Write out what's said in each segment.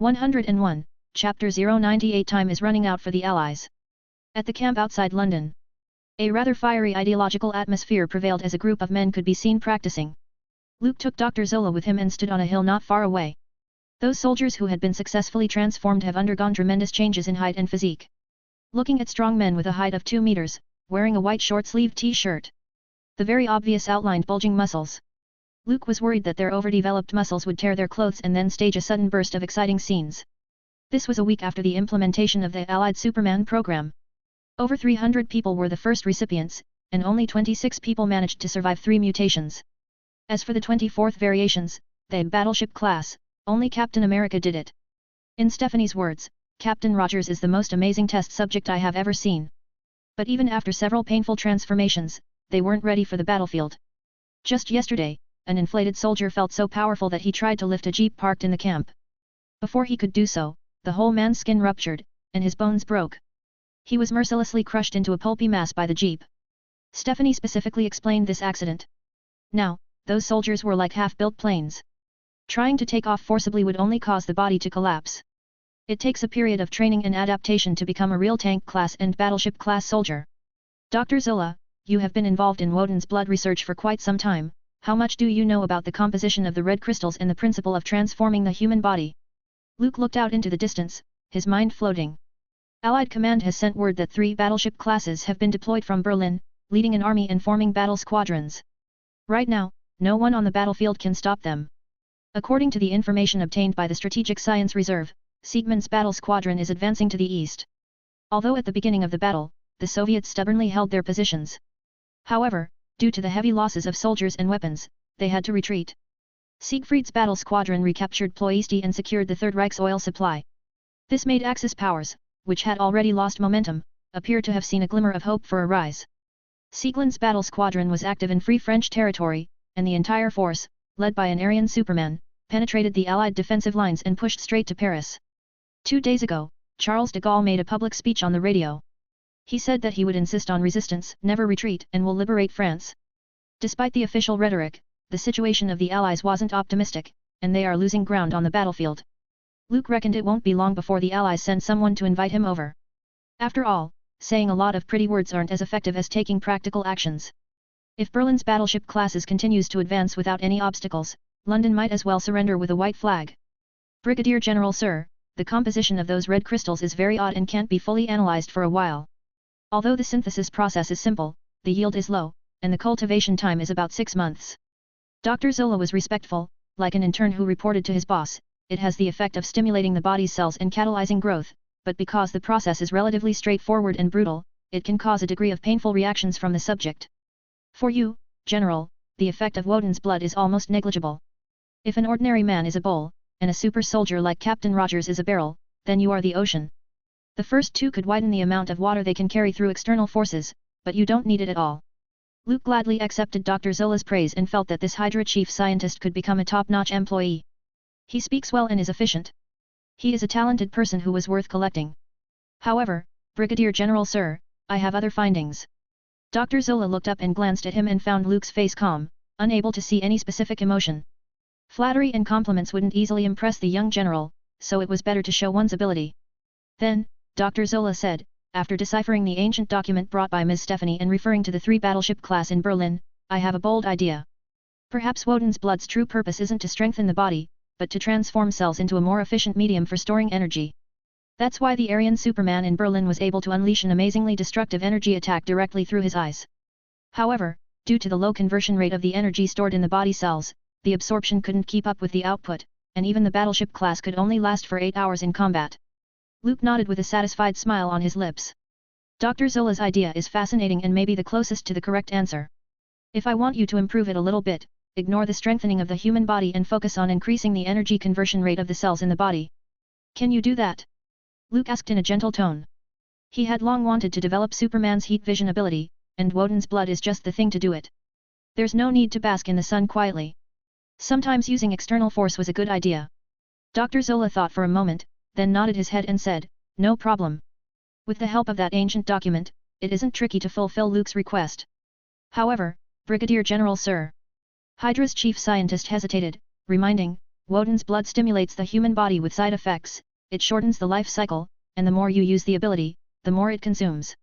101, Chapter 098. Time is running out for the Allies. At the camp outside London, a rather fiery ideological atmosphere prevailed as a group of men could be seen practicing. Luke took Dr. Zola with him and stood on a hill not far away. Those soldiers who had been successfully transformed have undergone tremendous changes in height and physique. Looking at strong men with a height of 2 meters, wearing a white short-sleeved t-shirt. The very obvious outlined bulging muscles. Luke was worried that their overdeveloped muscles would tear their clothes and then stage a sudden burst of exciting scenes. This was a week after the implementation of the Allied Superman program. Over 300 people were the first recipients, and only 26 people managed to survive 3 mutations. As for the 24th variations, the battleship class, only Captain America did it. In Stephanie's words, Captain Rogers is the most amazing test subject I have ever seen. But even after several painful transformations, they weren't ready for the battlefield. Just yesterday, an inflated soldier felt so powerful that he tried to lift a jeep parked in the camp. Before he could do so, the whole man's skin ruptured, and his bones broke. He was mercilessly crushed into a pulpy mass by the jeep. Stephanie specifically explained this accident. Now, those soldiers were like half-built planes. Trying to take off forcibly would only cause the body to collapse. It takes a period of training and adaptation to become a real tank class and battleship class soldier. Dr. Zola, you have been involved in Woden's blood research for quite some time. How much do you know about the composition of the red crystals and the principle of transforming the human body? Luke looked out into the distance, his mind floating. Allied Command has sent word that 3 battleship classes have been deployed from Berlin, leading an army and forming battle squadrons. Right now, no one on the battlefield can stop them. According to the information obtained by the Strategic Science Reserve, Siegmund's battle squadron is advancing to the east. Although at the beginning of the battle, the Soviets stubbornly held their positions. However, due to the heavy losses of soldiers and weapons, they had to retreat. Siegfried's battle squadron recaptured Ploiesti and secured the Third Reich's oil supply. This made Axis powers, which had already lost momentum, appear to have seen a glimmer of hope for a rise. Sieglin's battle squadron was active in Free French territory, and the entire force, led by an Aryan Superman, penetrated the Allied defensive lines and pushed straight to Paris. 2 days ago, Charles de Gaulle made a public speech on the radio. He said that he would insist on resistance, never retreat, and will liberate France. Despite the official rhetoric, the situation of the Allies wasn't optimistic, and they are losing ground on the battlefield. Luke reckoned it won't be long before the Allies send someone to invite him over. After all, saying a lot of pretty words aren't as effective as taking practical actions. If Berlin's battleship classes continues to advance without any obstacles, London might as well surrender with a white flag. Brigadier General Sir, the composition of those red crystals is very odd and can't be fully analyzed for a while. Although the synthesis process is simple, the yield is low, and the cultivation time is about 6 months. Dr. Zola was respectful, like an intern who reported to his boss. It has the effect of stimulating the body's cells and catalyzing growth, but because the process is relatively straightforward and brutal, it can cause a degree of painful reactions from the subject. For you, General, the effect of Woden's blood is almost negligible. If an ordinary man is a bowl, and a super soldier like Captain Rogers is a barrel, then you are the ocean. The first 2 could widen the amount of water they can carry through external forces, but you don't need it at all. Luke gladly accepted Dr. Zola's praise and felt that this Hydra chief scientist could become a top-notch employee. He speaks well and is efficient. He is a talented person who was worth collecting. However, Brigadier General Sir, I have other findings. Dr. Zola looked up and glanced at him and found Luke's face calm, unable to see any specific emotion. Flattery and compliments wouldn't easily impress the young general, so it was better to show one's ability. Then, Dr. Zola said, after deciphering the ancient document brought by Ms. Stephanie and referring to the 3 battleship class in Berlin, I have a bold idea. Perhaps Woden's blood's true purpose isn't to strengthen the body, but to transform cells into a more efficient medium for storing energy. That's why the Aryan Superman in Berlin was able to unleash an amazingly destructive energy attack directly through his eyes. However, due to the low conversion rate of the energy stored in the body cells, the absorption couldn't keep up with the output, and even the battleship class could only last for 8 hours in combat. Luke nodded with a satisfied smile on his lips. Dr. Zola's idea is fascinating and maybe the closest to the correct answer. If I want you to improve it a little bit, ignore the strengthening of the human body and focus on increasing the energy conversion rate of the cells in the body. Can you do that? Luke asked in a gentle tone. He had long wanted to develop Superman's heat vision ability, and Woden's blood is just the thing to do it. There's no need to bask in the sun quietly. Sometimes using external force was a good idea. Dr. Zola thought for a moment, then nodded his head and said, no problem. With the help of that ancient document, it isn't tricky to fulfill Luke's request. However, Brigadier General Sir. Hydra's chief scientist hesitated, reminding, Woden's blood stimulates the human body with side effects, it shortens the life cycle, and the more you use the ability, the more it consumes.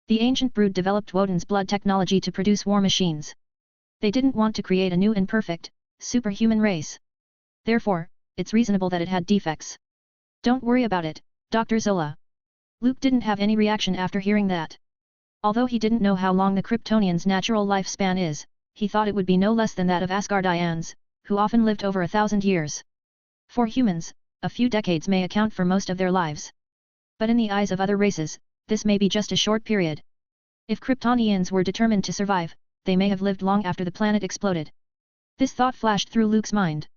The ancient brood developed Woden's blood technology to produce war machines. They didn't want to create a new and perfect, superhuman race. Therefore, it's reasonable that it had defects. Don't worry about it, Dr. Zola. Luke didn't have any reaction after hearing that. Although he didn't know how long the Kryptonians' natural lifespan is, he thought it would be no less than that of Asgardians, who often lived over 1,000 years. For humans, a few decades may account for most of their lives. But in the eyes of other races, this may be just a short period. If Kryptonians were determined to survive, they may have lived long after the planet exploded. This thought flashed through Luke's mind.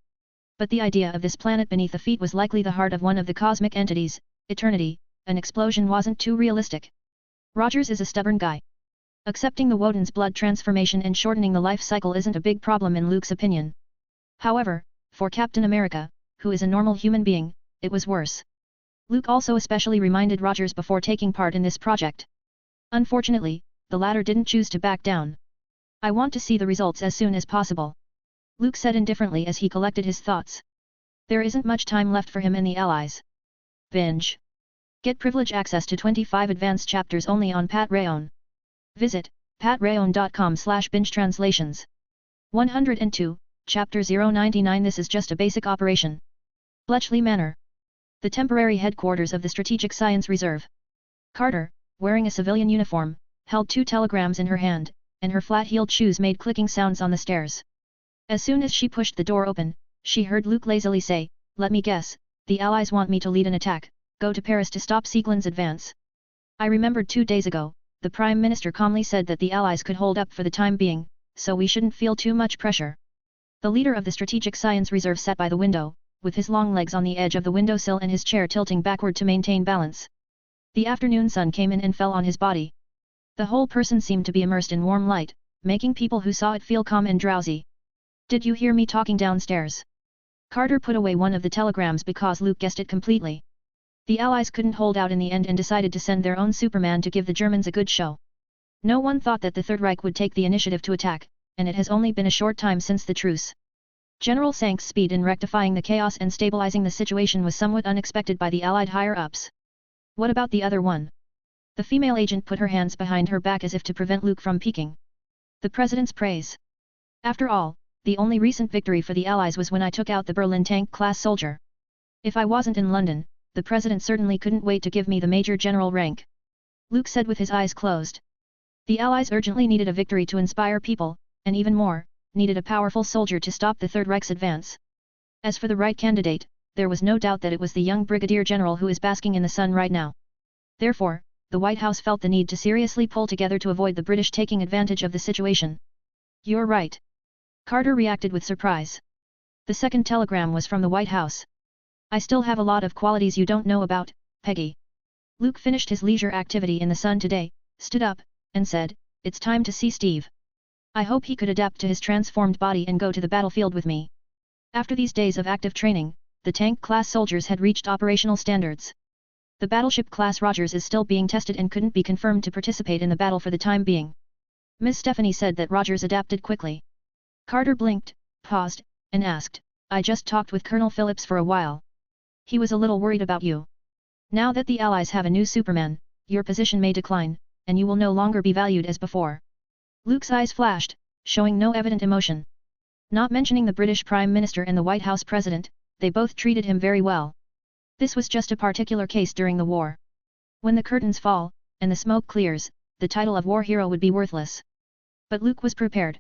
But the idea of this planet beneath the feet was likely the heart of one of the cosmic entities, eternity. An explosion wasn't too realistic. Rogers is a stubborn guy. Accepting the Woden's blood transformation and shortening the life cycle isn't a big problem in Luke's opinion. However, for Captain America, who is a normal human being, it was worse. Luke also especially reminded Rogers before taking part in this project. Unfortunately, the latter didn't choose to back down. I want to see the results as soon as possible. Luke said indifferently as he collected his thoughts. There isn't much time left for him and the Allies. Binge. Get privilege access to 25 advanced chapters only on Patreon. Visit patreon.com/binge-translations. 102, Chapter 099. This is just a basic operation. Bletchley Manor. The temporary headquarters of the Strategic Science Reserve. Carter, wearing a civilian uniform, held 2 telegrams in her hand, and her flat-heeled shoes made clicking sounds on the stairs. As soon as she pushed the door open, she heard Luke lazily say, "Let me guess, the Allies want me to lead an attack, go to Paris to stop Sieglin's advance." I remembered 2 days ago, the Prime Minister calmly said that the Allies could hold up for the time being, so we shouldn't feel too much pressure. The leader of the Strategic Science Reserve sat by the window, with his long legs on the edge of the windowsill and his chair tilting backward to maintain balance. The afternoon sun came in and fell on his body. The whole person seemed to be immersed in warm light, making people who saw it feel calm and drowsy. "Did you hear me talking downstairs?" Carter put away one of the telegrams because Luke guessed it completely. The Allies couldn't hold out in the end and decided to send their own Superman to give the Germans a good show. No one thought that the Third Reich would take the initiative to attack, and it has only been a short time since the truce. General Sank's speed in rectifying the chaos and stabilizing the situation was somewhat unexpected by the Allied higher-ups. "What about the other one?" The female agent put her hands behind her back as if to prevent Luke from peeking. "The President's praise. After all, the only recent victory for the Allies was when I took out the Berlin tank-class soldier. If I wasn't in London, the President certainly couldn't wait to give me the Major General rank," Luke said with his eyes closed. The Allies urgently needed a victory to inspire people, and even more, needed a powerful soldier to stop the Third Reich's advance. As for the right candidate, there was no doubt that it was the young Brigadier General who is basking in the sun right now. Therefore, the White House felt the need to seriously pull together to avoid the British taking advantage of the situation. "You're right." Carter reacted with surprise. The second telegram was from the White House. "I still have a lot of qualities you don't know about, Peggy." Luke finished his leisure activity in the sun today, stood up, and said, "It's time to see Steve. I hope he could adapt to his transformed body and go to the battlefield with me." After these days of active training, the tank-class soldiers had reached operational standards. The battleship-class Rogers is still being tested and couldn't be confirmed to participate in the battle for the time being. Ms. Stephanie said that Rogers adapted quickly. Carter blinked, paused, and asked, "I just talked with Colonel Phillips for a while. He was a little worried about you. Now that the Allies have a new Superman, your position may decline, and you will no longer be valued as before." Luke's eyes flashed, showing no evident emotion. Not mentioning the British Prime Minister and the White House President, they both treated him very well. This was just a particular case during the war. When the curtains fall, and the smoke clears, the title of war hero would be worthless. But Luke was prepared.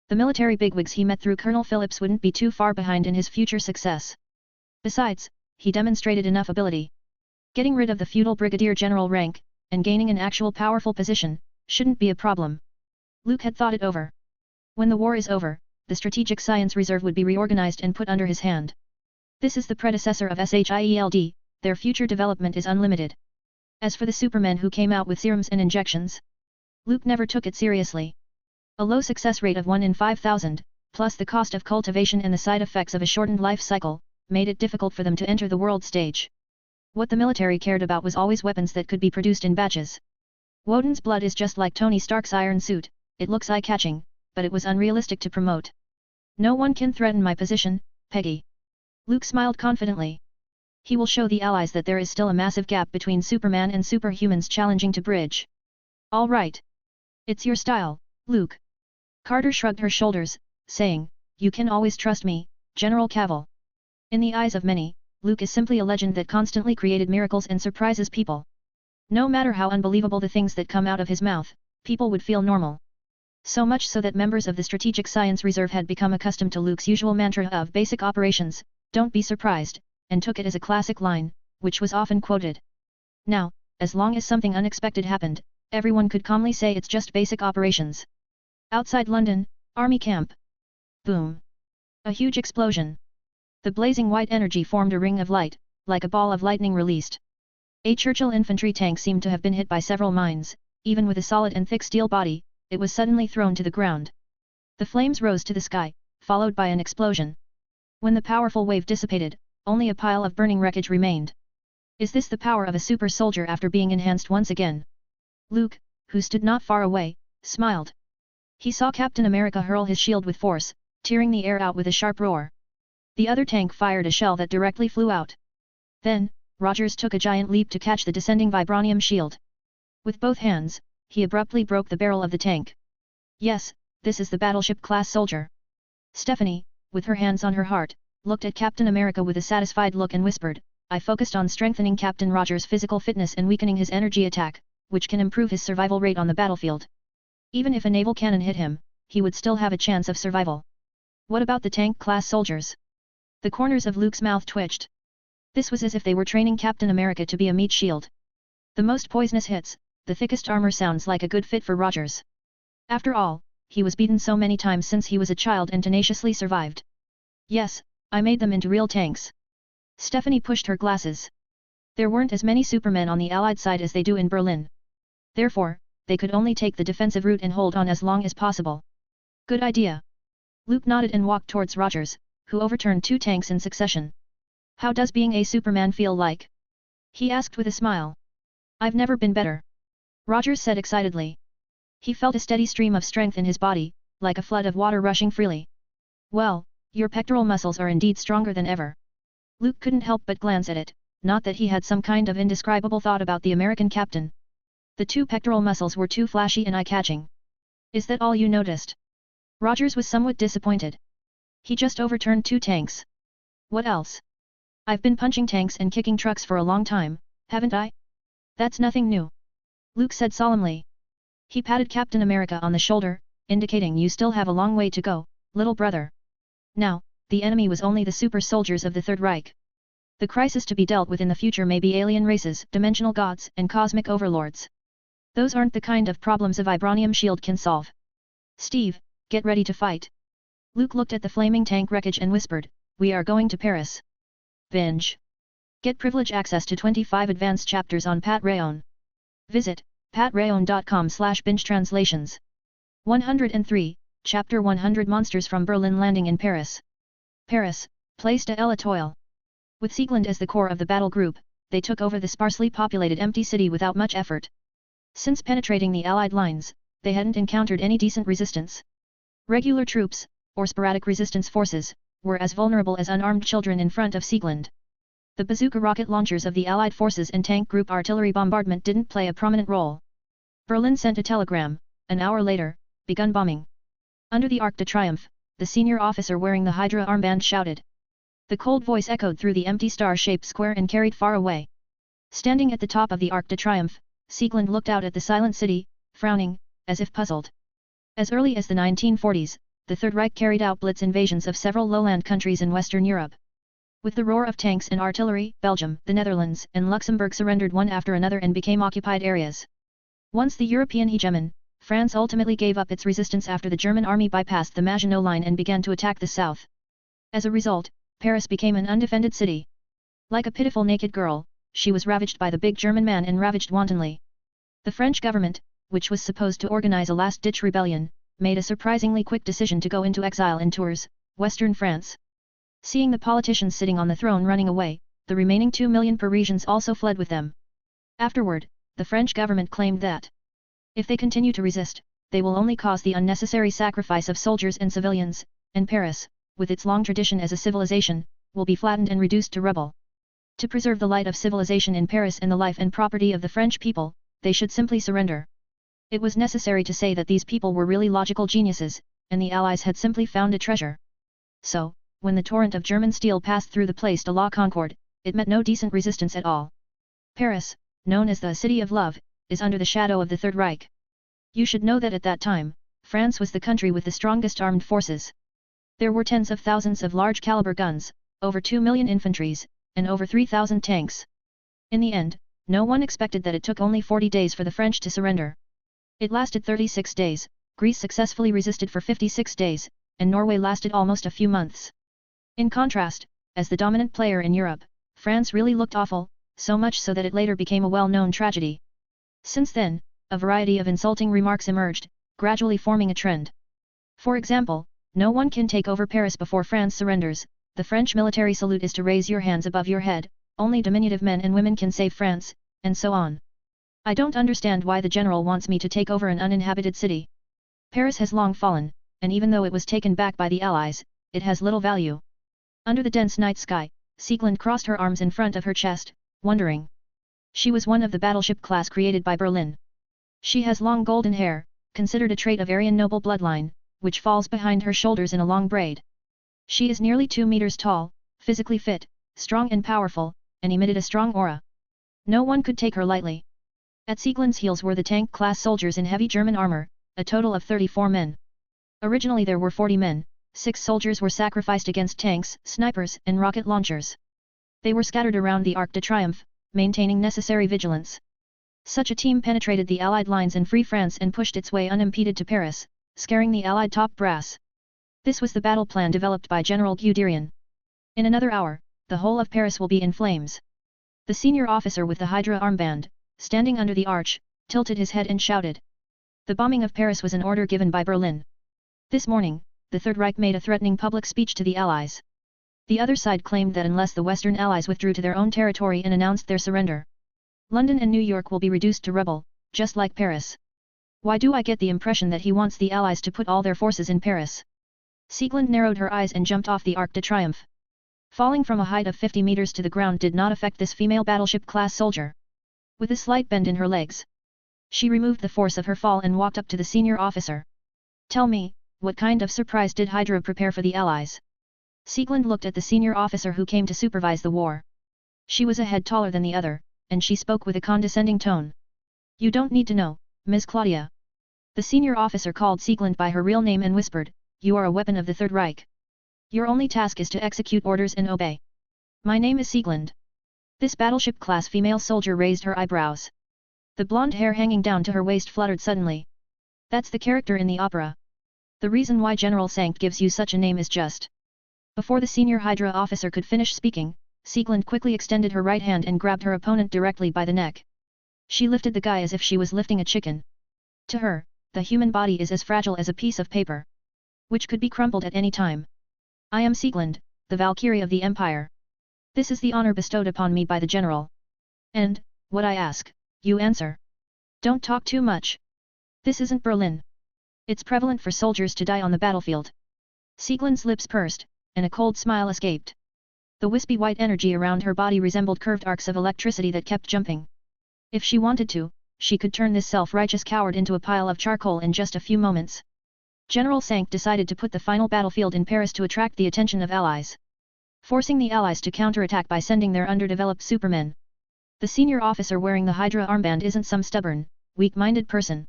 The military bigwigs he met through Colonel Phillips wouldn't be too far behind in his future success. Besides, he demonstrated enough ability. Getting rid of the feudal brigadier general rank, and gaining an actual powerful position, shouldn't be a problem. Luke had thought it over. When the war is over, the Strategic Science Reserve would be reorganized and put under his hand. This is the predecessor of SHIELD, their future development is unlimited. As for the supermen who came out with serums and injections, Luke never took it seriously. A low success rate of 1 in 5,000, plus the cost of cultivation and the side effects of a shortened life cycle, made it difficult for them to enter the world stage. What the military cared about was always weapons that could be produced in batches. Woden's blood is just like Tony Stark's iron suit, it looks eye-catching, but it was unrealistic to promote. "No one can threaten my position, Peggy. Luke smiled confidently. He will show the Allies that there is still a massive gap between Superman and superhumans challenging to bridge. All right. It's your style, Luke. Carter shrugged her shoulders, saying, you can always trust me, General Cavill. In the eyes of many, Luke is simply a legend that constantly created miracles and surprises people. No matter how unbelievable the things that come out of his mouth, people would feel normal. So much so that members of the Strategic Science Reserve had become accustomed to Luke's usual mantra of basic operations, don't be surprised, and took it as a classic line, which was often quoted. Now, as long as something unexpected happened, everyone could calmly say it's just basic operations. Outside London, Army Camp. Boom. A huge explosion. The blazing white energy formed a ring of light, like a ball of lightning released. A Churchill infantry tank seemed to have been hit by several mines, even with a solid and thick steel body, it was suddenly thrown to the ground. The flames rose to the sky, followed by an explosion. When the powerful wave dissipated, only a pile of burning wreckage remained. Is this the power of a super soldier after being enhanced once again? Luke, who stood not far away, smiled. He saw Captain America hurl his shield with force, tearing the air out with a sharp roar. The other tank fired a shell that directly flew out. Then, Rogers took a giant leap to catch the descending vibranium shield. With both hands, he abruptly broke the barrel of the tank. Yes, this is the battleship-class soldier. Stephanie, with her hands on her heart, looked at Captain America with a satisfied look and whispered, I focused on strengthening Captain Rogers' physical fitness and weakening his energy attack, which can improve his survival rate on the battlefield. Even if a naval cannon hit him, he would still have a chance of survival. What about the tank-class soldiers? The corners of Luke's mouth twitched. This was as if they were training Captain America to be a meat shield. The most poisonous hits, the thickest armor sounds like a good fit for Rogers. After all, he was beaten so many times since he was a child and tenaciously survived. Yes, I made them into real tanks. Stephanie pushed her glasses. There weren't as many Supermen on the Allied side as they do in Berlin. Therefore, they could only take the defensive route and hold on as long as possible. Good idea. Luke nodded and walked towards Rogers, who overturned 2 tanks in succession. How does being a Superman feel like? He asked with a smile. I've never been better. Rogers said excitedly. He felt a steady stream of strength in his body, like a flood of water rushing freely. Well, your pectoral muscles are indeed stronger than ever. Luke couldn't help but glance at it, not that he had some kind of indescribable thought about the American captain. The 2 pectoral muscles were too flashy and eye-catching. Is that all you noticed? Rogers was somewhat disappointed. He just overturned 2 tanks. What else? I've been punching tanks and kicking trucks for a long time, haven't I? That's nothing new. Luke said solemnly. He patted Captain America on the shoulder, indicating you still have a long way to go, little brother. Now, the enemy was only the super soldiers of the Third Reich. The crisis to be dealt with in the future may be alien races, dimensional gods, and cosmic overlords. Those aren't the kind of problems a vibranium shield can solve. Steve, get ready to fight. Luke looked at the flaming tank wreckage and whispered, we are going to Paris. Binge. Get privilege access to 25 advanced chapters on Pat Rayon. Visit patrayon.com/binge translations. 103, Chapter 100 Monsters from Berlin landing in Paris. Paris, Place de l'Étoile. With Siegland as the core of the battle group, they took over the sparsely populated empty city without much effort. Since penetrating the Allied lines, they hadn't encountered any decent resistance. Regular troops, or sporadic resistance forces, were as vulnerable as unarmed children in front of Siegland. The bazooka rocket launchers of the Allied forces and tank group artillery bombardment didn't play a prominent role. Berlin sent a telegram, an hour later, begun bombing. Under the Arc de Triomphe, the senior officer wearing the Hydra armband shouted. The cold voice echoed through the empty star-shaped square and carried far away. Standing at the top of the Arc de Triomphe, Siegland looked out at the silent city, frowning, as if puzzled. As early as the 1940s, the Third Reich carried out blitz invasions of several lowland countries in Western Europe. With the roar of tanks and artillery, Belgium, the Netherlands, and Luxembourg surrendered one after another and became occupied areas. Once the European hegemon, France ultimately gave up its resistance after the German army bypassed the Maginot Line and began to attack the south. As a result, Paris became an undefended city. Like a pitiful naked girl, she was ravaged by the big German man and ravaged wantonly. The French government, which was supposed to organize a last-ditch rebellion, made a surprisingly quick decision to go into exile in Tours, western France. Seeing the politicians sitting on the throne running away, the remaining 2 million Parisians also fled with them. Afterward, the French government claimed that if they continue to resist, they will only cause the unnecessary sacrifice of soldiers and civilians, and Paris, with its long tradition as a civilization, will be flattened and reduced to rubble. To preserve the light of civilization in Paris and the life and property of the French people, they should simply surrender. It was necessary to say that these people were really logical geniuses, and the Allies had simply found a treasure. So, when the torrent of German steel passed through the Place de la Concorde, it met no decent resistance at all. Paris, known as the City of Love, is under the shadow of the Third Reich. You should know that at that time, France was the country with the strongest armed forces. There were tens of thousands of large-caliber guns, over 2 million infantries, and over 3,000 tanks. In the end, no one expected that it took only 40 days for the French to surrender. It lasted 36 days, Greece successfully resisted for 56 days, and Norway lasted almost a few months. In contrast, as the dominant player in Europe, France really looked awful, so much so that it later became a well-known tragedy. Since then, a variety of insulting remarks emerged, gradually forming a trend. For example, no one can take over Paris before France surrenders, the French military salute is to raise your hands above your head, only diminutive men and women can save France, and so on. I don't understand why the general wants me to take over an uninhabited city. Paris has long fallen, and even though it was taken back by the Allies, it has little value. Under the dense night sky, Sieglinde crossed her arms in front of her chest, wondering. She was one of the battleship class created by Berlin. She has long golden hair, considered a trait of Aryan noble bloodline, which falls behind her shoulders in a long braid. She is nearly 2 meters tall, physically fit, strong and powerful, and emitted a strong aura. No one could take her lightly. At Sieglinde's heels were the tank-class soldiers in heavy German armor, a total of 34 men. Originally there were 40 men, 6 soldiers were sacrificed against tanks, snipers, and rocket launchers. They were scattered around the Arc de Triomphe, maintaining necessary vigilance. Such a team penetrated the Allied lines in Free France and pushed its way unimpeded to Paris, scaring the Allied top brass. This was the battle plan developed by General Guderian. In another hour, the whole of Paris will be in flames. The senior officer with the Hydra armband, standing under the arch, tilted his head and shouted. The bombing of Paris was an order given by Berlin. This morning, the Third Reich made a threatening public speech to the Allies. The other side claimed that unless the Western Allies withdrew to their own territory and announced their surrender, London and New York will be reduced to rubble, just like Paris. Why do I get the impression that he wants the Allies to put all their forces in Paris? Sieglinde narrowed her eyes and jumped off the Arc de Triomphe. Falling from a height of 50 meters to the ground did not affect this female battleship-class soldier. With a slight bend in her legs, she removed the force of her fall and walked up to the senior officer. Tell me, what kind of surprise did Hydra prepare for the Allies? Sieglinde looked at the senior officer who came to supervise the war. She was a head taller than the other, and she spoke with a condescending tone. You don't need to know, Ms. Claudia. The senior officer called Sieglinde by her real name and whispered, You are a weapon of the Third Reich. Your only task is to execute orders and obey. My name is Sieglinde. This battleship-class female soldier raised her eyebrows. The blonde hair hanging down to her waist fluttered suddenly. That's the character in the opera. The reason why General Sankt gives you such a name is just. Before the senior Hydra officer could finish speaking, Sieglinde quickly extended her right hand and grabbed her opponent directly by the neck. She lifted the guy as if she was lifting a chicken. To her, the human body is as fragile as a piece of paper, which could be crumpled at any time. I am Sieglinde, the Valkyrie of the Empire. This is the honor bestowed upon me by the general. And, what I ask, you answer. Don't talk too much. This isn't Berlin. It's prevalent for soldiers to die on the battlefield. Sieglinde's lips pursed, and a cold smile escaped. The wispy white energy around her body resembled curved arcs of electricity that kept jumping. If she wanted to, she could turn this self-righteous coward into a pile of charcoal in just a few moments. General Sankt decided to put the final battlefield in Paris to attract the attention of Allies, forcing the Allies to counterattack by sending their underdeveloped supermen. The senior officer wearing the Hydra armband isn't some stubborn, weak-minded person.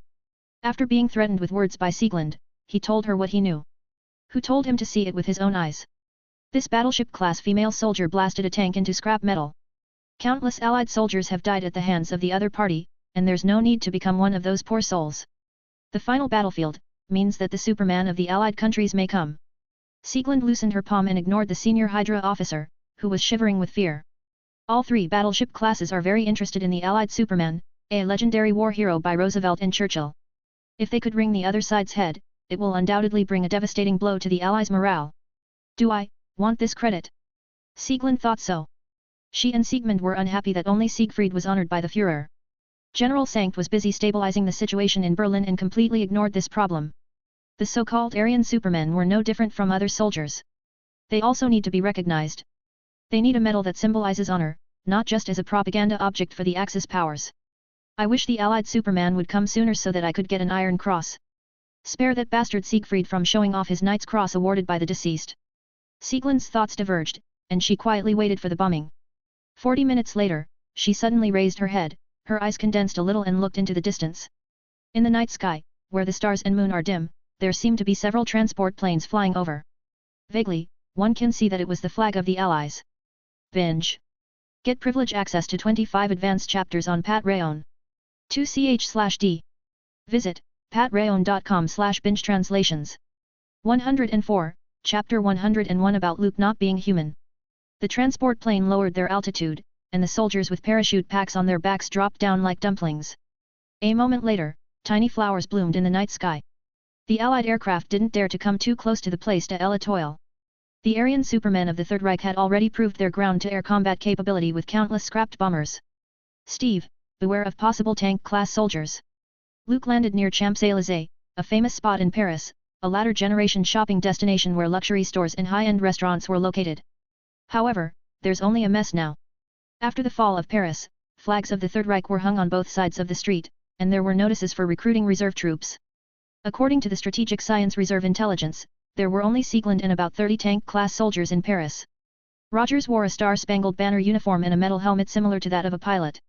After being threatened with words by Sieglinde, he told her what he knew. Who told him to see it with his own eyes? This battleship-class female soldier blasted a tank into scrap metal. Countless Allied soldiers have died at the hands of the other party, and there's no need to become one of those poor souls. The final battlefield means that the Superman of the Allied countries may come. Sieglinde loosened her palm and ignored the senior Hydra officer, who was shivering with fear. All three battleship classes are very interested in the Allied Superman, a legendary war hero by Roosevelt and Churchill. If they could wring the other side's head, it will undoubtedly bring a devastating blow to the Allies' morale. Do I want this credit? Sieglinde thought so. She and Siegmund were unhappy that only Siegfried was honored by the Führer. General Sankt was busy stabilizing the situation in Berlin and completely ignored this problem. The so-called Aryan Supermen were no different from other soldiers. They also need to be recognized. They need a medal that symbolizes honor, not just as a propaganda object for the Axis powers. I wish the Allied Superman would come sooner so that I could get an Iron Cross. Spare that bastard Siegfried from showing off his Knight's Cross awarded by the deceased. Sieglinde's thoughts diverged, and she quietly waited for the bombing. 40 minutes later, she suddenly raised her head, her eyes condensed a little and looked into the distance. In the night sky, where the stars and moon are dim, there seemed to be several transport planes flying over. Vaguely, one can see that it was the flag of the Allies. Binge. Get privilege access to 25 advanced chapters on Patreon. 2ch/d. Visit patreon.com/binge translations. 104, Chapter 101 about Luke not being human. The transport plane lowered their altitude, and the soldiers with parachute packs on their backs dropped down like dumplings. A moment later, tiny flowers bloomed in the night sky. The Allied aircraft didn't dare to come too close to the place de l'Etoile. The Aryan Supermen of the Third Reich had already proved their ground-to-air combat capability with countless scrapped bombers. Steve, beware of possible tank-class soldiers. Luke landed near Champs-Élysées, a famous spot in Paris, a latter-generation shopping destination where luxury stores and high-end restaurants were located. However, there's only a mess now. After the fall of Paris, flags of the Third Reich were hung on both sides of the street, and there were notices for recruiting reserve troops. According to the Strategic Science Reserve Intelligence, there were only Sieglinde and about 30 tank-class soldiers in Paris. Rogers wore a star-spangled banner uniform and a metal helmet similar to that of a pilot,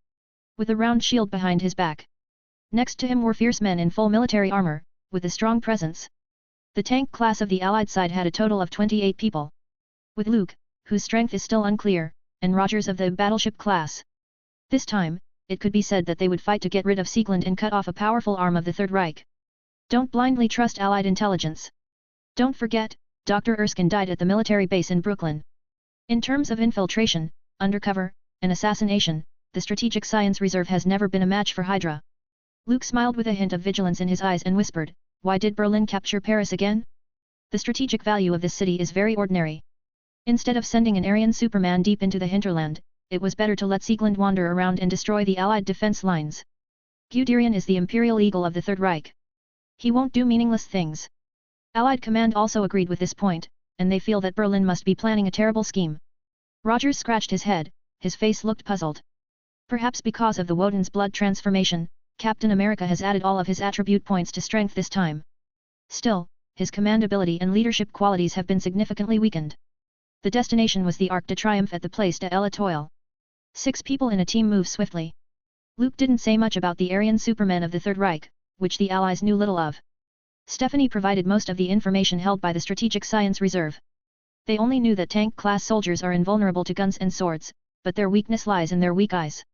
with a round shield behind his back. Next to him were fierce men in full military armor, with a strong presence. The tank class of the Allied side had a total of 28 people. With Luke, whose strength is still unclear, and Rogers of the battleship class. This time, it could be said that they would fight to get rid of Sieglinde and cut off a powerful arm of the Third Reich. Don't blindly trust Allied intelligence. Don't forget, Dr. Erskine died at the military base in Brooklyn. In terms of infiltration, undercover, and assassination, the Strategic Science Reserve has never been a match for Hydra. Luke smiled with a hint of vigilance in his eyes and whispered, "Why did Berlin capture Paris again? The strategic value of this city is very ordinary. Instead of sending an Aryan Superman deep into the hinterland, it was better to let Sieglinde wander around and destroy the Allied defense lines. Guderian is the Imperial Eagle of the Third Reich. He won't do meaningless things." Allied command also agreed with this point, and they feel that Berlin must be planning a terrible scheme. Rogers scratched his head, his face looked puzzled. Perhaps because of the Woden's blood transformation, Captain America has added all of his attribute points to strength this time. Still, his command ability and leadership qualities have been significantly weakened. The destination was the Arc de Triomphe at the Place de l'Etoile. 6 people in a team move swiftly. Luke didn't say much about the Aryan Supermen of the Third Reich, which the Allies knew little of. Stephanie provided most of the information held by the Strategic Science Reserve. They only knew that tank-class soldiers are invulnerable to guns and swords, but their weakness lies in their weak eyes.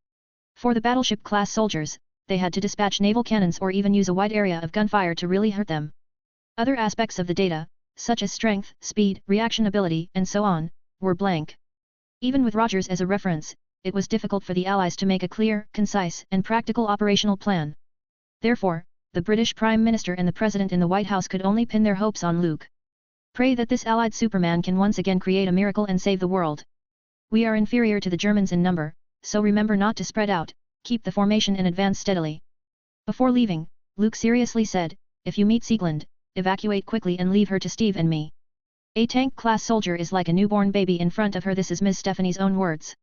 For the battleship-class soldiers, they had to dispatch naval cannons or even use a wide area of gunfire to really hurt them. Other aspects of the data, such as strength, speed, reaction ability, and so on, were blank. Even with Rogers as a reference, it was difficult for the Allies to make a clear, concise, and practical operational plan. Therefore, the British Prime Minister and the President in the White House could only pin their hopes on Luke. Pray that this Allied Superman can once again create a miracle and save the world. We are inferior to the Germans in number, so remember not to spread out, keep the formation and advance steadily. Before leaving, Luke seriously said, "If you meet Sieglinde, evacuate quickly and leave her to Steve and me. A tank-class soldier is like a newborn baby in front of her." This is Ms. Stephanie's own words.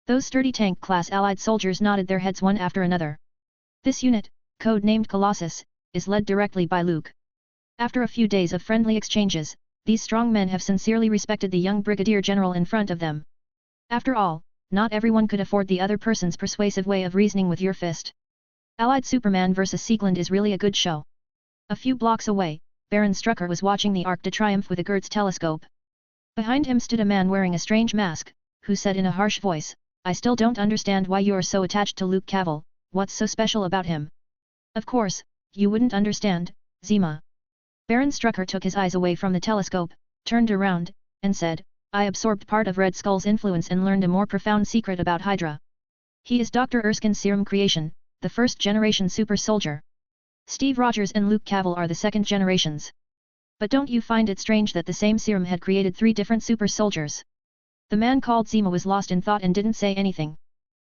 Those sturdy tank-class Allied soldiers nodded their heads one after another. This unit, code-named Colossus, is led directly by Luke. After a few days of friendly exchanges, these strong men have sincerely respected the young brigadier general in front of them. After all, not everyone could afford the other person's persuasive way of reasoning with your fist. Allied Superman vs. Sieglinde is really a good show. A few blocks away, Baron Strucker was watching the Arc de Triomphe with a Goertz telescope. Behind him stood a man wearing a strange mask, who said in a harsh voice, "I still don't understand why you are so attached to Luke Cavell. What's so special about him?" "Of course, you wouldn't understand, Zima." Baron Strucker took his eyes away from the telescope, turned around, and said, "I absorbed part of Red Skull's influence and learned a more profound secret about Hydra. He is Dr. Erskine's serum creation, the first-generation super soldier. Steve Rogers and Luke Cavell are the second generations. But don't you find it strange that the same serum had created 3 different super soldiers?" The man called Zima was lost in thought and didn't say anything.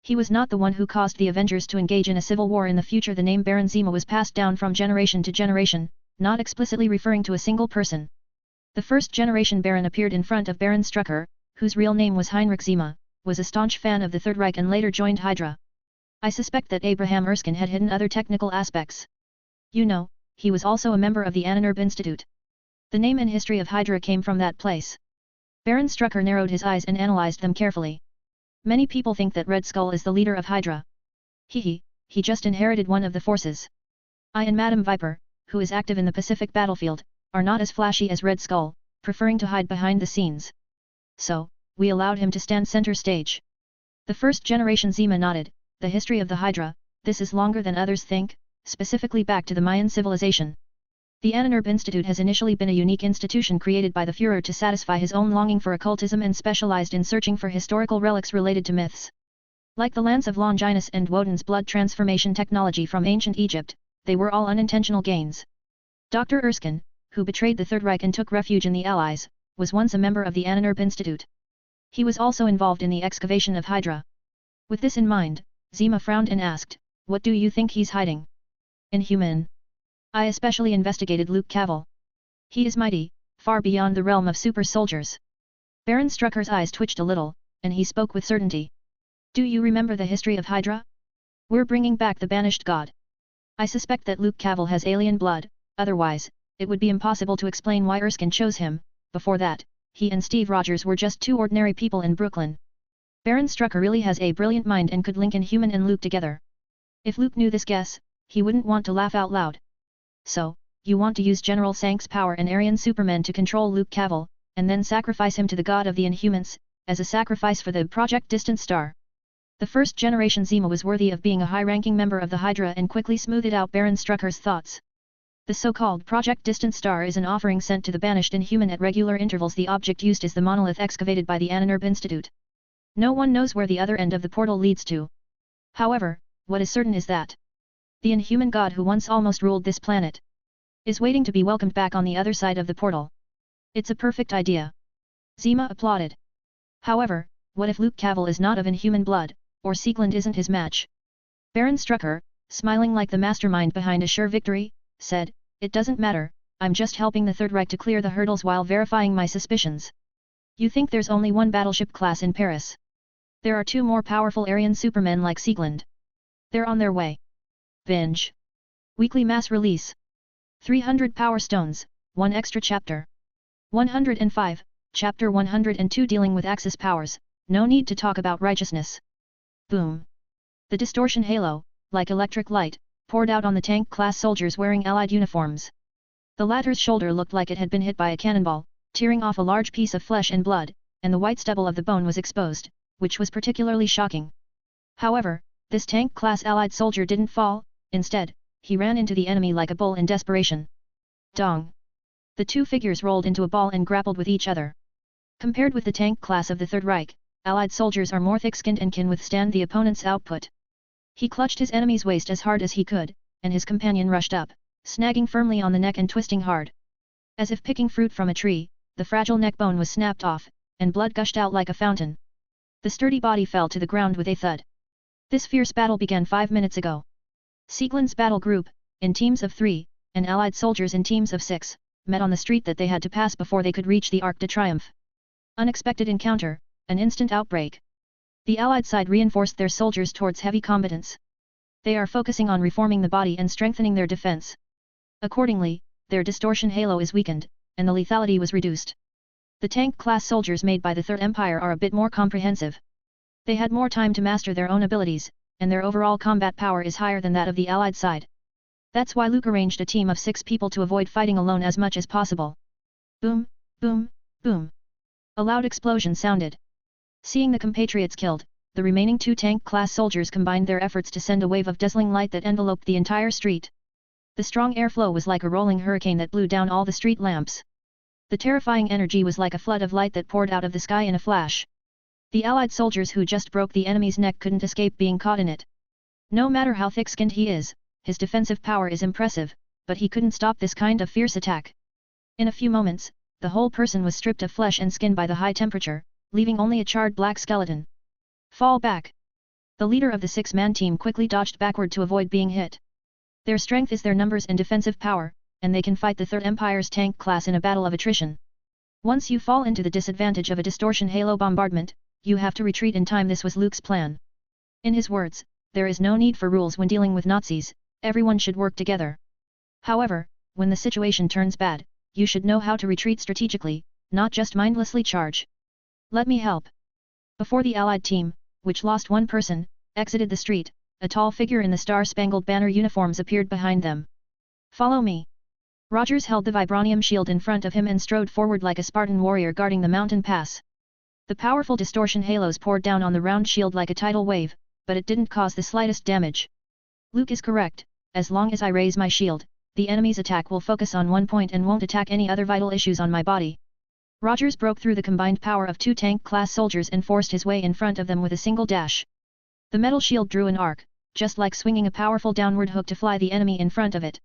He was not the one who caused the Avengers to engage in a civil war in the future. The name Baron Zima was passed down from generation to generation, not explicitly referring to a single person. The first-generation Baron appeared in front of Baron Strucker, whose real name was Heinrich Zima, was a staunch fan of the Third Reich and later joined Hydra. I suspect that Abraham Erskine had hidden other technical aspects. You know, he was also a member of the Ahnenerbe Institute. The name and history of Hydra came from that place. Baron Strucker narrowed his eyes and analyzed them carefully. Many people think that Red Skull is the leader of Hydra. He just inherited one of the forces. I and Madame Viper, who is active in the Pacific battlefield, are not as flashy as Red Skull, preferring to hide behind the scenes. So, we allowed him to stand center stage. The first generation Zima nodded. The history of the Hydra, this is longer than others think, specifically back to the Mayan civilization. The Ahnenerbe Institute has initially been a unique institution created by the Führer to satisfy his own longing for occultism and specialized in searching for historical relics related to myths. Like the Lance of Longinus and Woden's blood transformation technology from ancient Egypt, they were all unintentional gains. Dr. Erskine, who betrayed the Third Reich and took refuge in the Allies, was once a member of the Ahnenerbe Institute. He was also involved in the excavation of Hydra. With this in mind, Zima frowned and asked, "What do you think he's hiding?" "Inhuman. I especially investigated Luke Cavill. He is mighty, far beyond the realm of super soldiers." Baron Strucker's eyes twitched a little, and he spoke with certainty. "Do you remember the history of Hydra? We're bringing back the banished god. I suspect that Luke Cavill has alien blood, otherwise, it would be impossible to explain why Erskine chose him. Before that, he and Steve Rogers were just two ordinary people in Brooklyn. Baron Strucker really has a brilliant mind and could link Inhuman and Luke together. If Luke knew this guess, he wouldn't want to laugh out loud. So, you want to use General Sank's power and Aryan Superman to control Luke Cavill, and then sacrifice him to the god of the Inhumans, as a sacrifice for the Project Distant Star." The first generation Zima was worthy of being a high-ranking member of the Hydra and quickly smoothed out Baron Strucker's thoughts. The so-called Project Distant Star is an offering sent to the banished Inhuman at regular intervals. The object used is the monolith excavated by the Ahnenerbe Institute. No one knows where the other end of the portal leads to. However, what is certain is that the Inhuman god who once almost ruled this planet is waiting to be welcomed back on the other side of the portal. It's a perfect idea. Zima applauded. However, what if Luke Cavill is not of Inhuman blood, or Siegland isn't his match? Baron Strucker, smiling like the mastermind behind a sure victory, said, "It doesn't matter, I'm just helping the Third Reich to clear the hurdles while verifying my suspicions. You think there's only one battleship class in Paris? There are two more powerful Aryan supermen like Siegland. They're on their way." Binge. Weekly mass release. 300 Power Stones, 1 extra chapter. 105, Chapter 102 Dealing with Axis Powers, no need to talk about righteousness. Boom. The distortion halo, like electric light, poured out on the tank-class soldiers wearing Allied uniforms. The latter's shoulder looked like it had been hit by a cannonball, tearing off a large piece of flesh and blood, and the white stubble of the bone was exposed, which was particularly shocking. However, this tank-class Allied soldier didn't fall. Instead, he ran into the enemy like a bull in desperation. Dong! The two figures rolled into a ball and grappled with each other. Compared with the tank class of the Third Reich, Allied soldiers are more thick-skinned and can withstand the opponent's output. He clutched his enemy's waist as hard as he could, and his companion rushed up, snagging firmly on the neck and twisting hard. As if picking fruit from a tree, the fragile neck bone was snapped off, and blood gushed out like a fountain. The sturdy body fell to the ground with a thud. This fierce battle began 5 minutes ago. Siegland's battle group, in teams of 3, and Allied soldiers in teams of 6, met on the street that they had to pass before they could reach the Arc de Triomphe. Unexpected encounter, an instant outbreak. The Allied side reinforced their soldiers towards heavy combatants. They are focusing on reforming the body and strengthening their defense. Accordingly, their distortion halo is weakened, and the lethality was reduced. The tank-class soldiers made by the Third Empire are a bit more comprehensive. They had more time to master their own abilities, and their overall combat power is higher than that of the Allied side. That's why Luke arranged a team of 6 people to avoid fighting alone as much as possible. Boom, boom, boom. A loud explosion sounded. Seeing the compatriots killed, the remaining 2 tank-class soldiers combined their efforts to send a wave of dazzling light that enveloped the entire street. The strong airflow was like a rolling hurricane that blew down all the street lamps. The terrifying energy was like a flood of light that poured out of the sky in a flash. The Allied soldiers who just broke the enemy's neck couldn't escape being caught in it. No matter how thick-skinned he is, his defensive power is impressive, but he couldn't stop this kind of fierce attack. In a few moments, the whole person was stripped of flesh and skin by the high temperature, leaving only a charred black skeleton. Fall back! The leader of the 6-man team quickly dodged backward to avoid being hit. Their strength is their numbers and defensive power, and they can fight the Third Empire's tank class in a battle of attrition. Once you fall into the disadvantage of a distortion halo bombardment, you have to retreat in time. This was Luke's plan. In his words, there is no need for rules when dealing with Nazis, everyone should work together. However, when the situation turns bad, you should know how to retreat strategically, not just mindlessly charge. Let me help. Before the Allied team, which lost one person, exited the street, a tall figure in the Star-Spangled Banner uniforms appeared behind them. Follow me. Rogers held the vibranium shield in front of him and strode forward like a Spartan warrior guarding the mountain pass. The powerful distortion halos poured down on the round shield like a tidal wave, but it didn't cause the slightest damage. Luke is correct, as long as I raise my shield, the enemy's attack will focus on one point and won't attack any other vital issues on my body. Rogers broke through the combined power of 2 tank-class soldiers and forced his way in front of them with a single dash. The metal shield drew an arc, just like swinging a powerful downward hook to fly the enemy in front of it.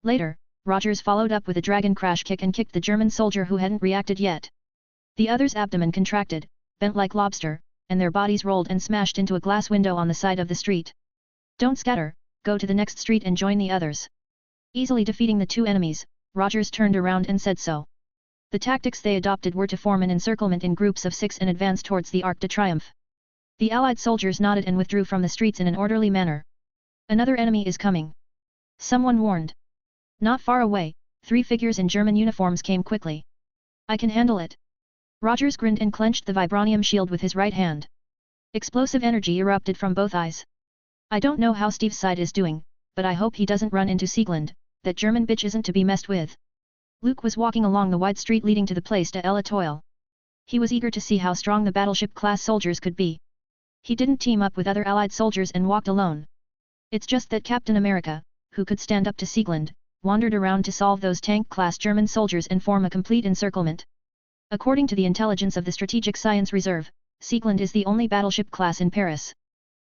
Later, Rogers followed up with a dragon crash kick and kicked the German soldier who hadn't reacted yet. The other's abdomen contracted, bent like lobster, and their bodies rolled and smashed into a glass window on the side of the street. Don't scatter, go to the next street and join the others. Easily defeating the 2 enemies, Rogers turned around and said so. The tactics they adopted were to form an encirclement in groups of 6 and advance towards the Arc de Triomphe. The Allied soldiers nodded and withdrew from the streets in an orderly manner. Another enemy is coming. Someone warned. Not far away, 3 figures in German uniforms came quickly. I can handle it. Rogers grinned and clenched the vibranium shield with his right hand. Explosive energy erupted from both eyes. I don't know how Steve's side is doing, but I hope he doesn't run into Sieglinde, that German bitch isn't to be messed with. Luke was walking along the wide street leading to the Place de l'Étoile. He was eager to see how strong the battleship-class soldiers could be. He didn't team up with other Allied soldiers and walked alone. It's just that Captain America, who could stand up to Sieglinde, wandered around to solve those tank-class German soldiers and form a complete encirclement. According to the intelligence of the Strategic Science Reserve, Sieglinde is the only battleship class in Paris.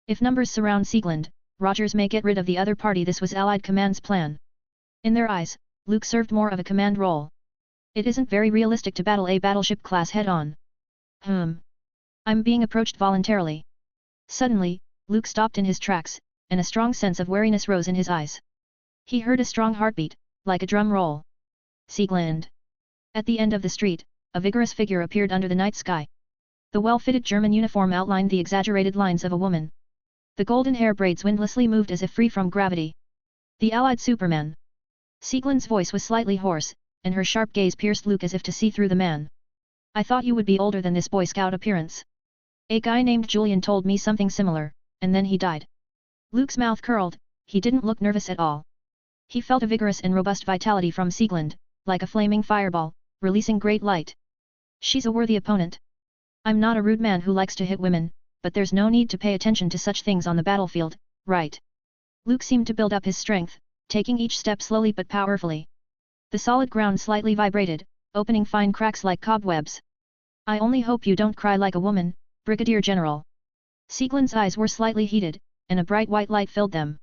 If numbers surround Sieglinde, Rogers may get rid of the other party. This was Allied Command's plan. In their eyes, Luke served more of a command role. It isn't very realistic to battle a battleship class head-on. I'm being approached voluntarily. Suddenly, Luke stopped in his tracks, and a strong sense of wariness rose in his eyes. He heard a strong heartbeat, like a drum roll. Sieglinde. At the end of the street, a vigorous figure appeared under the night sky. The well-fitted German uniform outlined the exaggerated lines of a woman. The golden hair braids windlessly moved as if free from gravity. The Allied Superman. Sieglinde's voice was slightly hoarse, and her sharp gaze pierced Luke as if to see through the man. I thought you would be older than this Boy Scout appearance. A guy named Julian told me something similar, and then he died. Luke's mouth curled, he didn't look nervous at all. He felt a vigorous and robust vitality from Sieglinde, like a flaming fireball, releasing great light. She's a worthy opponent. I'm not a rude man who likes to hit women, but there's no need to pay attention to such things on the battlefield, right? Luke seemed to build up his strength, taking each step slowly but powerfully. The solid ground slightly vibrated, opening fine cracks like cobwebs. I only hope you don't cry like a woman, Brigadier General. Sieglinde's eyes were slightly heated, and a bright white light filled them.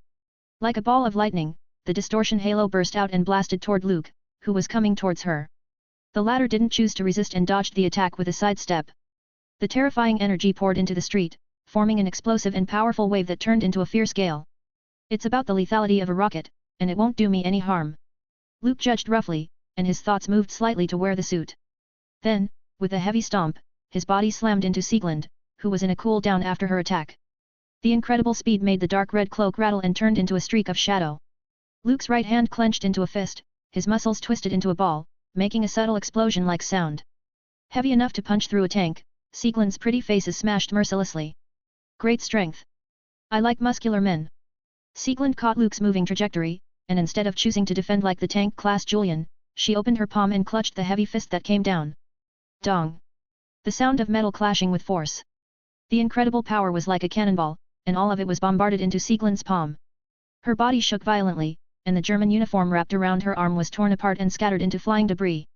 Like a ball of lightning, the distortion halo burst out and blasted toward Luke, who was coming towards her. The latter didn't choose to resist and dodged the attack with a sidestep. The terrifying energy poured into the street, forming an explosive and powerful wave that turned into a fierce gale. It's about the lethality of a rocket, and it won't do me any harm. Luke judged roughly, and his thoughts moved slightly to wear the suit. Then, with a heavy stomp, his body slammed into Sieglinde, who was in a cool down after her attack. The incredible speed made the dark red cloak rattle and turned into a streak of shadow. Luke's right hand clenched into a fist, his muscles twisted into a ball, making a subtle explosion-like sound. Heavy enough to punch through a tank, Sieglinde's pretty face is smashed mercilessly. Great strength. I like muscular men. Sieglinde caught Luke's moving trajectory, and instead of choosing to defend like the tank-class Julian, she opened her palm and clutched the heavy fist that came down. Dong! The sound of metal clashing with force. The incredible power was like a cannonball, and all of it was bombarded into Sieglinde's palm. Her body shook violently, and the German uniform wrapped around her arm was torn apart and scattered into flying debris.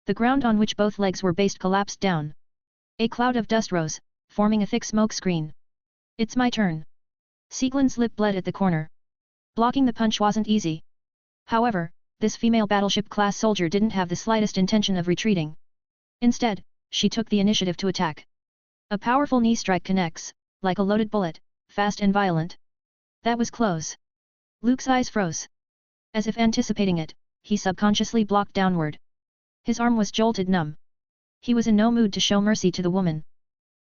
The ground on which both legs were based collapsed down. A cloud of dust rose, forming a thick smoke screen. It's my turn. Sieglinde's lip bled at the corner. Blocking the punch wasn't easy. However, this female battleship-class soldier didn't have the slightest intention of retreating. Instead, she took the initiative to attack. A powerful knee strike connects, like a loaded bullet, fast and violent. That was close. Luke's eyes froze. As if anticipating it, he subconsciously blocked downward. His arm was jolted numb. He was in no mood to show mercy to the woman.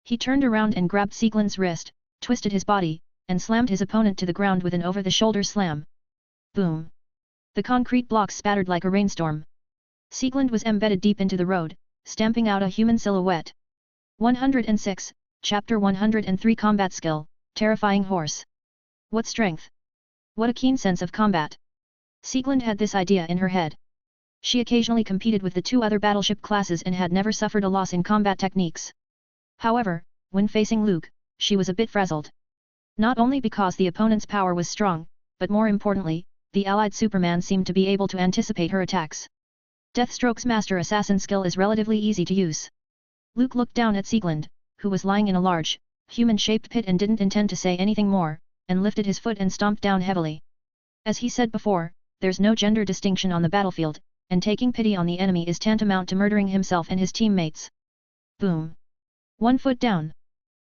He turned around and grabbed Sieglind's wrist, twisted his body, and slammed his opponent to the ground with an over-the-shoulder slam. Boom! The concrete blocks spattered like a rainstorm. Sieglind was embedded deep into the road, stamping out a human silhouette. 106, Chapter 103 Combat Skill, Terrifying Horse. What strength! What a keen sense of combat! Sieglind had this idea in her head. She occasionally competed with the two other battleship classes and had never suffered a loss in combat techniques. However, when facing Luke, she was a bit frazzled. Not only because the opponent's power was strong, but more importantly, the allied Superman seemed to be able to anticipate her attacks. Deathstroke's Master Assassin skill is relatively easy to use. Luke looked down at Sieglind, who was lying in a large, human-shaped pit and didn't intend to say anything more, and lifted his foot and stomped down heavily. As he said before, there's no gender distinction on the battlefield, and taking pity on the enemy is tantamount to murdering himself and his teammates. Boom! 1 foot down.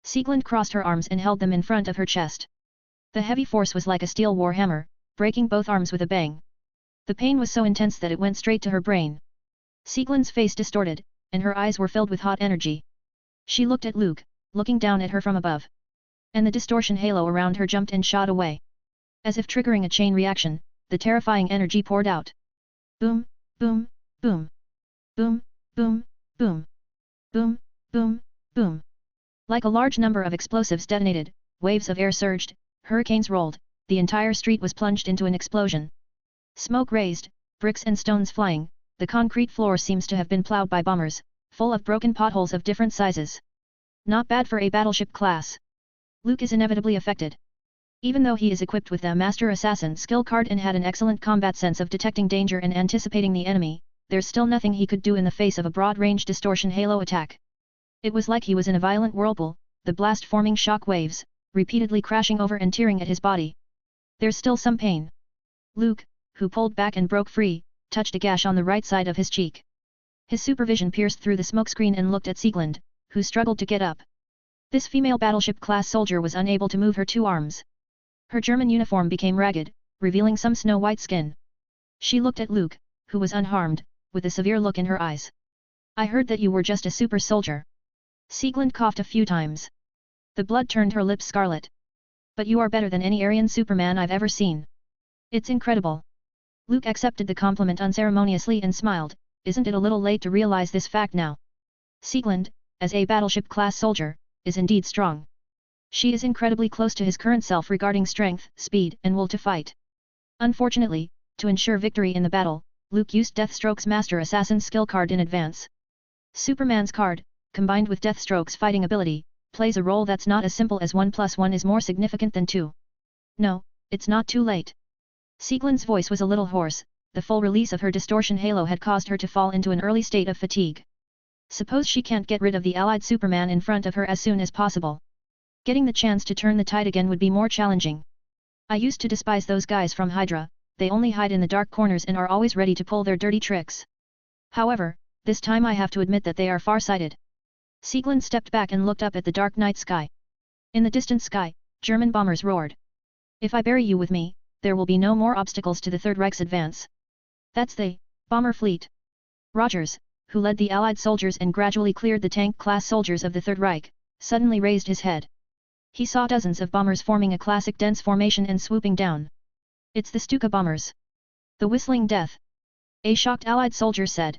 Sieglind crossed her arms and held them in front of her chest. The heavy force was like a steel war hammer, breaking both arms with a bang. The pain was so intense that it went straight to her brain. Sieglind's face distorted, and her eyes were filled with hot energy. She looked at Luke, looking down at her from above. And the distortion halo around her jumped and shot away. As if triggering a chain reaction, the terrifying energy poured out. Boom, boom, boom. Boom, boom, boom. Boom, boom, boom. Like a large number of explosives detonated, waves of air surged, hurricanes rolled, the entire street was plunged into an explosion. Smoke raised, bricks and stones flying, the concrete floor seems to have been plowed by bombers, full of broken potholes of different sizes. Not bad for a battleship class. Luke is inevitably affected. Even though he is equipped with the Master Assassin skill card and had an excellent combat sense of detecting danger and anticipating the enemy, there's still nothing he could do in the face of a broad-range distortion halo attack. It was like he was in a violent whirlpool, the blast forming shock waves, repeatedly crashing over and tearing at his body. There's still some pain. Luke, who pulled back and broke free, touched a gash on the right side of his cheek. His supervision pierced through the smokescreen and looked at Sieglind, who struggled to get up. This female battleship class soldier was unable to move her two arms. Her German uniform became ragged, revealing some snow-white skin. She looked at Luke, who was unharmed, with a severe look in her eyes. I heard that you were just a super soldier. Sieglind coughed a few times. The blood turned her lips scarlet. But you are better than any Aryan Superman I've ever seen. It's incredible. Luke accepted the compliment unceremoniously and smiled. Isn't it a little late to realize this fact now? Sieglind, as a battleship-class soldier, is indeed strong. She is incredibly close to his current self regarding strength, speed, and will to fight. Unfortunately, to ensure victory in the battle, Luke used Deathstroke's Master Assassin skill card in advance. Superman's card, combined with Deathstroke's fighting ability, plays a role that's not as simple as 1 + 1 is more significant than 2. No, it's not too late. Sieglind's voice was a little hoarse, the full release of her distortion halo had caused her to fall into an early state of fatigue. Suppose she can't get rid of the allied Superman in front of her as soon as possible. Getting the chance to turn the tide again would be more challenging. I used to despise those guys from Hydra, they only hide in the dark corners and are always ready to pull their dirty tricks. However, this time I have to admit that they are far-sighted. Sieglind stepped back and looked up at the dark night sky. In the distant sky, German bombers roared. If I bury you with me, there will be no more obstacles to the Third Reich's advance. That's the bomber fleet. Rogers, who led the Allied soldiers and gradually cleared the tank-class soldiers of the Third Reich, suddenly raised his head. He saw dozens of bombers forming a classic dense formation and swooping down. It's the Stuka bombers. The Whistling Death. A shocked Allied soldier said.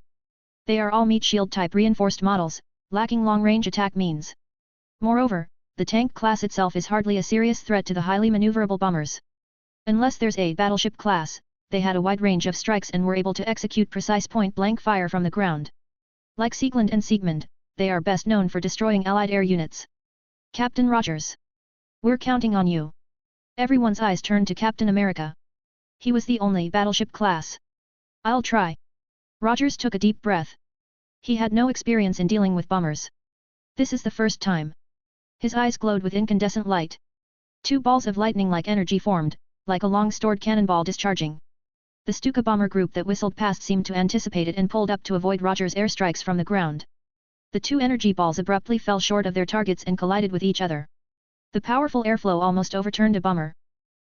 They are all meat shield type reinforced models, lacking long-range attack means. Moreover, the tank class itself is hardly a serious threat to the highly maneuverable bombers. Unless there's a battleship class, they had a wide range of strikes and were able to execute precise point-blank fire from the ground. Like Sieglind and Siegmund, they are best known for destroying Allied air units. Captain Rogers. We're counting on you. Everyone's eyes turned to Captain America. He was the only battleship class. I'll try. Rogers took a deep breath. He had no experience in dealing with bombers. This is the first time. His eyes glowed with incandescent light. 2 balls of lightning-like energy formed, like a long-stored cannonball discharging. The Stuka bomber group that whistled past seemed to anticipate it and pulled up to avoid Rogers' airstrikes from the ground. The 2 energy balls abruptly fell short of their targets and collided with each other. The powerful airflow almost overturned a bomber.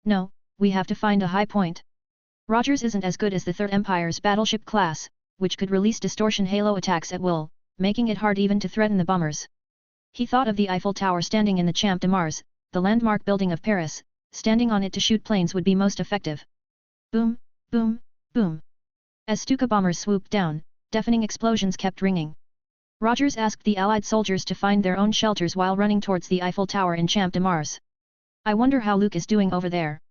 No, we have to find a high point. Rogers isn't as good as the Third Empire's battleship class, which could release distortion halo attacks at will, making it hard even to threaten the bombers. He thought of the Eiffel Tower standing in the Champ de Mars, the landmark building of Paris. Standing on it to shoot planes would be most effective. Boom, boom, boom. As Stuka bombers swooped down, deafening explosions kept ringing. Rogers asked the Allied soldiers to find their own shelters while running towards the Eiffel Tower in Champ de Mars. I wonder how Luke is doing over there.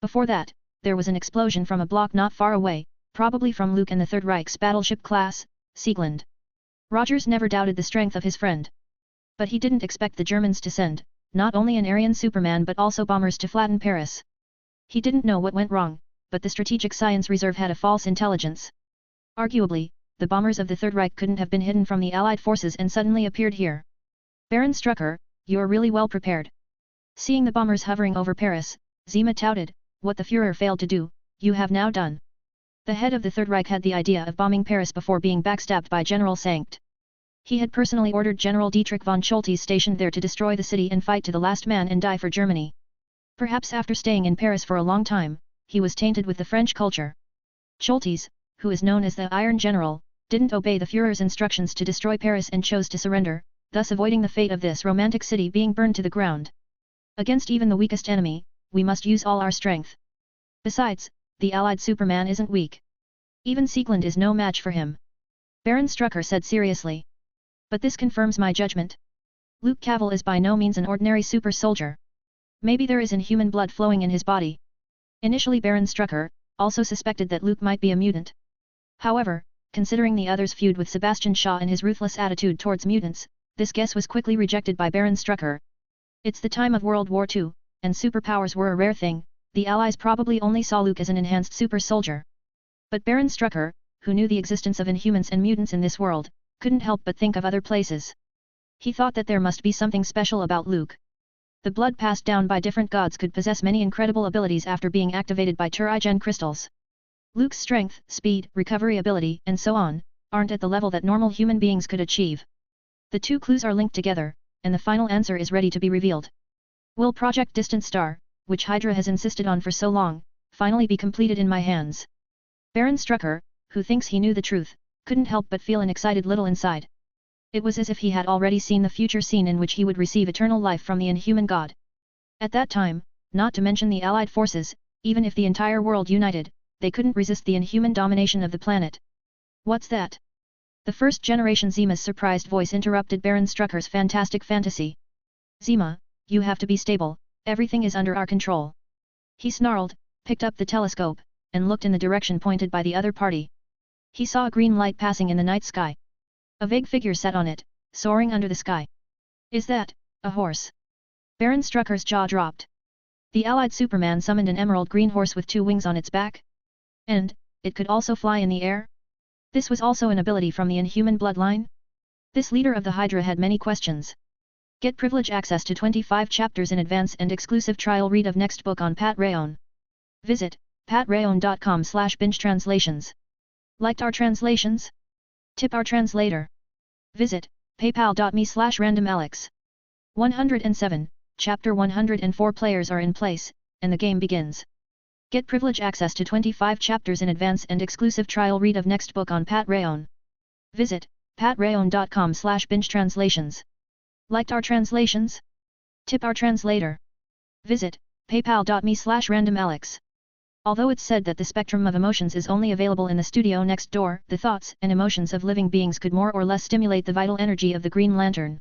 Before that, there was an explosion from a block not far away, probably from Luke and the Third Reich's battleship class, Siegland. Rogers never doubted the strength of his friend. But he didn't expect the Germans to send, not only an Aryan Superman but also bombers to flatten Paris. He didn't know what went wrong, but the Strategic Science Reserve had a false intelligence. Arguably, the bombers of the Third Reich couldn't have been hidden from the Allied forces and suddenly appeared here. Baron Strucker, you're really well prepared. Seeing the bombers hovering over Paris, Zima touted, what the Führer failed to do, you have now done. The head of the Third Reich had the idea of bombing Paris before being backstabbed by General Sankt. He had personally ordered General Dietrich von Scholtes stationed there to destroy the city and fight to the last man and die for Germany. Perhaps after staying in Paris for a long time, he was tainted with the French culture. Scholtes, who is known as the Iron General, didn't obey the Führer's instructions to destroy Paris and chose to surrender, thus avoiding the fate of this romantic city being burned to the ground. Against even the weakest enemy, we must use all our strength. Besides, the Allied Superman isn't weak. Even Siegland is no match for him. Baron Strucker said seriously. But this confirms my judgment. Luke Cavell is by no means an ordinary super soldier. Maybe there is inhuman blood flowing in his body. Initially Baron Strucker also suspected that Luke might be a mutant. However, considering the other's feud with Sebastian Shaw and his ruthless attitude towards mutants, this guess was quickly rejected by Baron Strucker. It's the time of World War II, and superpowers were a rare thing. The Allies probably only saw Luke as an enhanced super soldier. But Baron Strucker, who knew the existence of inhumans and mutants in this world, couldn't help but think of other places. He thought that there must be something special about Luke. The blood passed down by different gods could possess many incredible abilities after being activated by Turigen crystals. Luke's strength, speed, recovery ability, and so on, aren't at the level that normal human beings could achieve. The two clues are linked together, and the final answer is ready to be revealed. Will Project Distant Star, which Hydra has insisted on for so long, finally be completed in my hands? Baron Strucker, who thinks he knew the truth, couldn't help but feel an excited little inside. It was as if he had already seen the future scene in which he would receive eternal life from the inhuman god. At that time, not to mention the Allied forces, even if the entire world united, they couldn't resist the inhuman domination of the planet. What's that? The first generation Zima's surprised voice interrupted Baron Strucker's fantastic fantasy. Zima, you have to be stable, everything is under our control. He snarled, picked up the telescope, and looked in the direction pointed by the other party. He saw a green light passing in the night sky. A vague figure sat on it, soaring under the sky. Is that a horse? Baron Strucker's jaw dropped. The Allied Superman summoned an emerald green horse with 2 wings on its back. And, it could also fly in the air? This was also an ability from the inhuman bloodline? This leader of the Hydra had many questions. Get privilege access to 25 chapters in advance and exclusive trial read of next book on Pat Rayon. Visit patrayon.com/binge-translations. Liked our translations? Tip our translator. Visit paypal.me/randomalex. 107, Chapter 104 players are in place, and the game begins. Get privilege access to 25 chapters in advance and exclusive trial read of next book on Pat Rayon. Visit patrayon.com/binge-translations. Liked our translations? Tip our translator. Visit paypal.me/randomalex. Although it's said that the spectrum of emotions is only available in the studio next door, the thoughts and emotions of living beings could more or less stimulate the vital energy of the Green Lantern.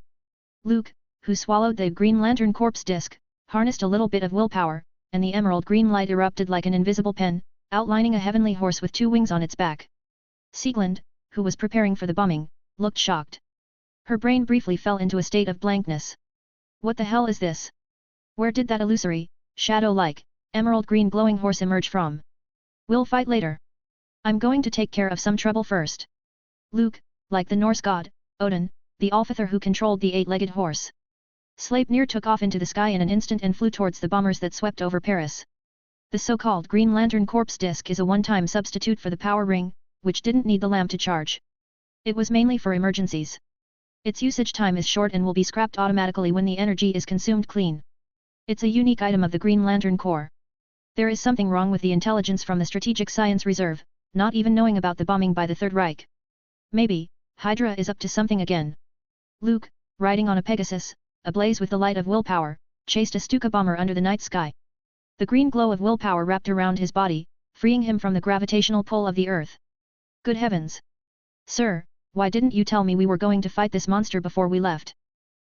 Luke, who swallowed the Green Lantern corpse disc, harnessed a little bit of willpower, and the emerald green light erupted like an invisible pen, outlining a heavenly horse with 2 wings on its back. Siegland, who was preparing for the bombing, looked shocked. Her brain briefly fell into a state of blankness. What the hell is this? Where did that illusory, shadow-like, emerald green glowing horse emerge from? We'll fight later. I'm going to take care of some trouble first. Luke, like the Norse god, Odin, the Alfather who controlled the 8-legged horse. Sleipnir took off into the sky in an instant and flew towards the bombers that swept over Paris. The so-called Green Lantern corpse disc is a one-time substitute for the power ring, which didn't need the lamp to charge. It was mainly for emergencies. Its usage time is short and will be scrapped automatically when the energy is consumed clean. It's a unique item of the Green Lantern Corps. There is something wrong with the intelligence from the Strategic Science Reserve, not even knowing about the bombing by the Third Reich. Maybe, Hydra is up to something again. Luke, riding on a Pegasus, ablaze with the light of willpower, chased a Stuka bomber under the night sky. The green glow of willpower wrapped around his body, freeing him from the gravitational pull of the earth. Good heavens! Sir, why didn't you tell me we were going to fight this monster before we left?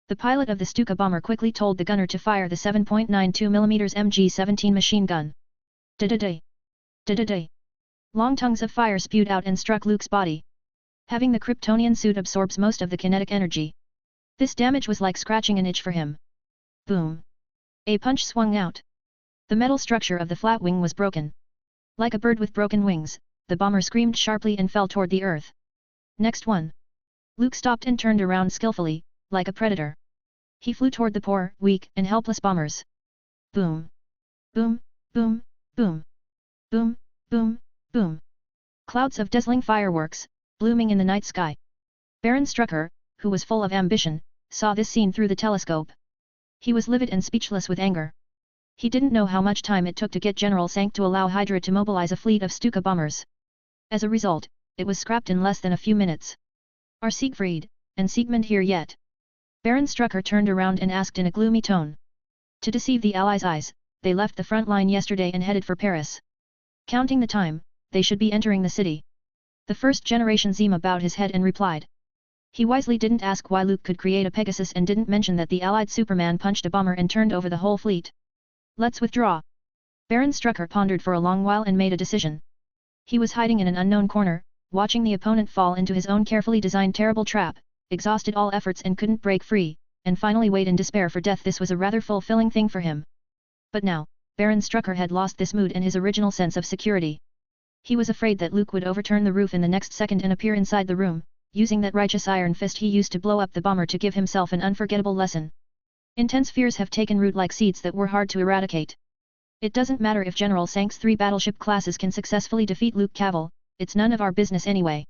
The pilot of the Stuka bomber quickly told the gunner to fire the 7.92mm MG-17 machine gun. Da-da-day! Da-da-day! Long tongues of fire spewed out and struck Luke's body. Having the Kryptonian suit absorbs most of the kinetic energy. This damage was like scratching an itch for him. Boom! A punch swung out. The metal structure of the flat wing was broken. Like a bird with broken wings, the bomber screamed sharply and fell toward the earth. Next one. Luke stopped and turned around skillfully, like a predator. He flew toward the poor, weak, and helpless bombers. Boom! Boom! Boom! Boom! Boom! Boom! Boom! Clouds of dazzling fireworks, blooming in the night sky. Baron Strucker, who was full of ambition, saw this scene through the telescope. He was livid and speechless with anger. He didn't know how much time it took to get General Sank to allow Hydra to mobilize a fleet of Stuka bombers. As a result, it was scrapped in less than a few minutes. Are Siegfried and Siegmund here yet? Baron Strucker turned around and asked in a gloomy tone. To deceive the Allies' eyes, they left the front line yesterday and headed for Paris. Counting the time, they should be entering the city. The first generation Zima bowed his head and replied. He wisely didn't ask why Luke could create a Pegasus and didn't mention that the Allied Superman punched a bomber and turned over the whole fleet. Let's withdraw. Baron Strucker pondered for a long while and made a decision. He was hiding in an unknown corner, watching the opponent fall into his own carefully designed terrible trap, exhausted all efforts and couldn't break free, and finally wait in despair for death. This was a rather fulfilling thing for him. But now, Baron Strucker had lost this mood and his original sense of security. He was afraid that Luke would overturn the roof in the next second and appear inside the room, using that righteous iron fist he used to blow up the bomber to give himself an unforgettable lesson. Intense fears have taken root like seeds that were hard to eradicate. It doesn't matter if General Sank's 3 battleship classes can successfully defeat Luke Cavil, it's none of our business anyway.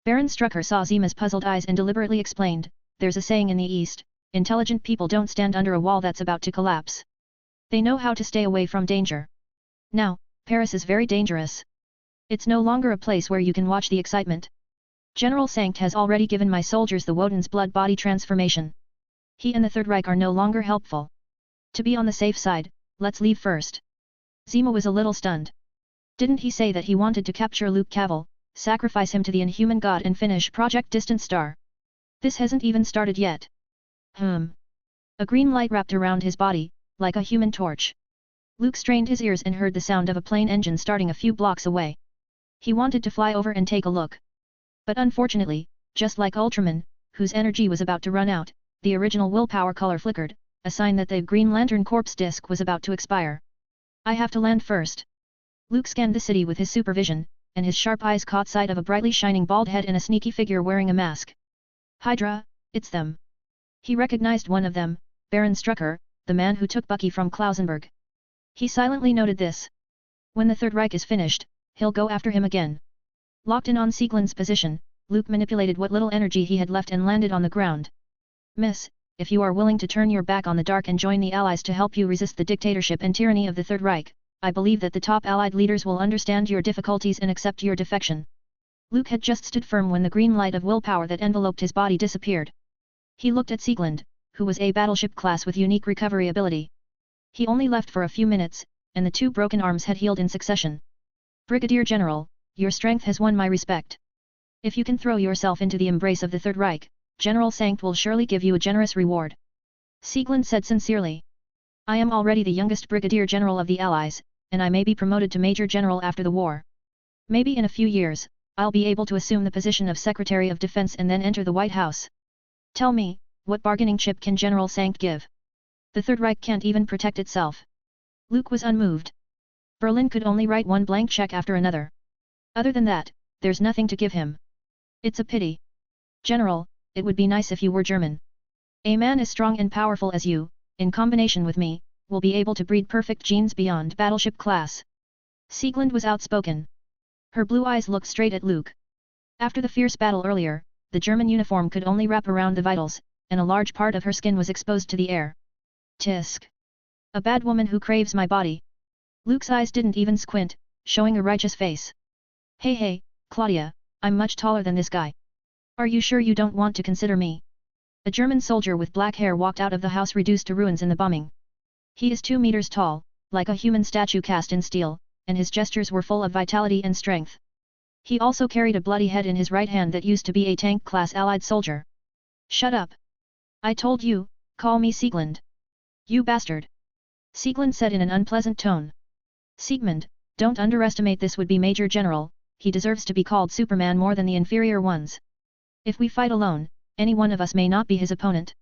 Baron Strucker saw Zima's puzzled eyes and deliberately explained, there's a saying in the East, intelligent people don't stand under a wall that's about to collapse. They know how to stay away from danger. Now, Paris is very dangerous. It's no longer a place where you can watch the excitement. General Sankt has already given my soldiers the Woden's blood body transformation. He and the Third Reich are no longer helpful. To be on the safe side, let's leave first. Zima was a little stunned. Didn't he say that he wanted to capture Luke Cavil, sacrifice him to the Inhuman God and finish Project Distant Star? This hasn't even started yet. A green light wrapped around his body, like a human torch. Luke strained his ears and heard the sound of a plane engine starting a few blocks away. He wanted to fly over and take a look. But unfortunately, just like Ultraman, whose energy was about to run out, the original willpower color flickered, a sign that the Green Lantern Corps disc was about to expire. I have to land first. Luke scanned the city with his supervision, and his sharp eyes caught sight of a brightly shining bald head and a sneaky figure wearing a mask. Hydra, it's them. He recognized one of them, Baron Strucker, the man who took Bucky from Klausenberg. He silently noted this. When the Third Reich is finished, he'll go after him again. Locked in on Sieglin's position, Luke manipulated what little energy he had left and landed on the ground. Miss, if you are willing to turn your back on the dark and join the Allies to help you resist the dictatorship and tyranny of the Third Reich, I believe that the top Allied leaders will understand your difficulties and accept your defection. Luke had just stood firm when the green light of willpower that enveloped his body disappeared. He looked at Sieglind, who was a battleship class with unique recovery ability. He only left for a few minutes, and the 2 broken arms had healed in succession. Brigadier General, your strength has won my respect. If you can throw yourself into the embrace of the Third Reich, General Sankt will surely give you a generous reward. Sieglind said sincerely. I am already the youngest Brigadier General of the Allies, and I may be promoted to Major General after the war. Maybe in a few years, I'll be able to assume the position of Secretary of Defense and then enter the White House. Tell me, what bargaining chip can General Sankt give? The Third Reich can't even protect itself. Luke was unmoved. Berlin could only write one blank check after another. Other than that, there's nothing to give him. It's a pity. General, it would be nice if you were German. A man as strong and powerful as you, in combination with me, will be able to breed perfect genes beyond battleship class. Sieglind was outspoken. Her blue eyes looked straight at Luke. After the fierce battle earlier, the German uniform could only wrap around the vitals, and a large part of her skin was exposed to the air. Tisk. A bad woman who craves my body. Luke's eyes didn't even squint, showing a righteous face. Hey, Claudia, I'm much taller than this guy. Are you sure you don't want to consider me? A German soldier with black hair walked out of the house reduced to ruins in the bombing. He is 2 meters tall, like a human statue cast in steel, and his gestures were full of vitality and strength. He also carried a bloody head in his right hand that used to be a tank-class Allied soldier. Shut up! I told you, call me Siegmund. You bastard! Siegmund said in an unpleasant tone. Siegmund, don't underestimate this would-be Major General, he deserves to be called Superman more than the inferior ones. If we fight alone, any one of us may not be his opponent.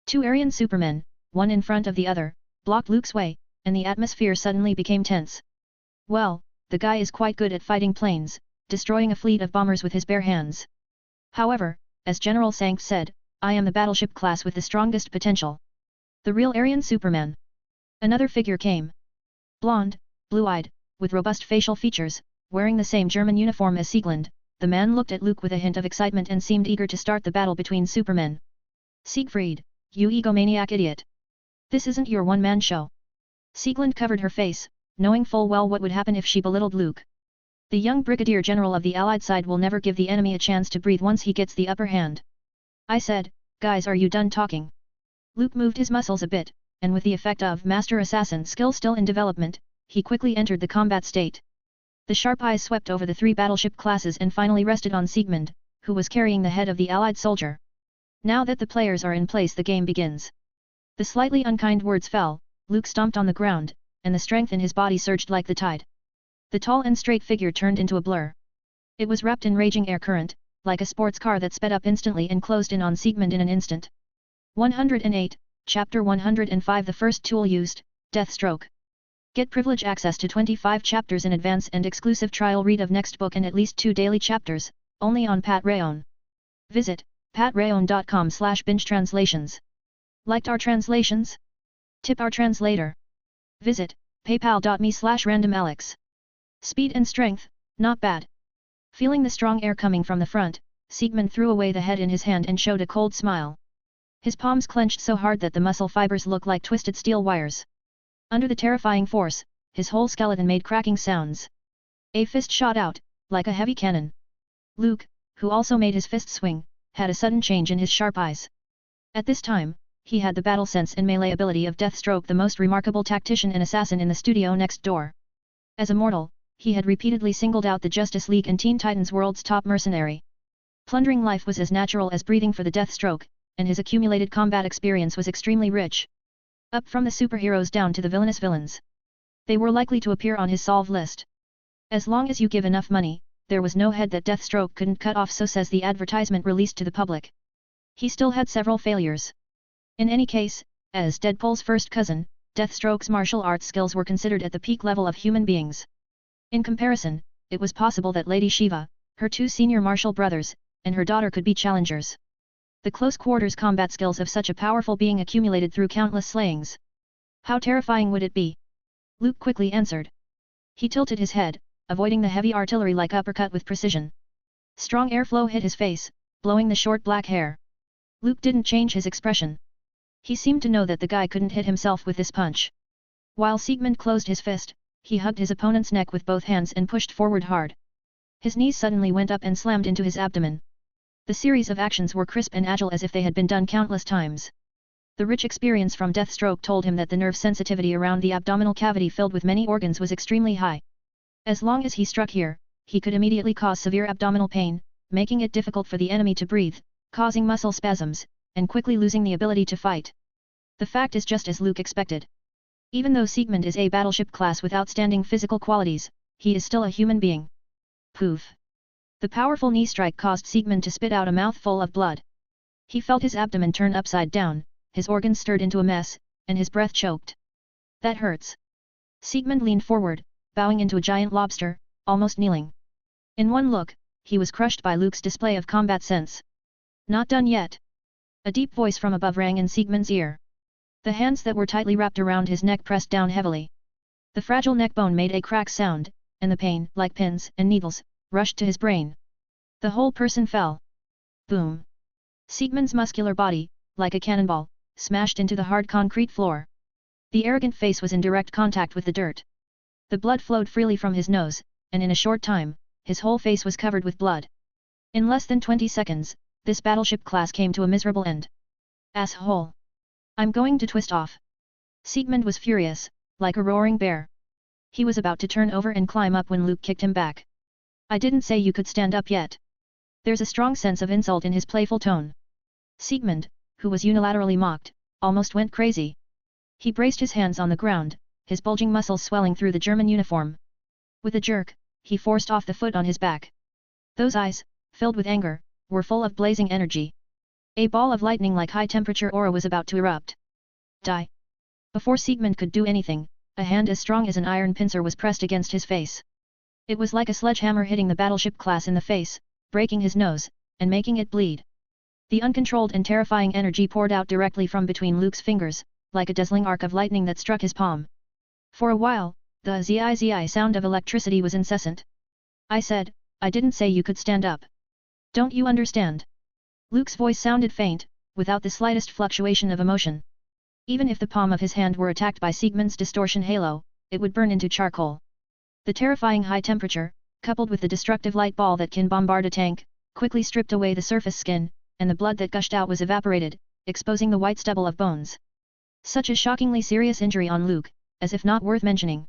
2 Aryan Supermen, one in front of the other, blocked Luke's way, and the atmosphere suddenly became tense. Well, the guy is quite good at fighting planes, destroying a fleet of bombers with his bare hands. However, as General Sank said, I am the battleship class with the strongest potential. The real Aryan Superman. Another figure came. Blonde, blue-eyed, with robust facial features, wearing the same German uniform as Siegmund, the man looked at Luke with a hint of excitement and seemed eager to start the battle between Supermen. Siegfried, you egomaniac idiot! This isn't your one-man show. Siegmund covered her face, knowing full well what would happen if she belittled Luke. The young brigadier general of the Allied side will never give the enemy a chance to breathe once he gets the upper hand. I said, guys, are you done talking? Luke moved his muscles a bit, and with the effect of master assassin skill still in development, he quickly entered the combat state. The sharp eyes swept over the 3 battleship classes and finally rested on Siegmund, who was carrying the head of the Allied soldier. Now that the players are in place, the game begins. The slightly unkind words fell, Luke stomped on the ground, and the strength in his body surged like the tide. The tall and straight figure turned into a blur. It was wrapped in raging air current, like a sports car that sped up instantly and closed in on Siegmund in an instant. 108, Chapter 105. The first tool used, Deathstroke. Get privilege access to 25 chapters in advance and exclusive trial read of next book and at least 2 daily chapters, only on Patreon. Visit patreon.com/bingetranslations. Liked our translations? Tip our translator. Visit paypal.me/randomalex. Speed and strength, not bad. Feeling the strong air coming from the front, Siegmund threw away the head in his hand and showed a cold smile. His palms clenched so hard that the muscle fibers looked like twisted steel wires. Under the terrifying force, his whole skeleton made cracking sounds. A fist shot out, like a heavy cannon. Luke, who also made his fist swing, had a sudden change in his sharp eyes. At this time, he had the battle sense and melee ability of Deathstroke, the most remarkable tactician and assassin in the studio next door. As a mortal, he had repeatedly singled out the Justice League and Teen Titans World's top mercenary. Plundering life was as natural as breathing for the Deathstroke, and his accumulated combat experience was extremely rich. Up from the superheroes down to the villainous villains. They were likely to appear on his solve list. As long as you give enough money, there was no head that Deathstroke couldn't cut off, so says the advertisement released to the public. He still had several failures. In any case, as Deadpool's first cousin, Deathstroke's martial arts skills were considered at the peak level of human beings. In comparison, it was possible that Lady Shiva, her 2 senior martial brothers, and her daughter could be challengers. The close-quarters combat skills of such a powerful being accumulated through countless slayings. How terrifying would it be? Luke quickly answered. He tilted his head, avoiding the heavy artillery-like uppercut with precision. Strong airflow hit his face, blowing the short black hair. Luke didn't change his expression. He seemed to know that the guy couldn't hit himself with this punch. While Siegmund closed his fist, he hugged his opponent's neck with both hands and pushed forward hard. His knees suddenly went up and slammed into his abdomen. The series of actions were crisp and agile as if they had been done countless times. The rich experience from Deathstroke told him that the nerve sensitivity around the abdominal cavity filled with many organs was extremely high. As long as he struck here, he could immediately cause severe abdominal pain, making it difficult for the enemy to breathe, causing muscle spasms, and quickly losing the ability to fight. The fact is just as Luke expected. Even though Siegmund is a battleship class with outstanding physical qualities, he is still a human being. Poof! The powerful knee strike caused Siegmund to spit out a mouthful of blood. He felt his abdomen turn upside down, his organs stirred into a mess, and his breath choked. That hurts. Siegmund leaned forward, bowing into a giant lobster, almost kneeling. In one look, he was crushed by Luke's display of combat sense. Not done yet. A deep voice from above rang in Siegmund's ear. The hands that were tightly wrapped around his neck pressed down heavily. The fragile neck bone made a crack sound, and the pain, like pins and needles, rushed to his brain. The whole person fell. Boom! Siegmund's muscular body, like a cannonball, smashed into the hard concrete floor. The arrogant face was in direct contact with the dirt. The blood flowed freely from his nose, and in a short time, his whole face was covered with blood. In less than 20 seconds, this battleship class came to a miserable end. Asshole! I'm going to twist off. Siegmund was furious, like a roaring bear. He was about to turn over and climb up when Luke kicked him back. I didn't say you could stand up yet. There's a strong sense of insult in his playful tone. Siegmund, who was unilaterally mocked, almost went crazy. He braced his hands on the ground, his bulging muscles swelling through the German uniform. With a jerk, he forced off the foot on his back. Those eyes, filled with anger, were full of blazing energy. A ball of lightning like high-temperature aura was about to erupt. Die! Before Siegmund could do anything, a hand as strong as an iron pincer was pressed against his face. It was like a sledgehammer hitting the battleship class in the face, breaking his nose, and making it bleed. The uncontrolled and terrifying energy poured out directly from between Luke's fingers, like a dazzling arc of lightning that struck his palm. For a while, the zi sound of electricity was incessant. I said, I didn't say you could stand up. Don't you understand? Luke's voice sounded faint, without the slightest fluctuation of emotion. Even if the palm of his hand were attacked by Siegmund's distortion halo, it would burn into charcoal. The terrifying high temperature, coupled with the destructive light ball that can bombard a tank, quickly stripped away the surface skin, and the blood that gushed out was evaporated, exposing the white stubble of bones. Such a shockingly serious injury on Luke, as if not worth mentioning.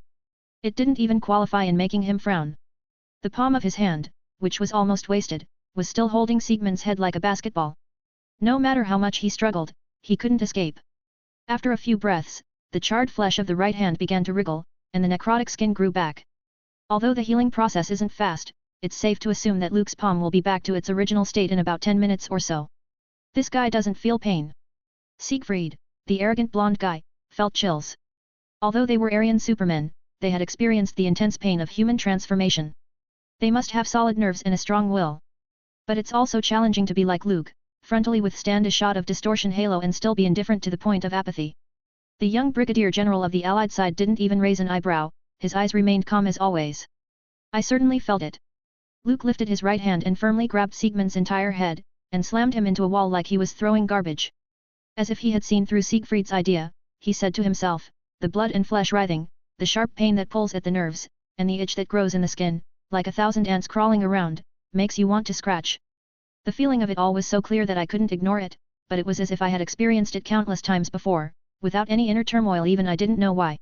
It didn't even qualify in making him frown. The palm of his hand, which was almost wasted, was still holding Siegmund's head like a basketball. No matter how much he struggled, he couldn't escape. After a few breaths, the charred flesh of the right hand began to wriggle, and the necrotic skin grew back. Although the healing process isn't fast, it's safe to assume that Luke's palm will be back to its original state in about 10 minutes or so. This guy doesn't feel pain. Siegfried, the arrogant blonde guy, felt chills. Although they were Aryan supermen, they had experienced the intense pain of human transformation. They must have solid nerves and a strong will. But it's also challenging to be like Luke, frontally withstand a shot of distortion halo and still be indifferent to the point of apathy. The young brigadier general of the Allied side didn't even raise an eyebrow, his eyes remained calm as always. I certainly felt it. Luke lifted his right hand and firmly grabbed Siegmund's entire head, and slammed him into a wall like he was throwing garbage. As if he had seen through Siegfried's idea, he said to himself, the blood and flesh writhing, the sharp pain that pulls at the nerves, and the itch that grows in the skin, like 1,000 ants crawling around, makes you want to scratch. The feeling of it all was so clear that I couldn't ignore it, but it was as if I had experienced it countless times before, without any inner turmoil even I didn't know why.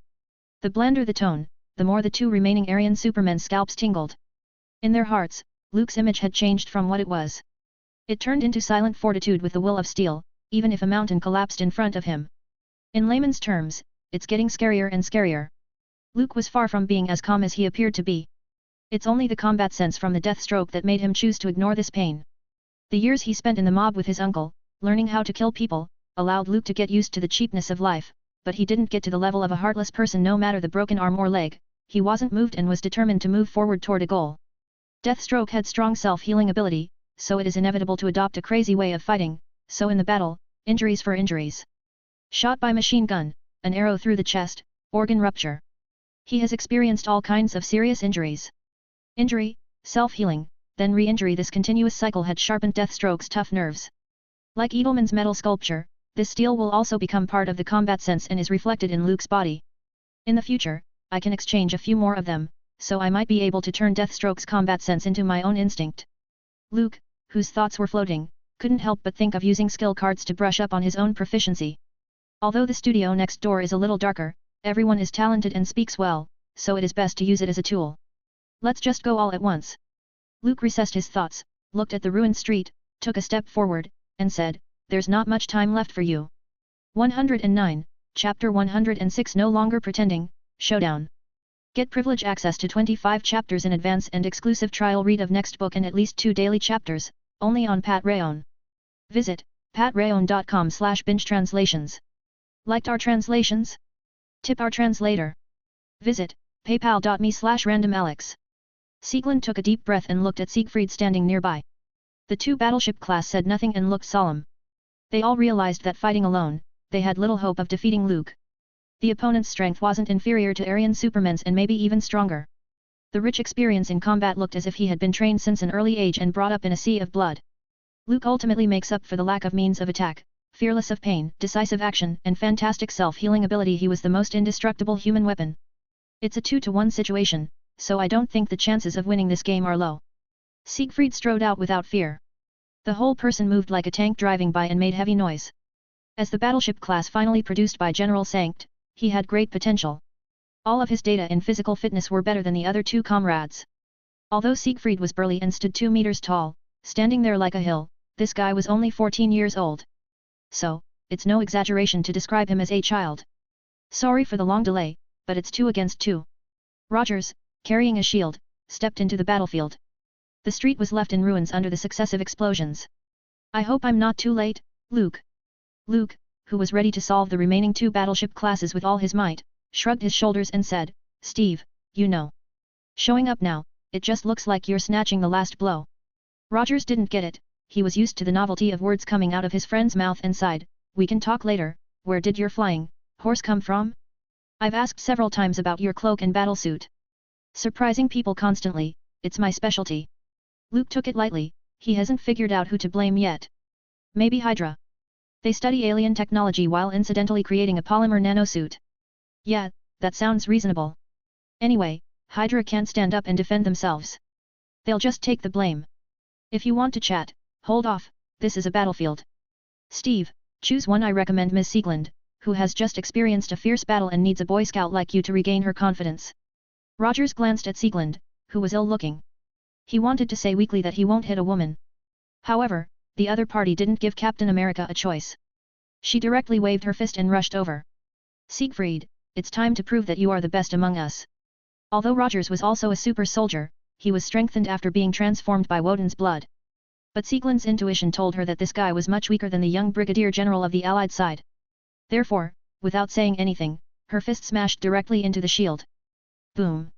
The blander the tone, the more the two remaining Aryan supermen's scalps tingled. In their hearts, Luke's image had changed from what it was. It turned into silent fortitude with the will of steel, even if a mountain collapsed in front of him. In layman's terms, it's getting scarier and scarier. Luke was far from being as calm as he appeared to be. It's only the combat sense from the death stroke that made him choose to ignore this pain. The years he spent in the mob with his uncle, learning how to kill people, allowed Luke to get used to the cheapness of life, but he didn't get to the level of a heartless person no matter the broken arm or leg. He wasn't moved and was determined to move forward toward a goal. Deathstroke had strong self-healing ability, so it is inevitable to adopt a crazy way of fighting, so in the battle, injuries for injuries. Shot by machine gun, an arrow through the chest, organ rupture. He has experienced all kinds of serious injuries. Injury, self-healing, then re-injury. This continuous cycle had sharpened Deathstroke's tough nerves. Like Edelman's metal sculpture, this steel will also become part of the combat sense and is reflected in Luke's body. In the future, I can exchange a few more of them, so I might be able to turn Deathstroke's combat sense into my own instinct. Luke, whose thoughts were floating, couldn't help but think of using skill cards to brush up on his own proficiency. Although the studio next door is a little darker, everyone is talented and speaks well, so it is best to use it as a tool. Let's just go all at once. Luke recessed his thoughts, looked at the ruined street, took a step forward, and said, there's not much time left for you. 109, Chapter 106. No longer pretending, Showdown. Get privilege access to 25 chapters in advance and exclusive trial read of next book and at least 2 daily chapters, only on Patreon. Visit patreon.com/binge-translations. Liked our translations? Tip our translator. Visit paypal.me/randomalex. Sieglund took a deep breath and looked at Siegfried standing nearby. The two battleship class said nothing and looked solemn. They all realized that fighting alone, they had little hope of defeating Luke. The opponent's strength wasn't inferior to Aryan supermen's and maybe even stronger. The rich experience in combat looked as if he had been trained since an early age and brought up in a sea of blood. Luke ultimately makes up for the lack of means of attack. Fearless of pain, decisive action, and fantastic self-healing ability, he was the most indestructible human weapon. It's a 2-to-1 situation, so I don't think the chances of winning this game are low. Siegfried strode out without fear. The whole person moved like a tank driving by and made heavy noise. As the battleship class finally produced by General Sankt, he had great potential. All of his data and physical fitness were better than the other two comrades. Although Siegfried was burly and stood 2 meters tall, standing there like a hill, this guy was only 14 years old. So, it's no exaggeration to describe him as a child. Sorry for the long delay, but it's 2 against 2. Rogers, carrying a shield, stepped into the battlefield. The street was left in ruins under the successive explosions. I hope I'm not too late, Luke. Luke, who was ready to solve the remaining 2 battleship classes with all his might, shrugged his shoulders and said, Steve, you know. Showing up now, it just looks like you're snatching the last blow. Rogers didn't get it, he was used to the novelty of words coming out of his friend's mouth and sighed, we can talk later, where did your flying horse come from? I've asked several times about your cloak and battlesuit. Surprising people constantly, it's my specialty. Luke took it lightly, he hasn't figured out who to blame yet. Maybe Hydra. They study alien technology while incidentally creating a polymer nanosuit. Yeah, that sounds reasonable. Anyway, Hydra can't stand up and defend themselves. They'll just take the blame. If you want to chat, hold off, this is a battlefield. Steve, choose one. I recommend Ms. Siegland, who has just experienced a fierce battle and needs a Boy Scout like you to regain her confidence. Rogers glanced at Siegland, who was ill-looking. He wanted to say weakly that he won't hit a woman. However, the other party didn't give Captain America a choice. She directly waved her fist and rushed over. Siegfried, it's time to prove that you are the best among us. Although Rogers was also a super soldier, he was strengthened after being transformed by Woden's blood. But Siegland's intuition told her that this guy was much weaker than the young brigadier general of the Allied side. Therefore, without saying anything, her fist smashed directly into the shield. Boom!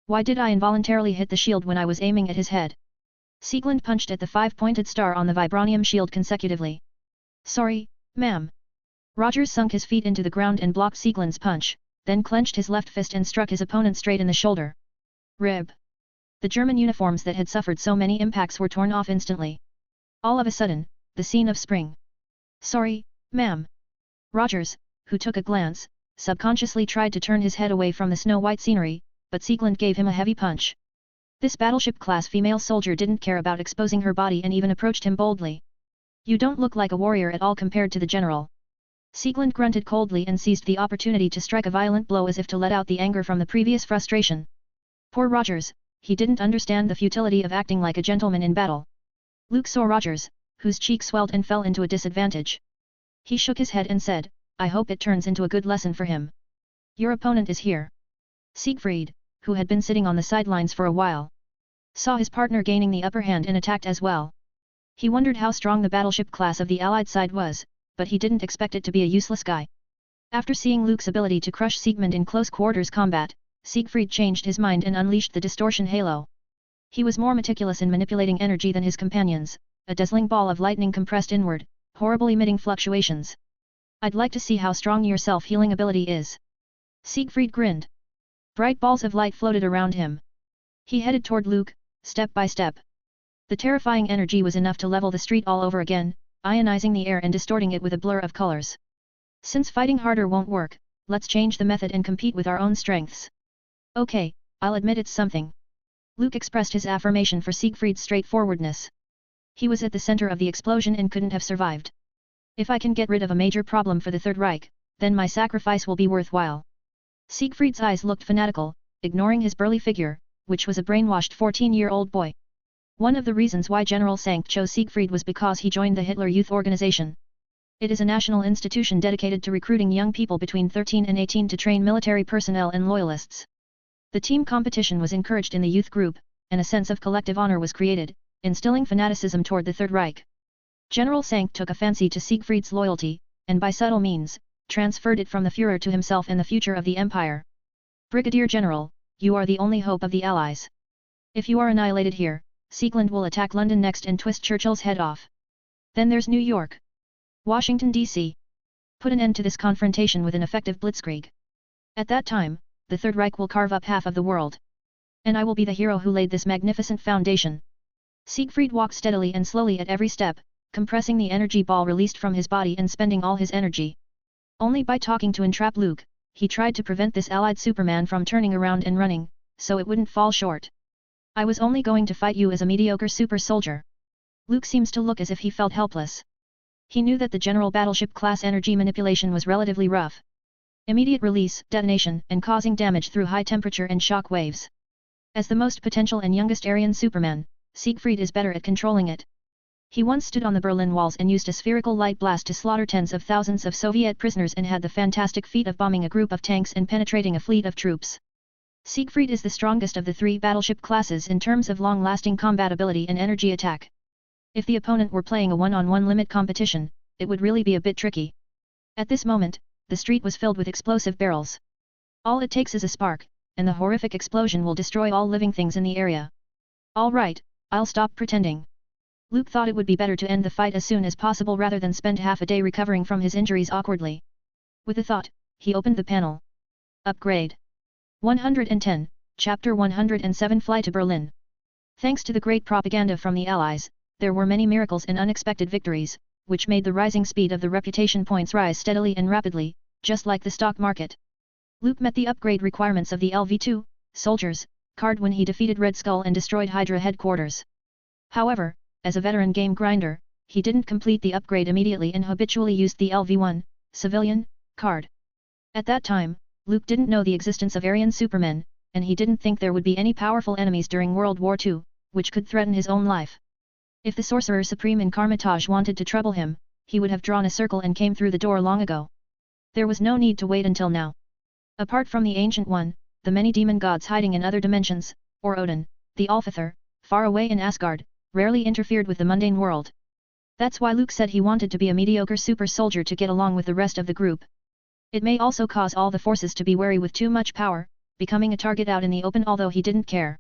Why did I involuntarily hit the shield when I was aiming at his head? Siegland punched at the 5-pointed star on the vibranium shield consecutively. Sorry, ma'am. Rogers sunk his feet into the ground and blocked Siegland's punch, then clenched his left fist and struck his opponent straight in the shoulder. Rib. The German uniforms that had suffered so many impacts were torn off instantly. All of a sudden, the scene of spring. Sorry, ma'am. Rogers, who took a glance, subconsciously tried to turn his head away from the snow-white scenery, but Siegland gave him a heavy punch. This battleship-class female soldier didn't care about exposing her body and even approached him boldly. You don't look like a warrior at all compared to the general. Siegland grunted coldly and seized the opportunity to strike a violent blow as if to let out the anger from the previous frustration. Poor Rogers, he didn't understand the futility of acting like a gentleman in battle. Luke saw Rogers, whose cheek swelled and fell into a disadvantage. He shook his head and said, I hope it turns into a good lesson for him. Your opponent is here. Siegfried, who had been sitting on the sidelines for a while, saw his partner gaining the upper hand and attacked as well. He wondered how strong the battleship class of the Allied side was, but he didn't expect it to be a useless guy. After seeing Luke's ability to crush Siegmund in close quarters combat, Siegfried changed his mind and unleashed the distortion halo. He was more meticulous in manipulating energy than his companions, a dazzling ball of lightning compressed inward, horrible emitting fluctuations. I'd like to see how strong your self-healing ability is. Siegfried grinned. Bright balls of light floated around him. He headed toward Luke, step by step. The terrifying energy was enough to level the street all over again, ionizing the air and distorting it with a blur of colors. Since fighting harder won't work, let's change the method and compete with our own strengths. Okay, I'll admit it's something. Luke expressed his affirmation for Siegfried's straightforwardness. He was at the center of the explosion and couldn't have survived. If I can get rid of a major problem for the Third Reich, then my sacrifice will be worthwhile. Siegfried's eyes looked fanatical, ignoring his burly figure, which was a brainwashed 14-year-old boy. One of the reasons why General Sankt chose Siegfried was because he joined the Hitler Youth Organization. It is a national institution dedicated to recruiting young people between 13 and 18 to train military personnel and loyalists. The team competition was encouraged in the youth group, and a sense of collective honor was created, instilling fanaticism toward the Third Reich. General Sankt took a fancy to Siegfried's loyalty, and by subtle means, transferred it from the Führer to himself and the future of the Empire. Brigadier General, you are the only hope of the Allies. If you are annihilated here, Siegland will attack London next and twist Churchill's head off. Then there's New York. Washington, D.C. Put an end to this confrontation with an effective blitzkrieg. At that time, the Third Reich will carve up half of the world. And I will be the hero who laid this magnificent foundation. Siegfried walked steadily and slowly at every step, compressing the energy ball released from his body and spending all his energy. Only by talking to entrap Luke, he tried to prevent this allied Superman from turning around and running, so it wouldn't fall short. I was only going to fight you as a mediocre super soldier. Luke seems to look as if he felt helpless. He knew that the general battleship class energy manipulation was relatively rough. Immediate release, detonation, and causing damage through high temperature and shock waves. As the most potential and youngest Aryan Superman, Siegfried is better at controlling it. He once stood on the Berlin walls and used a spherical light blast to slaughter tens of thousands of Soviet prisoners and had the fantastic feat of bombing a group of tanks and penetrating a fleet of troops. Siegfried is the strongest of the three battleship classes in terms of long-lasting combat ability and energy attack. If the opponent were playing a one-on-one limit competition, it would really be a bit tricky. At this moment, the street was filled with explosive barrels. All it takes is a spark, and the horrific explosion will destroy all living things in the area. All right, I'll stop pretending. Luke thought it would be better to end the fight as soon as possible rather than spend half a day recovering from his injuries awkwardly. With a thought, he opened the panel. Upgrade. 110, Chapter 107 Fly to Berlin. Thanks to the great propaganda from the Allies, there were many miracles and unexpected victories, which made the rising speed of the reputation points rise steadily and rapidly, just like the stock market. Luke met the upgrade requirements of the LV2, Soldiers, card when he defeated Red Skull and destroyed Hydra headquarters. However, as a veteran game grinder, he didn't complete the upgrade immediately and habitually used the LV1, Civilian, card. At that time, Luke didn't know the existence of Aryan Supermen, and he didn't think there would be any powerful enemies during World War II, which could threaten his own life. If the Sorcerer Supreme in Karmitage wanted to trouble him, he would have drawn a circle and came through the door long ago. There was no need to wait until now. Apart from the Ancient One, the many demon gods hiding in other dimensions, or Odin, the Alfather, far away in Asgard, rarely interfered with the mundane world. That's why Luke said he wanted to be a mediocre super soldier to get along with the rest of the group. It may also cause all the forces to be wary with too much power, becoming a target out in the open, although he didn't care.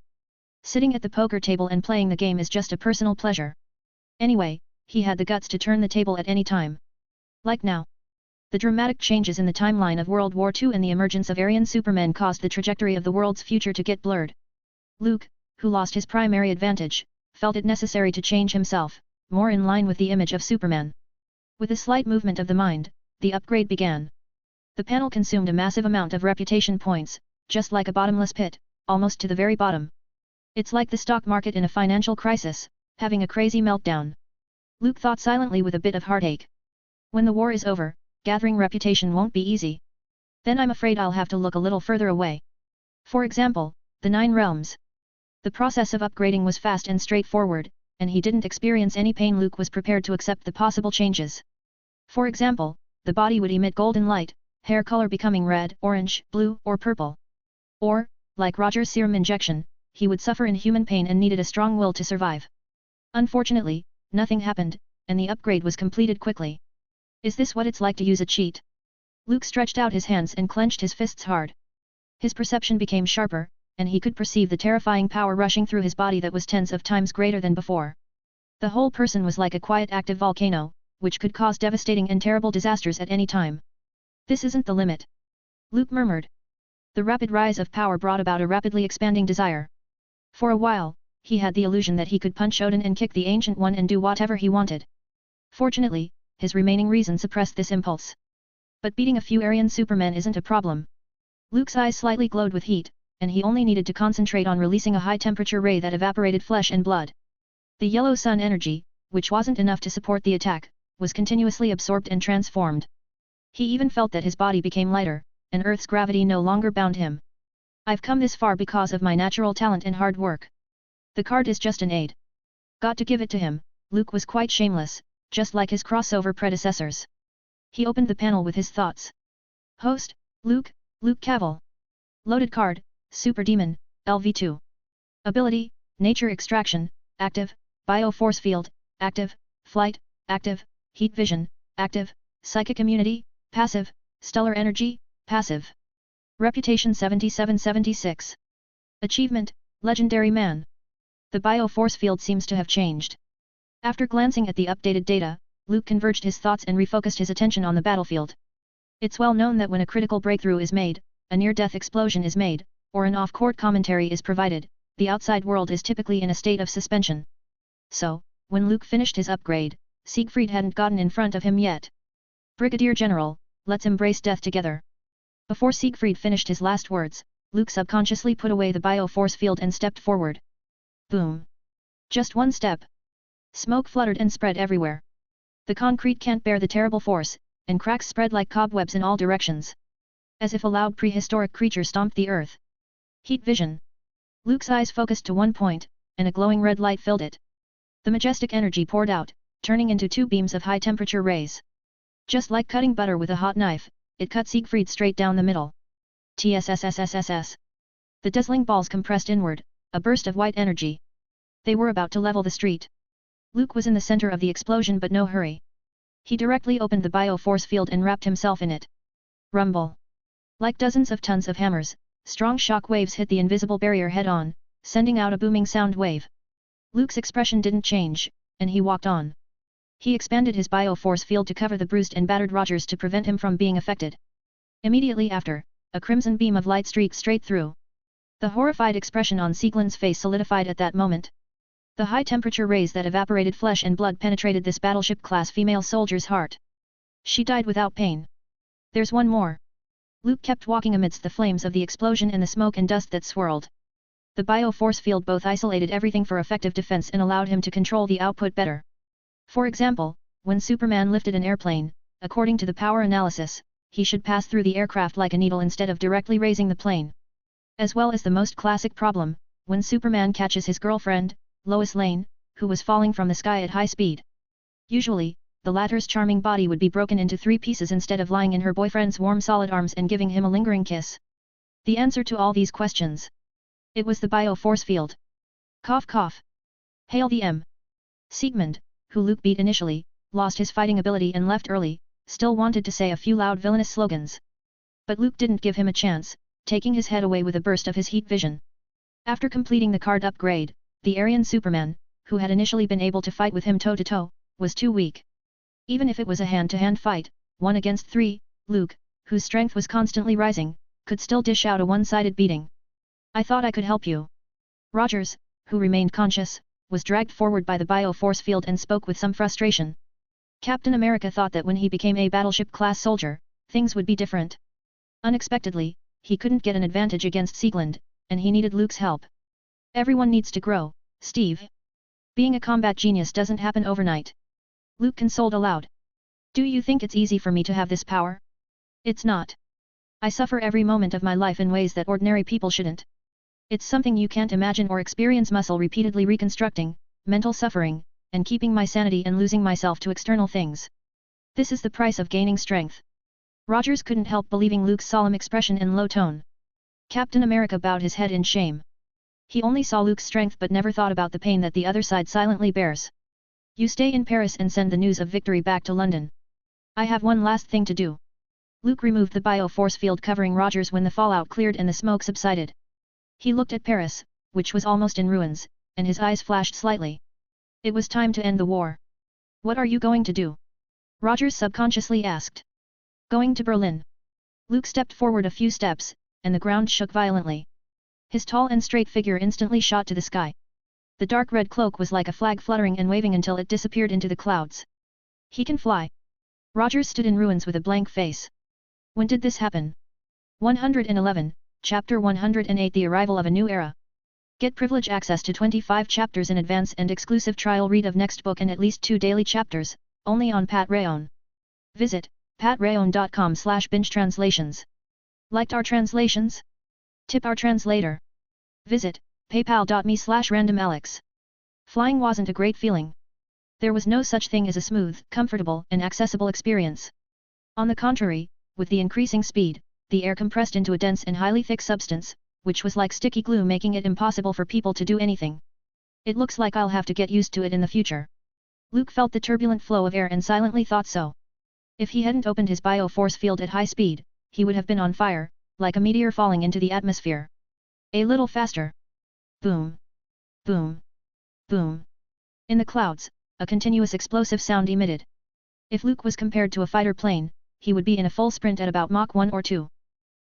Sitting at the poker table and playing the game is just a personal pleasure. Anyway, he had the guts to turn the table at any time. Like now. The dramatic changes in the timeline of World War II and the emergence of Aryan Supermen caused the trajectory of the world's future to get blurred. Luke, who lost his primary advantage, felt it necessary to change himself, more in line with the image of Superman. With a slight movement of the mind, the upgrade began. The panel consumed a massive amount of reputation points, just like a bottomless pit, almost to the very bottom. It's like the stock market in a financial crisis, having a crazy meltdown. Luke thought silently with a bit of heartache. When the war is over, gathering reputation won't be easy. Then I'm afraid I'll have to look a little further away. For example, the Nine Realms. The process of upgrading was fast and straightforward, and he didn't experience any pain. Luke was prepared to accept the possible changes. For example, the body would emit golden light, hair color becoming red, orange, blue, or purple. Or, like Roger's serum injection, he would suffer inhuman pain and needed a strong will to survive. Unfortunately, nothing happened, and the upgrade was completed quickly. Is this what it's like to use a cheat? Luke stretched out his hands and clenched his fists hard. His perception became sharper, and he could perceive the terrifying power rushing through his body that was tens of times greater than before. The whole person was like a quiet active volcano, which could cause devastating and terrible disasters at any time. This isn't the limit. Luke murmured. The rapid rise of power brought about a rapidly expanding desire. For a while, he had the illusion that he could punch Odin and kick the Ancient One and do whatever he wanted. Fortunately, his remaining reason suppressed this impulse. But beating a few Aryan Supermen isn't a problem. Luke's eyes slightly glowed with heat, and he only needed to concentrate on releasing a high-temperature ray that evaporated flesh and blood. The yellow sun energy, which wasn't enough to support the attack, was continuously absorbed and transformed. He even felt that his body became lighter, and Earth's gravity no longer bound him. I've come this far because of my natural talent and hard work. The card is just an aid. Got to give it to him. Luke was quite shameless, just like his crossover predecessors. He opened the panel with his thoughts. Host, Luke Cavill. Loaded card, Super Demon, LV2. Ability, Nature Extraction, active, Bio-Force Field, active, Flight, active, Heat Vision, active, Psychic Immunity, passive, Stellar Energy, passive. Reputation 7776. Achievement, Legendary Man. The Bio-Force Field seems to have changed. After glancing at the updated data, Luke converged his thoughts and refocused his attention on the battlefield. It's well known that when a critical breakthrough is made, a near-death explosion is made, or an off-court commentary is provided, the outside world is typically in a state of suspension. So, when Luke finished his upgrade, Siegfried hadn't gotten in front of him yet. Brigadier General, let's embrace death together. Before Siegfried finished his last words, Luke subconsciously put away the Bio-Force Field and stepped forward. Boom. Just one step. Smoke fluttered and spread everywhere. The concrete can't bear the terrible force, and cracks spread like cobwebs in all directions. As if a loud prehistoric creature stomped the earth. Heat vision. Luke's eyes focused to one point, and a glowing red light filled it. The majestic energy poured out, turning into two beams of high-temperature rays. Just like cutting butter with a hot knife, it cut Siegfried straight down the middle. TSSSSSS. The dazzling balls compressed inward, a burst of white energy. They were about to level the street. Luke was in the center of the explosion but no hurry. He directly opened the bio-force field and wrapped himself in it. Rumble. Like dozens of tons of hammers, strong shock waves hit the invisible barrier head-on, sending out a booming sound wave. Luke's expression didn't change, and he walked on. He expanded his bio-force field to cover the bruised and battered Rogers to prevent him from being affected. Immediately after, a crimson beam of light streaked straight through. The horrified expression on Sieglin's face solidified at that moment. The high-temperature rays that evaporated flesh and blood penetrated this battleship-class female soldier's heart. She died without pain. There's one more. Luke kept walking amidst the flames of the explosion and the smoke and dust that swirled. The bio-force field both isolated everything for effective defense and allowed him to control the output better. For example, when Superman lifted an airplane, according to the power analysis, he should pass through the aircraft like a needle instead of directly raising the plane. As well as the most classic problem, when Superman catches his girlfriend, Lois Lane, who was falling from the sky at high speed. Usually, the latter's charming body would be broken into 3 pieces instead of lying in her boyfriend's warm solid arms and giving him a lingering kiss. The answer to all these questions. It was the bio-force field. Cough cough. Hail the M. Siegmund, who Luke beat initially, lost his fighting ability and left early, still wanted to say a few loud villainous slogans. But Luke didn't give him a chance, taking his head away with a burst of his heat vision. After completing the card upgrade, the Aryan Superman, who had initially been able to fight with him toe-to-toe, was too weak. Even if it was a hand-to-hand fight, 1 against 3, Luke, whose strength was constantly rising, could still dish out a one-sided beating. I thought I could help you. Rogers, who remained conscious, was dragged forward by the bio-force field and spoke with some frustration. Captain America thought that when he became a battleship-class soldier, things would be different. Unexpectedly, he couldn't get an advantage against Sieglind, and he needed Luke's help. Everyone needs to grow, Steve. Being a combat genius doesn't happen overnight. Luke consoled aloud. Do you think it's easy for me to have this power? It's not. I suffer every moment of my life in ways that ordinary people shouldn't. It's something you can't imagine or experience. Muscle repeatedly reconstructing, mental suffering, and keeping my sanity and losing myself to external things. This is the price of gaining strength. Rogers couldn't help believing Luke's solemn expression and low tone. Captain America bowed his head in shame. He only saw Luke's strength but never thought about the pain that the other side silently bears. You stay in Paris and send the news of victory back to London. I have one last thing to do. Luke removed the bio-force field covering Rogers when the fallout cleared and the smoke subsided. He looked at Paris, which was almost in ruins, and his eyes flashed slightly. It was time to end the war. What are you going to do? Rogers subconsciously asked. Going to Berlin. Luke stepped forward a few steps, and the ground shook violently. His tall and straight figure instantly shot to the sky. The dark red cloak was like a flag fluttering and waving until it disappeared into the clouds. He can fly. Rogers stood in ruins with a blank face. When did this happen? 111, Chapter 108. The Arrival of a New Era. Get privilege access to 25 chapters in advance and exclusive trial read of next book and at least 2 daily chapters, only on Patreon. Visit patreon.com/bingetranslations. Liked our translations? Tip our translator. Visit paypal.me/randomalex. Flying wasn't a great feeling. There was no such thing as a smooth, comfortable, and accessible experience. On the contrary, with the increasing speed, the air compressed into a dense and highly thick substance, which was like sticky glue, making it impossible for people to do anything. It looks like I'll have to get used to it in the future. Luke felt the turbulent flow of air and silently thought so. If he hadn't opened his bio-force field at high speed, he would have been on fire, like a meteor falling into the atmosphere. A little faster. Boom. Boom. Boom. In the clouds, a continuous explosive sound emitted. If Luke was compared to a fighter plane, he would be in a full sprint at about Mach 1 or 2.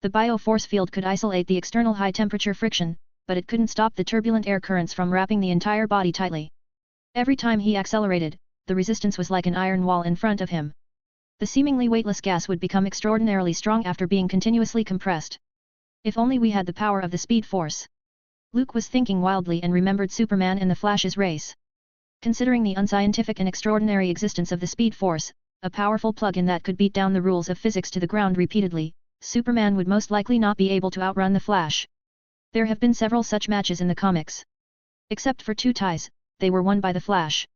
The bio-force field could isolate the external high-temperature friction, but it couldn't stop the turbulent air currents from wrapping the entire body tightly. Every time he accelerated, the resistance was like an iron wall in front of him. The seemingly weightless gas would become extraordinarily strong after being continuously compressed. If only we had the power of the Speed Force. Luke was thinking wildly and remembered Superman and the Flash's race. Considering the unscientific and extraordinary existence of the Speed Force, a powerful plug-in that could beat down the rules of physics to the ground repeatedly, Superman would most likely not be able to outrun the Flash. There have been several such matches in the comics. Except for 2 ties, they were won by the Flash.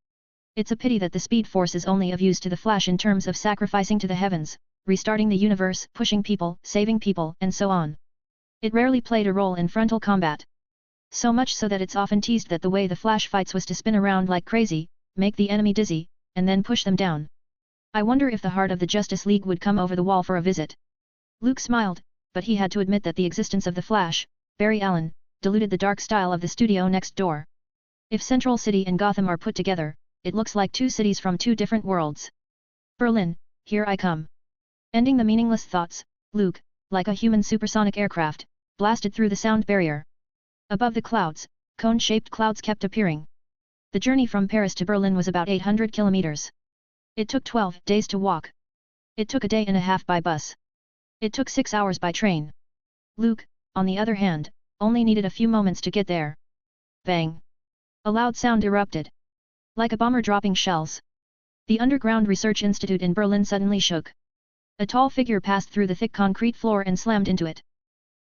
It's a pity that the Speed Force is only of use to the Flash in terms of sacrificing to the heavens, restarting the universe, pushing people, saving people, and so on. It rarely played a role in frontal combat. So much so that it's often teased that the way the Flash fights was to spin around like crazy, make the enemy dizzy, and then push them down. I wonder if the heart of the Justice League would come over the wall for a visit. Luke smiled, but he had to admit that the existence of the Flash, Barry Allen, diluted the dark style of the studio next door. If Central City and Gotham are put together, it looks like 2 cities from 2 different worlds. Berlin, here I come. Ending the meaningless thoughts, Luke, like a human supersonic aircraft, blasted through the sound barrier. Above the clouds, cone-shaped clouds kept appearing. The journey from Paris to Berlin was about 800 kilometers. It took 12 days to walk. It took a day and a half by bus. It took 6 hours by train. Luke, on the other hand, only needed a few moments to get there. Bang! A loud sound erupted. Like a bomber dropping shells. The Underground Research Institute in Berlin suddenly shook. A tall figure passed through the thick concrete floor and slammed into it.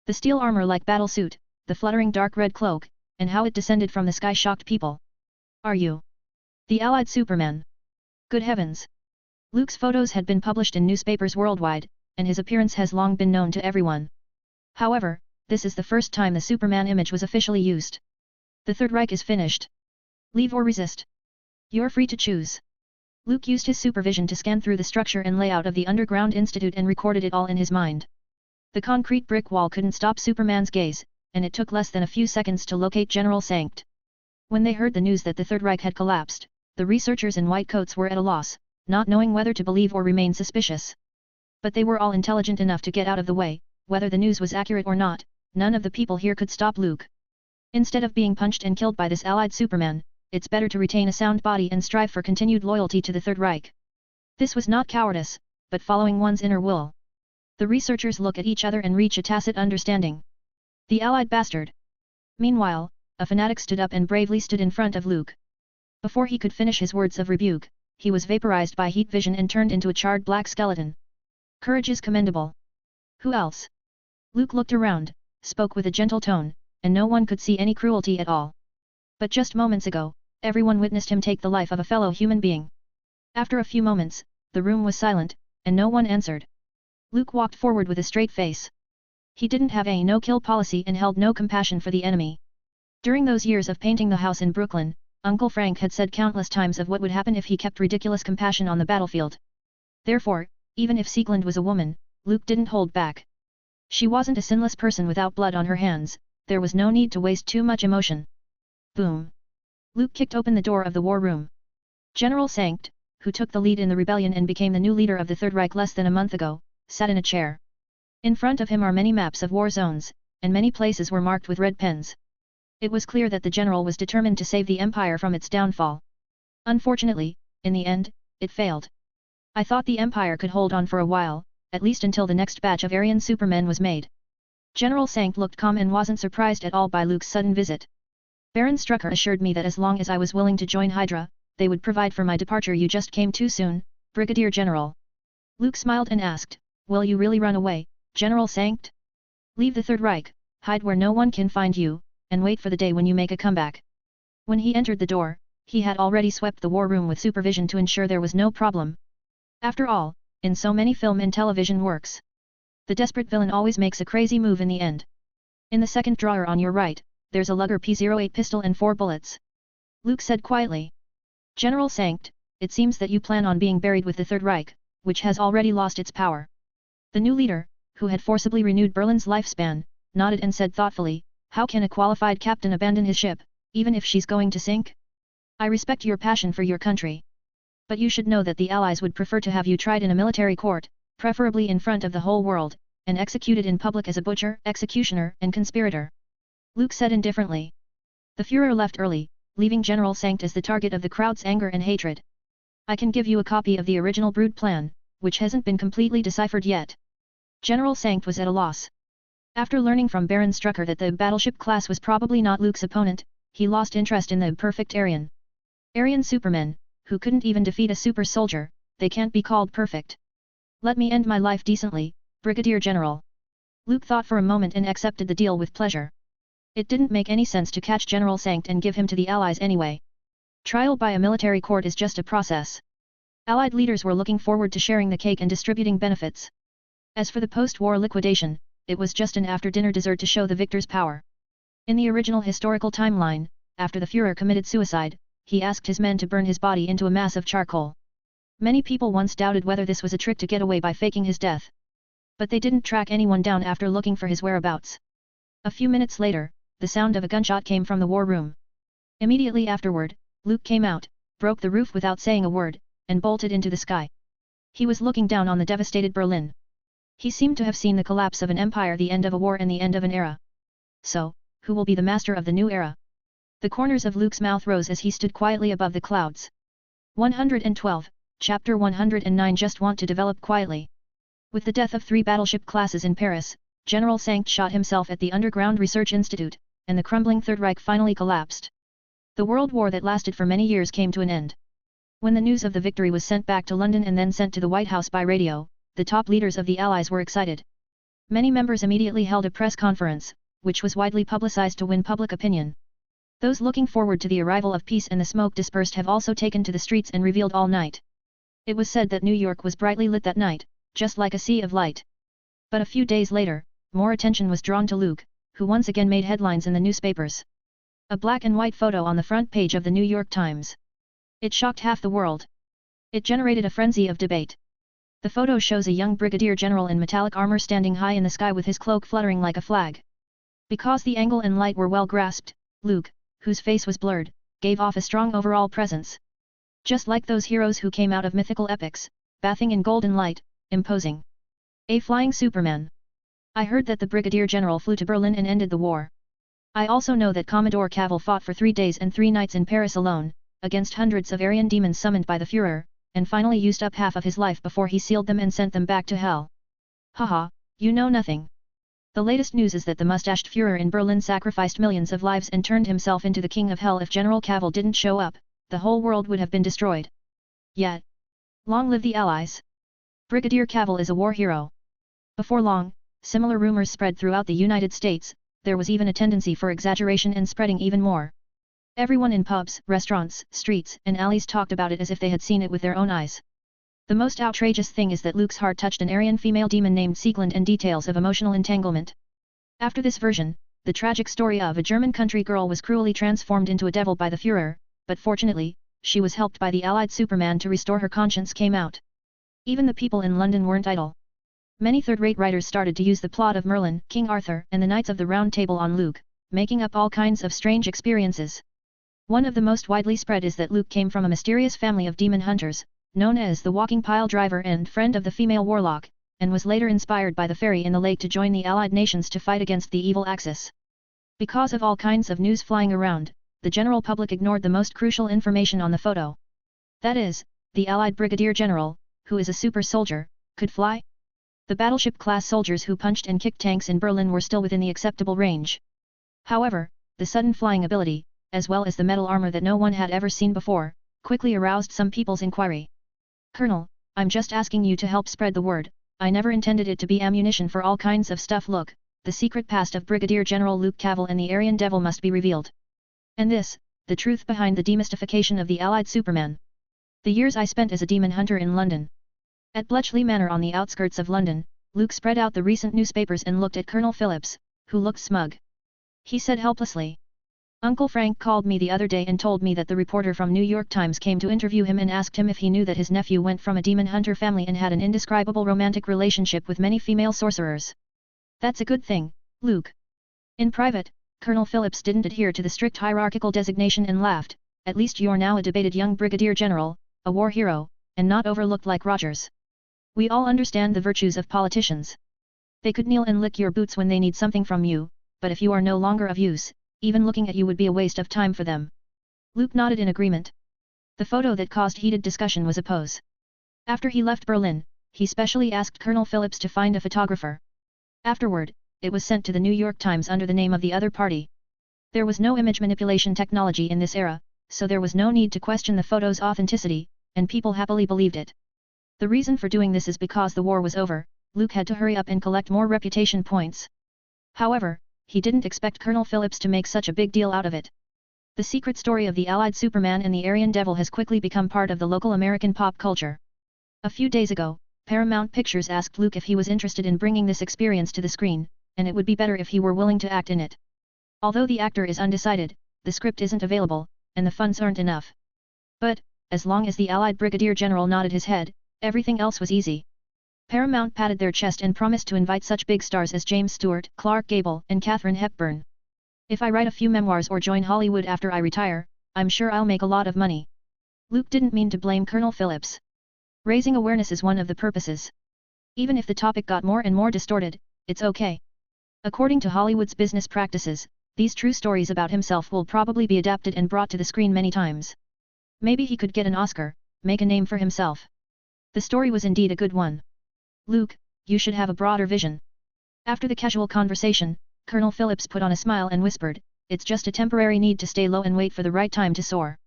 The steel armor-like battle suit, the fluttering dark red cloak, and how it descended from the sky shocked people. Are you the Allied Superman? Good heavens! Luke's photos had been published in newspapers worldwide, and his appearance has long been known to everyone. However, this is the first time the Superman image was officially used. The Third Reich is finished. Leave or resist. You're free to choose. Luke used his supervision to scan through the structure and layout of the Underground Institute and recorded it all in his mind. The concrete brick wall couldn't stop Superman's gaze, and it took less than a few seconds to locate General Sankt. When they heard the news that the Third Reich had collapsed, the researchers in white coats were at a loss, not knowing whether to believe or remain suspicious. But they were all intelligent enough to get out of the way, whether the news was accurate or not, none of the people here could stop Luke. Instead of being punched and killed by this Allied Superman, it's better to retain a sound body and strive for continued loyalty to the Third Reich. This was not cowardice, but following one's inner will. The researchers look at each other and reach a tacit understanding. The Allied bastard! Meanwhile, a fanatic stood up and bravely stood in front of Luke. Before he could finish his words of rebuke, he was vaporized by heat vision and turned into a charred black skeleton. Courage is commendable. Who else? Luke looked around, spoke with a gentle tone, and no one could see any cruelty at all. But just moments ago, everyone witnessed him take the life of a fellow human being. After a few moments, the room was silent, and no one answered. Luke walked forward with a straight face. He didn't have a no-kill policy and held no compassion for the enemy. During those years of painting the house in Brooklyn, Uncle Frank had said countless times of what would happen if he kept ridiculous compassion on the battlefield. Therefore, even if Sieglinde was a woman, Luke didn't hold back. She wasn't a sinless person without blood on her hands, there was no need to waste too much emotion. Boom! Luke kicked open the door of the war room. General Sankt, who took the lead in the rebellion and became the new leader of the Third Reich less than a month ago, sat in a chair. In front of him are many maps of war zones, and many places were marked with red pens. It was clear that the general was determined to save the Empire from its downfall. Unfortunately, in the end, it failed. I thought the Empire could hold on for a while, at least until the next batch of Aryan Supermen was made. General Sankt looked calm and wasn't surprised at all by Luke's sudden visit. Baron Strucker assured me that as long as I was willing to join Hydra, they would provide for my departure. You just came too soon, Brigadier General. Luke smiled and asked, will you really run away, General Sankt? Leave the Third Reich, hide where no one can find you, and wait for the day when you make a comeback. When he entered the door, he had already swept the war room with supervision to ensure there was no problem. After all, in so many film and television works, the desperate villain always makes a crazy move in the end. In the second drawer on your right, there's a Luger P08 pistol and 4 bullets. Luke said quietly. General Sankt, it seems that you plan on being buried with the Third Reich, which has already lost its power. The new leader, who had forcibly renewed Berlin's lifespan, nodded and said thoughtfully, how can a qualified captain abandon his ship, even if she's going to sink? I respect your passion for your country. But you should know that the Allies would prefer to have you tried in a military court, preferably in front of the whole world, and executed in public as a butcher, executioner, and conspirator. Luke said indifferently. The Führer left early, leaving General Sankt as the target of the crowd's anger and hatred. I can give you a copy of the original Brood plan, which hasn't been completely deciphered yet. General Sankt was at a loss. After learning from Baron Strucker that the battleship class was probably not Luke's opponent, he lost interest in the perfect Aryan. Aryan supermen, who couldn't even defeat a super soldier, they can't be called perfect. Let me end my life decently, Brigadier General. Luke thought for a moment and accepted the deal with pleasure. It didn't make any sense to catch General Sankt and give him to the Allies anyway. Trial by a military court is just a process. Allied leaders were looking forward to sharing the cake and distributing benefits. As for the post-war liquidation, it was just an after-dinner dessert to show the victor's power. In the original historical timeline, after the Führer committed suicide, he asked his men to burn his body into a mass of charcoal. Many people once doubted whether this was a trick to get away by faking his death. But they didn't track anyone down after looking for his whereabouts. A few minutes later, the sound of a gunshot came from the war room. Immediately afterward, Luke came out, broke the roof without saying a word, and bolted into the sky. He was looking down on the devastated Berlin. He seemed to have seen the collapse of an empire, the end of a war and the end of an era. So, who will be the master of the new era? The corners of Luke's mouth rose as he stood quietly above the clouds. 112, Chapter 109. Just want to develop quietly. With the death of 3 battleship classes in Paris, General Sankt shot himself at the Underground Research Institute, and the crumbling Third Reich finally collapsed. The World War that lasted for many years came to an end. When the news of the victory was sent back to London and then sent to the White House by radio, the top leaders of the Allies were excited. Many members immediately held a press conference, which was widely publicized to win public opinion. Those looking forward to the arrival of peace and the smoke dispersed have also taken to the streets and revealed all night. It was said that New York was brightly lit that night, just like a sea of light. But a few days later, more attention was drawn to Luke, who once again made headlines in the newspapers. A black and white photo on the front page of the New York Times. It shocked half the world. It generated a frenzy of debate. The photo shows a young brigadier general in metallic armor standing high in the sky with his cloak fluttering like a flag. Because the angle and light were well grasped, Luke, whose face was blurred, gave off a strong overall presence. Just like those heroes who came out of mythical epics, bathing in golden light, imposing. A flying Superman. I heard that the Brigadier General flew to Berlin and ended the war. I also know that Commodore Cavill fought for 3 days and 3 nights in Paris alone, against hundreds of Aryan demons summoned by the Führer, and finally used up half of his life before he sealed them and sent them back to hell. Haha, you know nothing. The latest news is that the mustached Führer in Berlin sacrificed millions of lives and turned himself into the king of hell. If General Cavill didn't show up, the whole world would have been destroyed. Yet, long live the Allies! Brigadier Cavill is a war hero. Before long, similar rumors spread throughout the United States. There was even a tendency for exaggeration and spreading even more. Everyone in pubs, restaurants, streets, and alleys talked about it as if they had seen it with their own eyes. The most outrageous thing is that Luke's heart touched an Aryan female demon named Sieglinde, and details of emotional entanglement. After this version, the tragic story of a German country girl was cruelly transformed into a devil by the Führer, but fortunately, she was helped by the Allied Superman to restore her conscience came out. Even the people in London weren't idle. Many third-rate writers started to use the plot of Merlin, King Arthur, and the Knights of the Round Table on Luke, making up all kinds of strange experiences. One of the most widely spread is that Luke came from a mysterious family of demon hunters, known as the Walking Pile Driver and friend of the female warlock, and was later inspired by the fairy in the lake to join the Allied nations to fight against the evil Axis. Because of all kinds of news flying around, the general public ignored the most crucial information on the photo. That is, the Allied Brigadier General, who is a super soldier, could fly? The battleship-class soldiers who punched and kicked tanks in Berlin were still within the acceptable range. However, the sudden flying ability, as well as the metal armor that no one had ever seen before, quickly aroused some people's inquiry. Colonel, I'm just asking you to help spread the word. I never intended it to be ammunition for all kinds of stuff. Look, the secret past of Brigadier General Luke Cavill and the Aryan Devil must be revealed. And this, the truth behind the demystification of the Allied Superman. The years I spent as a demon hunter in London. At Bletchley Manor on the outskirts of London, Luke spread out the recent newspapers and looked at Colonel Phillips, who looked smug. He said helplessly. Uncle Frank called me the other day and told me that the reporter from New York Times came to interview him and asked him if he knew that his nephew went from a demon hunter family and had an indescribable romantic relationship with many female sorcerers. That's a good thing, Luke. In private, Colonel Phillips didn't adhere to the strict hierarchical designation and laughed. At least you're now a debated young brigadier general, a war hero, and not overlooked like Rogers. We all understand the virtues of politicians. They could kneel and lick your boots when they need something from you, but if you are no longer of use, even looking at you would be a waste of time for them. Luke nodded in agreement. The photo that caused heated discussion was a pose. After he left Berlin, he specially asked Colonel Phillips to find a photographer. Afterward, it was sent to the New York Times under the name of the other party. There was no image manipulation technology in this era, so there was no need to question the photo's authenticity, and people happily believed it. The reason for doing this is because the war was over, Luke had to hurry up and collect more reputation points. However, he didn't expect Colonel Phillips to make such a big deal out of it. The secret story of the Allied Superman and the Aryan Devil has quickly become part of the local American pop culture. A few days ago, Paramount Pictures asked Luke if he was interested in bringing this experience to the screen, and it would be better if he were willing to act in it. Although the actor is undecided, the script isn't available, and the funds aren't enough. But, as long as the Allied Brigadier General nodded his head, everything else was easy. Paramount patted their chest and promised to invite such big stars as James Stewart, Clark Gable, and Katharine Hepburn. If I write a few memoirs or join Hollywood after I retire, I'm sure I'll make a lot of money. Luke didn't mean to blame Colonel Phillips. Raising awareness is one of the purposes. Even if the topic got more and more distorted, it's okay. According to Hollywood's business practices, these true stories about himself will probably be adapted and brought to the screen many times. Maybe he could get an Oscar, make a name for himself. The story was indeed a good one. Luke, you should have a broader vision. After the casual conversation, Colonel Phillips put on a smile and whispered, "It's just a temporary need to stay low and wait for the right time to soar."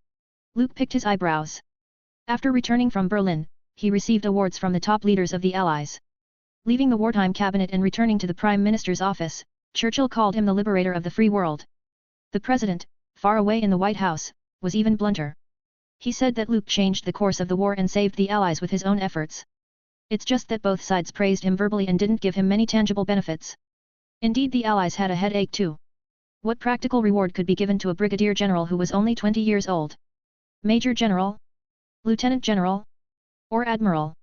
Luke picked his eyebrows. After returning from Berlin, he received awards from the top leaders of the Allies. Leaving the wartime cabinet and returning to the Prime Minister's office, Churchill called him the liberator of the free world. The President, far away in the White House, was even blunter. He said that Luke changed the course of the war and saved the Allies with his own efforts. It's just that both sides praised him verbally and didn't give him many tangible benefits. Indeed, the Allies had a headache too. What practical reward could be given to a brigadier general who was only 20 years old? Major General? Lieutenant General? Or Admiral?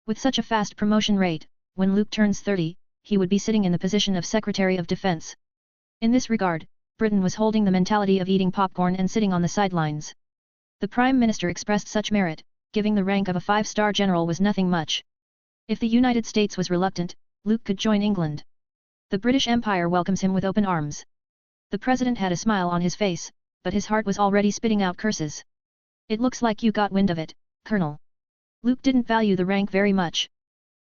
With such a fast promotion rate, when Luke turns 30, he would be sitting in the position of Secretary of Defense. In this regard, Britain was holding the mentality of eating popcorn and sitting on the sidelines. The Prime Minister expressed such merit, giving the rank of a 5-star general was nothing much. If the United States was reluctant, Luke could join England. The British Empire welcomes him with open arms. The President had a smile on his face, but his heart was already spitting out curses. "It looks like you got wind of it, Colonel." Luke didn't value the rank very much.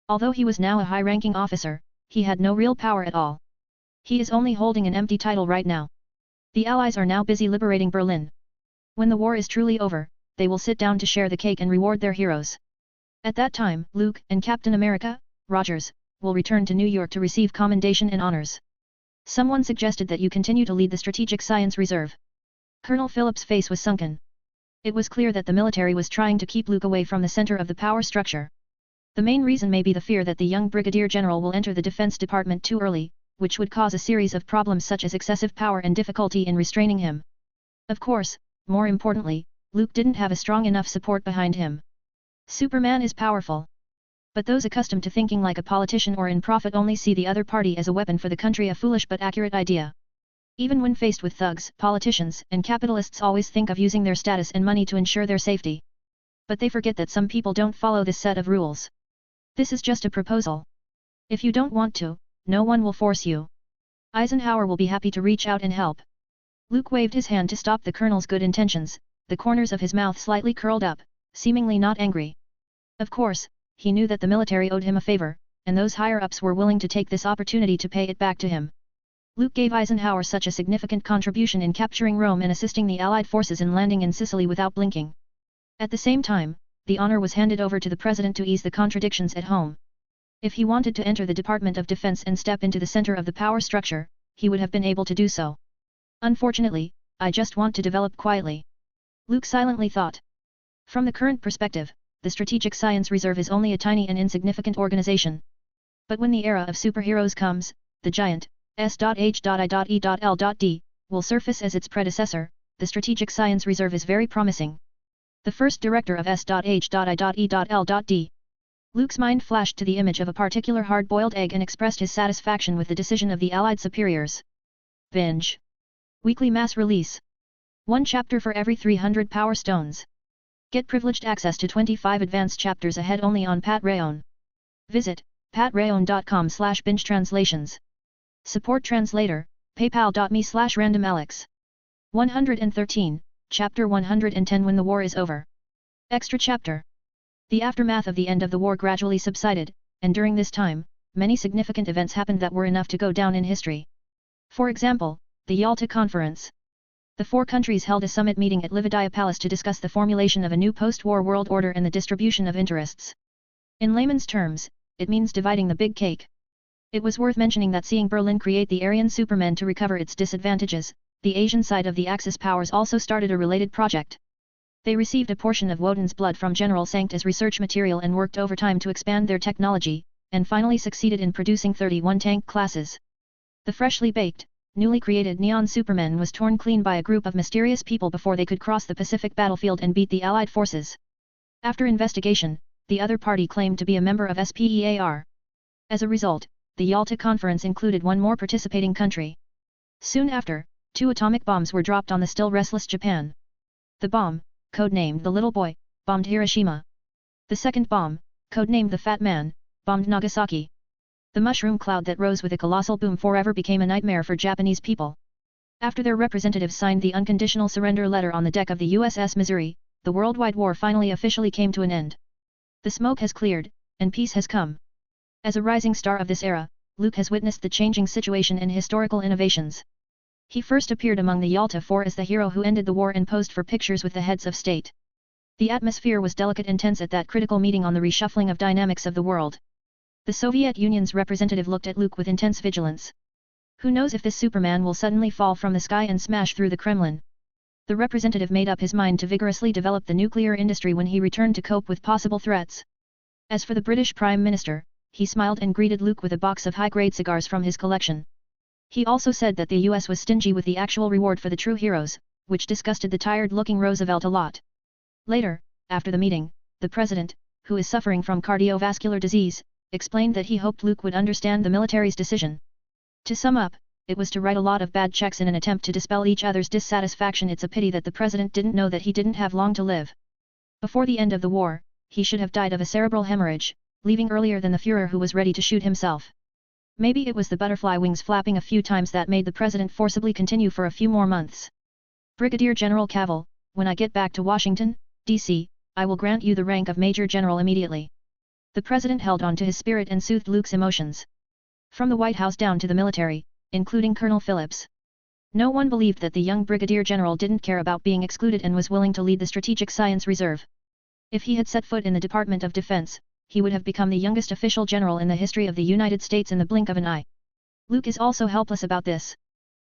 Although he was now a high-ranking officer, he had no real power at all. He is only holding an empty title right now. The Allies are now busy liberating Berlin. When the war is truly over, they will sit down to share the cake and reward their heroes. At that time, Luke and Captain America, Rogers, will return to New York to receive commendation and honors. Someone suggested that you continue to lead the Strategic Science Reserve. Colonel Phillips' face was sunken. It was clear that the military was trying to keep Luke away from the center of the power structure. The main reason may be the fear that the young brigadier general will enter the Defense Department too early, which would cause a series of problems such as excessive power and difficulty in restraining him. Of course, more importantly, Luke didn't have a strong enough support behind him. Superman is powerful. But those accustomed to thinking like a politician or in profit only see the other party as a weapon for the country, a foolish but accurate idea. Even when faced with thugs, politicians and capitalists always think of using their status and money to ensure their safety. But they forget that some people don't follow this set of rules. This is just a proposal. If you don't want to, no one will force you. Eisenhower will be happy to reach out and help. Luke waved his hand to stop the colonel's good intentions, the corners of his mouth slightly curled up, seemingly not angry. Of course, he knew that the military owed him a favor, and those higher-ups were willing to take this opportunity to pay it back to him. Luke gave Eisenhower such a significant contribution in capturing Rome and assisting the Allied forces in landing in Sicily without blinking. At the same time, the honor was handed over to the President to ease the contradictions at home. If he wanted to enter the Department of Defense and step into the center of the power structure, he would have been able to do so. Unfortunately, I just want to develop quietly. Luke silently thought. From the current perspective, the Strategic Science Reserve is only a tiny and insignificant organization. But when the era of superheroes comes, the giant S.H.I.E.L.D. will surface as its predecessor. The Strategic Science Reserve is very promising. The first director of S.H.I.E.L.D. Luke's mind flashed to the image of a particular hard-boiled egg and expressed his satisfaction with the decision of the Allied superiors. Binge. Weekly mass release. 1 chapter for every 300 power stones. Get privileged access to 25 advanced chapters ahead only on Patreon. Visit patreon.com/bingetranslations. Support translator, paypal.me/randomalex. 113, Chapter 110. When the war is over. Extra chapter. The aftermath of the end of the war gradually subsided, and during this time, many significant events happened that were enough to go down in history. For example, the Yalta Conference. The four countries held a summit meeting at Livadia Palace to discuss the formulation of a new post-war world order and the distribution of interests. In layman's terms, it means dividing the big cake. It was worth mentioning that seeing Berlin create the Aryan Supermen to recover its disadvantages, the Asian side of the Axis powers also started a related project. They received a portion of Woden's blood from General Sankt as research material and worked overtime to expand their technology, and finally succeeded in producing 31 tank classes. The freshly baked, newly created Neon Supermen was torn clean by a group of mysterious people before they could cross the Pacific battlefield and beat the Allied forces. After investigation, the other party claimed to be a member of SPEAR. As a result, the Yalta Conference included one more participating country. Soon after, 2 atomic bombs were dropped on the still restless Japan. The bomb, codenamed the Little Boy, bombed Hiroshima. The second bomb, codenamed the Fat Man, bombed Nagasaki. The mushroom cloud that rose with a colossal boom forever became a nightmare for Japanese people. After their representatives signed the unconditional surrender letter on the deck of the USS Missouri, the worldwide war finally officially came to an end. The smoke has cleared, and peace has come. As a rising star of this era, Luke has witnessed the changing situation and historical innovations. He first appeared among the Yalta Four as the hero who ended the war and posed for pictures with the heads of state. The atmosphere was delicate and tense at that critical meeting on the reshuffling of dynamics of the world. The Soviet Union's representative looked at Luke with intense vigilance. Who knows if this Superman will suddenly fall from the sky and smash through the Kremlin? The representative made up his mind to vigorously develop the nuclear industry when he returned to cope with possible threats. As for the British Prime Minister, he smiled and greeted Luke with a box of high-grade cigars from his collection. He also said that the US was stingy with the actual reward for the true heroes, which disgusted the tired-looking Roosevelt a lot. Later, after the meeting, the president, who is suffering from cardiovascular disease, explained that he hoped Luke would understand the military's decision. To sum up, it was to write a lot of bad checks in an attempt to dispel each other's dissatisfaction. It's a pity that the president didn't know that he didn't have long to live. Before the end of the war, he should have died of a cerebral hemorrhage, leaving earlier than the Führer who was ready to shoot himself. Maybe it was the butterfly wings flapping a few times that made the president forcibly continue for a few more months. Brigadier General Cavill, when I get back to Washington, D.C., I will grant you the rank of Major General immediately. The president held on to his spirit and soothed Luke's emotions. From the White House down to the military, including Colonel Phillips. No one believed that the young Brigadier General didn't care about being excluded and was willing to lead the Strategic Science Reserve. If he had set foot in the Department of Defense, he would have become the youngest official general in the history of the United States in the blink of an eye. Luke is also helpless about this.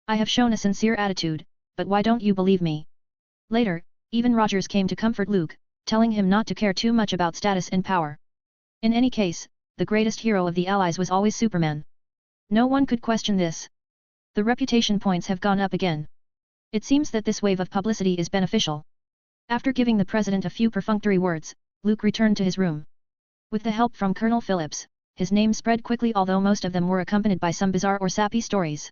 I have shown a sincere attitude, but why don't you believe me? Later, even Rogers came to comfort Luke, telling him not to care too much about status and power. In any case, the greatest hero of the Allies was always Superman. No one could question this. The reputation points have gone up again. It seems that this wave of publicity is beneficial. After giving the president a few perfunctory words, Luke returned to his room. With the help from Colonel Phillips, his name spread quickly, although most of them were accompanied by some bizarre or sappy stories.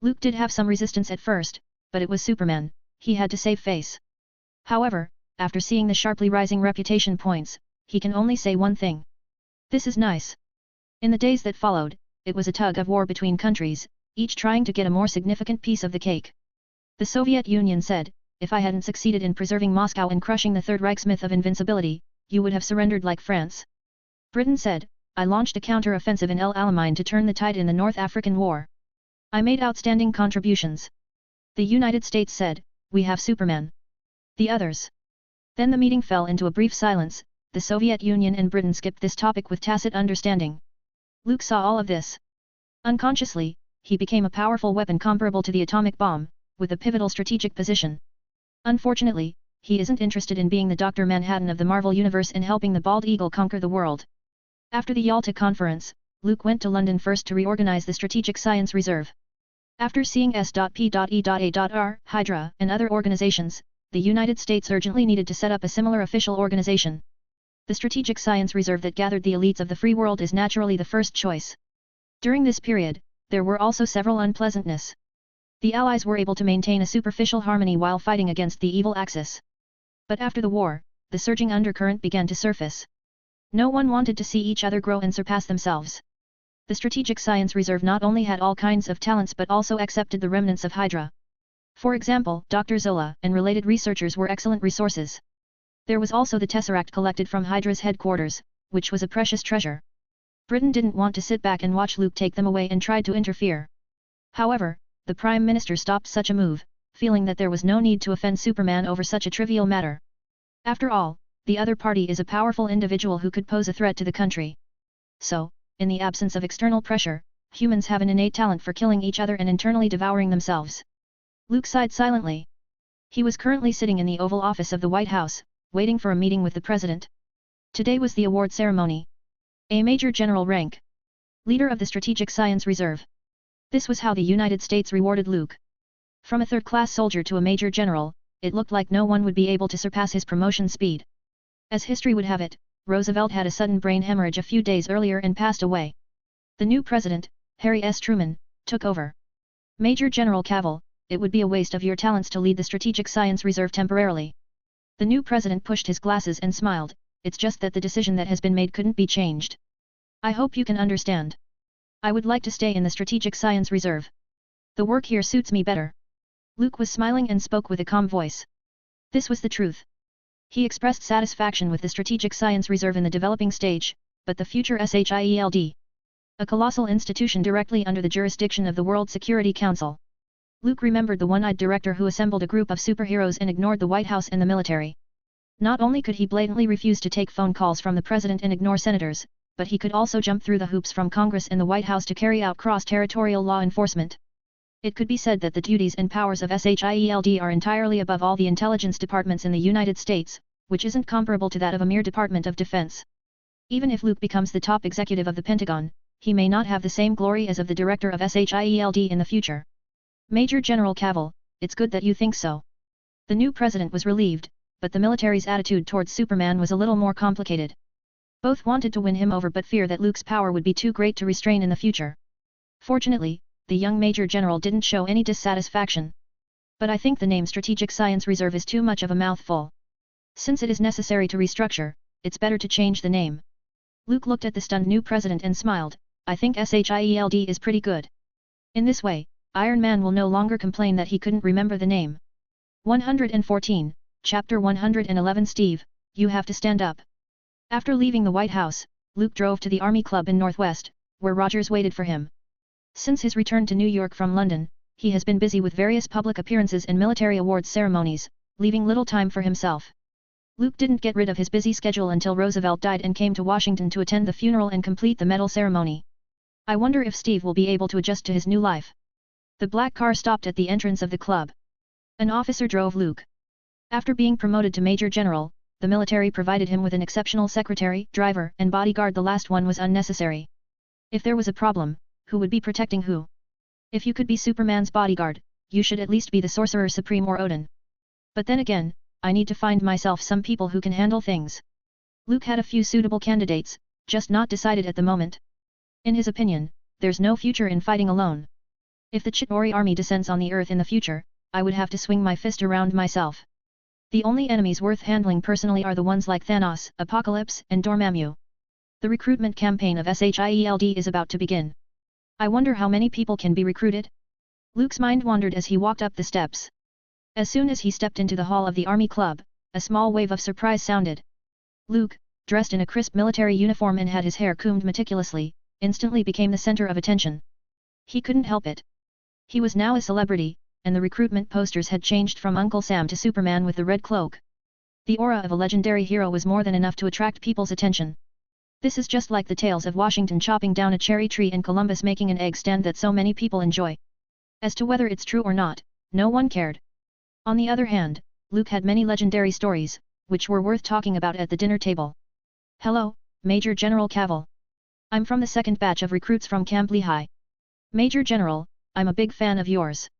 Luke did have some resistance at first, but it was Superman, he had to save face. However, after seeing the sharply rising reputation points, he can only say one thing. This is nice. In the days that followed, it was a tug of war between countries, each trying to get a more significant piece of the cake. The Soviet Union said, if I hadn't succeeded in preserving Moscow and crushing the Third Reich's myth of invincibility, you would have surrendered like France. Britain said, I launched a counter-offensive in El Alamein to turn the tide in the North African War. I made outstanding contributions. The United States said, we have Superman. The others. Then the meeting fell into a brief silence. The Soviet Union and Britain skipped this topic with tacit understanding. Luke saw all of this. Unconsciously, he became a powerful weapon comparable to the atomic bomb, with a pivotal strategic position. Unfortunately, he isn't interested in being the Dr. Manhattan of the Marvel Universe and helping the Bald Eagle conquer the world. After the Yalta Conference, Luke went to London first to reorganize the Strategic Science Reserve. After seeing S.P.E.A.R., Hydra, and other organizations, the United States urgently needed to set up a similar official organization. The Strategic Science Reserve that gathered the elites of the free world is naturally the first choice. During this period, there were also several unpleasantness. The Allies were able to maintain a superficial harmony while fighting against the evil Axis. But after the war, the surging undercurrent began to surface. No one wanted to see each other grow and surpass themselves. The Strategic Science Reserve not only had all kinds of talents but also accepted the remnants of Hydra. For example, Dr. Zola and related researchers were excellent resources. There was also the Tesseract collected from Hydra's headquarters, which was a precious treasure. Britain didn't want to sit back and watch Luke take them away and tried to interfere. However, the Prime Minister stopped such a move, feeling that there was no need to offend Superman over such a trivial matter. After all, the other party is a powerful individual who could pose a threat to the country. So, in the absence of external pressure, humans have an innate talent for killing each other and internally devouring themselves. Luke sighed silently. He was currently sitting in the Oval Office of the White House, waiting for a meeting with the President. Today was the award ceremony. A Major General rank. Leader of the Strategic Science Reserve. This was how the United States rewarded Luke. From a third-class soldier to a Major General, it looked like no one would be able to surpass his promotion speed. As history would have it, Roosevelt had a sudden brain hemorrhage a few days earlier and passed away. The new president, Harry S. Truman, took over. Major General Cavill, it would be a waste of your talents to lead the Strategic Science Reserve temporarily. The new president pushed his glasses and smiled, it's just that the decision that has been made couldn't be changed. I hope you can understand. I would like to stay in the Strategic Science Reserve. The work here suits me better. Luke was smiling and spoke with a calm voice. This was the truth. He expressed satisfaction with the Strategic Science Reserve in the developing stage, but the future SHIELD. A colossal institution directly under the jurisdiction of the World Security Council. Luke remembered the one-eyed director who assembled a group of superheroes and ignored the White House and the military. Not only could he blatantly refuse to take phone calls from the president and ignore senators, but he could also jump through the hoops from Congress and the White House to carry out cross-territorial law enforcement. It could be said that the duties and powers of SHIELD are entirely above all the intelligence departments in the United States, which isn't comparable to that of a mere Department of Defense. Even if Luke becomes the top executive of the Pentagon, he may not have the same glory as of the director of SHIELD in the future. Major General Cavill, it's good that you think so. The new president was relieved, but the military's attitude towards Superman was a little more complicated. Both wanted to win him over but fear that Luke's power would be too great to restrain in the future. Fortunately, the young Major General didn't show any dissatisfaction. But I think the name Strategic Science Reserve is too much of a mouthful. Since it is necessary to restructure, it's better to change the name. Luke looked at the stunned new president and smiled, I think SHIELD is pretty good. In this way, Iron Man will no longer complain that he couldn't remember the name. 114, Chapter 111 Steve, you have to stand up. After leaving the White House, Luke drove to the Army Club in Northwest, where Rogers waited for him. Since his return to New York from London, he has been busy with various public appearances and military awards ceremonies, leaving little time for himself. Luke didn't get rid of his busy schedule until Roosevelt died and came to Washington to attend the funeral and complete the medal ceremony. I wonder if Steve will be able to adjust to his new life. The black car stopped at the entrance of the club. An officer drove Luke. After being promoted to Major General, the military provided him with an exceptional secretary, driver, and bodyguard. The last one was unnecessary. If there was a problem, who would be protecting who? If you could be Superman's bodyguard, you should at least be the Sorcerer Supreme or Odin. But then again, I need to find myself some people who can handle things. Luke had a few suitable candidates, just not decided at the moment. In his opinion, there's no future in fighting alone. If the Chitauri army descends on the Earth in the future, I would have to swing my fist around myself. The only enemies worth handling personally are the ones like Thanos, Apocalypse, and Dormammu. The recruitment campaign of SHIELD is about to begin. I wonder how many people can be recruited? Luke's mind wandered as he walked up the steps. As soon as he stepped into the hall of the Army Club, a small wave of surprise sounded. Luke, dressed in a crisp military uniform and had his hair combed meticulously, instantly became the center of attention. He couldn't help it. He was now a celebrity, and the recruitment posters had changed from Uncle Sam to Superman with the red cloak. The aura of a legendary hero was more than enough to attract people's attention. This is just like the tales of Washington chopping down a cherry tree and Columbus making an egg stand that so many people enjoy. As to whether it's true or not, no one cared. On the other hand, Luke had many legendary stories, which were worth talking about at the dinner table. Hello, Major General Cavill. I'm from the second batch of recruits from Camp Lehigh. Major General, I'm a big fan of yours.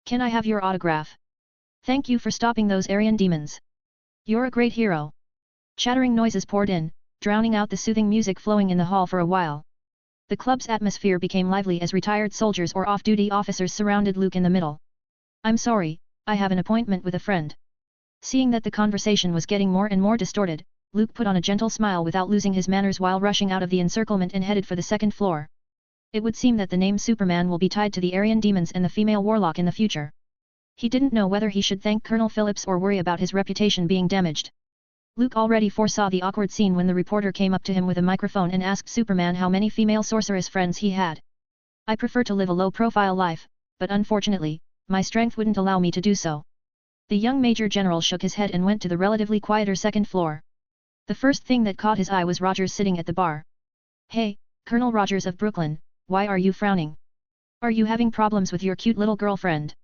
Can I have your autograph? Thank you for stopping those Aryan demons. You're a great hero. Chattering noises poured in, drowning out the soothing music flowing in the hall for a while. The club's atmosphere became lively as retired soldiers or off-duty officers surrounded Luke in the middle. I'm sorry, I have an appointment with a friend. Seeing that the conversation was getting more and more distorted, Luke put on a gentle smile without losing his manners while rushing out of the encirclement and headed for the second floor. It would seem that the name Superman will be tied to the Aryan demons and the female warlock in the future. He didn't know whether he should thank Colonel Phillips or worry about his reputation being damaged. Luke already foresaw the awkward scene when the reporter came up to him with a microphone and asked Superman how many female sorceress friends he had. I prefer to live a low-profile life, but unfortunately, my strength wouldn't allow me to do so. The young Major General shook his head and went to the relatively quieter second floor. The first thing that caught his eye was Rogers sitting at the bar. Hey, Colonel Rogers of Brooklyn, why are you frowning? Are you having problems with your cute little girlfriend?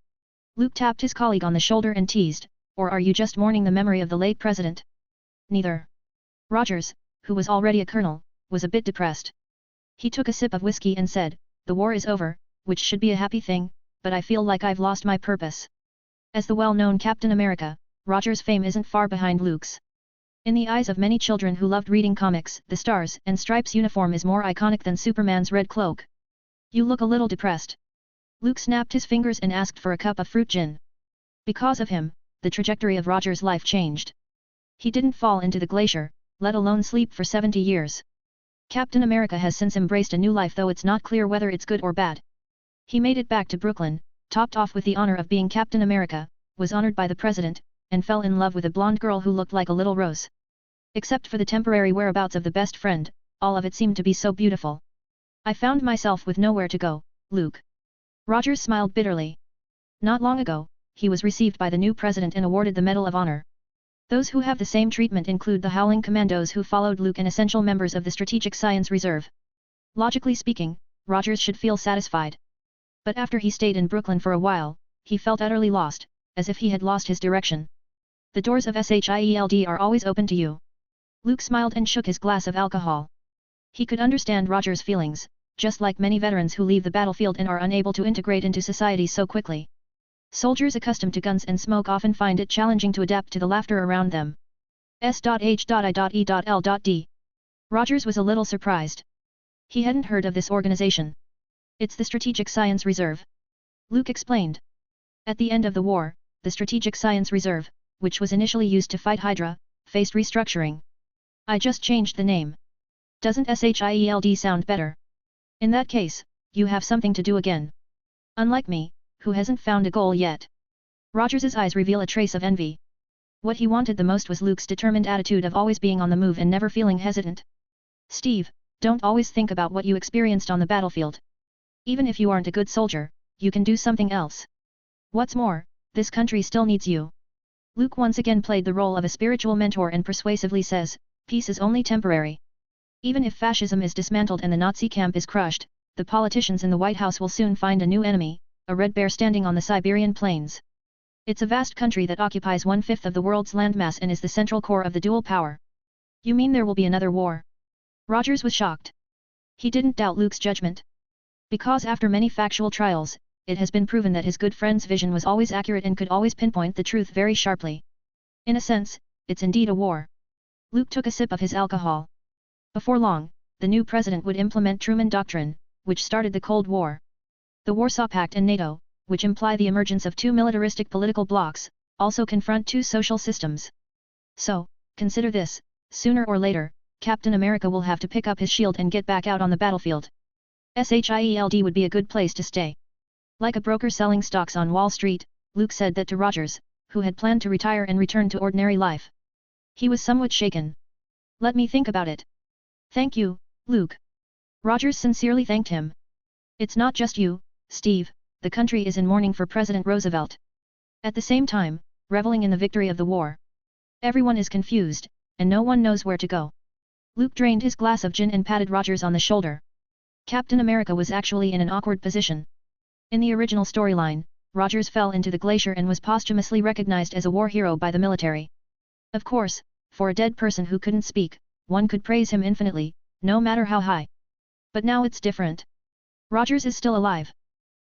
Luke tapped his colleague on the shoulder and teased, or are you just mourning the memory of the late president? Neither. Rogers, who was already a colonel, was a bit depressed. He took a sip of whiskey and said, the war is over, which should be a happy thing, but I feel like I've lost my purpose. As the well-known Captain America, Rogers' fame isn't far behind Luke's. In the eyes of many children who loved reading comics, the Stars and Stripes uniform is more iconic than Superman's red cloak. You look a little depressed. Luke snapped his fingers and asked for a cup of fruit gin. Because of him, the trajectory of Rogers' life changed. He didn't fall into the glacier, let alone sleep for 70 years. Captain America has since embraced a new life, though it's not clear whether it's good or bad. He made it back to Brooklyn, topped off with the honor of being Captain America, was honored by the president, and fell in love with a blonde girl who looked like a little rose. Except for the temporary whereabouts of the best friend, all of it seemed to be so beautiful. I found myself with nowhere to go, Luke. Rogers smiled bitterly. Not long ago, he was received by the new president and awarded the Medal of Honor. Those who have the same treatment include the Howling Commandos who followed Luke and essential members of the Strategic Science Reserve. Logically speaking, Rogers should feel satisfied. But after he stayed in Brooklyn for a while, he felt utterly lost, as if he had lost his direction. The doors of SHIELD are always open to you. Luke smiled and shook his glass of alcohol. He could understand Rogers' feelings, just like many veterans who leave the battlefield and are unable to integrate into society so quickly. Soldiers accustomed to guns and smoke often find it challenging to adapt to the laughter around them. S.H.I.E.L.D. Rogers was a little surprised. He hadn't heard of this organization. It's the Strategic Science Reserve. Luke explained. At the end of the war, the Strategic Science Reserve, which was initially used to fight Hydra, faced restructuring. I just changed the name. Doesn't SHIELD sound better? In that case, you have something to do again. Unlike me, who hasn't found a goal yet. Rogers's eyes reveal a trace of envy. What he wanted the most was Luke's determined attitude of always being on the move and never feeling hesitant. Steve, don't always think about what you experienced on the battlefield. Even if you aren't a good soldier, you can do something else. What's more, this country still needs you. Luke once again played the role of a spiritual mentor and persuasively says, peace is only temporary. Even if fascism is dismantled and the Nazi camp is crushed, the politicians in the White House will soon find a new enemy, a red bear standing on the Siberian plains. It's a vast country that occupies 1/5 of the world's landmass and is the central core of the dual power. You mean there will be another war? Rogers was shocked. He didn't doubt Luke's judgment. Because after many factual trials, it has been proven that his good friend's vision was always accurate and could always pinpoint the truth very sharply. In a sense, it's indeed a war. Luke took a sip of his alcohol. Before long, the new president would implement Truman Doctrine, which started the Cold War. The Warsaw Pact and NATO, which imply the emergence of two militaristic political blocs, also confront two social systems. So, consider this, sooner or later, Captain America will have to pick up his shield and get back out on the battlefield. SHIELD would be a good place to stay. Like a broker selling stocks on Wall Street, Luke said that to Rogers, who had planned to retire and return to ordinary life. He was somewhat shaken. Let me think about it. Thank you, Luke. Rogers sincerely thanked him. It's not just you, Steve, the country is in mourning for President Roosevelt. At the same time, reveling in the victory of the war. Everyone is confused, and no one knows where to go. Luke drained his glass of gin and patted Rogers on the shoulder. Captain America was actually in an awkward position. In the original storyline, Rogers fell into the glacier and was posthumously recognized as a war hero by the military. Of course, for a dead person who couldn't speak, one could praise him infinitely, no matter how high. But now it's different. Rogers is still alive.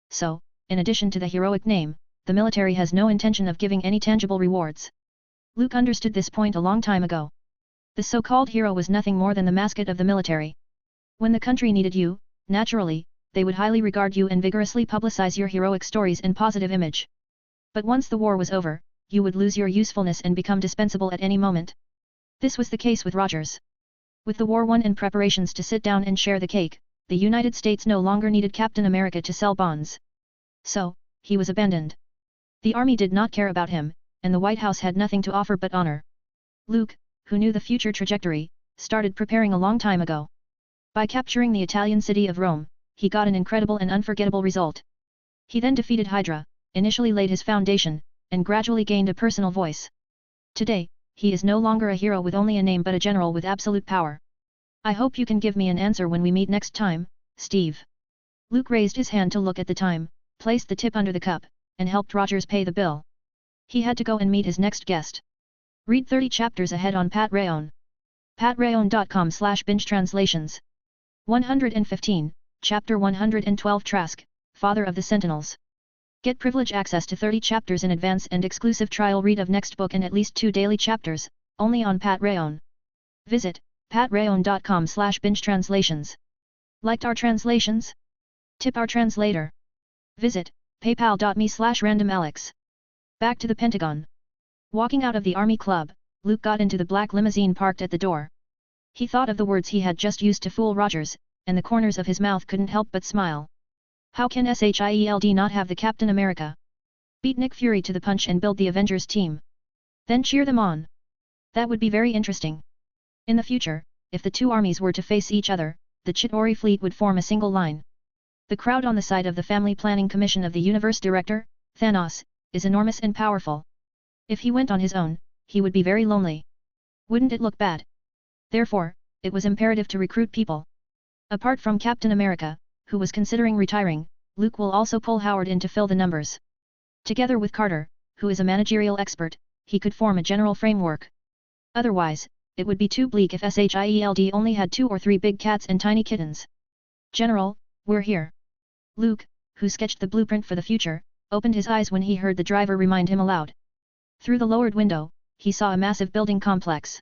So, in addition to the heroic name, the military has no intention of giving any tangible rewards. Luke understood this point a long time ago. The so-called hero was nothing more than the mascot of the military. When the country needed you, naturally, they would highly regard you and vigorously publicize your heroic stories and positive image. But once the war was over, you would lose your usefulness and become dispensable at any moment. This was the case with Rogers. With the war won and preparations to sit down and share the cake, the United States no longer needed Captain America to sell bonds. So, he was abandoned. The army did not care about him, and the White House had nothing to offer but honor. Luke, who knew the future trajectory, started preparing a long time ago. By capturing the Italian city of Rome, he got an incredible and unforgettable result. He then defeated Hydra, initially laid his foundation, and gradually gained a personal voice. Today, he is no longer a hero with only a name but a general with absolute power. I hope you can give me an answer when we meet next time, Steve. Luke raised his hand to look at the time, placed the tip under the cup, and helped Rogers pay the bill. He had to go and meet his next guest. Read 30 chapters ahead on Patreon. Patreon.com/binge translations. 115, Chapter 112 Trask, Father of the Sentinels. Get privilege access to 30 chapters in advance and exclusive trial read of next book and at least 2 daily chapters, only on Patreon. Visit patreon.com/binge translations. Liked our translations? Tip our translator. Visit paypal.me/randomalex. Back to the Pentagon. Walking out of the Army Club, Luke got into the black limousine parked at the door. He thought of the words he had just used to fool Rogers, and the corners of his mouth couldn't help but smile. How can SHIELD not have the Captain America? Beat Nick Fury to the punch and build the Avengers team. Then cheer them on. That would be very interesting. In the future, if the two armies were to face each other, the Chitauri fleet would form a single line. The crowd on the side of the Family Planning Commission of the Universe Director, Thanos, is enormous and powerful. If he went on his own, he would be very lonely. Wouldn't it look bad? Therefore, it was imperative to recruit people. Apart from Captain America, who was considering retiring, Luke will also pull Howard in to fill the numbers. Together with Carter, who is a managerial expert, he could form a general framework. Otherwise, it would be too bleak if SHIELD only had 2 or 3 big cats and tiny kittens. General, we're here. Luke, who sketched the blueprint for the future, opened his eyes when he heard the driver remind him aloud. Through the lowered window, he saw a massive building complex.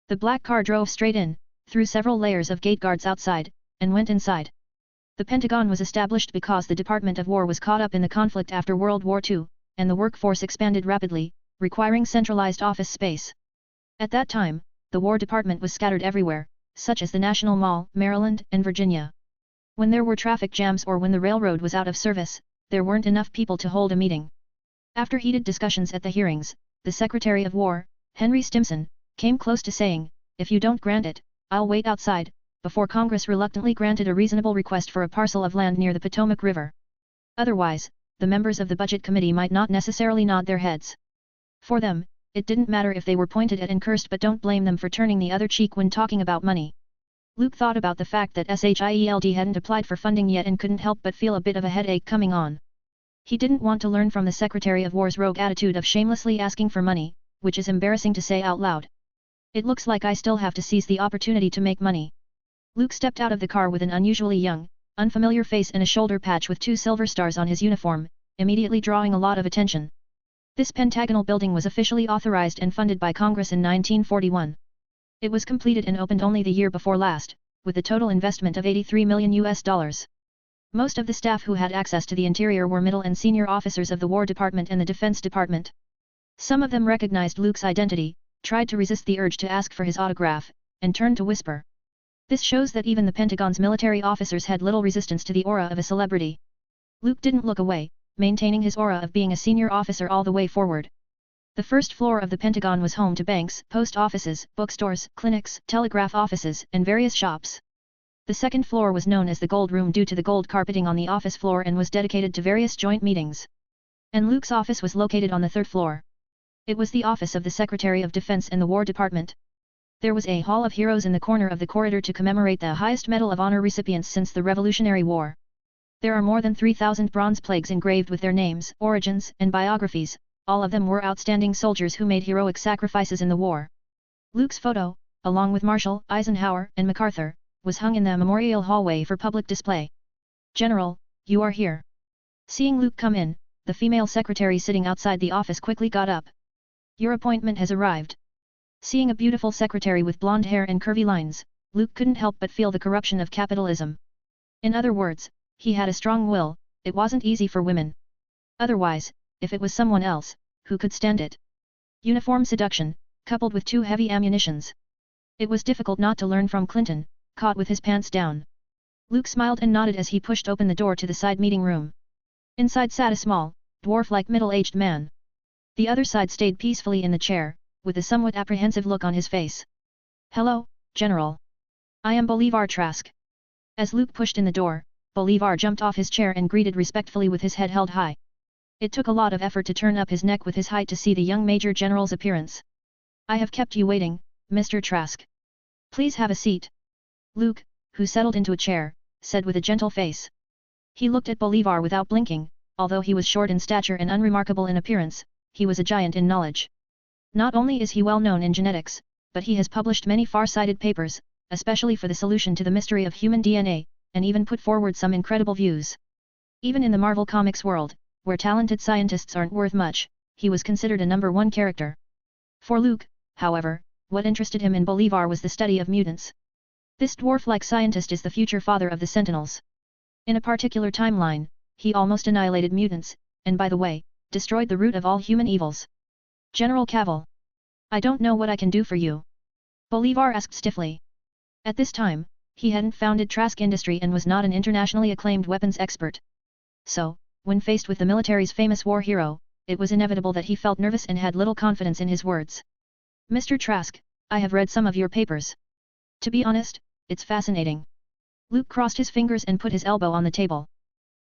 The black car drove straight in, through several layers of gate guards outside, and went inside. The Pentagon was established because the Department of War was caught up in the conflict after World War II, and the workforce expanded rapidly, requiring centralized office space. At that time, the War Department was scattered everywhere, such as the National Mall, Maryland, and Virginia. When there were traffic jams or when the railroad was out of service, there weren't enough people to hold a meeting. After heated discussions at the hearings, the Secretary of War, Henry Stimson, came close to saying, "If you don't grant it, I'll wait outside," before Congress reluctantly granted a reasonable request for a parcel of land near the Potomac River. Otherwise, the members of the Budget Committee might not necessarily nod their heads. For them, it didn't matter if they were pointed at and cursed, but don't blame them for turning the other cheek when talking about money. Luke thought about the fact that SHIELD hadn't applied for funding yet and couldn't help but feel a bit of a headache coming on. He didn't want to learn from the Secretary of War's rogue attitude of shamelessly asking for money, which is embarrassing to say out loud. It looks like I still have to seize the opportunity to make money. Luke stepped out of the car with an unusually young, unfamiliar face and a shoulder patch with 2 silver stars on his uniform, immediately drawing a lot of attention. This pentagonal building was officially authorized and funded by Congress in 1941. It was completed and opened only the year before last, with a total investment of $83 million. Most of the staff who had access to the interior were middle and senior officers of the War Department and the Defense Department. Some of them recognized Luke's identity, tried to resist the urge to ask for his autograph, and turned to whisper. This shows that even the Pentagon's military officers had little resistance to the aura of a celebrity. Luke didn't look away, maintaining his aura of being a senior officer all the way forward. The first floor of the Pentagon was home to banks, post offices, bookstores, clinics, telegraph offices, and various shops. The second floor was known as the Gold Room due to the gold carpeting on the office floor and was dedicated to various joint meetings. And Luke's office was located on the third floor. It was the office of the Secretary of Defense in the War Department. There was a Hall of Heroes in the corner of the corridor to commemorate the highest Medal of Honor recipients since the Revolutionary War. There are more than 3,000 bronze plaques engraved with their names, origins, and biographies. All of them were outstanding soldiers who made heroic sacrifices in the war. Luke's photo, along with Marshall, Eisenhower, and MacArthur, was hung in the memorial hallway for public display. "General, you are here." Seeing Luke come in, the female secretary sitting outside the office quickly got up. "Your appointment has arrived." Seeing a beautiful secretary with blonde hair and curvy lines, Luke couldn't help but feel the corruption of capitalism. In other words, he had a strong will, it wasn't easy for women. Otherwise, if it was someone else, who could stand it? Uniform seduction, coupled with 2 heavy ammunitions. It was difficult not to learn from Clinton, caught with his pants down. Luke smiled and nodded as he pushed open the door to the side meeting room. Inside sat a small, dwarf-like middle-aged man. The other side stayed peacefully in the chair, with a somewhat apprehensive look on his face. "Hello, General. I am Bolivar Trask." As Luke pushed in the door, Bolivar jumped off his chair and greeted respectfully with his head held high. It took a lot of effort to turn up his neck with his height to see the young Major General's appearance. I have kept you waiting, Mr. Trask. Please have a seat. Luke, who settled into a chair, said with a gentle face. He looked at Bolivar without blinking. Although he was short in stature and unremarkable in appearance, he was a giant in knowledge. Not only is he well known in genetics, but he has published many far-sighted papers, especially for the solution to the mystery of human DNA, and even put forward some incredible views. Even in the Marvel Comics world, where talented scientists aren't worth much, he was considered a #1 character. For Luke, however, what interested him in Bolivar was the study of mutants. This dwarf-like scientist is the future father of the Sentinels. In a particular timeline, he almost annihilated mutants, and by the way, destroyed the root of all human evils. General Cavill. I don't know what I can do for you. Bolivar asked stiffly. At this time, he hadn't founded Trask Industry and was not an internationally acclaimed weapons expert. So, when faced with the military's famous war hero, it was inevitable that he felt nervous and had little confidence in his words. Mr. Trask, I have read some of your papers. To be honest, it's fascinating. Luke crossed his fingers and put his elbow on the table.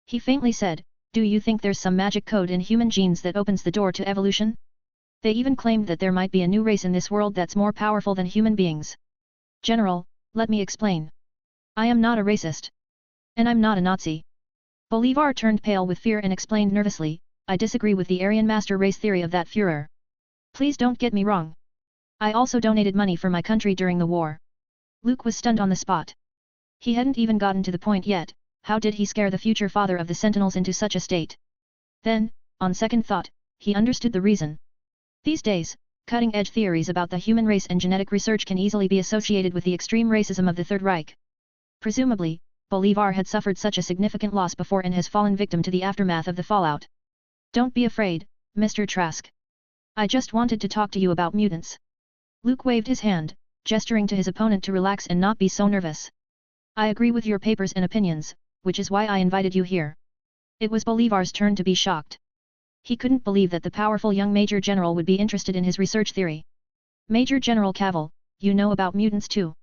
He faintly said, do you think there's some magic code in human genes that opens the door to evolution? They even claimed that there might be a new race in this world that's more powerful than human beings. General, let me explain. I am not a racist. And I'm not a Nazi. Bolivar turned pale with fear and explained nervously, I disagree with the Aryan master race theory of that Führer. Please don't get me wrong. I also donated money for my country during the war. Luke was stunned on the spot. He hadn't even gotten to the point yet. How did he scare the future father of the Sentinels into such a state? Then, on second thought, he understood the reason. These days, cutting-edge theories about the human race and genetic research can easily be associated with the extreme racism of the Third Reich. Presumably, Bolivar had suffered such a significant loss before and has fallen victim to the aftermath of the fallout. Don't be afraid, Mr. Trask. I just wanted to talk to you about mutants. Luke waved his hand, gesturing to his opponent to relax and not be so nervous. I agree with your papers and opinions, which is why I invited you here. It was Bolivar's turn to be shocked. He couldn't believe that the powerful young Major General would be interested in his research theory. Major General Cavill, you know about mutants too?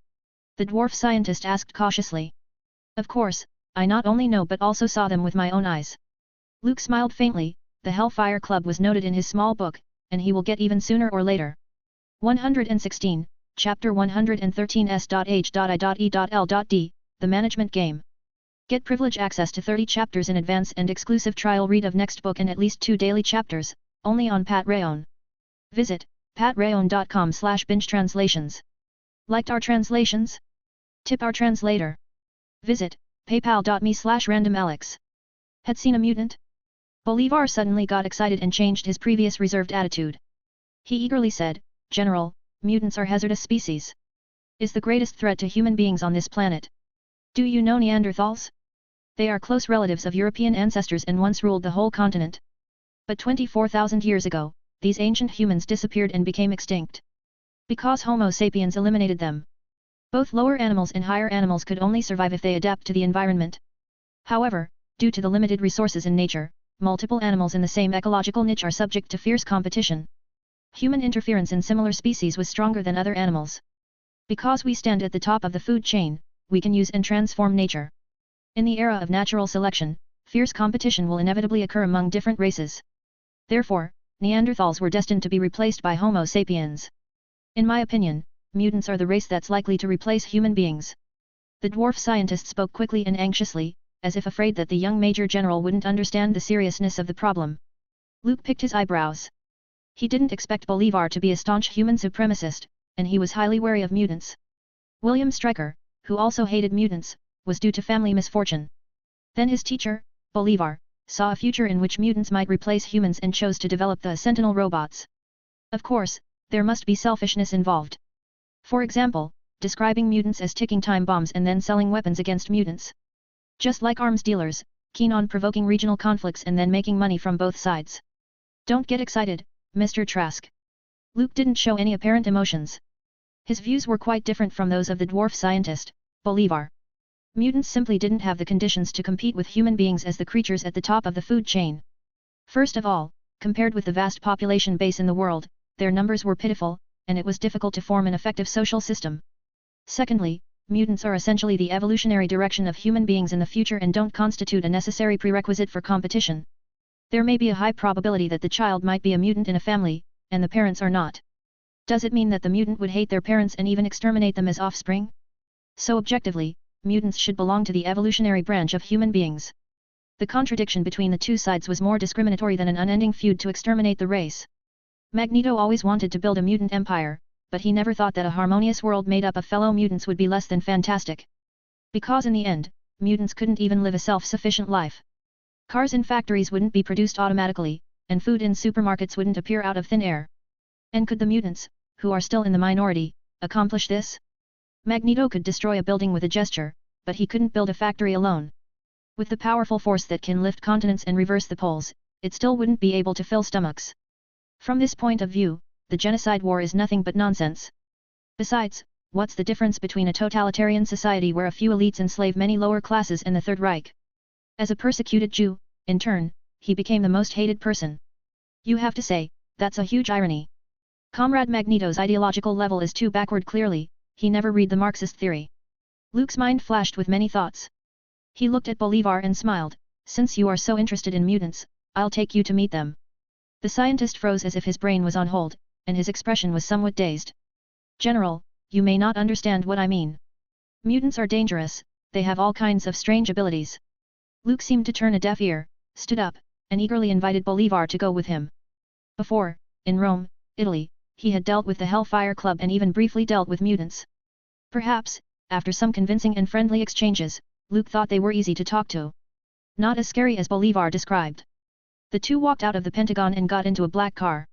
The dwarf scientist asked cautiously. Of course, I not only know but also saw them with my own eyes. Luke smiled faintly. The Hellfire Club was noted in his small book, and he will get even sooner or later. 116, Chapter 113 S.H.I.E.L.D, The Management Game. Get privilege access to 30 chapters in advance and exclusive trial read of next book and at least 2 daily chapters, only on Patreon. Visit patreon.com/bingetranslations. Liked our translations? Tip our translator. Visit paypal.me/randomalex. Had seen a mutant? Bolivar suddenly got excited and changed his previous reserved attitude. He eagerly said, General, mutants are hazardous species. Is the greatest threat to human beings on this planet. Do you know Neanderthals? They are close relatives of European ancestors and once ruled the whole continent. But 24,000 years ago, these ancient humans disappeared and became extinct. Because Homo sapiens eliminated them. Both lower animals and higher animals could only survive if they adapt to the environment. However, due to the limited resources in nature, multiple animals in the same ecological niche are subject to fierce competition. Human interference in similar species was stronger than other animals. Because we stand at the top of the food chain, we can use and transform nature. In the era of natural selection, fierce competition will inevitably occur among different races. Therefore, Neanderthals were destined to be replaced by Homo sapiens. In my opinion, mutants are the race that's likely to replace human beings. The dwarf scientist spoke quickly and anxiously, as if afraid that the young Major General wouldn't understand the seriousness of the problem. Luke picked his eyebrows. He didn't expect Bolivar to be a staunch human supremacist, and he was highly wary of mutants. William Stryker, who also hated mutants, was due to family misfortune. Then his teacher, Bolivar, saw a future in which mutants might replace humans and chose to develop the Sentinel robots. Of course, there must be selfishness involved. For example, describing mutants as ticking time bombs and then selling weapons against mutants. Just like arms dealers, keen on provoking regional conflicts and then making money from both sides. Don't get excited, Mr. Trask. Luke didn't show any apparent emotions. His views were quite different from those of the dwarf scientist, Bolivar. Mutants simply didn't have the conditions to compete with human beings as the creatures at the top of the food chain. First of all, compared with the vast population base in the world, their numbers were pitiful, and it was difficult to form an effective social system. Secondly, mutants are essentially the evolutionary direction of human beings in the future and don't constitute a necessary prerequisite for competition. There may be a high probability that the child might be a mutant in a family, and the parents are not. Does it mean that the mutant would hate their parents and even exterminate them as offspring? So objectively, mutants should belong to the evolutionary branch of human beings. The contradiction between the two sides was more discriminatory than an unending feud to exterminate the race. Magneto always wanted to build a mutant empire, but he never thought that a harmonious world made up of fellow mutants would be less than fantastic. Because in the end, mutants couldn't even live a self-sufficient life. Cars in factories wouldn't be produced automatically, and food in supermarkets wouldn't appear out of thin air. And could the mutants, who are still in the minority, accomplish this? Magneto could destroy a building with a gesture, but he couldn't build a factory alone. With the powerful force that can lift continents and reverse the poles, it still wouldn't be able to fill stomachs. From this point of view, the genocide war is nothing but nonsense. Besides, what's the difference between a totalitarian society where a few elites enslave many lower classes and the Third Reich? As a persecuted Jew, in turn, he became the most hated person. You have to say, that's a huge irony. Comrade Magneto's ideological level is too backward. Clearly, he never read the Marxist theory. Luke's mind flashed with many thoughts. He looked at Bolivar and smiled, since you are so interested in mutants, I'll take you to meet them. The scientist froze as if his brain was on hold, and his expression was somewhat dazed. General, you may not understand what I mean. Mutants are dangerous, they have all kinds of strange abilities. Luke seemed to turn a deaf ear, stood up, and eagerly invited Bolivar to go with him. Before, in Rome, Italy, he had dealt with the Hellfire Club and even briefly dealt with mutants. Perhaps, after some convincing and friendly exchanges, Luke thought they were easy to talk to. Not as scary as Bolivar described. The two walked out of the Pentagon and got into a black car.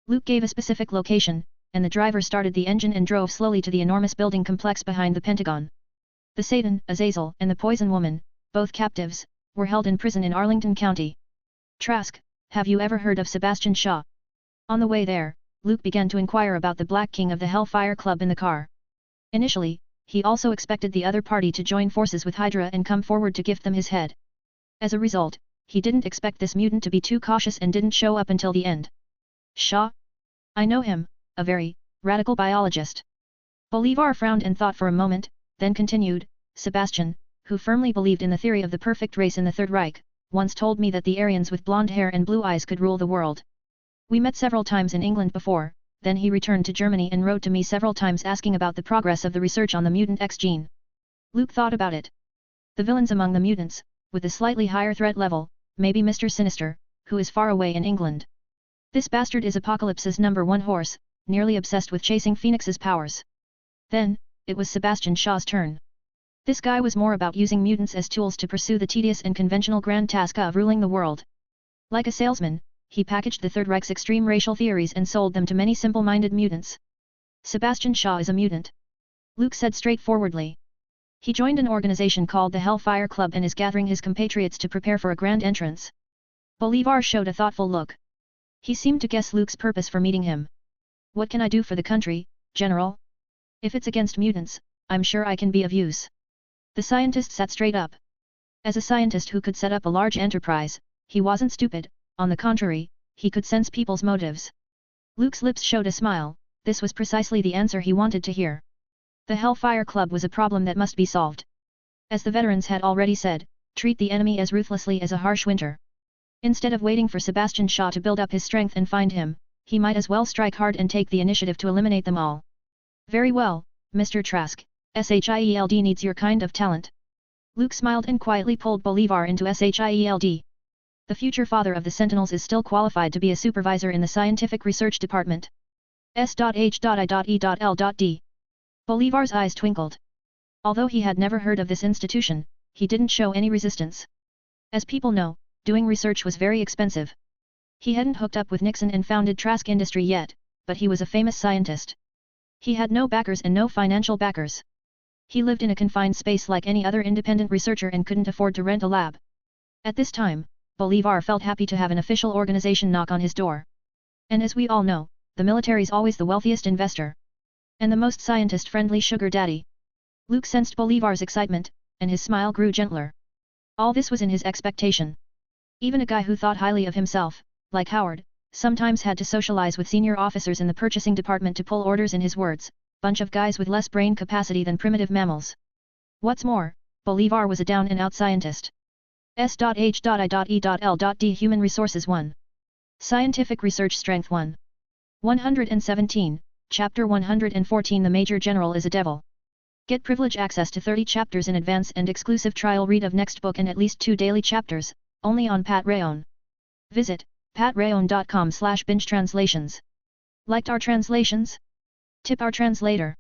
Luke gave a specific location, and the driver started the engine and drove slowly to the enormous building complex behind the Pentagon. The Satan, Azazel, and the Poison Woman, both captives, were held in prison in Arlington County. Trask, have you ever heard of Sebastian Shaw? On the way there, Luke began to inquire about the Black King of the Hellfire Club in the car. Initially, he also expected the other party to join forces with Hydra and come forward to gift them his head. As a result, he didn't expect this mutant to be too cautious and didn't show up until the end. Shaw? I know him, a very radical biologist. Bolivar frowned and thought for a moment, then continued, Sebastian, who firmly believed in the theory of the perfect race in the Third Reich, once told me that the Aryans with blonde hair and blue eyes could rule the world. We met several times in England before, then he returned to Germany and wrote to me several times asking about the progress of the research on the mutant X gene. Luke thought about it. The villains among the mutants, with a slightly higher threat level, may be Mr. Sinister, who is far away in England. This bastard is Apocalypse's #1 horse, nearly obsessed with chasing Phoenix's powers. Then, it was Sebastian Shaw's turn. This guy was more about using mutants as tools to pursue the tedious and conventional grand task of ruling the world. Like a salesman, he packaged the Third Reich's extreme racial theories and sold them to many simple-minded mutants. Sebastian Shaw is a mutant. Luke said straightforwardly. He joined an organization called the Hellfire Club and is gathering his compatriots to prepare for a grand entrance. Bolivar showed a thoughtful look. He seemed to guess Luke's purpose for meeting him. What can I do for the country, General? If it's against mutants, I'm sure I can be of use. The scientist sat straight up. As a scientist who could set up a large enterprise, he wasn't stupid, on the contrary, he could sense people's motives. Luke's lips showed a smile, this was precisely the answer he wanted to hear. The Hellfire Club was a problem that must be solved. As the veterans had already said, treat the enemy as ruthlessly as a harsh winter. Instead of waiting for Sebastian Shaw to build up his strength and find him, he might as well strike hard and take the initiative to eliminate them all. Very well, Mr. Trask. SHIELD needs your kind of talent. Luke smiled and quietly pulled Bolivar into SHIELD. The future father of the Sentinels is still qualified to be a supervisor in the scientific research department. S.H.I.E.L.D. Bolivar's eyes twinkled. Although he had never heard of this institution, he didn't show any resistance. As people know, doing research was very expensive. He hadn't hooked up with Nixon and founded Trask Industry yet, but he was a famous scientist. He had no backers and no financial backers. He lived in a confined space like any other independent researcher and couldn't afford to rent a lab. At this time, Bolivar felt happy to have an official organization knock on his door. And as we all know, the military's always the wealthiest investor. And the most scientist-friendly sugar daddy. Luke sensed Bolivar's excitement, and his smile grew gentler. All this was in his expectation. Even a guy who thought highly of himself, like Howard, sometimes had to socialize with senior officers in the purchasing department to pull orders in his words, bunch of guys with less brain capacity than primitive mammals. What's more, Bolivar was a down-and-out scientist. S.H.I.E.L.D. Human Resources 1. Scientific Research Strength 1. 117, Chapter 114 The Major General is a Devil. Get privilege access to 30 chapters in advance and exclusive trial read of next book and at least 2 daily chapters, only on Patreon. Visit patreon.com/binge-translations. Liked our translations? Tip our translator.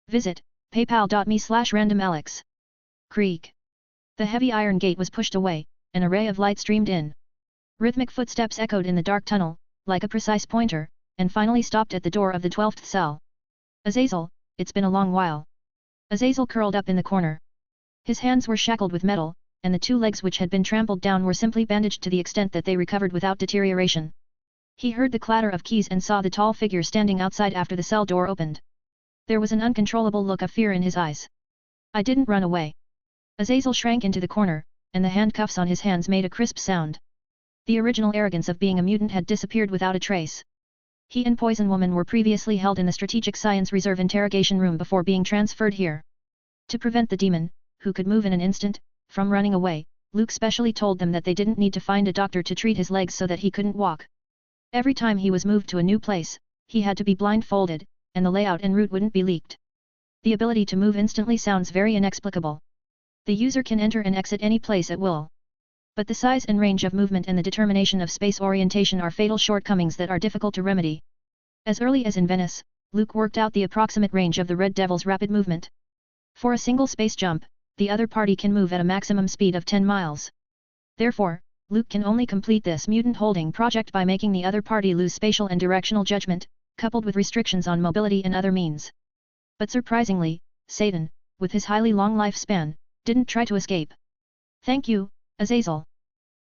Visit paypal.me/randomalex. Creak. The heavy iron gate was pushed away, an array of light streamed in. Rhythmic footsteps echoed in the dark tunnel, like a precise pointer, and finally stopped at the door of the 12th cell. Azazel, it's been a long while. Azazel curled up in the corner. His hands were shackled with metal, and the 2 legs which had been trampled down were simply bandaged to the extent that they recovered without deterioration. He heard the clatter of keys and saw the tall figure standing outside after the cell door opened. There was an uncontrollable look of fear in his eyes. I didn't run away. Azazel shrank into the corner, and the handcuffs on his hands made a crisp sound. The original arrogance of being a mutant had disappeared without a trace. He and Poison Woman were previously held in the Strategic Science Reserve interrogation room before being transferred here. To prevent the demon, who could move in an instant, from running away, Luke specially told them that they didn't need to find a doctor to treat his legs so that he couldn't walk. Every time he was moved to a new place, he had to be blindfolded, and the layout and route wouldn't be leaked. The ability to move instantly sounds very inexplicable. The user can enter and exit any place at will. But the size and range of movement and the determination of space orientation are fatal shortcomings that are difficult to remedy. As early as in Venice, Luke worked out the approximate range of the Red Devil's rapid movement. For a single space jump, the other party can move at a maximum speed of 10 miles. Therefore, Luke can only complete this mutant holding project by making the other party lose spatial and directional judgment, coupled with restrictions on mobility and other means. But surprisingly, Satan, with his highly long lifespan, didn't try to escape. Thank you, Azazel.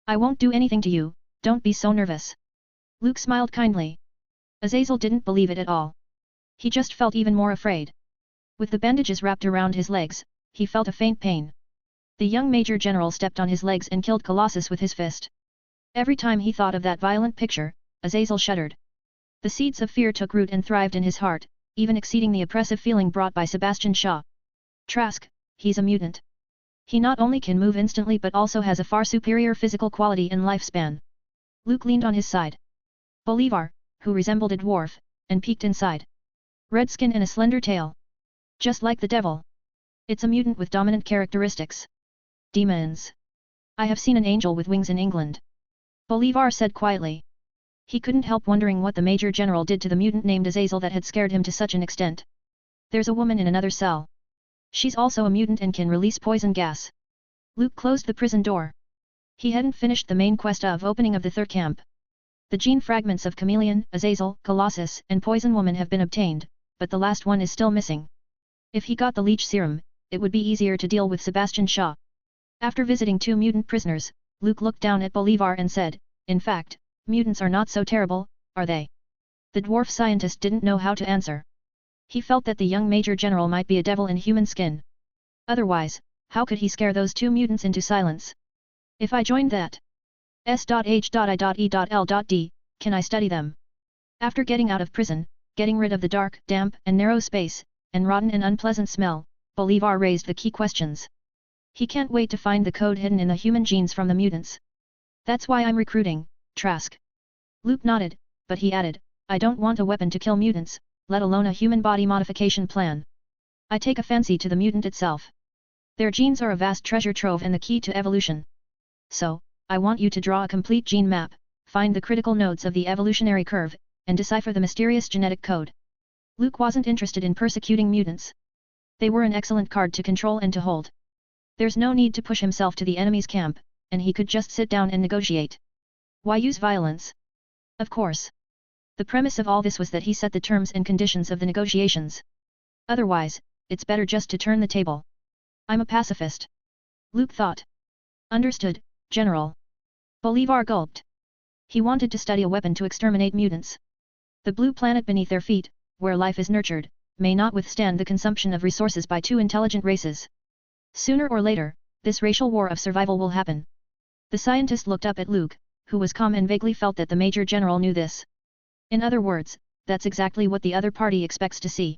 I won't do anything to you, don't be so nervous. Luke smiled kindly. Azazel didn't believe it at all. He just felt even more afraid. With the bandages wrapped around his legs, he felt a faint pain. The young Major General stepped on his legs and killed Colossus with his fist. Every time he thought of that violent picture, Azazel shuddered. The seeds of fear took root and thrived in his heart, even exceeding the oppressive feeling brought by Sebastian Shaw. Trask, he's a mutant. He not only can move instantly but also has a far superior physical quality and lifespan. Luke leaned on his side. Bolivar, who resembled a dwarf, and peeked inside. Red skin and a slender tail. Just like the devil. It's a mutant with dominant characteristics. Demons. I have seen an angel with wings in England. Bolivar said quietly. He couldn't help wondering what the Major General did to the mutant named Azazel that had scared him to such an extent. There's a woman in another cell. She's also a mutant and can release poison gas. Luke closed the prison door. He hadn't finished the main quest of opening of the third camp. The gene fragments of Chameleon, Azazel, Colossus, and Poison Woman have been obtained, but the last one is still missing. If he got the leech serum, it would be easier to deal with Sebastian Shaw. After visiting 2 mutant prisoners, Luke looked down at Bolivar and said, in fact, mutants are not so terrible, are they? The dwarf scientist didn't know how to answer. He felt that the young Major General might be a devil in human skin. Otherwise, how could he scare those 2 mutants into silence? If I joined that S.H.I.E.L.D, can I study them? After getting out of prison, getting rid of the dark, damp, and narrow space, and rotten and unpleasant smell, Bolivar raised the key questions. He can't wait to find the code hidden in the human genes from the mutants. That's why I'm recruiting, Trask. Luke nodded, but he added, I don't want a weapon to kill mutants, let alone a human body modification plan. I take a fancy to the mutant itself. Their genes are a vast treasure trove and the key to evolution. So, I want you to draw a complete gene map, find the critical nodes of the evolutionary curve, and decipher the mysterious genetic code. Luke wasn't interested in persecuting mutants. They were an excellent card to control and to hold. There's no need to push himself to the enemy's camp, and he could just sit down and negotiate. Why use violence? Of course. The premise of all this was that he set the terms and conditions of the negotiations. Otherwise, it's better just to turn the table. I'm a pacifist. Luke thought. Understood, General. Bolivar gulped. He wanted to study a weapon to exterminate mutants. The blue planet beneath their feet, where life is nurtured, may not withstand the consumption of resources by 2 intelligent races. Sooner or later, this racial war of survival will happen. The scientist looked up at Luke, who was calm and vaguely felt that the Major General knew this. In other words, that's exactly what the other party expects to see.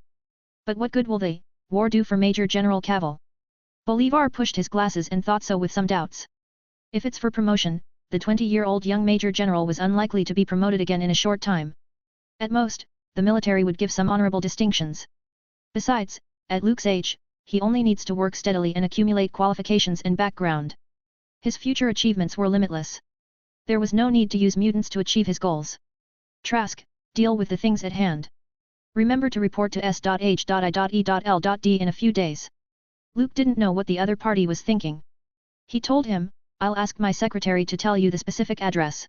But what good will the war do for Major General Cavill? Bolivar pushed his glasses and thought so with some doubts. If it's for promotion, the 20-year-old young major general was unlikely to be promoted again in a short time. At most, the military would give some honorable distinctions. Besides, at Luke's age, he only needs to work steadily and accumulate qualifications and background. His future achievements were limitless. There was no need to use mutants to achieve his goals. Trask, deal with the things at hand. Remember to report to S.H.I.E.L.D. in a few days. Luke didn't know what the other party was thinking. He told him, I'll ask my secretary to tell you the specific address.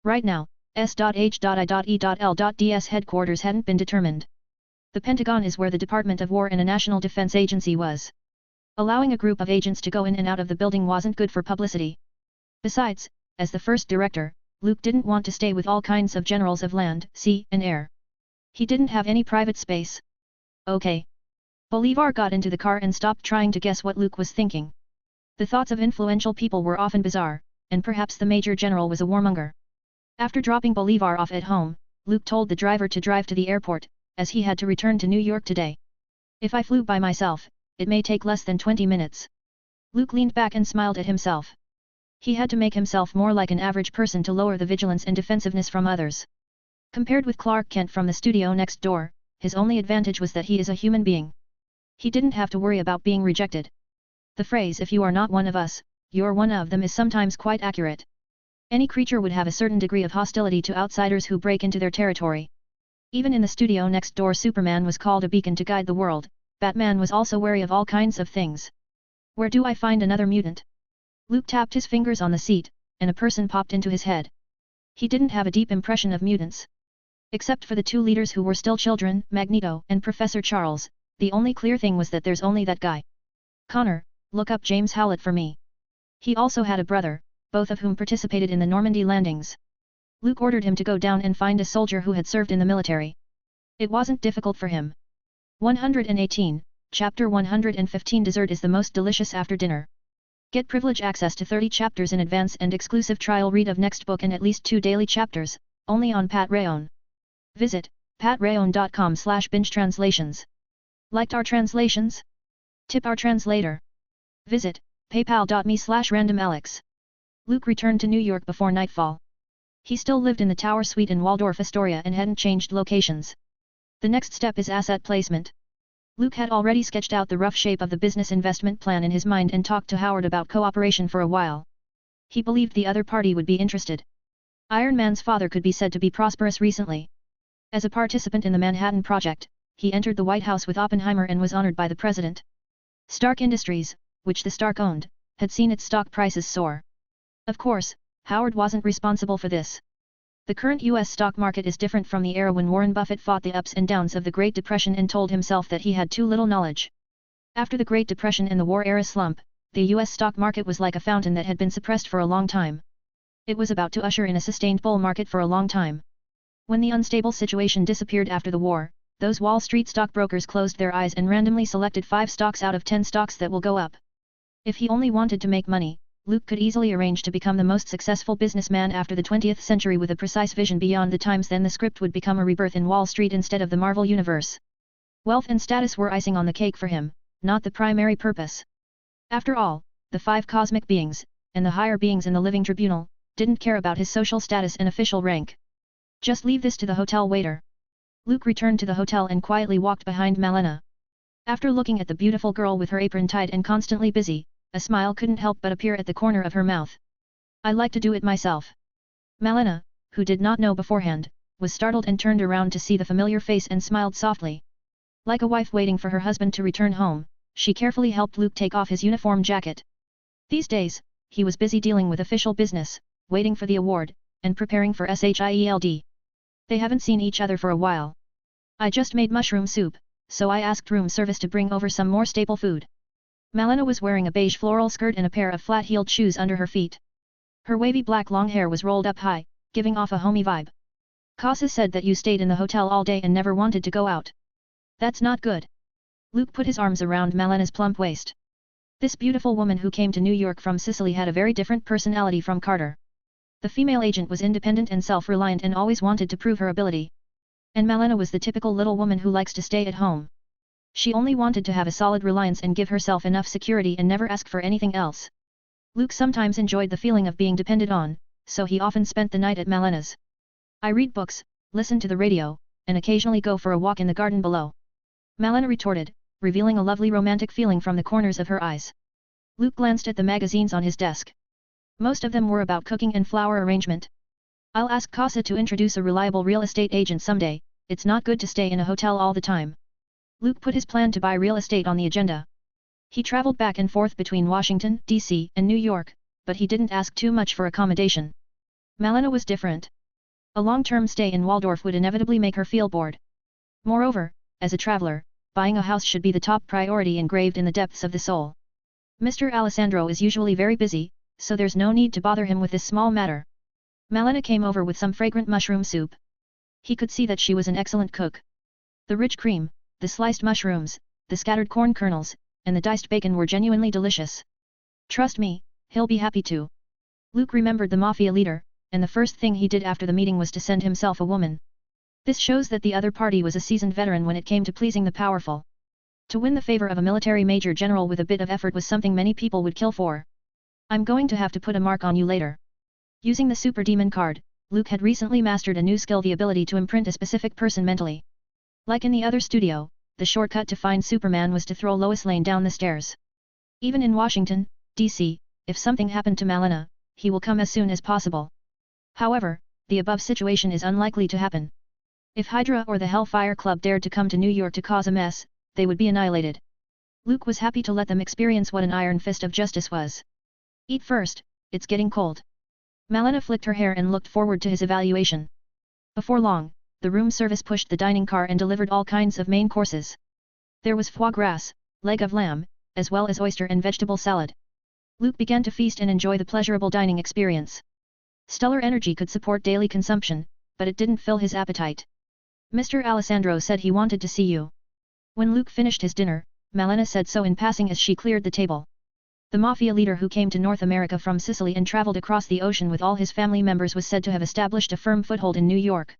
Right now, S.H.I.E.L.D's headquarters hadn't been determined. The Pentagon is where the Department of War and a National Defense Agency was. Allowing a group of agents to go in and out of the building wasn't good for publicity. Besides, as the first director, Luke didn't want to stay with all kinds of generals of land, sea, and air. He didn't have any private space. Okay. Bolivar got into the car and stopped trying to guess what Luke was thinking. The thoughts of influential people were often bizarre, and perhaps the Major General was a warmonger. After dropping Bolivar off at home, Luke told the driver to drive to the airport, as he had to return to New York today. If I flew by myself, it may take less than 20 minutes. Luke leaned back and smiled at himself. He had to make himself more like an average person to lower the vigilance and defensiveness from others. Compared with Clark Kent from the studio next door, his only advantage was that he is a human being. He didn't have to worry about being rejected. The phrase "if you are not one of us, you're one of them" is sometimes quite accurate. Any creature would have a certain degree of hostility to outsiders who break into their territory. Even in the studio next door, Superman was called a beacon to guide the world. Batman was also wary of all kinds of things. Where do I find another mutant? Luke tapped his fingers on the seat, and a person popped into his head. He didn't have a deep impression of mutants. Except for the two leaders who were still children, Magneto and Professor Charles, the only clear thing was that there's only that guy. Connor, look up James Howlett for me. He also had a brother, both of whom participated in the Normandy landings. Luke ordered him to go down and find a soldier who had served in the military. It wasn't difficult for him. 118, Chapter 115. Dessert is the most delicious after dinner. Get privilege access to 30 chapters in advance and exclusive trial read of next book and at least 2 daily chapters, only on Patreon. Visit patreon.com/bingetranslations. Liked our translations? Tip our translator. Visit paypal.me/randomalex. Luke returned to New York before nightfall. He still lived in the Tower Suite in Waldorf Astoria and hadn't changed locations. The next step is asset placement. Luke had already sketched out the rough shape of the business investment plan in his mind and talked to Howard about cooperation for a while. He believed the other party would be interested. Iron Man's father could be said to be prosperous recently. As a participant in the Manhattan Project, he entered the White House with Oppenheimer and was honored by the president. Stark Industries, which the Stark owned, had seen its stock prices soar. Of course, Howard wasn't responsible for this. The current U.S. stock market is different from the era when Warren Buffett fought the ups and downs of the Great Depression and told himself that he had too little knowledge. After the Great Depression and the war-era slump, the U.S. stock market was like a fountain that had been suppressed for a long time. It was about to usher in a sustained bull market for a long time. When the unstable situation disappeared after the war, those Wall Street stockbrokers closed their eyes and randomly selected 5 stocks out of 10 stocks that will go up. If he only wanted to make money, Luke could easily arrange to become the most successful businessman after the 20th century with a precise vision beyond the times. Then the script would become a rebirth in Wall Street instead of the Marvel Universe. Wealth and status were icing on the cake for him, not the primary purpose. After all, the 5 cosmic beings, and the higher beings in the living tribunal, didn't care about his social status and official rank. Just leave this to the hotel waiter. Luke returned to the hotel and quietly walked behind Malena. After looking at the beautiful girl with her apron tied and constantly busy, a smile couldn't help but appear at the corner of her mouth. I like to do it myself. Malena, who did not know beforehand, was startled and turned around to see the familiar face and smiled softly. Like a wife waiting for her husband to return home, she carefully helped Luke take off his uniform jacket. These days, he was busy dealing with official business, waiting for the award, and preparing for SHIELD. They haven't seen each other for a while. I just made mushroom soup, so I asked room service to bring over some more staple food. Malena was wearing a beige floral skirt and a pair of flat-heeled shoes under her feet. Her wavy black long hair was rolled up high, giving off a homey vibe. Casa said that you stayed in the hotel all day and never wanted to go out. That's not good. Luke put his arms around Malena's plump waist. This beautiful woman who came to New York from Sicily had a very different personality from Carter. The female agent was independent and self-reliant and always wanted to prove her ability. And Malena was the typical little woman who likes to stay at home. She only wanted to have a solid reliance and give herself enough security and never ask for anything else. Luke sometimes enjoyed the feeling of being depended on, so he often spent the night at Malena's. I read books, listen to the radio, and occasionally go for a walk in the garden below. Malena retorted, revealing a lovely romantic feeling from the corners of her eyes. Luke glanced at the magazines on his desk. Most of them were about cooking and flower arrangement. I'll ask Casa to introduce a reliable real estate agent someday. It's not good to stay in a hotel all the time. Luke put his plan to buy real estate on the agenda. He traveled back and forth between Washington, D.C., and New York, but he didn't ask too much for accommodation. Malena was different. A long-term stay in Waldorf would inevitably make her feel bored. Moreover, as a traveler, buying a house should be the top priority engraved in the depths of the soul. Mr. Alessandro is usually very busy, so there's no need to bother him with this small matter. Malena came over with some fragrant mushroom soup. He could see that she was an excellent cook. The rich cream, the sliced mushrooms, the scattered corn kernels, and the diced bacon were genuinely delicious. Trust me, he'll be happy to. Luke remembered the mafia leader, and the first thing he did after the meeting was to send himself a woman. This shows that the other party was a seasoned veteran when it came to pleasing the powerful. To win the favor of a military major general with a bit of effort was something many people would kill for. I'm going to have to put a mark on you later. Using the Super Demon card, Luke had recently mastered a new skill, the ability to imprint a specific person mentally. Like in the other studio, the shortcut to find Superman was to throw Lois Lane down the stairs. Even in Washington, D.C., if something happened to Malena, he will come as soon as possible. However, the above situation is unlikely to happen. If Hydra or the Hellfire Club dared to come to New York to cause a mess, they would be annihilated. Luke was happy to let them experience what an iron fist of justice was. Eat first, it's getting cold. Malena flicked her hair and looked forward to his evaluation. Before long, the room service pushed the dining car and delivered all kinds of main courses. There was foie gras, leg of lamb, as well as oyster and vegetable salad. Luke began to feast and enjoy the pleasurable dining experience. Stellar energy could support daily consumption, but it didn't fill his appetite. Mr. Alessandro said he wanted to see you. When Luke finished his dinner, Malena said so in passing as she cleared the table. The mafia leader who came to North America from Sicily and traveled across the ocean with all his family members was said to have established a firm foothold in New York.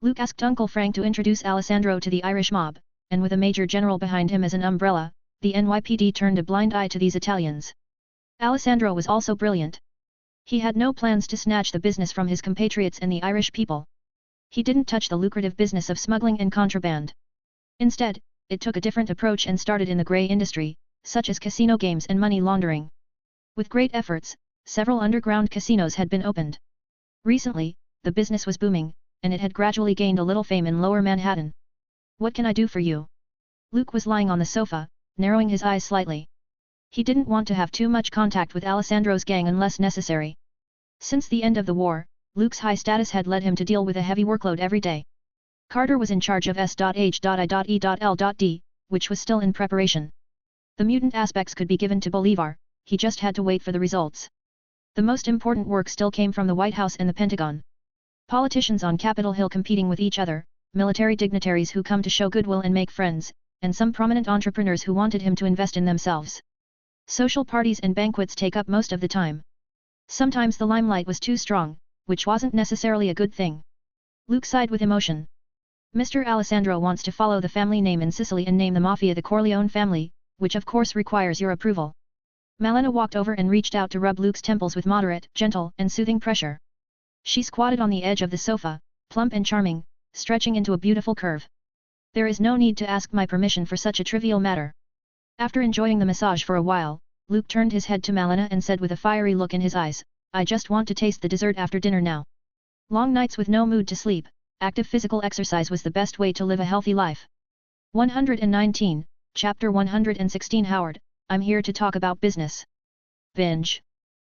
Luke asked Uncle Frank to introduce Alessandro to the Irish mob, and with a major general behind him as an umbrella, the NYPD turned a blind eye to these Italians. Alessandro was also brilliant. He had no plans to snatch the business from his compatriots and the Irish people. He didn't touch the lucrative business of smuggling and contraband. Instead, it took a different approach and started in the grey industry, such as casino games and money laundering. With great efforts, several underground casinos had been opened. Recently, the business was booming, and it had gradually gained a little fame in Lower Manhattan. What can I do for you? Luke was lying on the sofa, narrowing his eyes slightly. He didn't want to have too much contact with Alessandro's gang unless necessary. Since the end of the war, Luke's high status had led him to deal with a heavy workload every day. Carter was in charge of S.H.I.E.L.D., which was still in preparation. The mutant aspects could be given to Bolivar, he just had to wait for the results. The most important work still came from the White House and the Pentagon. Politicians on Capitol Hill competing with each other, military dignitaries who come to show goodwill and make friends, and some prominent entrepreneurs who wanted him to invest in themselves. Social parties and banquets take up most of the time. Sometimes the limelight was too strong, which wasn't necessarily a good thing. Luke sighed with emotion. Mr. Alessandro wants to follow the family name in Sicily and name the mafia the Corleone family, which of course requires your approval. Malena walked over and reached out to rub Luke's temples with moderate, gentle, and soothing pressure. She squatted on the edge of the sofa, plump and charming, stretching into a beautiful curve. There is no need to ask my permission for such a trivial matter. After enjoying the massage for a while, Luke turned his head to Malena and said with a fiery look in his eyes, I just want to taste the dessert after dinner now. Long nights with no mood to sleep, active physical exercise was the best way to live a healthy life. 119, Chapter 116 Howard, I'm here to talk about business. Binge.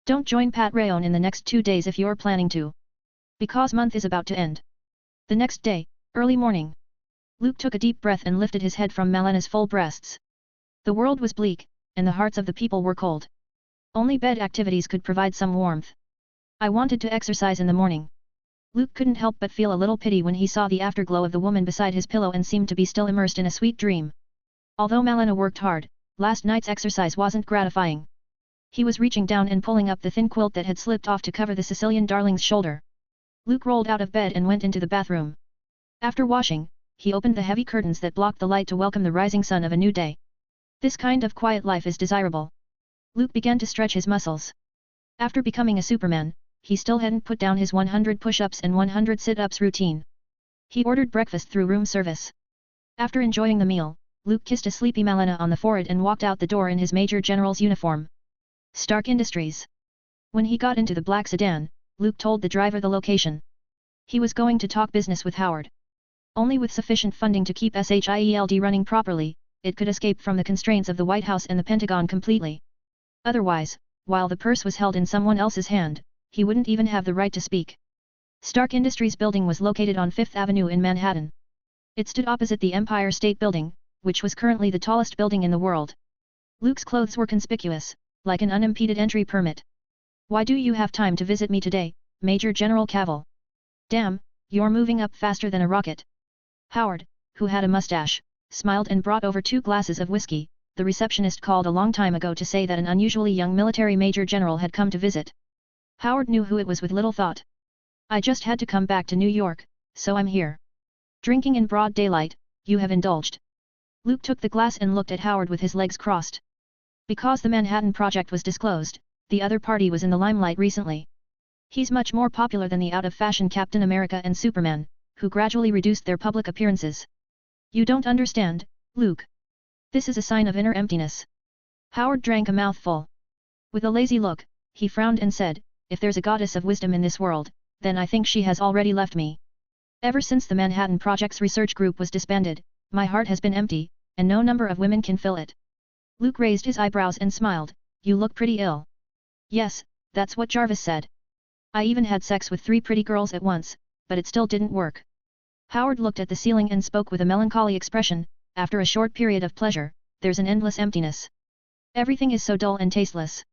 Don't join Pat Rayon in the next 2 days if you're planning to. Because month is about to end. The next day, early morning. Luke took a deep breath and lifted his head from Malena's full breasts. The world was bleak, and the hearts of the people were cold. Only bed activities could provide some warmth. I wanted to exercise in the morning. Luke couldn't help but feel a little pity when he saw the afterglow of the woman beside his pillow and seemed to be still immersed in a sweet dream. Although Malena worked hard, last night's exercise wasn't gratifying. He was reaching down and pulling up the thin quilt that had slipped off to cover the Sicilian darling's shoulder. Luke rolled out of bed and went into the bathroom. After washing, he opened the heavy curtains that blocked the light to welcome the rising sun of a new day. This kind of quiet life is desirable. Luke began to stretch his muscles. After becoming a Superman, he still hadn't put down his 100 push-ups and 100 sit-ups routine. He ordered breakfast through room service. After enjoying the meal, Luke kissed a sleepy Malena on the forehead and walked out the door in his Major General's uniform. Stark Industries. When he got into the black sedan, Luke told the driver the location. He was going to talk business with Howard. Only with sufficient funding to keep SHIELD running properly, it could escape from the constraints of the White House and the Pentagon completely. Otherwise, while the purse was held in someone else's hand, he wouldn't even have the right to speak. Stark Industries building was located on Fifth Avenue in Manhattan. It stood opposite the Empire State Building, which was currently the tallest building in the world. Luke's clothes were conspicuous, like an unimpeded entry permit. "Why do you have time to visit me today, Major General Cavill? Damn, you're moving up faster than a rocket." Howard, who had a mustache, smiled and brought over 2 glasses of whiskey. The receptionist called a long time ago to say that an unusually young military major general had come to visit. Howard knew who it was with little thought. "I just had to come back to New York, so I'm here." "Drinking in broad daylight, you have indulged." Luke took the glass and looked at Howard with his legs crossed. Because the Manhattan Project was disclosed, the other party was in the limelight recently. He's much more popular than the out-of-fashion Captain America and Superman, who gradually reduced their public appearances. "You don't understand, Luke. This is a sign of inner emptiness." Howard drank a mouthful. With a lazy look, he frowned and said, "If there's a goddess of wisdom in this world, then I think she has already left me. Ever since the Manhattan Project's research group was disbanded, my heart has been empty, and no number of women can fill it." Luke raised his eyebrows and smiled, "You look pretty ill." "Yes, that's what Jarvis said. I even had sex with 3 pretty girls at once, but it still didn't work." Howard looked at the ceiling and spoke with a melancholy expression, "After a short period of pleasure, there's an endless emptiness. Everything is so dull and tasteless."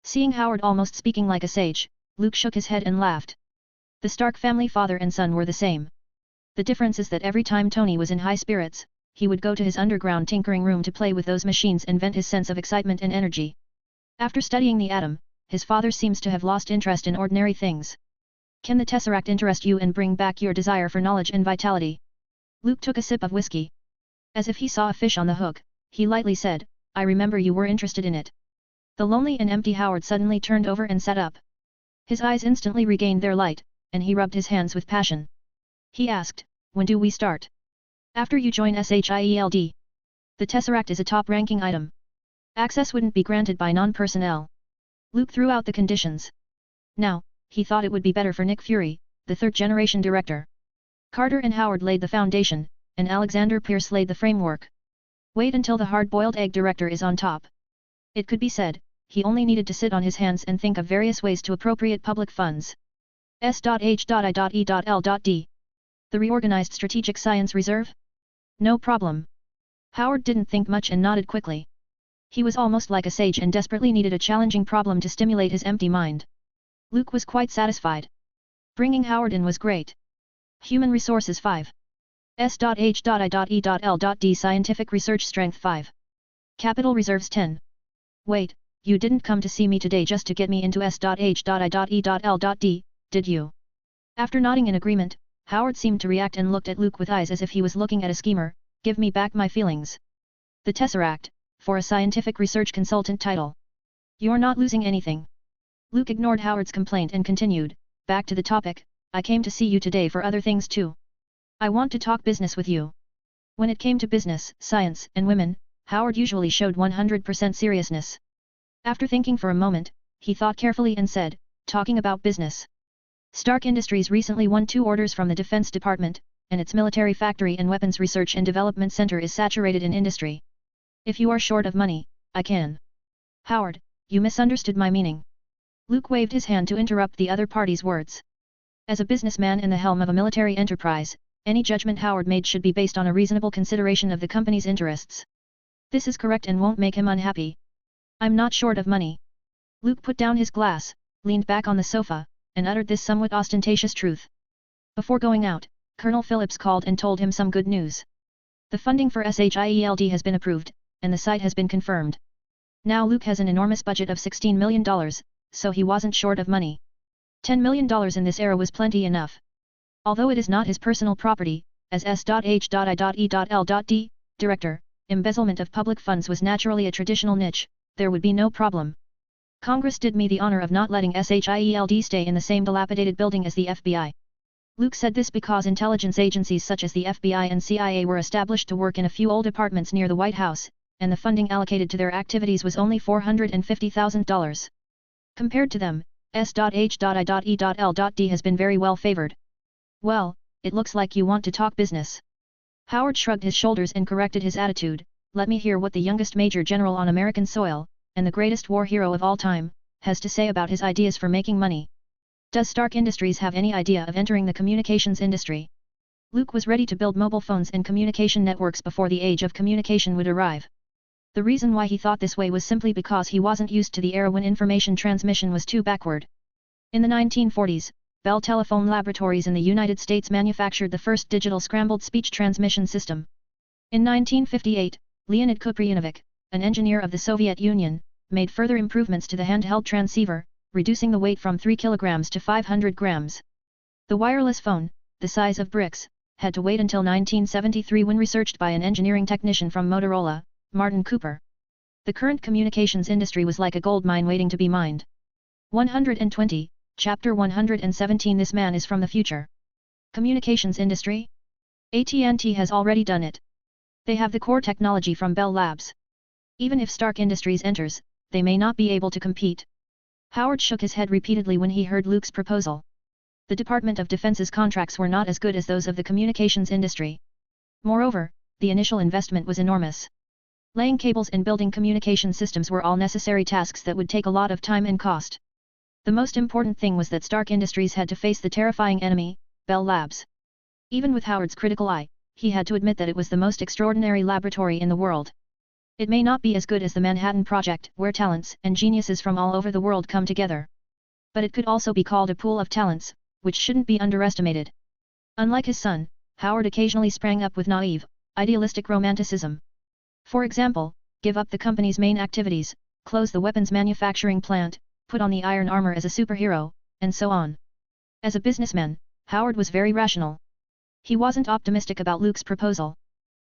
Seeing Howard almost speaking like a sage, Luke shook his head and laughed. The Stark family father and son were the same. The difference is that every time Tony was in high spirits, he would go to his underground tinkering room to play with those machines and vent his sense of excitement and energy. After studying the atom, his father seems to have lost interest in ordinary things. "Can the Tesseract interest you and bring back your desire for knowledge and vitality?" Luke took a sip of whiskey. As if he saw a fish on the hook, he lightly said, "I remember you were interested in it." The lonely and empty Howard suddenly turned over and sat up. His eyes instantly regained their light, and he rubbed his hands with passion. He asked, "When do we start?" "After you join SHIELD. The Tesseract is a top-ranking item. Access wouldn't be granted by non-personnel." Luke threw out the conditions. Now, he thought it would be better for Nick Fury, the third-generation director. Carter and Howard laid the foundation, and Alexander Pierce laid the framework. Wait until the hard-boiled egg director is on top. It could be said, he only needed to sit on his hands and think of various ways to appropriate public funds. S.H.I.E.L.D. The reorganized Strategic Science Reserve? No problem. Howard didn't think much and nodded quickly. He was almost like a sage and desperately needed a challenging problem to stimulate his empty mind. Luke was quite satisfied. Bringing Howard in was great. Human Resources 5. S.H.I.E.L.D. Scientific Research Strength 5. Capital Reserves 10. Wait, you didn't come to see me today just to get me into S.H.I.E.L.D., did you? After nodding in agreement, Howard seemed to react and looked at Luke with eyes as if he was looking at a schemer. "Give me back my feelings. The Tesseract, for a scientific research consultant title. You're not losing anything." Luke ignored Howard's complaint and continued, "Back to the topic, I came to see you today for other things too. I want to talk business with you." When it came to business, science, and women, Howard usually showed 100% seriousness. After thinking for a moment, he thought carefully and said, "Talking about business. Stark Industries recently won 2 orders from the Defense Department, and its military factory and weapons research and development center is saturated in industry. If you are short of money, I can." "Howard, you misunderstood my meaning." Luke waved his hand to interrupt the other party's words. As a businessman in the helm of a military enterprise, any judgment Howard made should be based on a reasonable consideration of the company's interests. This is correct and won't make him unhappy. "I'm not short of money." Luke put down his glass, leaned back on the sofa, and uttered this somewhat ostentatious truth. Before going out, Colonel Phillips called and told him some good news. The funding for SHIELD has been approved, and the site has been confirmed. Now Luke has an enormous budget of $16 million, so he wasn't short of money. $10 million in this era was plenty enough. Although it is not his personal property, as S.H.I.E.L.D. director, embezzlement of public funds was naturally a traditional niche, there would be no problem. Congress did me the honor of not letting SHIELD stay in the same dilapidated building as the FBI. Luke said this because intelligence agencies such as the FBI and CIA were established to work in a few old apartments near the White House, and the funding allocated to their activities was only $450,000. Compared to them, S.H.I.E.L.D. has been very well favored. Well, it looks like you want to talk business. Howard shrugged his shoulders and corrected his attitude. Let me hear what the youngest major general on American soil, and the greatest war hero of all time, has to say about his ideas for making money. Does Stark Industries have any idea of entering the communications industry? Luke was ready to build mobile phones and communication networks before the age of communication would arrive. The reason why he thought this way was simply because he wasn't used to the era when information transmission was too backward. In the 1940s, Bell Telephone Laboratories in the United States manufactured the first digital scrambled speech transmission system. In 1958, Leonid Kupryanovich, an engineer of the Soviet Union, made further improvements to the handheld transceiver, reducing the weight from 3 kilograms to 500 grams. The wireless phone, the size of bricks, had to wait until 1973 when researched by an engineering technician from Motorola, Martin Cooper. The current communications industry was like a gold mine waiting to be mined. 120, Chapter 117. This man is from the future. Communications industry? AT&T has already done it. They have the core technology from Bell Labs. Even if Stark Industries enters, they may not be able to compete. Howard shook his head repeatedly when he heard Luke's proposal. The Department of Defense's contracts were not as good as those of the communications industry. Moreover, the initial investment was enormous. Laying cables and building communication systems were all necessary tasks that would take a lot of time and cost. The most important thing was that Stark Industries had to face the terrifying enemy, Bell Labs. Even with Howard's critical eye, he had to admit that it was the most extraordinary laboratory in the world. It may not be as good as the Manhattan Project, where talents and geniuses from all over the world come together. But it could also be called a pool of talents, which shouldn't be underestimated. Unlike his son, Howard occasionally sprang up with naive, idealistic romanticism. For example, give up the company's main activities, close the weapons manufacturing plant, put on the iron armor as a superhero, and so on. As a businessman, Howard was very rational. He wasn't optimistic about Luke's proposal.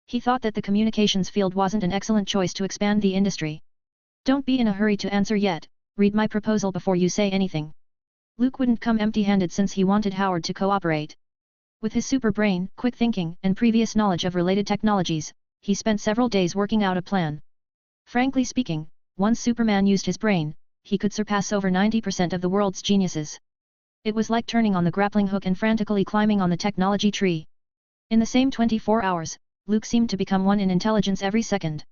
He thought that the communications field wasn't an excellent choice to expand the industry. Don't be in a hurry to answer yet, read my proposal before you say anything. Luke wouldn't come empty-handed since he wanted Howard to cooperate. With his super brain, quick thinking, and previous knowledge of related technologies, he spent several days working out a plan. Frankly speaking, once Superman used his brain, he could surpass over 90% of the world's geniuses. It was like turning on the grappling hook and frantically climbing on the technology tree. In the same 24 hours, Luke seemed to become one in intelligence every second.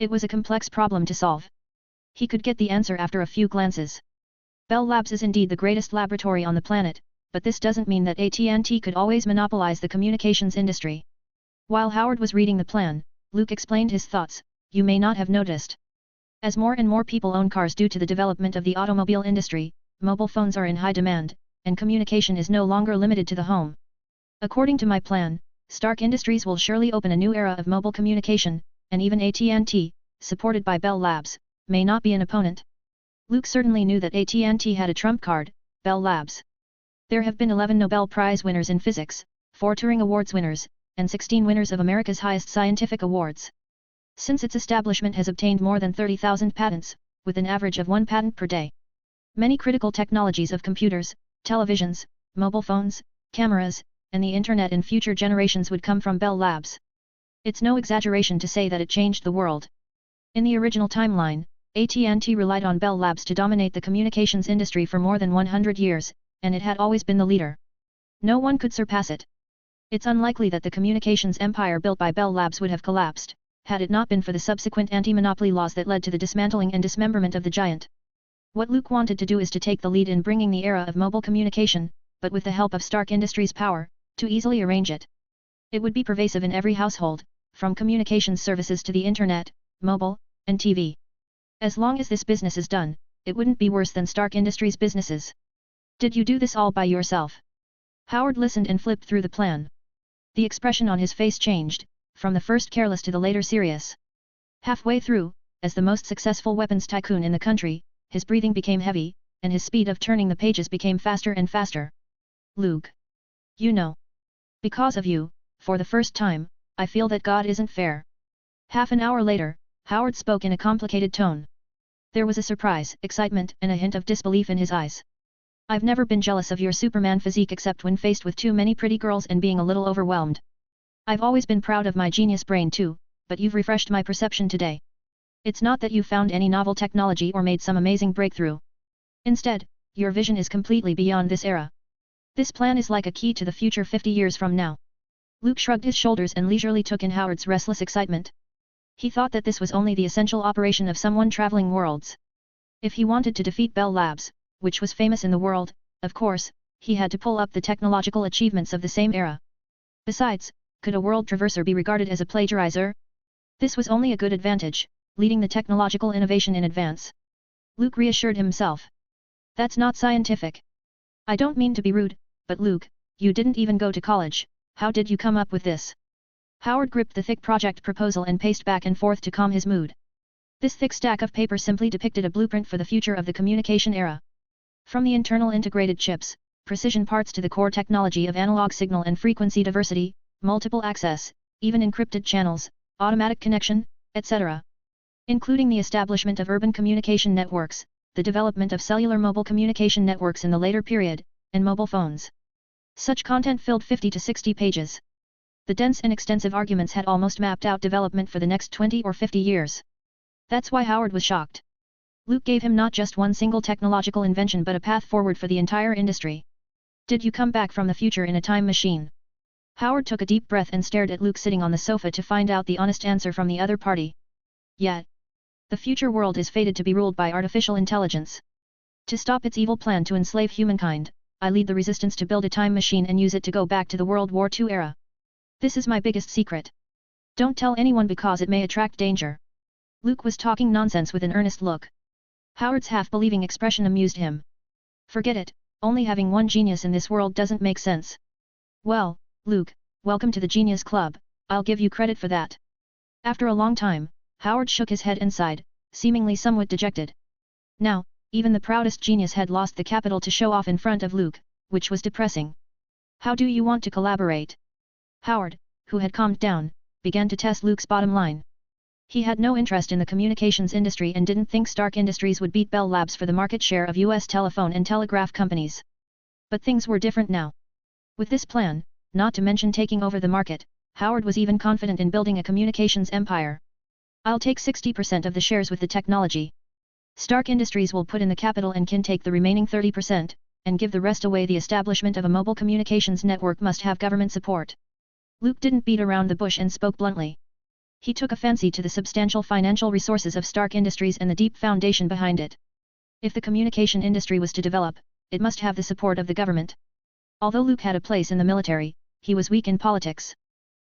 It was a complex problem to solve. He could get the answer after a few glances. Bell Labs is indeed the greatest laboratory on the planet, but this doesn't mean that AT&T could always monopolize the communications industry. While Howard was reading the plan, Luke explained his thoughts. You may not have noticed. As more and more people own cars due to the development of the automobile industry, mobile phones are in high demand, and communication is no longer limited to the home. According to my plan, Stark Industries will surely open a new era of mobile communication, and even AT&T, supported by Bell Labs, may not be an opponent. Luke certainly knew that AT&T had a trump card, Bell Labs. There have been 11 Nobel Prize winners in physics, 4 Turing Awards winners, and 16 winners of America's highest scientific awards. Since its establishment has obtained more than 30,000 patents, with an average of 1 patent per day. Many critical technologies of computers, televisions, mobile phones, cameras, and the internet in future generations would come from Bell Labs. It's no exaggeration to say that it changed the world. In the original timeline, AT&T relied on Bell Labs to dominate the communications industry for more than 100 years, and it had always been the leader. No one could surpass it. It's unlikely that the communications empire built by Bell Labs would have collapsed, had it not been for the subsequent anti-monopoly laws that led to the dismantling and dismemberment of the giant. What Luke wanted to do is to take the lead in bringing the era of mobile communication, but with the help of Stark Industries' power, to easily arrange it. It would be pervasive in every household, from communications services to the internet, mobile, and TV. As long as this business is done, it wouldn't be worse than Stark Industries' businesses. Did you do this all by yourself? Howard listened and flipped through the plan. The expression on his face changed, from the first careless to the later serious. Halfway through, as the most successful weapons tycoon in the country, his breathing became heavy, and his speed of turning the pages became faster and faster. Luke. You know. Because of you, for the first time, I feel that God isn't fair. Half an hour later, Howard spoke in a complicated tone. There was a surprise, excitement, and a hint of disbelief in his eyes. I've never been jealous of your Superman physique except when faced with too many pretty girls and being a little overwhelmed. I've always been proud of my genius brain too, but you've refreshed my perception today. It's not that you found any novel technology or made some amazing breakthrough. Instead, your vision is completely beyond this era. This plan is like a key to the future 50 years from now. Luke shrugged his shoulders and leisurely took in Howard's restless excitement. He thought that this was only the essential operation of someone traveling worlds. If he wanted to defeat Bell Labs, which was famous in the world, of course, he had to pull up the technological achievements of the same era. Besides, could a world traverser be regarded as a plagiarizer? This was only a good advantage, leading the technological innovation in advance. Luke reassured himself. That's not scientific. I don't mean to be rude, but Luke, you didn't even go to college, how did you come up with this? Howard gripped the thick project proposal and paced back and forth to calm his mood. This thick stack of paper simply depicted a blueprint for the future of the communication era. From the internal integrated chips, precision parts to the core technology of analog signal and frequency diversity, multiple access, even encrypted channels, automatic connection, etc. Including the establishment of urban communication networks, the development of cellular mobile communication networks in the later period, and mobile phones. Such content filled 50 to 60 pages. The dense and extensive arguments had almost mapped out development for the next 20 or 50 years. That's why Howard was shocked. Luke gave him not just one single technological invention but a path forward for the entire industry. Did you come back from the future in a time machine? Howard took a deep breath and stared at Luke sitting on the sofa to find out the honest answer from the other party. Yet, the future world is fated to be ruled by artificial intelligence. To stop its evil plan to enslave humankind, I lead the resistance to build a time machine and use it to go back to the World War II era. This is my biggest secret. Don't tell anyone because it may attract danger. Luke was talking nonsense with an earnest look. Howard's half-believing expression amused him. Forget it, only having one genius in this world doesn't make sense. Well, Luke, welcome to the Genius Club, I'll give you credit for that. After a long time, Howard shook his head and sighed, seemingly somewhat dejected. Now, even the proudest genius had lost the capital to show off in front of Luke, which was depressing. How do you want to collaborate? Howard, who had calmed down, began to test Luke's bottom line. He had no interest in the communications industry and didn't think Stark Industries would beat Bell Labs for the market share of U.S. telephone and telegraph companies. But things were different now. With this plan, not to mention taking over the market, Howard was even confident in building a communications empire. I'll take 60% of the shares with the technology. Stark Industries will put in the capital and can take the remaining 30%, and give the rest away. The establishment of a mobile communications network must have government support. Luke didn't beat around the bush and spoke bluntly. He took a fancy to the substantial financial resources of Stark Industries and the deep foundation behind it. If the communication industry was to develop, it must have the support of the government. Although Luke had a place in the military, he was weak in politics.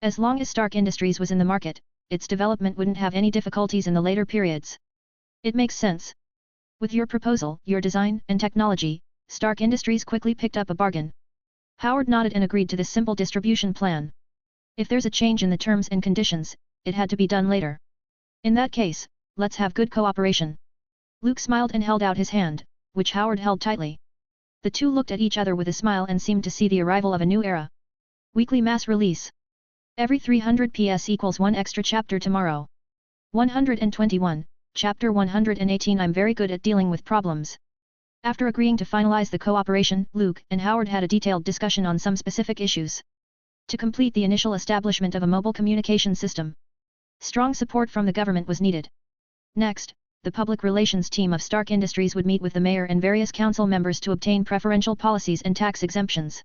As long as Stark Industries was in the market, its development wouldn't have any difficulties in the later periods. It makes sense. With your proposal, your design, and technology, Stark Industries quickly picked up a bargain. Howard nodded and agreed to this simple distribution plan. If there's a change in the terms and conditions, it had to be done later. In that case, let's have good cooperation. Luke smiled and held out his hand, which Howard held tightly. The two looked at each other with a smile and seemed to see the arrival of a new era. Weekly mass release. Every 300 PS equals one extra chapter tomorrow. 121, Chapter 118. I'm very good at dealing with problems. After agreeing to finalize the cooperation, Luke and Howard had a detailed discussion on some specific issues. To complete the initial establishment of a mobile communication system, strong support from the government was needed. Next, the public relations team of Stark Industries would meet with the mayor and various council members to obtain preferential policies and tax exemptions.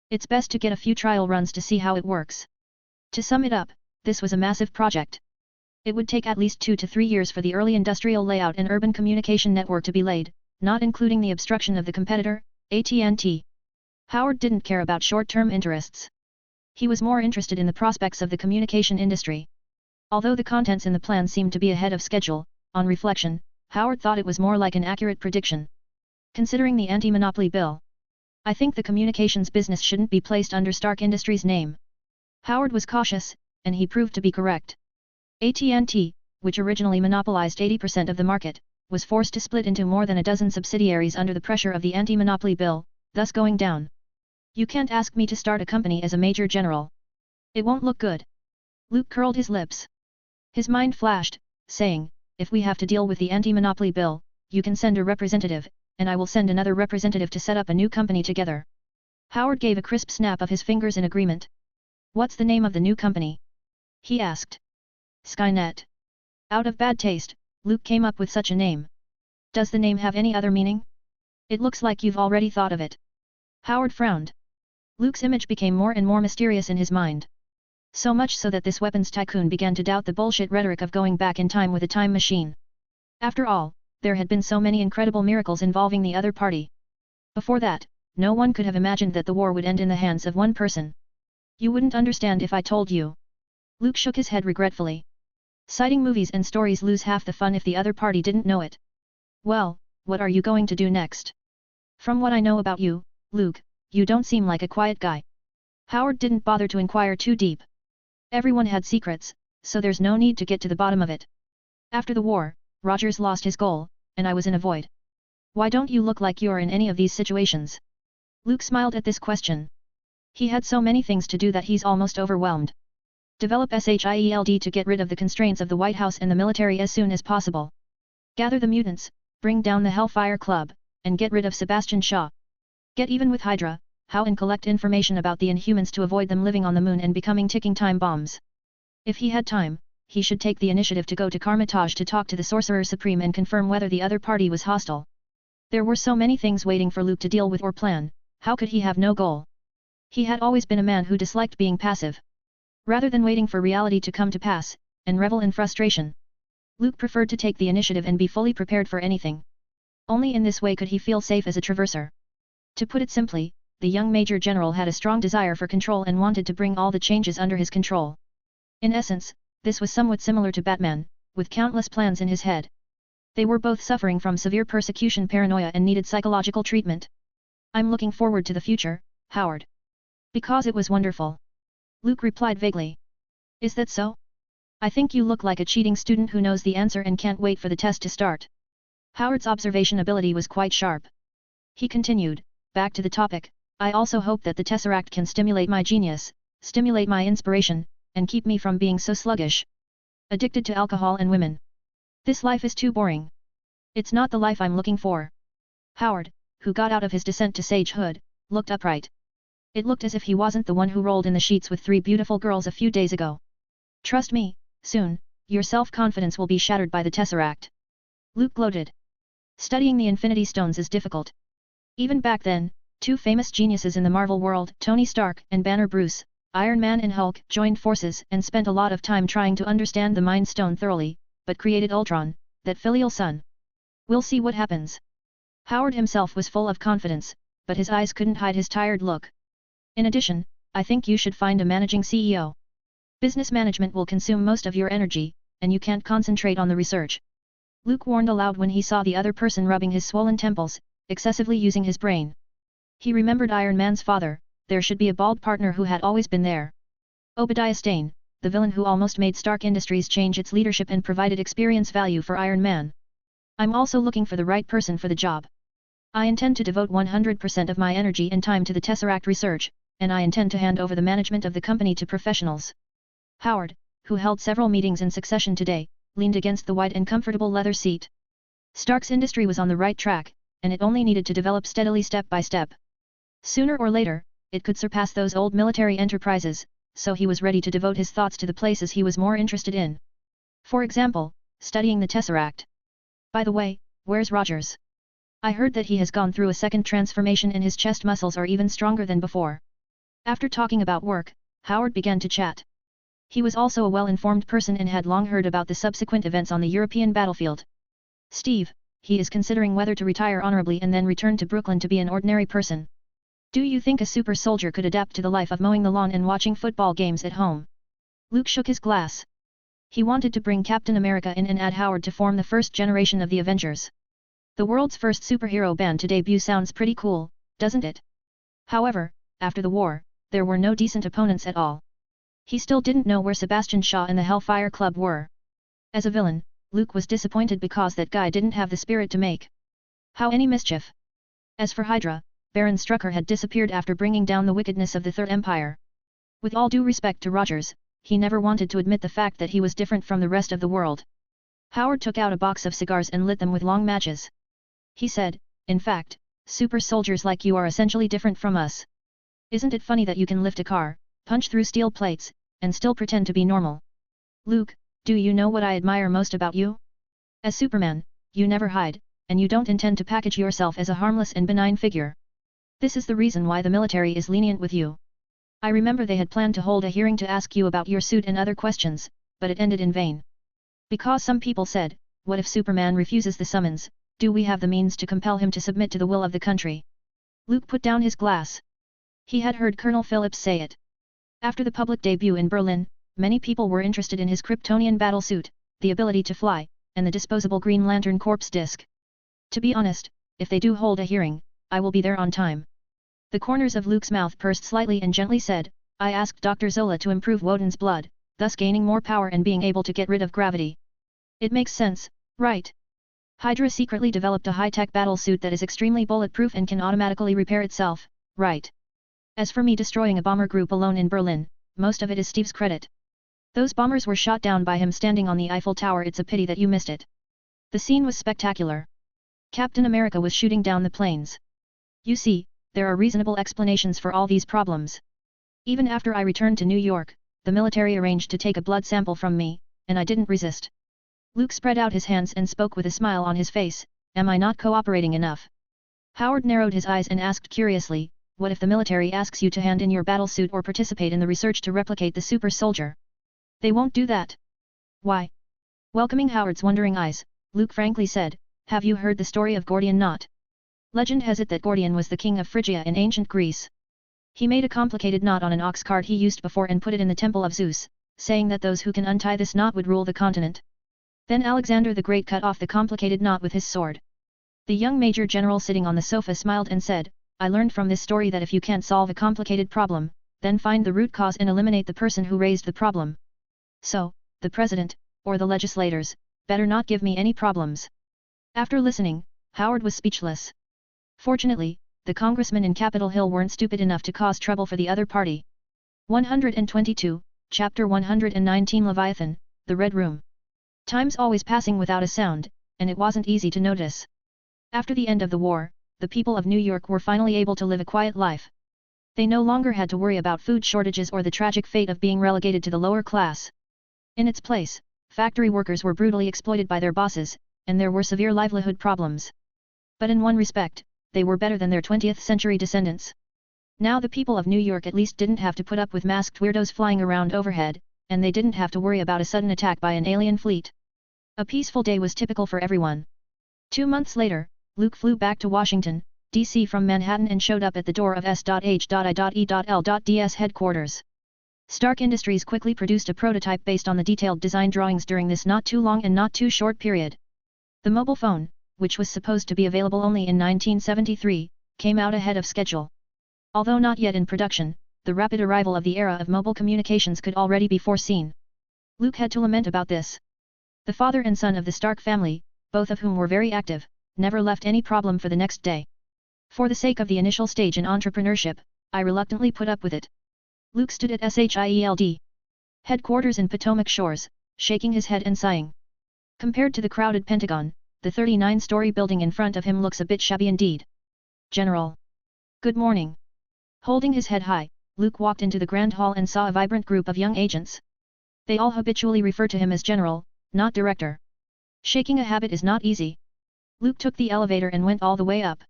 It's best to get a few trial runs to see how it works. To sum it up, this was a massive project. It would take at least 2 to 3 years for the early industrial layout and urban communication network to be laid, not including the obstruction of the competitor, AT&T. Howard didn't care about short-term interests. He was more interested in the prospects of the communication industry. Although the contents in the plan seemed to be ahead of schedule, on reflection, Howard thought it was more like an accurate prediction. Considering the anti-monopoly bill, I think the communications business shouldn't be placed under Stark Industries' name. Howard was cautious, and he proved to be correct. AT&T, which originally monopolized 80% of the market, was forced to split into more than a dozen subsidiaries under the pressure of the anti-monopoly bill, thus going down. You can't ask me to start a company as a major general. It won't look good. Luke curled his lips. His mind flashed, saying, if we have to deal with the anti-monopoly bill, you can send a representative, and I will send another representative to set up a new company together. Howard gave a crisp snap of his fingers in agreement. What's the name of the new company? He asked. Skynet. Out of bad taste, Luke came up with such a name. Does the name have any other meaning? It looks like you've already thought of it. Howard frowned. Luke's image became more and more mysterious in his mind. So much so that this weapons tycoon began to doubt the bullshit rhetoric of going back in time with a time machine. After all, there had been so many incredible miracles involving the other party. Before that, no one could have imagined that the war would end in the hands of one person. You wouldn't understand if I told you. Luke shook his head regretfully. Citing movies and stories lose half the fun if the other party didn't know it. Well, what are you going to do next? From what I know about you, Luke, you don't seem like a quiet guy. Howard didn't bother to inquire too deep. Everyone had secrets, so there's no need to get to the bottom of it. After the war, Rogers lost his goal, and I was in a void. Why don't you look like you're in any of these situations? Luke smiled at this question. He had so many things to do that he's almost overwhelmed. Develop SHIELD to get rid of the constraints of the White House and the military as soon as possible. Gather the mutants, bring down the Hellfire Club, and get rid of Sebastian Shaw. Get even with Hydra, how and collect information about the Inhumans to avoid them living on the moon and becoming ticking time bombs. If he had time, he should take the initiative to go to Carmitage to talk to the Sorcerer Supreme and confirm whether the other party was hostile. There were so many things waiting for Luke to deal with or plan, how could he have no goal? He had always been a man who disliked being passive. Rather than waiting for reality to come to pass, and revel in frustration, Luke preferred to take the initiative and be fully prepared for anything. Only in this way could he feel safe as a traverser. To put it simply, the young Major General had a strong desire for control and wanted to bring all the changes under his control. In essence, this was somewhat similar to Batman, with countless plans in his head. They were both suffering from severe persecution paranoia and needed psychological treatment. I'm looking forward to the future, Howard. Because it was wonderful. Luke replied vaguely. Is that so? I think you look like a cheating student who knows the answer and can't wait for the test to start. Howard's observation ability was quite sharp. He continued, back to the topic, I also hope that the Tesseract can stimulate my genius, stimulate my inspiration, and keep me from being so sluggish. Addicted to alcohol and women. This life is too boring. It's not the life I'm looking for. Howard, who got out of his descent to sagehood, looked upright. It looked as if he wasn't the one who rolled in the sheets with 3 beautiful girls a few days ago. Trust me, soon, your self-confidence will be shattered by the Tesseract. Luke gloated. Studying the Infinity Stones is difficult. Even back then, 2 famous geniuses in the Marvel world, Tony Stark and Banner Bruce, Iron Man and Hulk, joined forces and spent a lot of time trying to understand the Mind Stone thoroughly, but created Ultron, that filial son. We'll see what happens. Howard himself was full of confidence, but his eyes couldn't hide his tired look. In addition, I think you should find a managing CEO. Business management will consume most of your energy, and you can't concentrate on the research. Luke warned aloud when he saw the other person rubbing his swollen temples, excessively using his brain. He remembered Iron Man's father, there should be a bald partner who had always been there. Obadiah Stane, the villain who almost made Stark Industries change its leadership and provided experience value for Iron Man. I'm also looking for the right person for the job. I intend to devote 100% of my energy and time to the Tesseract research, and I intend to hand over the management of the company to professionals. Howard, who held several meetings in succession today, leaned against the white and comfortable leather seat. Stark's industry was on the right track, and it only needed to develop steadily step by step. Sooner or later, it could surpass those old military enterprises, so he was ready to devote his thoughts to the places he was more interested in. For example, studying the Tesseract. By the way, where's Rogers? I heard that he has gone through a second transformation and his chest muscles are even stronger than before. After talking about work, Howard began to chat. He was also a well-informed person and had long heard about the subsequent events on the European battlefield. Steve, he is considering whether to retire honorably and then return to Brooklyn to be an ordinary person. Do you think a super soldier could adapt to the life of mowing the lawn and watching football games at home? Luke shook his glass. He wanted to bring Captain America in and add Howard to form the first generation of the Avengers. The world's first superhero band to debut sounds pretty cool, doesn't it? However, after the war, there were no decent opponents at all. He still didn't know where Sebastian Shaw and the Hellfire Club were. As a villain, Luke was disappointed because that guy didn't have the spirit to make how any mischief. As for Hydra, Baron Strucker had disappeared after bringing down the wickedness of the Third Empire. With all due respect to Rogers, he never wanted to admit the fact that he was different from the rest of the world. Howard took out a box of cigars and lit them with long matches. He said, "In fact, super soldiers like you are essentially different from us. Isn't it funny that you can lift a car, punch through steel plates, and still pretend to be normal? Luke, do you know what I admire most about you? As Superman, you never hide, and you don't intend to package yourself as a harmless and benign figure. This is the reason why the military is lenient with you." I remember they had planned to hold a hearing to ask you about your suit and other questions, but it ended in vain. Because some people said, what if Superman refuses the summons, do we have the means to compel him to submit to the will of the country? Luke put down his glass. He had heard Colonel Phillips say it. After the public debut in Berlin, many people were interested in his Kryptonian battlesuit, the ability to fly, and the disposable Green Lantern Corps disc. To be honest, if they do hold a hearing, I will be there on time. The corners of Luke's mouth pursed slightly and gently said, I asked Dr. Zola to improve Woden's blood, thus gaining more power and being able to get rid of gravity. It makes sense, right? Hydra secretly developed a high-tech battlesuit that is extremely bulletproof and can automatically repair itself, right? As for me destroying a bomber group alone in Berlin, most of it is Steve's credit. Those bombers were shot down by him standing on the Eiffel Tower. It's a pity that you missed it. The scene was spectacular. Captain America was shooting down the planes. You see, there are reasonable explanations for all these problems. Even after I returned to New York, the military arranged to take a blood sample from me, and I didn't resist. Luke spread out his hands and spoke with a smile on his face, am I not cooperating enough? Howard narrowed his eyes and asked curiously, what if the military asks you to hand in your battlesuit or participate in the research to replicate the super soldier? They won't do that. Why? Welcoming Howard's wondering eyes, Luke frankly said, have you heard the story of Gordian knot? Legend has it that Gordian was the king of Phrygia in ancient Greece. He made a complicated knot on an ox cart he used before and put it in the temple of Zeus, saying that those who can untie this knot would rule the continent. Then Alexander the Great cut off the complicated knot with his sword. The young major general sitting on the sofa smiled and said, I learned from this story that if you can't solve a complicated problem, then find the root cause and eliminate the person who raised the problem. So, the president, or the legislators, better not give me any problems. After listening, Howard was speechless. Fortunately, the congressmen in Capitol Hill weren't stupid enough to cause trouble for the other party. 122, Chapter 119 Leviathan, The Red Room. Time's always passing without a sound, and it wasn't easy to notice. After the end of the war, the people of New York were finally able to live a quiet life. They no longer had to worry about food shortages or the tragic fate of being relegated to the lower class. In its place, factory workers were brutally exploited by their bosses, and there were severe livelihood problems. But in one respect, they were better than their 20th century descendants. Now the people of New York at least didn't have to put up with masked weirdos flying around overhead, and they didn't have to worry about a sudden attack by an alien fleet. A peaceful day was typical for everyone. 2 months later, Luke flew back to Washington, D.C. from Manhattan and showed up at the door of S.H.I.E.L.D's headquarters. Stark Industries quickly produced a prototype based on the detailed design drawings during this not too long and not too short period. The mobile phone, which was supposed to be available only in 1973, came out ahead of schedule. Although not yet in production, the rapid arrival of the era of mobile communications could already be foreseen. Luke had to lament about this. The father and son of the Stark family, both of whom were very active, never left any problem for the next day. For the sake of the initial stage in entrepreneurship, I reluctantly put up with it. Luke stood at SHIELD headquarters in Potomac Shores, shaking his head and sighing. Compared to the crowded Pentagon, the 39-story building in front of him looks a bit shabby indeed. General. Good morning. Holding his head high, Luke walked into the Grand Hall and saw a vibrant group of young agents. They all habitually refer to him as General, not Director. Shaking a habit is not easy. Luke took the elevator and went all the way up.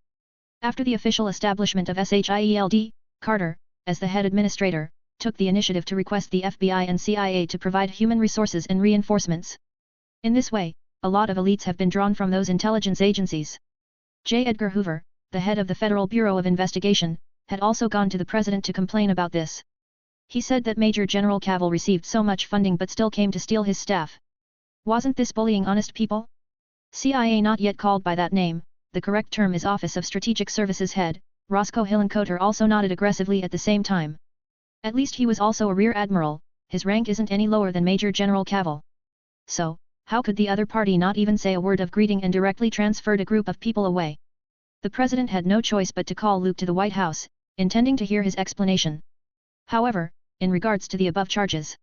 After the official establishment of SHIELD, Carter, as the head administrator, took the initiative to request the FBI and CIA to provide human resources and reinforcements. In this way, a lot of elites have been drawn from those intelligence agencies. J. Edgar Hoover, the head of the Federal Bureau of Investigation, had also gone to the president to complain about this. He said that Major General Cavill received so much funding but still came to steal his staff. Wasn't this bullying honest people? CIA not yet called by that name, the correct term is Office of Strategic Services head, Roscoe Hillenkoetter also nodded aggressively at the same time. At least he was also a rear admiral, his rank isn't any lower than Major General Cavill. So, how could the other party not even say a word of greeting and directly transferred a group of people away? The president had no choice but to call Luke to the White House, intending to hear his explanation. However, in regards to the above charges,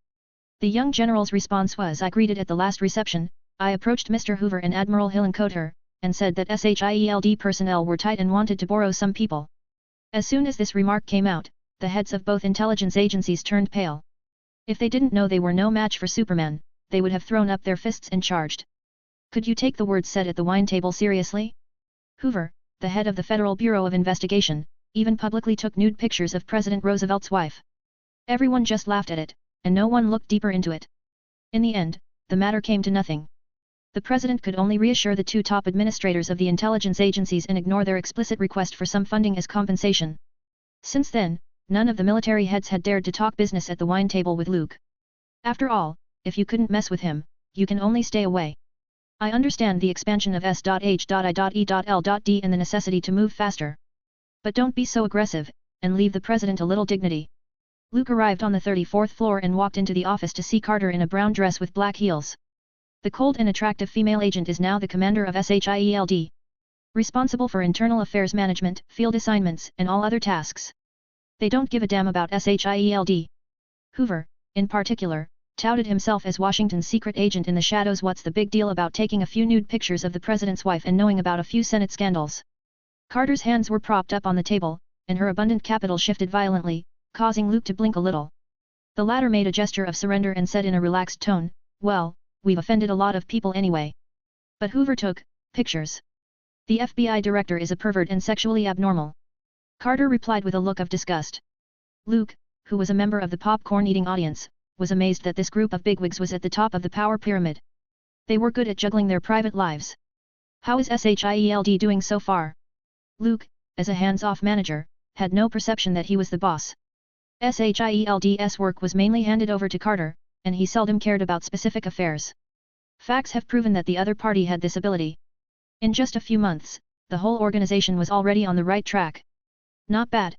the young general's response was I greeted at the last reception, I approached Mr. Hoover and Admiral Hillenkoetter, and said that SHIELD personnel were tight and wanted to borrow some people. As soon as this remark came out, the heads of both intelligence agencies turned pale. If they didn't know they were no match for Superman, they would have thrown up their fists and charged. Could you take the words said at the wine table seriously? Hoover, the head of the Federal Bureau of Investigation, even publicly took nude pictures of President Roosevelt's wife. Everyone just laughed at it, and no one looked deeper into it. In the end, the matter came to nothing. The president could only reassure the two top administrators of the intelligence agencies and ignore their explicit request for some funding as compensation. Since then, none of the military heads had dared to talk business at the wine table with Luke. After all, if you couldn't mess with him, you can only stay away. I understand the expansion of S.H.I.E.L.D. and the necessity to move faster. But don't be so aggressive, and leave the president a little dignity. Luke arrived on the 34th floor and walked into the office to see Carter in a brown dress with black heels. The cold and attractive female agent is now the commander of SHIELD. Responsible for internal affairs management, field assignments, and all other tasks. They don't give a damn about SHIELD. Hoover, in particular, touted himself as Washington's secret agent in the shadows. What's the big deal about taking a few nude pictures of the president's wife and knowing about a few Senate scandals? Carter's hands were propped up on the table, and her abundant capital shifted violently, causing Luke to blink a little. The latter made a gesture of surrender and said in a relaxed tone, "Well, we've offended a lot of people anyway." But Hoover took pictures. The FBI director is a pervert and sexually abnormal. Carter replied with a look of disgust. Luke, who was a member of the popcorn-eating audience, was amazed that this group of bigwigs was at the top of the power pyramid. They were good at juggling their private lives. How is SHIELD doing so far? Luke, as a hands-off manager, had no perception that he was the boss. SHIELD's work was mainly handed over to Carter, and he seldom cared about specific affairs. Facts have proven that the other party had this ability. In just a few months, the whole organization was already on the right track. Not bad.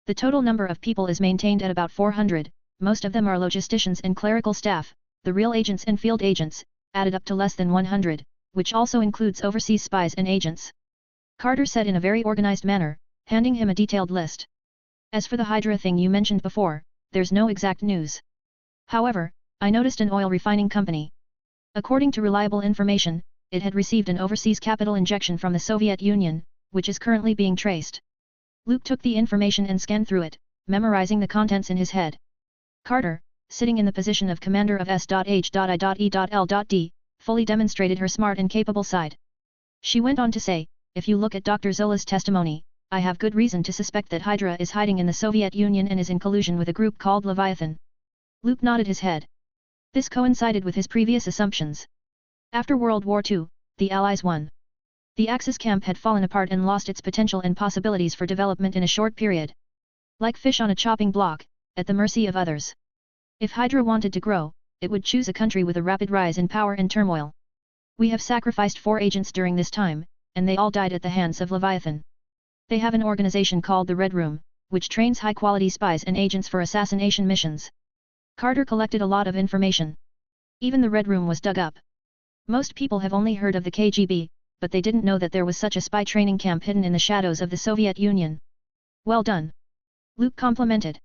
The total number of people is maintained at about 400, most of them are logisticians and clerical staff, the real agents and field agents, added up to less than 100, which also includes overseas spies and agents. Carter said in a very organized manner, handing him a detailed list. As for the Hydra thing you mentioned before, there's no exact news. However, I noticed an oil refining company. According to reliable information, it had received an overseas capital injection from the Soviet Union, which is currently being traced. Luke took the information and scanned through it, memorizing the contents in his head. Carter, sitting in the position of commander of S.H.I.E.L.D., fully demonstrated her smart and capable side. She went on to say, "If you look at Dr. Zola's testimony, I have good reason to suspect that Hydra is hiding in the Soviet Union and is in collusion with a group called Leviathan." Luke nodded his head. This coincided with his previous assumptions. After World War II, the Allies won. The Axis camp had fallen apart and lost its potential and possibilities for development in a short period. Like fish on a chopping block, at the mercy of others. If Hydra wanted to grow, it would choose a country with a rapid rise in power and turmoil. We have sacrificed 4 agents during this time, and they all died at the hands of Leviathan. They have an organization called the Red Room, which trains high-quality spies and agents for assassination missions. Carter collected a lot of information. Even the Red Room was dug up. Most people have only heard of the KGB, but they didn't know that there was such a spy training camp hidden in the shadows of the Soviet Union. Well done. Luke complimented.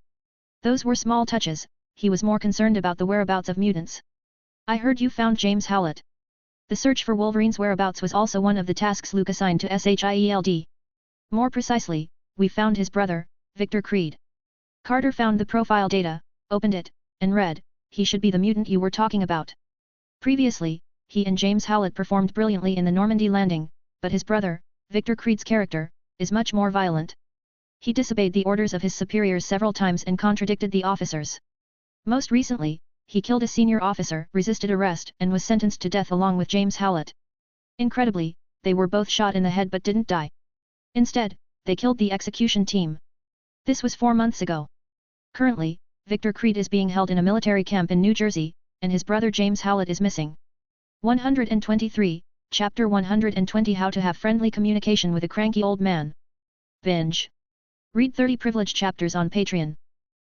Those were small touches, he was more concerned about the whereabouts of mutants. I heard you found James Howlett. The search for Wolverine's whereabouts was also one of the tasks Luke assigned to SHIELD. More precisely, we found his brother, Victor Creed. Carter found the profile data, opened it, and read, "He should be the mutant you were talking about." Previously, he and James Howlett performed brilliantly in the Normandy landing, but his brother, Victor Creed's character, is much more violent. He disobeyed the orders of his superiors several times and contradicted the officers. Most recently, he killed a senior officer, resisted arrest, and was sentenced to death along with James Howlett. Incredibly, they were both shot in the head but didn't die. Instead, they killed the execution team. This was 4 months ago. Currently, Victor Creed is being held in a military camp in New Jersey, and his brother James Howlett is missing. 123, Chapter 120 How to Have Friendly Communication with a Cranky Old Man. Binge. Read 30 privileged chapters on Patreon.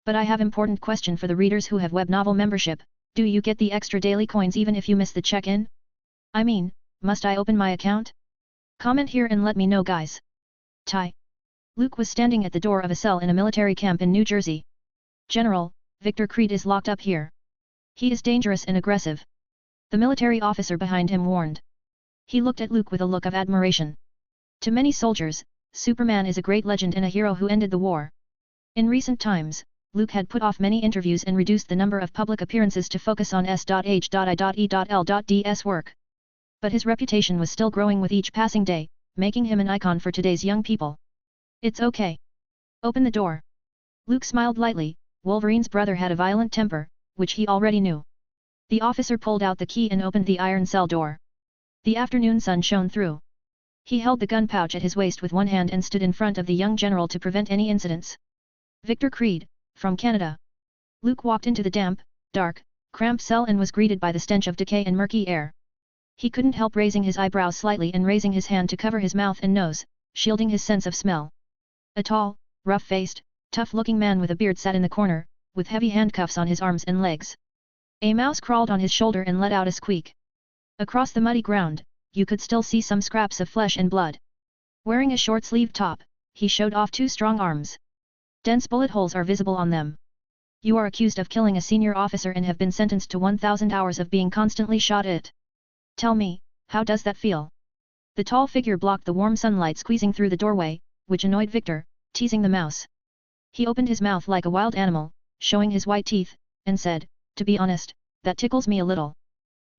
But I have important question for the readers who have web novel membership, do you get the extra daily coins even if you miss the check-in? I mean, must I open my account? Comment here and let me know guys. Ty. Luke was standing at the door of a cell in a military camp in New Jersey. "General, Victor Creed is locked up here. He is dangerous and aggressive. The military officer behind him warned. He looked at Luke with a look of admiration. To many soldiers, Superman is a great legend and a hero who ended the war. In recent times, Luke had put off many interviews and reduced the number of public appearances to focus on S.H.I.E.L.D's work. But his reputation was still growing with each passing day, making him an icon for today's young people. It's okay. Open the door. Luke smiled lightly. Wolverine's brother had a violent temper, which he already knew. The officer pulled out the key and opened the iron cell door. The afternoon sun shone through. He held the gun pouch at his waist with one hand and stood in front of the young general to prevent any incidents. Victor Creed, from Canada. Luke walked into the damp, dark, cramped cell and was greeted by the stench of decay and murky air. He couldn't help raising his eyebrows slightly and raising his hand to cover his mouth and nose, shielding his sense of smell. A tall, rough-faced, tough-looking man with a beard sat in the corner, with heavy handcuffs on his arms and legs. A mouse crawled on his shoulder and let out a squeak. Across the muddy ground, you could still see some scraps of flesh and blood. Wearing a short-sleeved top, he showed off two strong arms. Dense bullet holes are visible on them. You are accused of killing a senior officer and have been sentenced to 1,000 hours of being constantly shot at. Tell me, how does that feel? The tall figure blocked the warm sunlight squeezing through the doorway, which annoyed Victor, teasing the mouse. He opened his mouth like a wild animal, showing his white teeth, and said, "To be honest, that tickles me a little.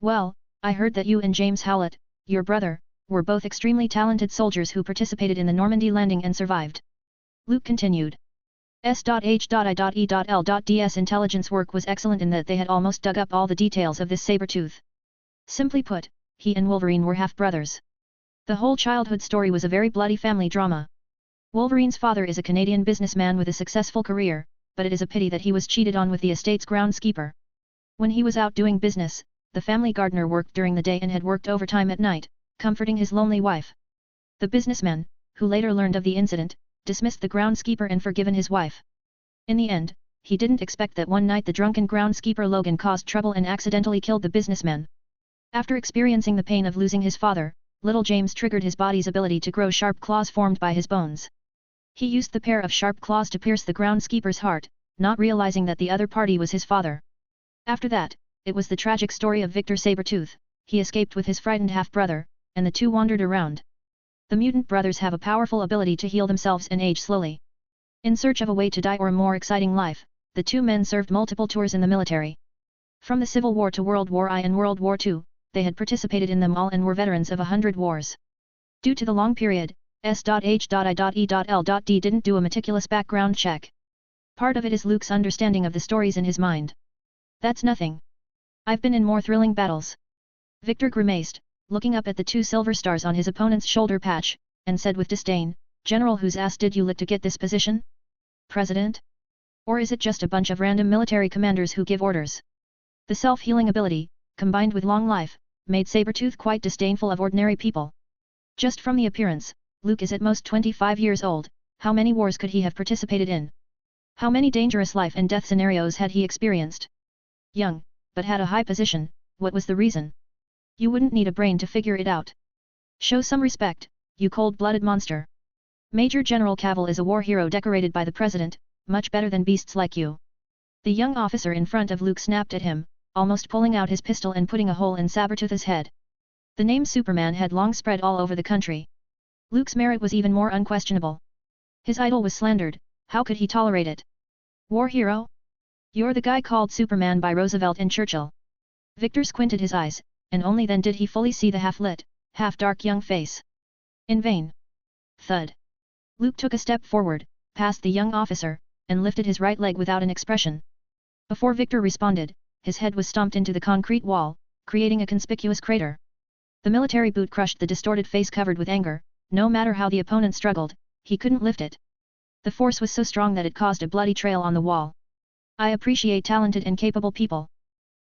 Well, I heard that you and James Howlett, your brother, were both extremely talented soldiers who participated in the Normandy landing and survived." Luke continued. S.H.I.E.L.D's intelligence work was excellent in that they had almost dug up all the details of this saber-tooth. Simply put, he and Wolverine were half-brothers. The whole childhood story was a very bloody family drama. Wolverine's father is a Canadian businessman with a successful career, but it is a pity that he was cheated on with the estate's groundskeeper. When he was out doing business, the family gardener worked during the day and had worked overtime at night, comforting his lonely wife. The businessman, who later learned of the incident, dismissed the groundskeeper and forgiven his wife. In the end, he didn't expect that one night the drunken groundskeeper Logan caused trouble and accidentally killed the businessman. After experiencing the pain of losing his father, little James triggered his body's ability to grow sharp claws formed by his bones. He used the pair of sharp claws to pierce the groundskeeper's heart, not realizing that the other party was his father. After that, it was the tragic story of Victor Sabretooth. He escaped with his frightened half-brother, and the two wandered around. The mutant brothers have a powerful ability to heal themselves and age slowly. In search of a way to die or a more exciting life, the two men served multiple tours in the military. From the Civil War to World War I and World War II, they had participated in them all and were veterans of 100 wars. Due to the long period, S.H.I.E.L.D didn't do a meticulous background check. Part of it is Luke's understanding of the stories in his mind. That's nothing. I've been in more thrilling battles. Victor grimaced, looking up at the two silver stars on his opponent's shoulder patch, and said with disdain, "General, whose ass did you lick to get this position? President? Or is it just a bunch of random military commanders who give orders?" The self-healing ability, combined with long life, made Sabretooth quite disdainful of ordinary people. Just from the appearance, Luke is at most 25 years old. How many wars could he have participated in? How many dangerous life and death scenarios had he experienced? Young, but had a high position. What was the reason? You wouldn't need a brain to figure it out. Show some respect, you cold-blooded monster. Major General Cavill is a war hero decorated by the President, much better than beasts like you. The young officer in front of Luke snapped at him, almost pulling out his pistol and putting a hole in Sabretooth's head. The name Superman had long spread all over the country. Luke's merit was even more unquestionable. His idol was slandered, how could he tolerate it? War hero? You're the guy called Superman by Roosevelt and Churchill. Victor squinted his eyes, and only then did he fully see the half-lit, half-dark young face. In vain. Thud. Luke took a step forward, past the young officer, and lifted his right leg without an expression. Before Victor responded, his head was stomped into the concrete wall, creating a conspicuous crater. The military boot crushed the distorted face covered with anger. No matter how the opponent struggled, he couldn't lift it. The force was so strong that it caused a bloody trail on the wall. I appreciate talented and capable people.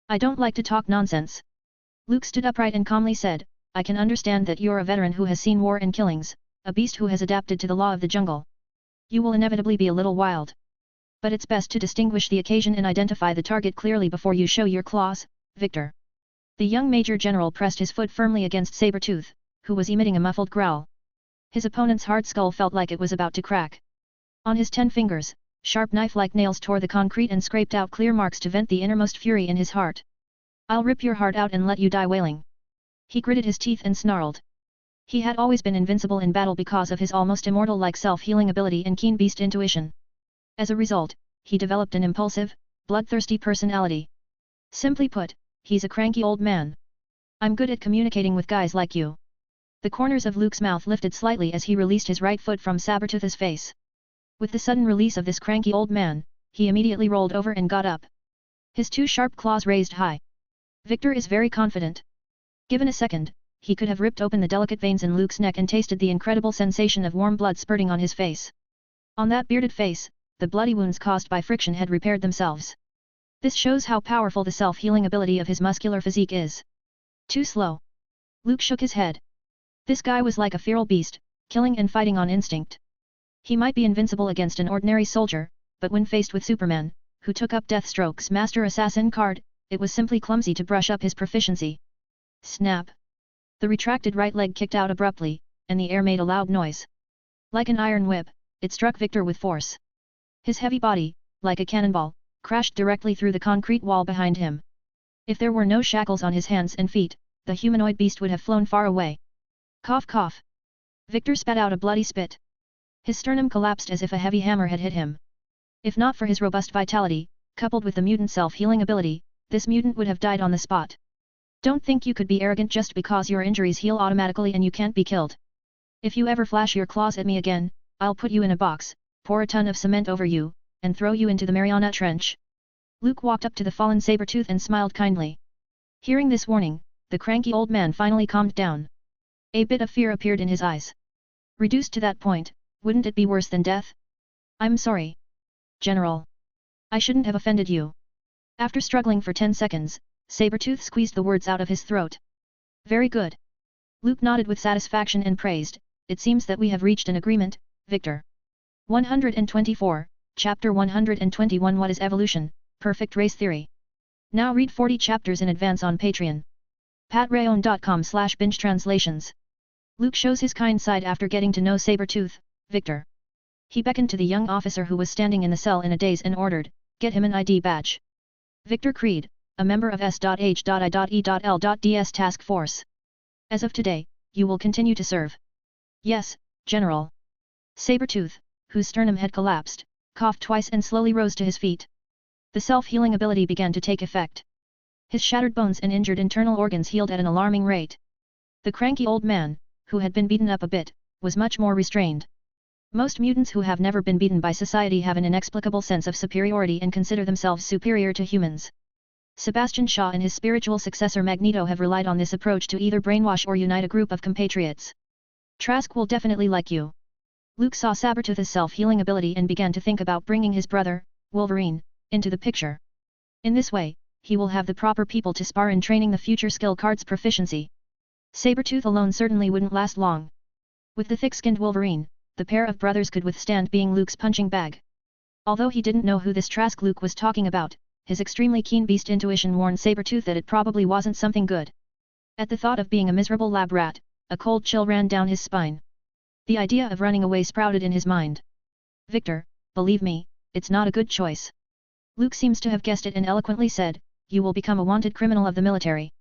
I don't like to talk nonsense. Luke stood upright and calmly said, I can understand that you're a veteran who has seen war and killings, a beast who has adapted to the law of the jungle. You will inevitably be a little wild. But it's best to distinguish the occasion and identify the target clearly before you show your claws, Victor. The young Major General pressed his foot firmly against Sabretooth, who was emitting a muffled growl. His opponent's hard skull felt like it was about to crack. On his 10 fingers, sharp knife-like nails tore the concrete and scraped out clear marks to vent the innermost fury in his heart. I'll rip your heart out and let you die wailing. He gritted his teeth and snarled. He had always been invincible in battle because of his almost immortal-like self-healing ability and keen beast intuition. As a result, he developed an impulsive, bloodthirsty personality. Simply put, he's a cranky old man. I'm good at communicating with guys like you. The corners of Luke's mouth lifted slightly as he released his right foot from Sabertooth's face. With the sudden release of this cranky old man, he immediately rolled over and got up. His two sharp claws raised high. Victor is very confident. Given a second, he could have ripped open the delicate veins in Luke's neck and tasted the incredible sensation of warm blood spurting on his face. On that bearded face, the bloody wounds caused by friction had repaired themselves. This shows how powerful the self-healing ability of his muscular physique is. Too slow. Luke shook his head. This guy was like a feral beast, killing and fighting on instinct. He might be invincible against an ordinary soldier, but when faced with Superman, who took up Deathstroke's Master Assassin card, it was simply clumsy to brush up his proficiency. Snap! The retracted right leg kicked out abruptly, and the air made a loud noise. Like an iron whip, it struck Victor with force. His heavy body, like a cannonball, crashed directly through the concrete wall behind him. If there were no shackles on his hands and feet, the humanoid beast would have flown far away. Cough cough. Victor spat out a bloody spit. His sternum collapsed as if a heavy hammer had hit him. If not for his robust vitality, coupled with the mutant self-healing ability, this mutant would have died on the spot. Don't think you could be arrogant just because your injuries heal automatically and you can't be killed. If you ever flash your claws at me again, I'll put you in a box, pour a ton of cement over you, and throw you into the Mariana Trench. Luke walked up to the fallen Sabertooth and smiled kindly. Hearing this warning, the cranky old man finally calmed down. A bit of fear appeared in his eyes. Reduced to that point, wouldn't it be worse than death? I'm sorry. General. I shouldn't have offended you. After struggling for 10 seconds, Sabertooth squeezed the words out of his throat. Very good. Luke nodded with satisfaction and praised, it seems that we have reached an agreement, Victor. 124, Chapter 121 What is Evolution? Perfect Race Theory. Now read 40 chapters in advance on Patreon. patreon.com/binge translations. Luke shows his kind side after getting to know Sabertooth, Victor. He beckoned to the young officer who was standing in the cell in a daze and ordered, get him an ID badge. Victor Creed, a member of S.H.I.E.L.D.S Task Force. As of today, you will continue to serve. Yes, General. Sabertooth, whose sternum had collapsed, coughed twice and slowly rose to his feet. The self-healing ability began to take effect. His shattered bones and injured internal organs healed at an alarming rate. The cranky old man, who had been beaten up a bit, was much more restrained. Most mutants who have never been beaten by society have an inexplicable sense of superiority and consider themselves superior to humans. Sebastian Shaw and his spiritual successor Magneto have relied on this approach to either brainwash or unite a group of compatriots. Trask will definitely like you. Luke saw Sabertooth's self-healing ability and began to think about bringing his brother, Wolverine, into the picture. In this way, he will have the proper people to spar in training the future skill card's proficiency. Sabertooth alone certainly wouldn't last long. With the thick-skinned Wolverine, the pair of brothers could withstand being Luke's punching bag. Although he didn't know who this Trask Luke was talking about, his extremely keen beast intuition warned Sabertooth that it probably wasn't something good. At the thought of being a miserable lab rat, a cold chill ran down his spine. The idea of running away sprouted in his mind. Victor, believe me, it's not a good choice. Luke seems to have guessed it and eloquently said, you will become a wanted criminal of the military.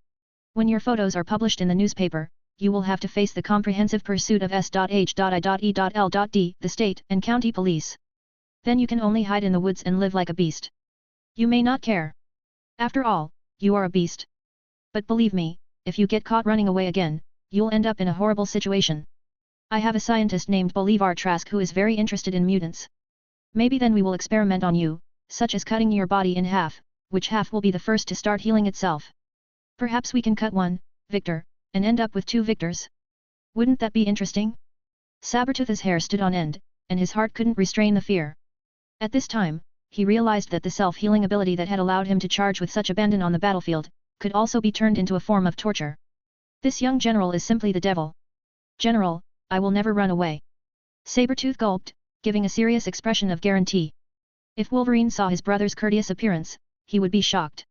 When your photos are published in the newspaper, you will have to face the comprehensive pursuit of S.H.I.E.L.D., the state and county police. Then you can only hide in the woods and live like a beast. You may not care. After all, you are a beast. But believe me, if you get caught running away again, you'll end up in a horrible situation. I have a scientist named Bolivar Trask who is very interested in mutants. Maybe then we will experiment on you, such as cutting your body in half, which half will be the first to start healing itself. Perhaps we can cut one, Victor, and end up with two Victors. Wouldn't that be interesting? Sabertooth's hair stood on end, and his heart couldn't restrain the fear. At this time, he realized that the self-healing ability that had allowed him to charge with such abandon on the battlefield, could also be turned into a form of torture. This young general is simply the devil. General, I will never run away. Sabertooth gulped, giving a serious expression of guarantee. If Wolverine saw his brother's courteous appearance, he would be shocked.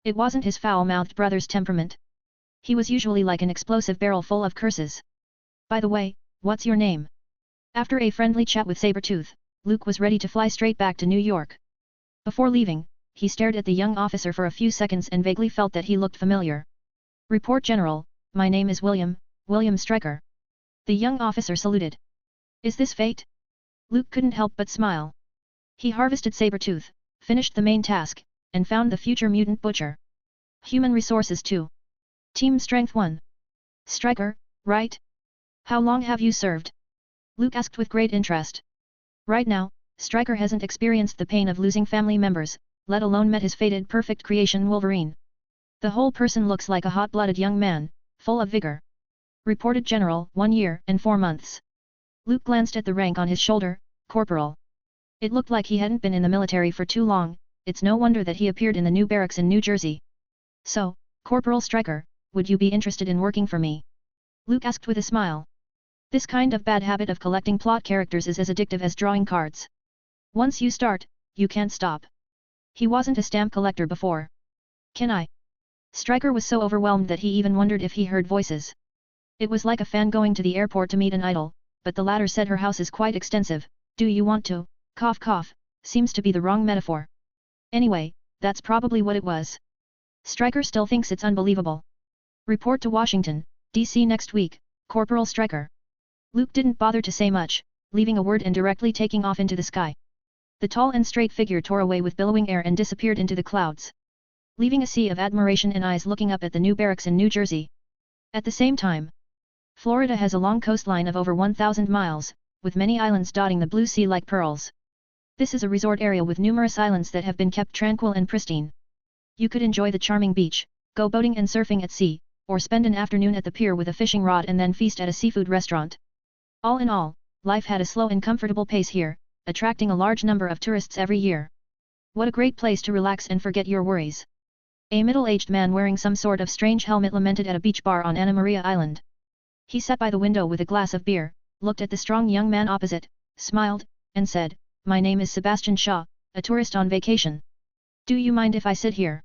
It wasn't his foul-mouthed brother's temperament. He was usually like an explosive barrel full of curses. By the way, what's your name? After a friendly chat with Sabertooth, Luke was ready to fly straight back to New York. Before leaving, he stared at the young officer for a few seconds and vaguely felt that he looked familiar. "Report General, my name is William Stryker." The young officer saluted. "Is this fate?" Luke couldn't help but smile. He harvested Sabretooth, finished the main task, and found the future mutant butcher. Human Resources 2. Team Strength 1. Stryker, right? How long have you served? Luke asked with great interest. Right now, Stryker hasn't experienced the pain of losing family members, let alone met his fated perfect creation Wolverine. The whole person looks like a hot-blooded young man, full of vigor. Reported General, 1 year and 4 months. Luke glanced at the rank on his shoulder, Corporal. It looked like he hadn't been in the military for too long, it's no wonder that he appeared in the new barracks in New Jersey. "So, Corporal Stryker, would you be interested in working for me?" Luke asked with a smile. This kind of bad habit of collecting plot characters is as addictive as drawing cards. Once you start, you can't stop. He wasn't a stamp collector before. "Can I?" Stryker was so overwhelmed that he even wondered if he heard voices. It was like a fan going to the airport to meet an idol, but the latter said her house is quite extensive. "Do you want to?" Cough cough, seems to be the wrong metaphor. Anyway, that's probably what it was. Stryker still thinks it's unbelievable. Report to Washington, D.C. next week, Corporal Stryker. Luke didn't bother to say much, leaving a word and directly taking off into the sky. The tall and straight figure tore away with billowing air and disappeared into the clouds, leaving a sea of admiration and eyes looking up at the new barracks in New Jersey. At the same time, Florida has a long coastline of over 1,000 miles, with many islands dotting the blue sea like pearls. This is a resort area with numerous islands that have been kept tranquil and pristine. You could enjoy the charming beach, go boating and surfing at sea, or spend an afternoon at the pier with a fishing rod and then feast at a seafood restaurant. All in all, life had a slow and comfortable pace here, attracting a large number of tourists every year. What a great place to relax and forget your worries. A middle-aged man wearing some sort of strange helmet lamented at a beach bar on Anna Maria Island. He sat by the window with a glass of beer, looked at the strong young man opposite, smiled, and said, "My name is Sebastian Shaw, a tourist on vacation. Do you mind if I sit here?"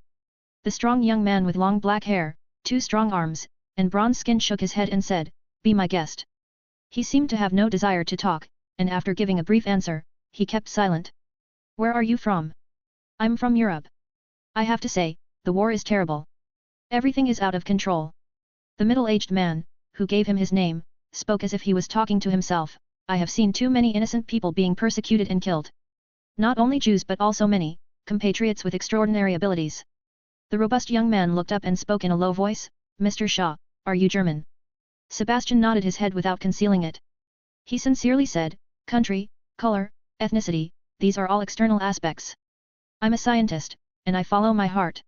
The strong young man with long black hair, 2 strong arms, and bronze skin shook his head and said, "Be my guest." He seemed to have no desire to talk, and after giving a brief answer, he kept silent. "Where are you from?" "I'm from Europe. I have to say, the war is terrible. Everything is out of control." The middle-aged man, who gave him his name, spoke as if he was talking to himself. "I have seen too many innocent people being persecuted and killed. Not only Jews but also many compatriots with extraordinary abilities." The robust young man looked up and spoke in a low voice, "Mr. Shaw, are you German?" Sebastian nodded his head without concealing it. He sincerely said, "Country, color, ethnicity, these are all external aspects. I'm a scientist, and I follow my heart.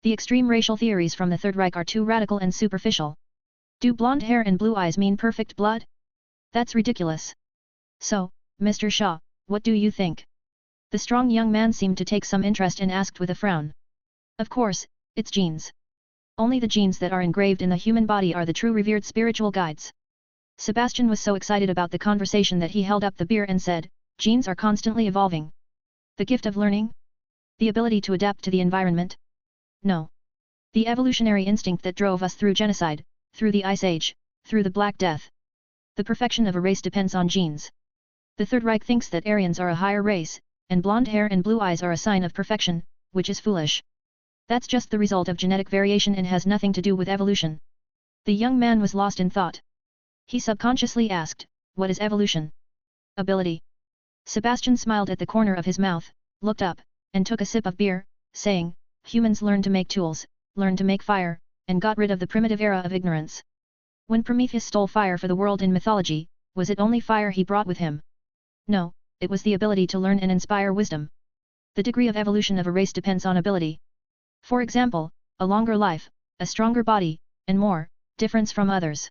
The extreme racial theories from the Third Reich are too radical and superficial. Do blonde hair and blue eyes mean perfect blood? That's ridiculous. So, Mr. Shaw, what do you think?" The strong young man seemed to take some interest and asked with a frown. "Of course, it's genes. Only the genes that are engraved in the human body are the true revered spiritual guides." Sebastian was so excited about the conversation that he held up the beer and said, "Genes are constantly evolving. The gift of learning? The ability to adapt to the environment? No. The evolutionary instinct that drove us through genocide, through the Ice Age, through the Black Death. The perfection of a race depends on genes. The Third Reich thinks that Aryans are a higher race, and blonde hair and blue eyes are a sign of perfection, which is foolish. That's just the result of genetic variation and has nothing to do with evolution." The young man was lost in thought. He subconsciously asked, "What is evolution?" "Ability." Sebastian smiled at the corner of his mouth, looked up, and took a sip of beer, saying, "Humans learned to make tools, learned to make fire, and got rid of the primitive era of ignorance. When Prometheus stole fire for the world in mythology, was it only fire he brought with him? No, it was the ability to learn and inspire wisdom. The degree of evolution of a race depends on ability. For example, a longer life, a stronger body, and more, difference from others."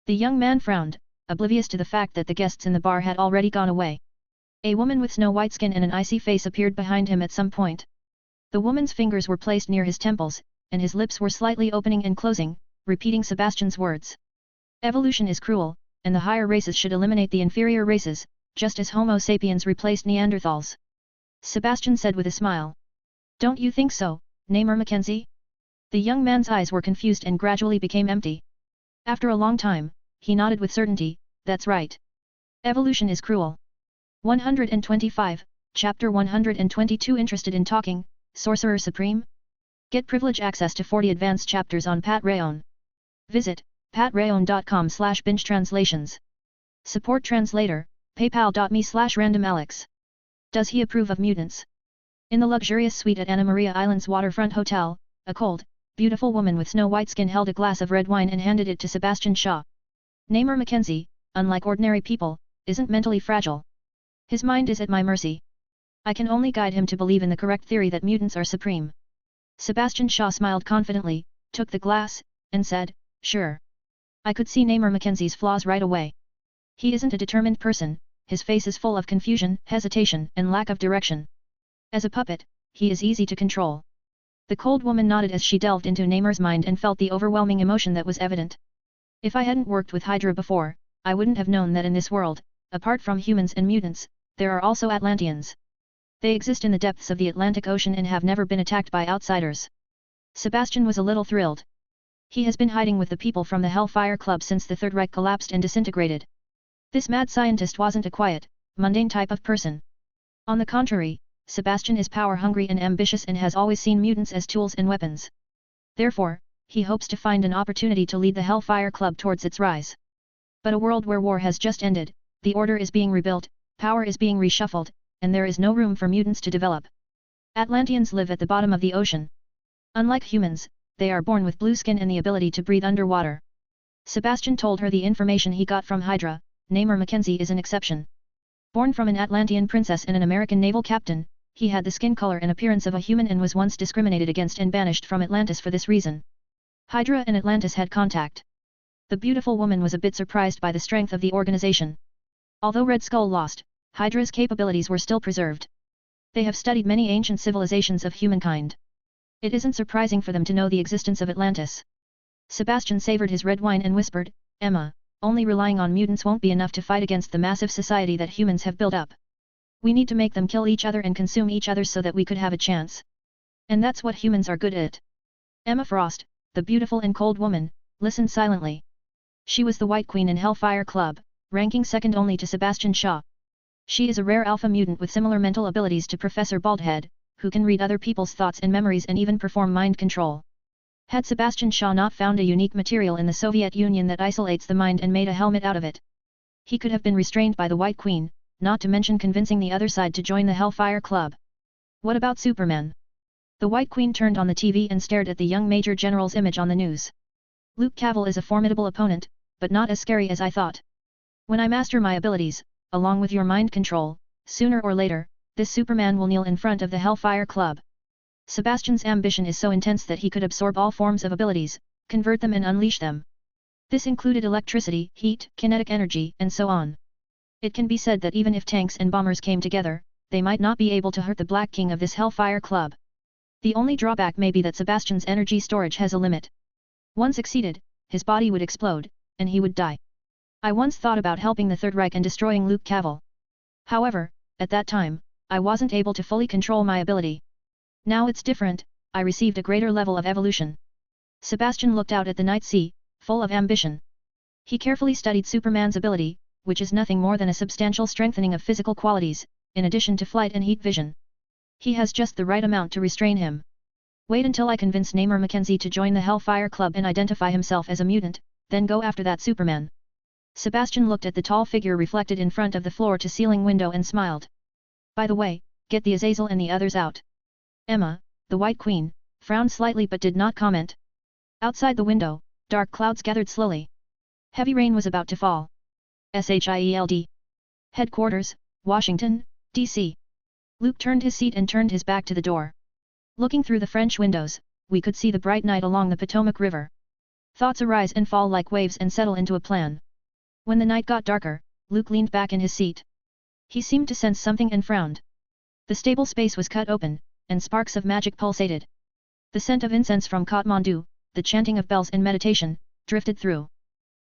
The young man frowned, oblivious to the fact that the guests in the bar had already gone away. A woman with snow-white skin and an icy face appeared behind him at some point. The woman's fingers were placed near his temples, and his lips were slightly opening and closing, repeating Sebastian's words. "Evolution is cruel, and the higher races should eliminate the inferior races, just as Homo sapiens replaced Neanderthals." Sebastian said with a smile. "Don't you think so, Namer Mackenzie?" The young man's eyes were confused and gradually became empty. After a long time, he nodded with certainty, "That's right. Evolution is cruel." 125, Chapter 122. Interested in talking, Sorcerer Supreme? Get privilege access to 40 advanced chapters on Pat Rayon. Visit patreon.com/bingetranslations. Support translator, paypal.me/randomalex. Does he approve of mutants? In the luxurious suite at Anna Maria Island's waterfront hotel, a cold, beautiful woman with snow-white skin held a glass of red wine and handed it to Sebastian Shaw. Namor Mackenzie, unlike ordinary people, isn't mentally fragile. His mind is at my mercy. I can only guide him to believe in the correct theory that mutants are supreme. Sebastian Shaw smiled confidently, took the glass, and said, "Sure." I could see Namor Mackenzie's flaws right away. He isn't a determined person, his face is full of confusion, hesitation, and lack of direction. As a puppet, he is easy to control. The cold woman nodded as she delved into Namor's mind and felt the overwhelming emotion that was evident. If I hadn't worked with Hydra before, I wouldn't have known that in this world, apart from humans and mutants, there are also Atlanteans. They exist in the depths of the Atlantic Ocean and have never been attacked by outsiders. Sebastian was a little thrilled. He has been hiding with the people from the Hellfire Club since the Third Reich collapsed and disintegrated. This mad scientist wasn't a quiet, mundane type of person. On the contrary, Sebastian is power-hungry and ambitious and has always seen mutants as tools and weapons. Therefore, he hopes to find an opportunity to lead the Hellfire Club towards its rise. But a world where war has just ended, the order is being rebuilt, power is being reshuffled, and there is no room for mutants to develop. Atlanteans live at the bottom of the ocean. Unlike humans, they are born with blue skin and the ability to breathe underwater. Sebastian told her the information he got from Hydra. Namor Mackenzie is an exception. Born from an Atlantean princess and an American naval captain, he had the skin color and appearance of a human and was once discriminated against and banished from Atlantis for this reason. Hydra and Atlantis had contact. The beautiful woman was a bit surprised by the strength of the organization. Although Red Skull lost, Hydra's capabilities were still preserved. They have studied many ancient civilizations of humankind. It isn't surprising for them to know the existence of Atlantis. Sebastian savored his red wine and whispered, "Emma, only relying on mutants won't be enough to fight against the massive society that humans have built up. We need to make them kill each other and consume each other so that we could have a chance. And that's what humans are good at." Emma Frost, the beautiful and cold woman, listened silently. She was the White Queen in Hellfire Club, ranking second only to Sebastian Shaw. She is a rare alpha mutant with similar mental abilities to Professor Baldhead, who can read other people's thoughts and memories and even perform mind control. Had Sebastian Shaw not found a unique material in the Soviet Union that isolates the mind and made a helmet out of it, he could have been restrained by the White Queen, not to mention convincing the other side to join the Hellfire Club. What about Superman? The White Queen turned on the TV and stared at the young Major General's image on the news. Luke Cavill is a formidable opponent, but not as scary as I thought. When I master my abilities, along with your mind control, sooner or later, this Superman will kneel in front of the Hellfire Club. Sebastian's ambition is so intense that he could absorb all forms of abilities, convert them and unleash them. This included electricity, heat, kinetic energy, and so on. It can be said that even if tanks and bombers came together, they might not be able to hurt the Black King of this Hellfire Club. The only drawback may be that Sebastian's energy storage has a limit. Once exceeded, his body would explode, and he would die. I once thought about helping the Third Reich and destroying Luke Cavill. However, at that time, I wasn't able to fully control my ability. Now it's different, I received a greater level of evolution. Sebastian looked out at the night sea, full of ambition. He carefully studied Superman's ability, which is nothing more than a substantial strengthening of physical qualities, in addition to flight and heat vision. He has just the right amount to restrain him. Wait until I convince Namor Mackenzie to join the Hellfire Club and identify himself as a mutant, then go after that Superman. Sebastian looked at the tall figure reflected in front of the floor-to-ceiling window and smiled. By the way, get the Azazel and the others out. Emma, the White Queen, frowned slightly but did not comment. Outside the window, dark clouds gathered slowly. Heavy rain was about to fall. SHIELD. Headquarters, Washington, D.C. Luke turned his seat and turned his back to the door. Looking through the French windows, we could see the bright night along the Potomac River. Thoughts arise and fall like waves and settle into a plan. When the night got darker, Luke leaned back in his seat. He seemed to sense something and frowned. The stable space was cut open, and sparks of magic pulsated. The scent of incense from Kathmandu, the chanting of bells and meditation, drifted through.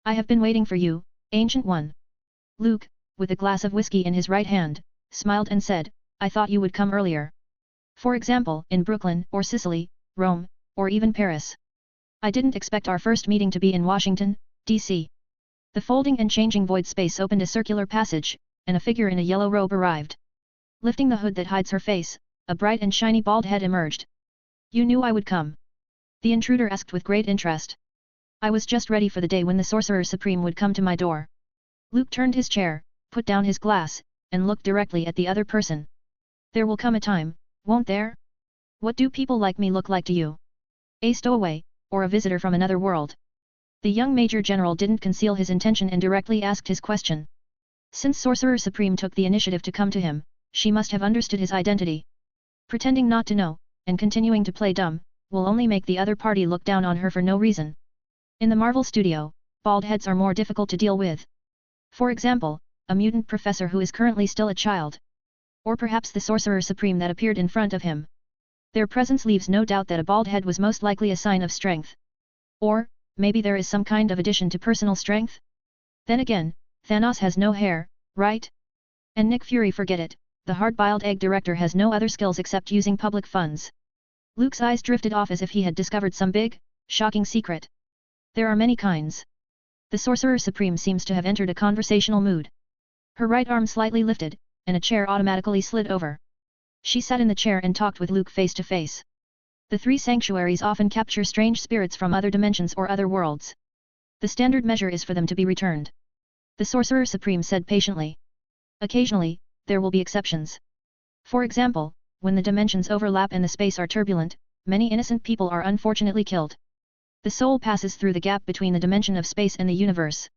I have been waiting for you, Ancient One. Luke, with a glass of whiskey in his right hand, smiled and said, I thought you would come earlier. For example, in Brooklyn, or Sicily, Rome, or even Paris. I didn't expect our first meeting to be in Washington, D.C. The folding and changing void space opened a circular passage, and a figure in a yellow robe arrived. Lifting the hood that hides her face, a bright and shiny bald head emerged. You knew I would come? The intruder asked with great interest. I was just ready for the day when the Sorcerer Supreme would come to my door. Luke turned his chair, put down his glass, and looked directly at the other person. There will come a time, won't there? What do people like me look like to you? A stowaway, or a visitor from another world? The young Major General didn't conceal his intention and directly asked his question. Since Sorcerer Supreme took the initiative to come to him, she must have understood his identity. Pretending not to know, and continuing to play dumb, will only make the other party look down on her for no reason. In the Marvel studio, bald heads are more difficult to deal with. For example, a mutant professor who is currently still a child. Or perhaps the Sorcerer Supreme that appeared in front of him. Their presence leaves no doubt that a bald head was most likely a sign of strength. Or, maybe there is some kind of addition to personal strength? Then again, Thanos has no hair, right? And Nick Fury, forget it, the hard-boiled egg director has no other skills except using public funds. Luke's eyes drifted off as if he had discovered some big, shocking secret. There are many kinds. The Sorcerer Supreme seems to have entered a conversational mood. Her right arm slightly lifted, and a chair automatically slid over. She sat in the chair and talked with Luke face to face. The three sanctuaries often capture strange spirits from other dimensions or other worlds. The standard measure is for them to be returned. The Sorcerer Supreme said patiently. Occasionally, there will be exceptions. For example, when the dimensions overlap and the space are turbulent, many innocent people are unfortunately killed. The soul passes through the gap between the dimension of space and the universe.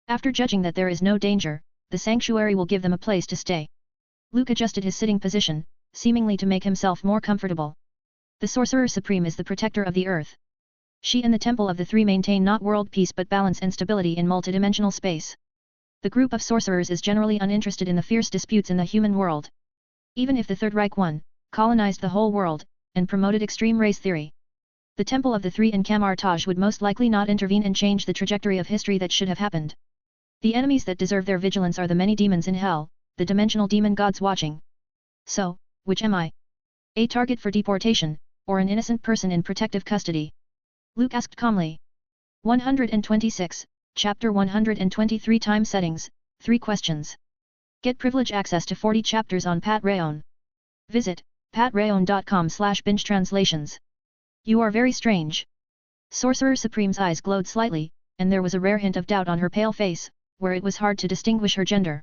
After judging that there is no danger, the sanctuary will give them a place to stay. Luke adjusted his sitting position, seemingly to make himself more comfortable. The Sorcerer Supreme is the protector of the Earth. She and the Temple of the Three maintain not world peace but balance and stability in multidimensional space. The group of sorcerers is generally uninterested in the fierce disputes in the human world. Even if the Third Reich won, colonized the whole world, and promoted extreme race theory, the Temple of the Three and Kamar-Taj would most likely not intervene and change the trajectory of history that should have happened. The enemies that deserve their vigilance are the many demons in hell, the dimensional demon gods watching. So, which am I? A target for deportation, or an innocent person in protective custody? Luke asked calmly. 126, Chapter 123 Time Settings, 3 questions. Get privilege access to 40 chapters on Patreon. Visit patreon.com/binge-translations. You are very strange. Sorcerer Supreme's eyes glowed slightly, and there was a rare hint of doubt on her pale face, where it was hard to distinguish her gender.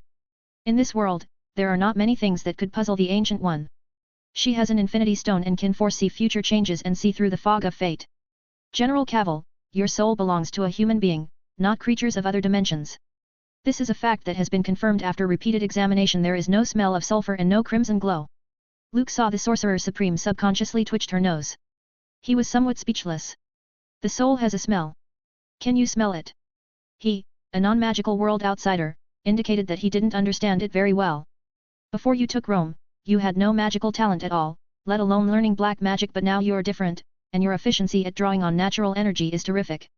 In this world, there are not many things that could puzzle the Ancient One. She has an Infinity Stone and can foresee future changes and see through the fog of fate. General Cavill, your soul belongs to a human being, not creatures of other dimensions. This is a fact that has been confirmed after repeated examination. There is no smell of sulfur and no crimson glow. Luke saw the Sorcerer Supreme subconsciously twitched her nose. He was somewhat speechless. The soul has a smell. Can you smell it? He, a non-magical world outsider, indicated that he didn't understand it very well. Before you took Rome, you had no magical talent at all, let alone learning black magic, but now you're different, and your efficiency at drawing on natural energy is terrific.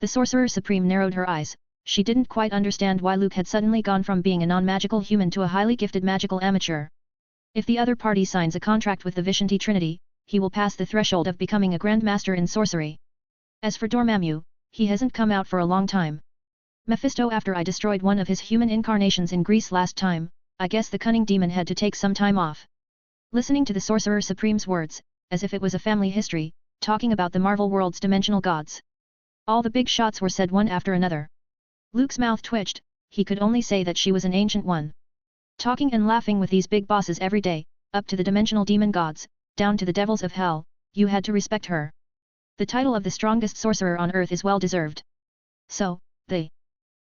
The Sorcerer Supreme narrowed her eyes. She didn't quite understand why Luke had suddenly gone from being a non-magical human to a highly gifted magical amateur. If the other party signs a contract with the Vishanti Trinity, he will pass the threshold of becoming a Grand Master in sorcery. As for Dormammu, he hasn't come out for a long time. Mephisto, after I destroyed one of his human incarnations in Greece last time, I guess the cunning demon had to take some time off. Listening to the Sorcerer Supreme's words, as if it was a family history, talking about the Marvel world's dimensional gods. All the big shots were said one after another. Luke's mouth twitched. He could only say that she was an Ancient One. Talking and laughing with these big bosses every day, up to the dimensional demon gods, down to the devils of hell, you had to respect her. The title of the strongest sorcerer on Earth is well deserved. So, the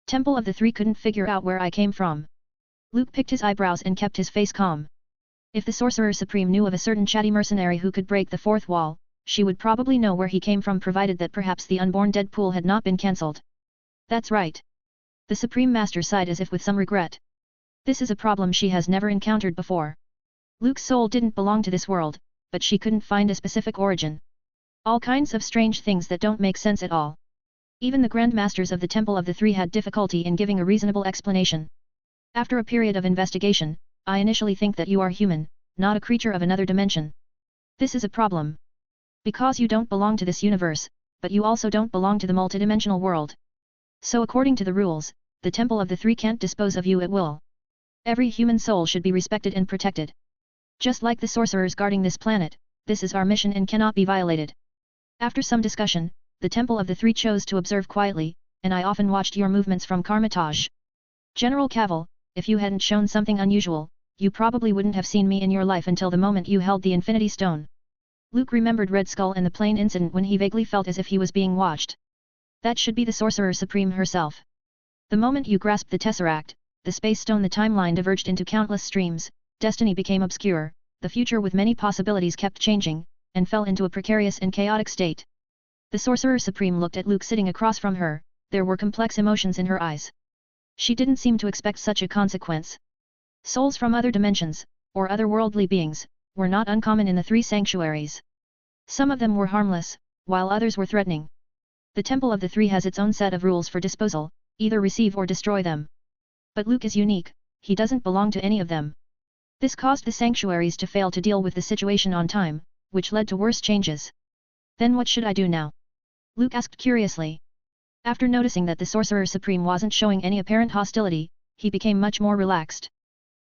Temple of the Three couldn't figure out where I came from. Luke picked his eyebrows and kept his face calm. If the Sorcerer Supreme knew of a certain chatty mercenary who could break the fourth wall, she would probably know where he came from, provided that perhaps the unborn Deadpool had not been cancelled. That's right. The Supreme Master sighed as if with some regret. This is a problem she has never encountered before. Luke's soul didn't belong to this world, but she couldn't find a specific origin. All kinds of strange things that don't make sense at all. Even the Grand Masters of the Temple of the Three had difficulty in giving a reasonable explanation. After a period of investigation, I initially think that you are human, not a creature of another dimension. This is a problem. Because you don't belong to this universe, but you also don't belong to the multidimensional world. So according to the rules, the Temple of the Three can't dispose of you at will. Every human soul should be respected and protected. Just like the sorcerers guarding this planet, this is our mission and cannot be violated. After some discussion, the Temple of the Three chose to observe quietly, and I often watched your movements from Karmitage. General Cavill, if you hadn't shown something unusual, you probably wouldn't have seen me in your life until the moment you held the Infinity Stone. Luke remembered Red Skull and the plane incident when he vaguely felt as if he was being watched. That should be the Sorcerer Supreme herself. The moment you grasped the Tesseract, the Space Stone, the timeline diverged into countless streams, destiny became obscure, the future with many possibilities kept changing, and fell into a precarious and chaotic state. The Sorcerer Supreme looked at Luke sitting across from her, there were complex emotions in her eyes. She didn't seem to expect such a consequence. Souls from other dimensions, or otherworldly beings, were not uncommon in the three sanctuaries. Some of them were harmless, while others were threatening. The Temple of the Three has its own set of rules for disposal, either receive or destroy them. But Luke is unique, he doesn't belong to any of them. This caused the sanctuaries to fail to deal with the situation on time, which led to worse changes. Then what should I do now? Luke asked curiously. After noticing that the Sorcerer Supreme wasn't showing any apparent hostility, he became much more relaxed.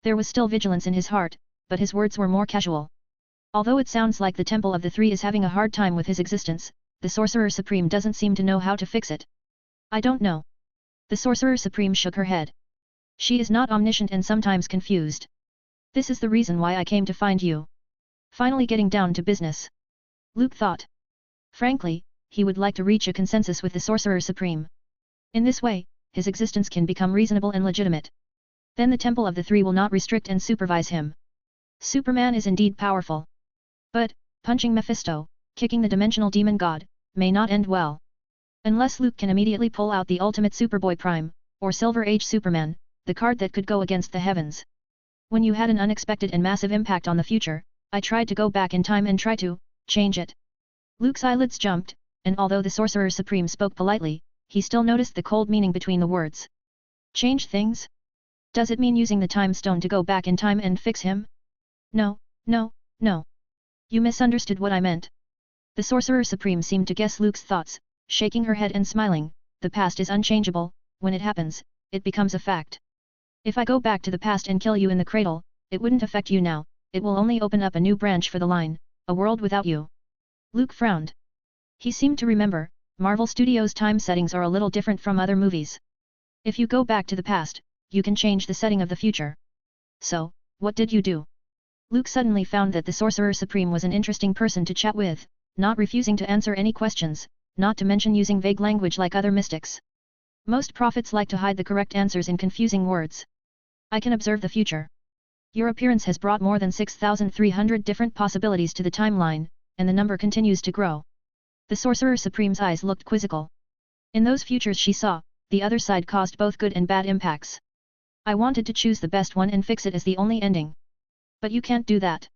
There was still vigilance in his heart, but his words were more casual. Although it sounds like the Temple of the Three is having a hard time with his existence, the Sorcerer Supreme doesn't seem to know how to fix it. I don't know. The Sorcerer Supreme shook her head. She is not omniscient and sometimes confused. This is the reason why I came to find you. Finally getting down to business. Luke thought. Frankly, he would like to reach a consensus with the Sorcerer Supreme. In this way, his existence can become reasonable and legitimate. Then the Temple of the Three will not restrict and supervise him. Superman is indeed powerful. But, punching Mephisto, kicking the dimensional demon god, may not end well. Unless Luke can immediately pull out the ultimate Superboy Prime, or Silver Age Superman, the card that could go against the heavens. When you had an unexpected and massive impact on the future, I tried to go back in time and try to change it. Luke's eyelids jumped, and although the Sorcerer Supreme spoke politely, he still noticed the cold meaning between the words. Change things? Does it mean using the Time Stone to go back in time and fix him? No, no, no. You misunderstood what I meant. The Sorcerer Supreme seemed to guess Luke's thoughts, shaking her head and smiling. The past is unchangeable, when it happens, it becomes a fact. If I go back to the past and kill you in the cradle, it wouldn't affect you now, it will only open up a new branch for the line, a world without you. Luke frowned. He seemed to remember, Marvel Studios' time settings are a little different from other movies. If you go back to the past, you can change the setting of the future. So, what did you do? Luke suddenly found that the Sorcerer Supreme was an interesting person to chat with, not refusing to answer any questions, not to mention using vague language like other mystics. Most prophets like to hide the correct answers in confusing words. I can observe the future. Your appearance has brought more than 6,300 different possibilities to the timeline, and the number continues to grow. The Sorcerer Supreme's eyes looked quizzical. In those futures she saw, the other side caused both good and bad impacts. I wanted to choose the best one and fix it as the only ending. But you can't do that.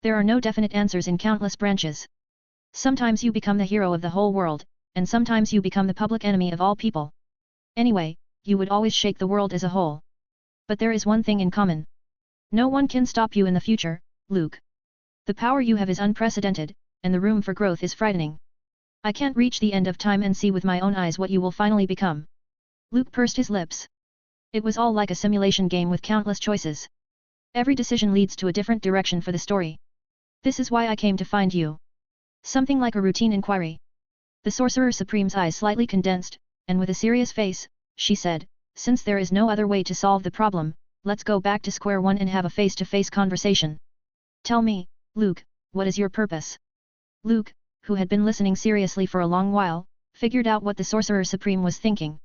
There are no definite answers in countless branches. Sometimes you become the hero of the whole world, and sometimes you become the public enemy of all people. Anyway, you would always shake the world as a whole. But there is one thing in common. No one can stop you in the future, Luke. The power you have is unprecedented, and the room for growth is frightening. I can't reach the end of time and see with my own eyes what you will finally become. Luke pursed his lips. It was all like a simulation game with countless choices. Every decision leads to a different direction for the story. This is why I came to find you. Something like a routine inquiry. The Sorcerer Supreme's eyes slightly condensed, and with a serious face, she said, since there is no other way to solve the problem, let's go back to square one and have a face-to-face conversation. Tell me, Luke, what is your purpose? Luke, who had been listening seriously for a long while, figured out what the Sorcerer Supreme was thinking.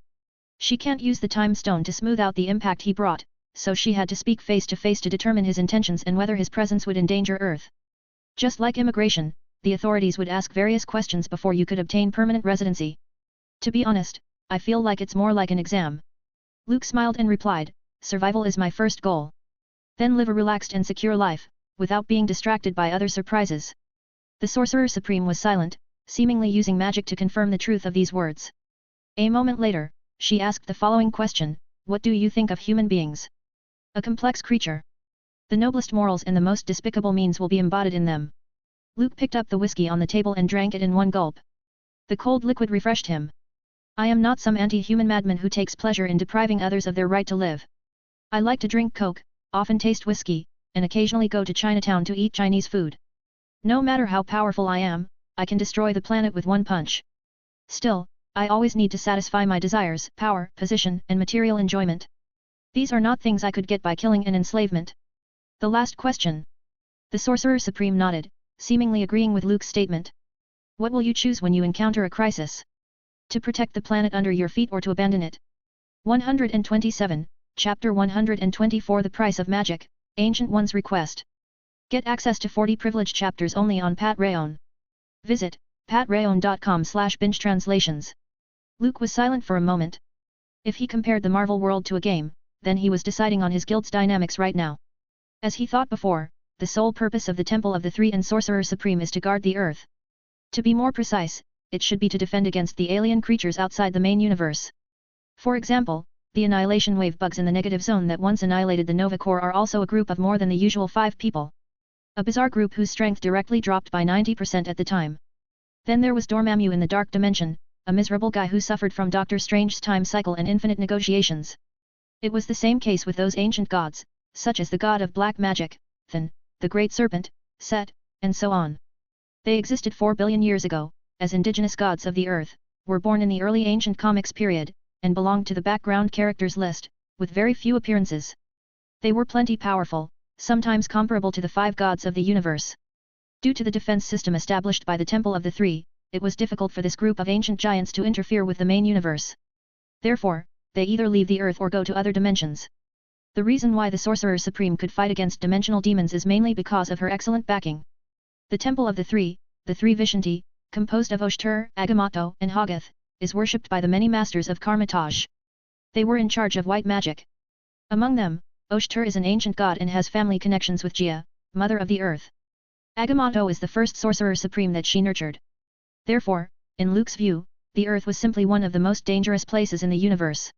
She can't use the Time Stone to smooth out the impact he brought, so she had to speak face-to-face to determine his intentions and whether his presence would endanger Earth. Just like immigration, the authorities would ask various questions before you could obtain permanent residency. To be honest, I feel like it's more like an exam. Luke smiled and replied, survival is my first goal. Then live a relaxed and secure life, without being distracted by other surprises. The Sorcerer Supreme was silent, seemingly using magic to confirm the truth of these words. A moment later, she asked the following question, what do you think of human beings? A complex creature. The noblest morals and the most despicable means will be embodied in them. Luke picked up the whiskey on the table and drank it in one gulp. The cold liquid refreshed him. I am not some anti-human madman who takes pleasure in depriving others of their right to live. I like to drink Coke, often taste whiskey, and occasionally go to Chinatown to eat Chinese food. No matter how powerful I am, I can destroy the planet with one punch. Still, I always need to satisfy my desires, power, position, and material enjoyment. These are not things I could get by killing and enslavement. The last question. The Sorcerer Supreme nodded, seemingly agreeing with Luke's statement. What will you choose when you encounter a crisis? To protect the planet under your feet or to abandon it? 127, Chapter 124 The Price of Magic, Ancient One's Request. Get access to 40 privileged chapters only on Patreon. Visit patreon.com/binge-translations. Luke was silent for a moment. If he compared the Marvel world to a game, then he was deciding on his guild's dynamics right now. As he thought before, the sole purpose of the Temple of the Three and Sorcerer Supreme is to guard the Earth. To be more precise, it should be to defend against the alien creatures outside the main universe. For example, the Annihilation Wave bugs in the negative zone that once annihilated the Nova Corps are also a group of more than the usual 5 people. A bizarre group whose strength directly dropped by 90% at the time. Then there was Dormammu in the Dark Dimension, a miserable guy who suffered from Doctor Strange's time cycle and infinite negotiations. It was the same case with those ancient gods, such as the god of black magic, Thun, the Great Serpent, Set, and so on. They existed 4 billion years ago, as indigenous gods of the earth, were born in the early ancient comics period, and belonged to the background characters list, with very few appearances. They were plenty powerful, sometimes comparable to the 5 gods of the universe. Due to the defense system established by the Temple of the Three, it was difficult for this group of ancient giants to interfere with the main universe. Therefore, they either leave the Earth or go to other dimensions. The reason why the Sorcerer Supreme could fight against dimensional demons is mainly because of her excellent backing. The Temple of the Three Vishanti, composed of Oshtur, Agamotto, and Hoggoth, is worshipped by the many masters of Kamar-Taj. They were in charge of white magic. Among them, Oshtur is an ancient god and has family connections with Gaia, Mother of the Earth. Agamotto is the first Sorcerer Supreme that she nurtured. Therefore, in Luke's view, the Earth was simply one of the most dangerous places in the universe.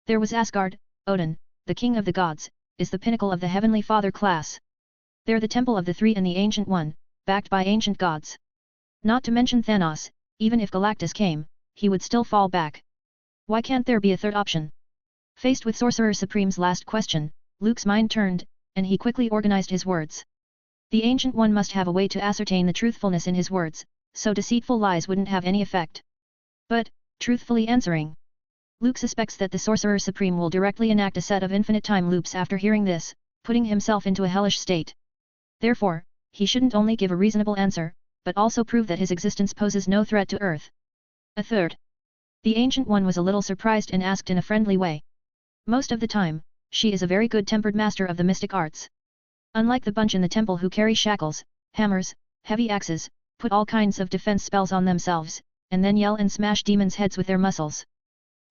There was Asgard. Odin, the king of the gods, is the pinnacle of the Heavenly Father class. There the Temple of the Three and the Ancient One, backed by ancient gods. Not to mention Thanos, even if Galactus came, he would still fall back. Why can't there be a third option? Faced with Sorcerer Supreme's last question, Luke's mind turned, and he quickly organized his words. The Ancient One must have a way to ascertain the truthfulness in his words, so deceitful lies wouldn't have any effect. But, truthfully answering, Luke suspects that the Sorcerer Supreme will directly enact a set of infinite time loops after hearing this, putting himself into a hellish state. Therefore, he shouldn't only give a reasonable answer, but also prove that his existence poses no threat to Earth. A third. The Ancient One was a little surprised and asked in a friendly way. Most of the time, she is a very good-tempered master of the mystic arts. Unlike the bunch in the temple who carry shackles, hammers, heavy axes, put all kinds of defense spells on themselves, and then yell and smash demons' heads with their muscles.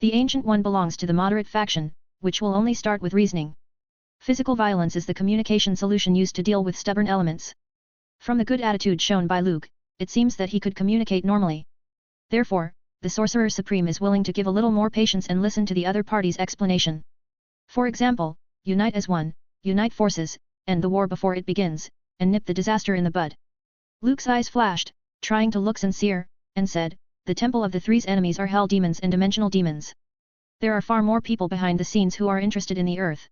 The Ancient One belongs to the moderate faction, which will only start with reasoning. Physical violence is the communication solution used to deal with stubborn elements. From the good attitude shown by Luke, it seems that he could communicate normally. Therefore, the Sorcerer Supreme is willing to give a little more patience and listen to the other party's explanation. For example, unite as one, unite forces, end the war before it begins, and nip the disaster in the bud. Luke's eyes flashed, trying to look sincere, and said, the Temple of the Three's enemies are hell demons and dimensional demons. There are far more people behind the scenes who are interested in the Earth.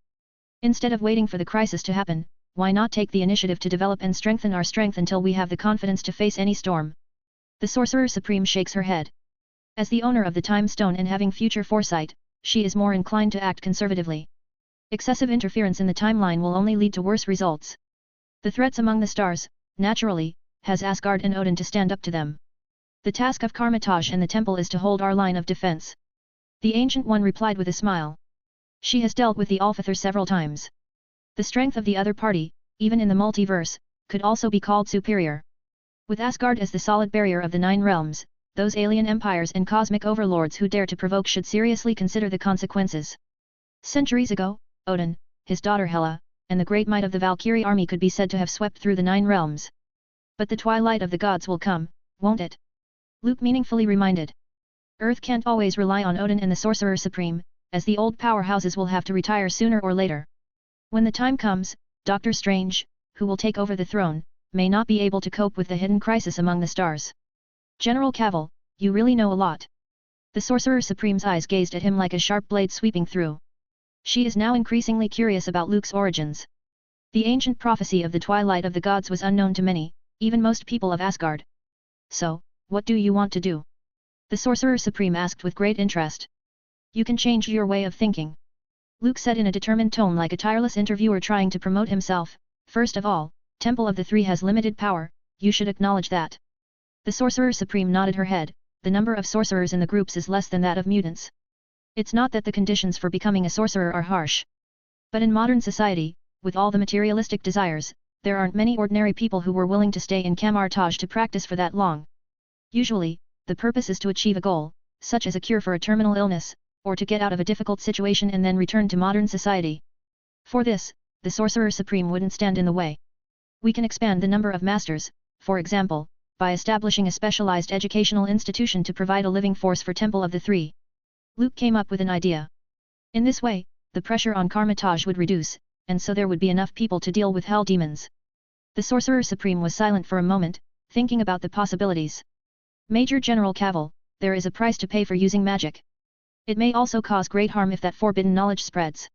Instead of waiting for the crisis to happen, why not take the initiative to develop and strengthen our strength until we have the confidence to face any storm? The Sorcerer Supreme shakes her head. As the owner of the Time Stone and having future foresight, she is more inclined to act conservatively. Excessive interference in the timeline will only lead to worse results. The threats among the stars, naturally, has Asgard and Odin to stand up to them. The task of Kamar-Taj and the temple is to hold our line of defense. The Ancient One replied with a smile. She has dealt with the Alfather several times. The strength of the other party, even in the multiverse, could also be called superior. With Asgard as the solid barrier of the 9 realms, those alien empires and cosmic overlords who dare to provoke should seriously consider the consequences. Centuries ago, Odin, his daughter Hela, and the great might of the Valkyrie army could be said to have swept through the 9 realms. But the twilight of the gods will come, won't it? Luke meaningfully reminded. Earth can't always rely on Odin and the Sorcerer Supreme, as the old powerhouses will have to retire sooner or later. When the time comes, Doctor Strange, who will take over the throne, may not be able to cope with the hidden crisis among the stars. General Cavill, you really know a lot. The Sorcerer Supreme's eyes gazed at him like a sharp blade sweeping through. She is now increasingly curious about Luke's origins. The ancient prophecy of the twilight of the gods was unknown to many, even most people of Asgard. So, what do you want to do? The Sorcerer Supreme asked with great interest. You can change your way of thinking. Luke said in a determined tone like a tireless interviewer trying to promote himself. First of all, Temple of the Three has limited power, you should acknowledge that. The Sorcerer Supreme nodded her head, the number of sorcerers in the groups is less than that of mutants. It's not that the conditions for becoming a sorcerer are harsh. But in modern society, with all the materialistic desires, there aren't many ordinary people who were willing to stay in Kamar-Taj to practice for that long. Usually, the purpose is to achieve a goal, such as a cure for a terminal illness, or to get out of a difficult situation and then return to modern society. For this, the Sorcerer Supreme wouldn't stand in the way. We can expand the number of masters, for example, by establishing a specialized educational institution to provide a living force for Temple of the Three. Luke came up with an idea. In this way, the pressure on Kamar-Taj would reduce, and so there would be enough people to deal with hell demons. The Sorcerer Supreme was silent for a moment, thinking about the possibilities. Major General Cavil, there is a price to pay for using magic. It may also cause great harm if that forbidden knowledge spreads.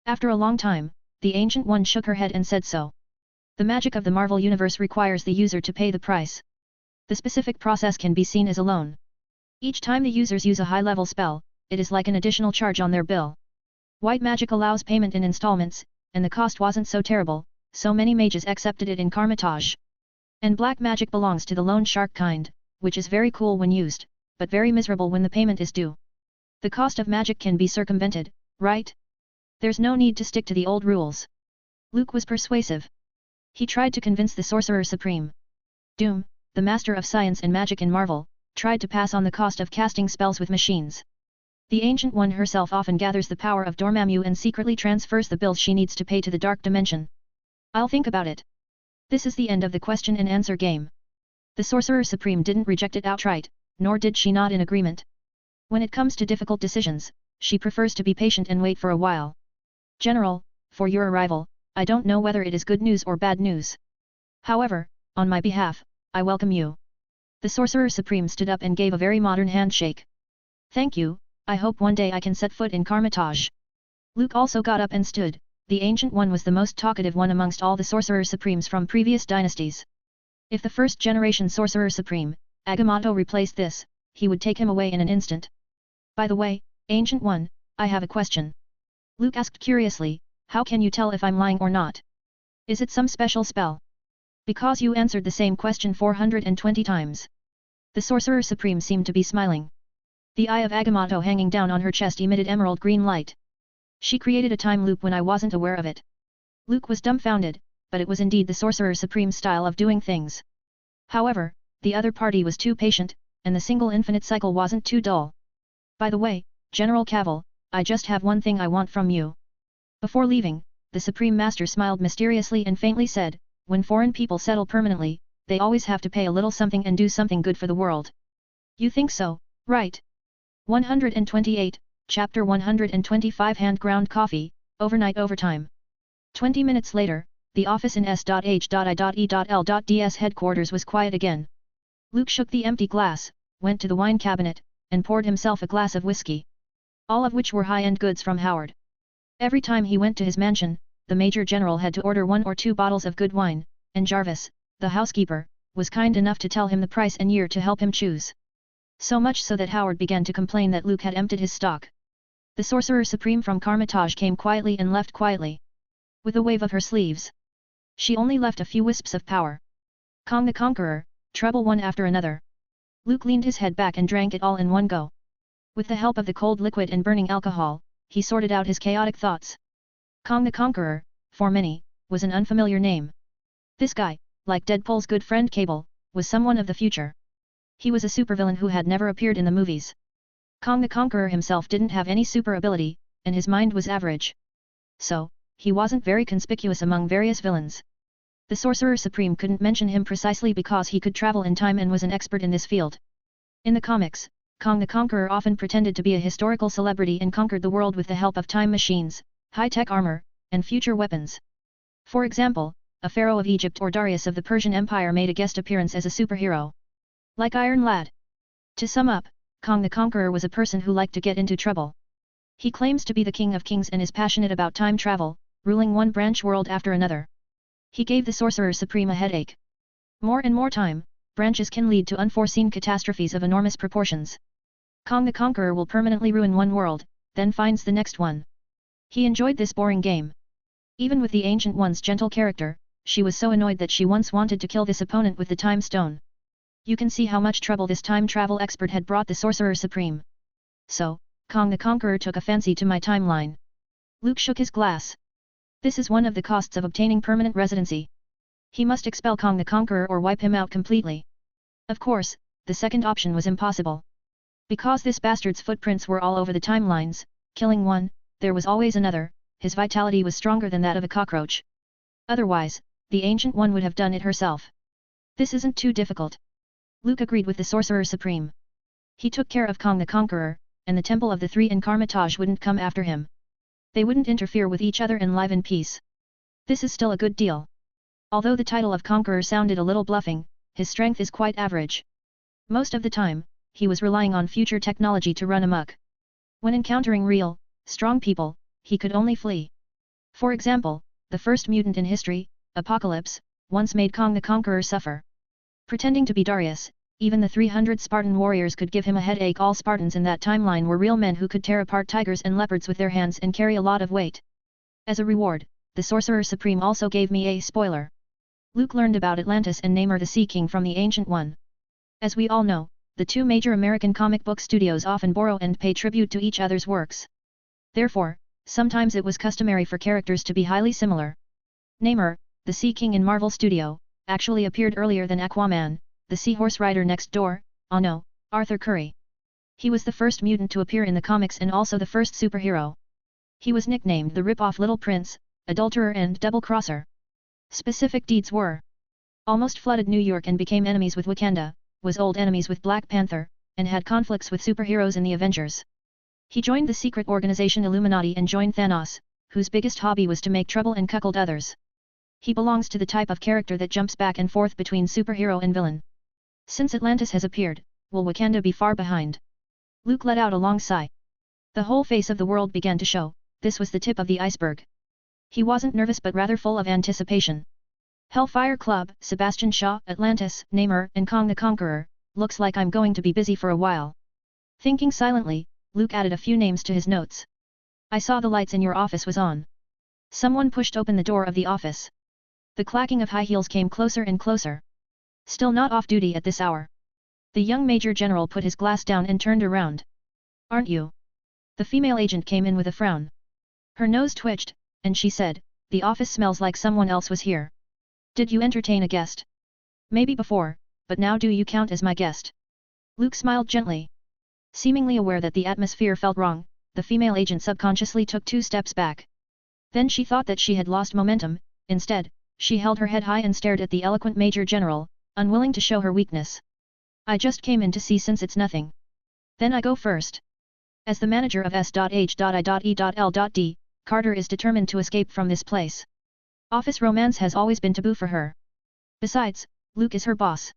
After a long time, the Ancient One shook her head and said so. The magic of the Marvel Universe requires the user to pay the price. The specific process can be seen as a loan. Each time the users use a high-level spell, it is like an additional charge on their bill. White magic allows payment in installments, and the cost wasn't so terrible, so many mages accepted it in Kamar-Taj. And black magic belongs to the loan shark kind, which is very cool when used, but very miserable when the payment is due. The cost of magic can be circumvented, right? There's no need to stick to the old rules. Luke was persuasive. He tried to convince the Sorcerer Supreme. Doom, the master of science and magic in Marvel, tried to pass on the cost of casting spells with machines. The Ancient One herself often gathers the power of Dormammu and secretly transfers the bills she needs to pay to the Dark Dimension. I'll think about it. This is the end of the question and answer game. The Sorcerer Supreme didn't reject it outright, nor did she nod in agreement. When it comes to difficult decisions, she prefers to be patient and wait for a while. General, for your arrival, I don't know whether it is good news or bad news. However, on my behalf, I welcome you. The Sorcerer Supreme stood up and gave a very modern handshake. Thank you, I hope one day I can set foot in Kamar-Taj. Luke also got up and stood. The Ancient One was the most talkative one amongst all the Sorcerer Supremes from previous dynasties. If the first-generation Sorcerer Supreme, Agamotto, replaced this, he would take him away in an instant. By the way, Ancient One, I have a question. Luke asked curiously, how can you tell if I'm lying or not? Is it some special spell? Because you answered the same question 420 times. The Sorcerer Supreme seemed to be smiling. The eye of Agamotto hanging down on her chest emitted emerald green light. She created a time loop when I wasn't aware of it. Luke was dumbfounded, but it was indeed the Sorcerer Supreme's style of doing things. However, the other party was too patient, and the single infinite cycle wasn't too dull. By the way, General Cavil, I just have one thing I want from you. Before leaving, the Supreme Master smiled mysteriously and faintly said, when foreign people settle permanently, they always have to pay a little something and do something good for the world. You think so, right? 128, Chapter 125 Hand-ground coffee, overnight overtime. 20 minutes later, the office in S.H.I.E.L.'s headquarters was quiet again. Luke shook the empty glass, went to the wine cabinet, and poured himself a glass of whiskey. All of which were high-end goods from Howard. Every time he went to his mansion, the Major General had to order 1 or 2 bottles of good wine, and Jarvis, the housekeeper, was kind enough to tell him the price and year to help him choose. So much so that Howard began to complain that Luke had emptied his stock. The Sorcerer Supreme from Kamar-Taj came quietly and left quietly. With a wave of her sleeves. She only left a few wisps of power. Kong the Conqueror, trouble one after another. Luke leaned his head back and drank it all in one go. With the help of the cold liquid and burning alcohol, he sorted out his chaotic thoughts. Kong the Conqueror, for many, was an unfamiliar name. This guy, like Deadpool's good friend Cable, was someone of the future. He was a supervillain who had never appeared in the movies. Kong the Conqueror himself didn't have any super ability, and his mind was average. So, he wasn't very conspicuous among various villains. The Sorcerer Supreme couldn't mention him precisely because he could travel in time and was an expert in this field. In the comics, Kong the Conqueror often pretended to be a historical celebrity and conquered the world with the help of time machines, high-tech armor, and future weapons. For example, a pharaoh of Egypt or Darius of the Persian Empire made a guest appearance as a superhero. Like Iron Lad. To sum up, Kong the Conqueror was a person who liked to get into trouble. He claims to be the King of Kings and is passionate about time travel, ruling one branch world after another. He gave the Sorcerer Supreme a headache. More and more time, branches can lead to unforeseen catastrophes of enormous proportions. Kong the Conqueror will permanently ruin one world, then finds the next one. He enjoyed this boring game. Even with the Ancient One's gentle character, she was so annoyed that she once wanted to kill this opponent with the Time Stone. You can see how much trouble this time travel expert had brought the Sorcerer Supreme. So, Kong the Conqueror took a fancy to my timeline. Luke shook his glass. This is one of the costs of obtaining permanent residency. He must expel Kong the Conqueror or wipe him out completely. Of course, the second option was impossible. Because this bastard's footprints were all over the timelines, killing one, there was always another, his vitality was stronger than that of a cockroach. Otherwise, the Ancient One would have done it herself. This isn't too difficult. Luke agreed with the Sorcerer Supreme. He took care of Kong the Conqueror, and the Temple of the Three in Karmitage wouldn't come after him. They wouldn't interfere with each other and live in peace. This is still a good deal. Although the title of Conqueror sounded a little bluffing, his strength is quite average. Most of the time, he was relying on future technology to run amok. When encountering real, strong people, he could only flee. For example, the first mutant in history, Apocalypse, once made Kong the Conqueror suffer. Pretending to be Darius, even the 300 Spartan warriors could give him a headache. All Spartans in that timeline were real men who could tear apart tigers and leopards with their hands and carry a lot of weight. As a reward, the Sorcerer Supreme also gave me a spoiler. Luke learned about Atlantis and Namor the Sea King from the Ancient One. As we all know, the two major American comic book studios often borrow and pay tribute to each other's works. Therefore, sometimes it was customary for characters to be highly similar. Namor, the Sea King in Marvel Studio, actually appeared earlier than Aquaman, the Seahorse Rider next door, Arthur Curry. He was the first mutant to appear in the comics and also the first superhero. He was nicknamed the Rip-Off Little Prince, Adulterer and Double-Crosser. Specific deeds were: almost flooded New York and became enemies with Wakanda, was old enemies with Black Panther, and had conflicts with superheroes in the Avengers. He joined the secret organization Illuminati and joined Thanos, whose biggest hobby was to make trouble and cuckold others. He belongs to the type of character that jumps back and forth between superhero and villain. Since Atlantis has appeared, will Wakanda be far behind? Luke let out a long sigh. The whole face of the world began to show, this was the tip of the iceberg. He wasn't nervous but rather full of anticipation. Hellfire Club, Sebastian Shaw, Atlantis, Namor, and Kong the Conqueror, looks like I'm going to be busy for a while. Thinking silently, Luke added a few names to his notes. I saw the lights in your office was on. Someone pushed open the door of the office. The clacking of high heels came closer and closer. Still not off duty at this hour. The young Major General put his glass down and turned around. Aren't you? The female agent came in with a frown. Her nose twitched, and she said, the office smells like someone else was here. Did you entertain a guest? Maybe before, but now do you count as my guest? Luke smiled gently. Seemingly aware that the atmosphere felt wrong, the female agent subconsciously took 2 steps back. Then she thought that she had lost momentum. Instead, she held her head high and stared at the eloquent Major General, unwilling to show her weakness. I just came in to see since it's nothing. Then I go first. As the manager of S.H.I.E.L.D., Carter is determined to escape from this place. Office romance has always been taboo for her. Besides, Luke is her boss.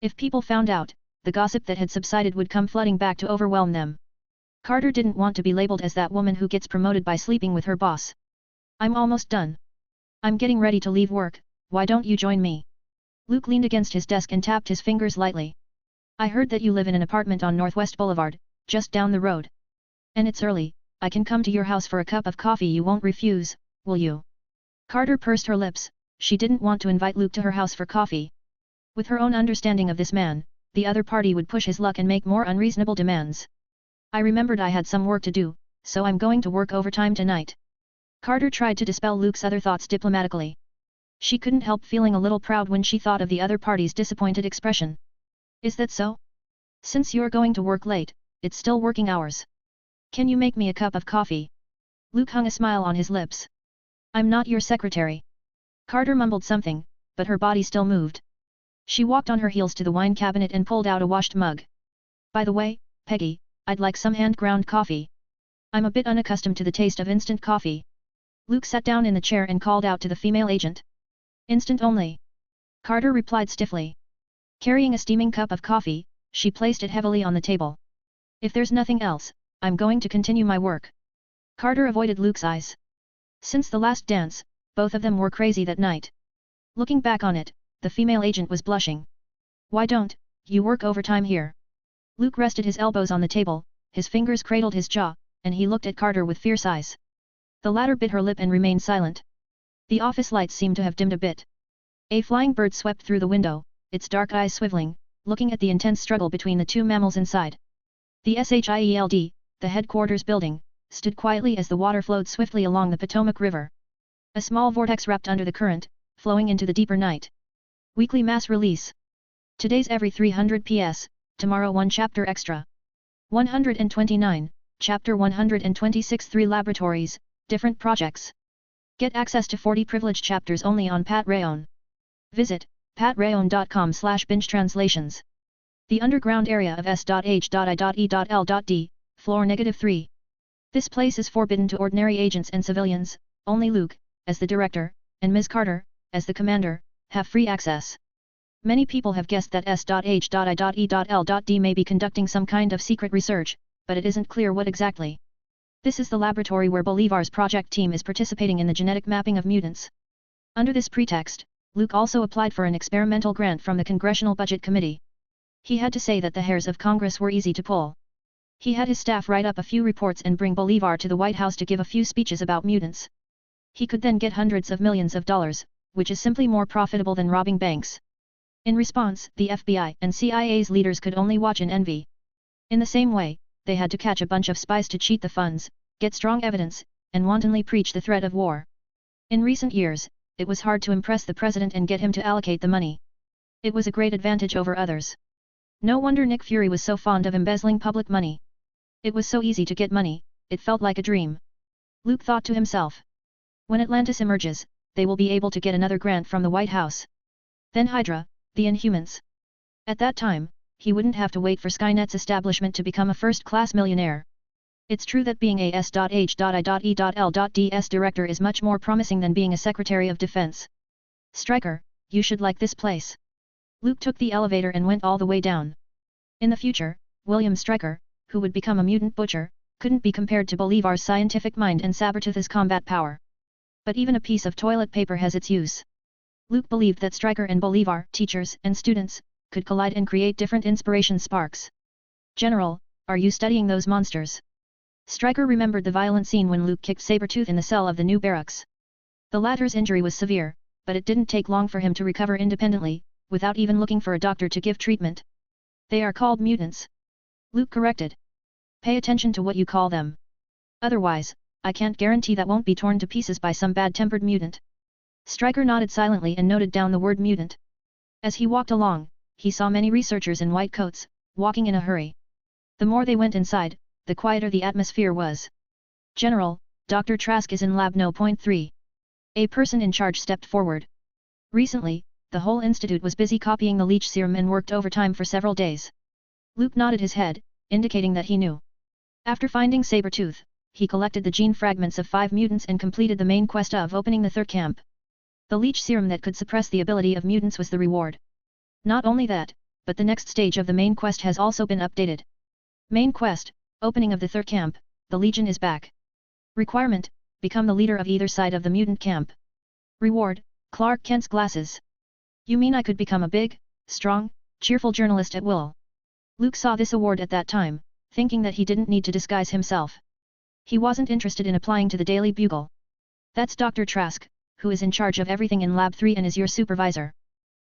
If people found out, the gossip that had subsided would come flooding back to overwhelm them. Carter didn't want to be labeled as that woman who gets promoted by sleeping with her boss. I'm almost done. I'm getting ready to leave work, why don't you join me? Luke leaned against his desk and tapped his fingers lightly. I heard that you live in an apartment on Northwest Boulevard, just down the road. And it's early, I can come to your house for a cup of coffee. You won't refuse, will you? Carter pursed her lips. She didn't want to invite Luke to her house for coffee. With her own understanding of this man, the other party would push his luck and make more unreasonable demands. I remembered I had some work to do, so I'm going to work overtime tonight. Carter tried to dispel Luke's other thoughts diplomatically. She couldn't help feeling a little proud when she thought of the other party's disappointed expression. Is that so? Since you're going to work late, it's still working hours. Can you make me a cup of coffee? Luke hung a smile on his lips. I'm not your secretary. Carter mumbled something, but her body still moved. She walked on her heels to the wine cabinet and pulled out a washed mug. By the way, Peggy, I'd like some hand-ground coffee. I'm a bit unaccustomed to the taste of instant coffee. Luke sat down in the chair and called out to the female agent. Instant only. Carter replied stiffly. Carrying a steaming cup of coffee, she placed it heavily on the table. If there's nothing else, I'm going to continue my work. Carter avoided Luke's eyes. Since the last dance, both of them were crazy that night. Looking back on it, the female agent was blushing. Why don't you work overtime here? Luke rested his elbows on the table, his fingers cradled his jaw, and he looked at Carter with fierce eyes. The latter bit her lip and remained silent. The office lights seemed to have dimmed a bit. A flying bird swept through the window, its dark eyes swiveling, looking at the intense struggle between the two mammals inside. The SHIELD, the headquarters building, stood quietly as the water flowed swiftly along the Potomac River. A small vortex wrapped under the current, flowing into the deeper night. Weekly mass release. Today's every 300 PS, tomorrow 1 chapter extra. 129, chapter 126. 3 laboratories, different projects. Get access to 40 privileged chapters only on Patreon. Visit patreon.com/binge translations. The underground area of S.H.I.E.L.D, floor -3. This place is forbidden to ordinary agents and civilians, only Luke, as the director, and Ms. Carter, as the commander, have free access. Many people have guessed that S.H.I.E.L.D may be conducting some kind of secret research, but it isn't clear what exactly. This is the laboratory where Bolivar's project team is participating in the genetic mapping of mutants. Under this pretext, Luke also applied for an experimental grant from the Congressional Budget Committee. He had to say that the hairs of Congress were easy to pull. He had his staff write up a few reports and bring Bolivar to the White House to give a few speeches about mutants. He could then get hundreds of millions of dollars, which is simply more profitable than robbing banks. In response, the FBI and CIA's leaders could only watch in envy. In the same way, they had to catch a bunch of spies to cheat the funds, get strong evidence, and wantonly preach the threat of war. In recent years, it was hard to impress the president and get him to allocate the money. It was a great advantage over others. No wonder Nick Fury was so fond of embezzling public money. It was so easy to get money, it felt like a dream. Luke thought to himself. When Atlantis emerges, they will be able to get another grant from the White House. Then Hydra, the Inhumans. At that time, he wouldn't have to wait for Skynet's establishment to become a first-class millionaire. It's true that being a S.H.I.E.L.D's director is much more promising than being a Secretary of Defense. Stryker, you should like this place. Luke took the elevator and went all the way down. In the future, William Stryker, who would become a mutant butcher, couldn't be compared to Bolivar's scientific mind and Sabretooth's combat power. But even a piece of toilet paper has its use. Luke believed that Stryker and Bolivar, teachers and students, could collide and create different inspiration sparks. General, are you studying those monsters? Stryker remembered the violent scene when Luke kicked Sabretooth in the cell of the new barracks. The latter's injury was severe, but it didn't take long for him to recover independently, without even looking for a doctor to give treatment. They are called mutants. Luke corrected. Pay attention to what you call them. Otherwise, I can't guarantee that won't be torn to pieces by some bad-tempered mutant. Stryker nodded silently and noted down the word mutant. As he walked along, he saw many researchers in white coats, walking in a hurry. The more they went inside, the quieter the atmosphere was. General, Dr. Trask is in Lab No.3. A person in charge stepped forward. Recently, the whole institute was busy copying the leech serum and worked overtime for several days. Luke nodded his head, indicating that he knew. After finding Sabretooth, he collected the gene fragments of 5 mutants and completed the main quest of opening the third camp. The leech serum that could suppress the ability of mutants was the reward. Not only that, but the next stage of the main quest has also been updated. Main quest, opening of the third camp, the Legion is back. Requirement, become the leader of either side of the mutant camp. Reward, Clark Kent's glasses. You mean I could become a big, strong, cheerful journalist at will? Luke saw this award at that time, thinking that he didn't need to disguise himself. He wasn't interested in applying to the Daily Bugle. That's Dr. Trask, who is in charge of everything in Lab 3 and is your supervisor.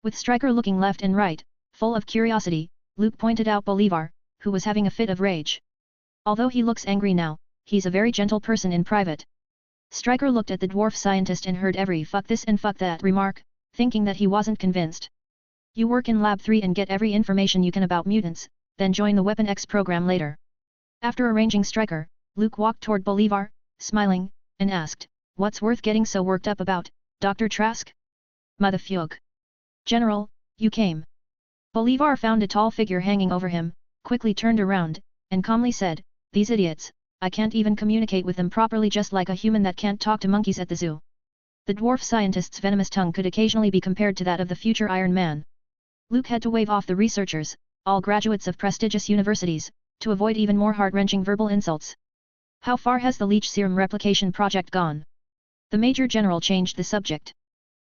With Stryker looking left and right, full of curiosity, Luke pointed out Bolivar, who was having a fit of rage. Although he looks angry now, he's a very gentle person in private. Stryker looked at the dwarf scientist and heard every fuck this and fuck that remark, thinking that he wasn't convinced. You work in Lab 3 and get every information you can about mutants, then join the Weapon X program later. After arranging Stryker, Luke walked toward Bolivar, smiling, and asked, "What's worth getting so worked up about, Dr. Trask?" "Motherfuck. General, you came." Bolivar found a tall figure hanging over him, quickly turned around, and calmly said, "These idiots, I can't even communicate with them properly, just like a human that can't talk to monkeys at the zoo." The dwarf scientist's venomous tongue could occasionally be compared to that of the future Iron Man. Luke had to wave off the researchers, all graduates of prestigious universities, to avoid even more heart-wrenching verbal insults. "How far has the leech serum replication project gone?" The Major General changed the subject.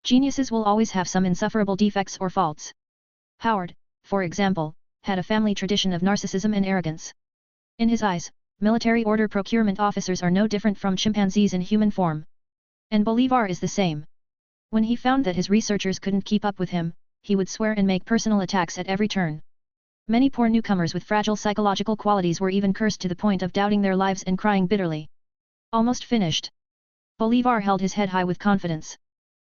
Geniuses will always have some insufferable defects or faults. Howard, for example, had a family tradition of narcissism and arrogance. In his eyes, military order procurement officers are no different from chimpanzees in human form. And Bolivar is the same. When he found that his researchers couldn't keep up with him, he would swear and make personal attacks at every turn. Many poor newcomers with fragile psychological qualities were even cursed to the point of doubting their lives and crying bitterly. Almost finished. Bolivar held his head high with confidence.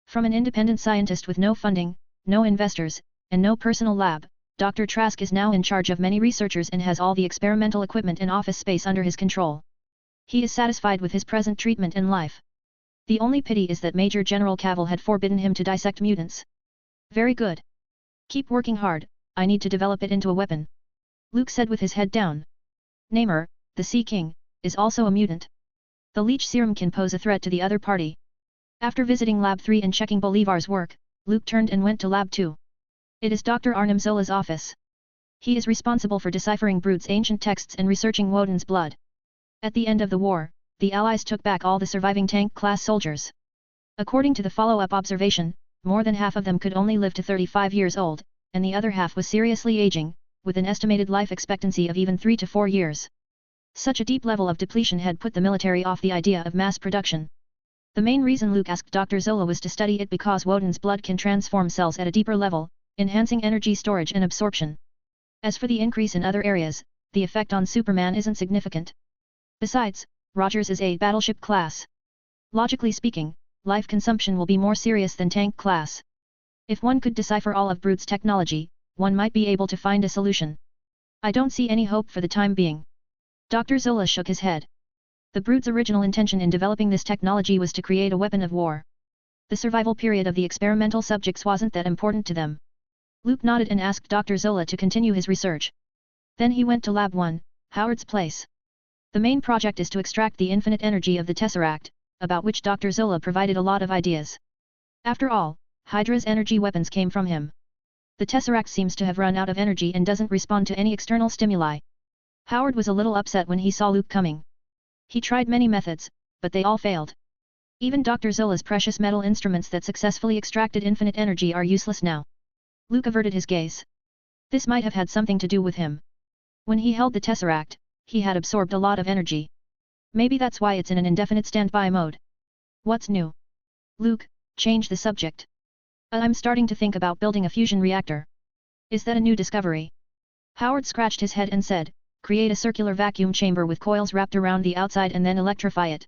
From an independent scientist with no funding, no investors, and no personal lab, Dr. Trask is now in charge of many researchers and has all the experimental equipment and office space under his control. He is satisfied with his present treatment and life. The only pity is that Major General Cavill had forbidden him to dissect mutants. Very good. Keep working hard, I need to develop it into a weapon. Luke said with his head down. Namor, the Sea King, is also a mutant. The leech serum can pose a threat to the other party. After visiting Lab 3 and checking Bolivar's work, Luke turned and went to Lab 2. It is Dr. Arnim Zola's office. He is responsible for deciphering Brood's ancient texts and researching Woden's blood. At the end of the war, the Allies took back all the surviving tank-class soldiers. According to the follow-up observation, more than half of them could only live to 35 years old, and the other half was seriously aging, with an estimated life expectancy of even 3 to 4 years. Such a deep level of depletion had put the military off the idea of mass production. The main reason Luke asked Dr. Zola was to study it because Woden's blood can transform cells at a deeper level, enhancing energy storage and absorption. As for the increase in other areas, the effect on Superman isn't significant. Besides, Rogers is a battleship class. Logically speaking, life consumption will be more serious than tank class. If one could decipher all of Brood's technology, one might be able to find a solution. I don't see any hope for the time being. Dr. Zola shook his head. The Brood's original intention in developing this technology was to create a weapon of war. The survival period of the experimental subjects wasn't that important to them. Luke nodded and asked Dr. Zola to continue his research. Then he went to Lab 1, Howard's place. The main project is to extract the infinite energy of the Tesseract, about which Dr. Zola provided a lot of ideas. After all, Hydra's energy weapons came from him. The Tesseract seems to have run out of energy and doesn't respond to any external stimuli. Howard was a little upset when he saw Luke coming. He tried many methods, but they all failed. Even Dr. Zola's precious metal instruments that successfully extracted infinite energy are useless now. Luke averted his gaze. This might have had something to do with him. When he held the Tesseract, he had absorbed a lot of energy. Maybe that's why it's in an indefinite standby mode. What's new? Luke, change the subject. I'm starting to think about building a fusion reactor. Is that a new discovery? Howard scratched his head and said, create a circular vacuum chamber with coils wrapped around the outside and then electrify it.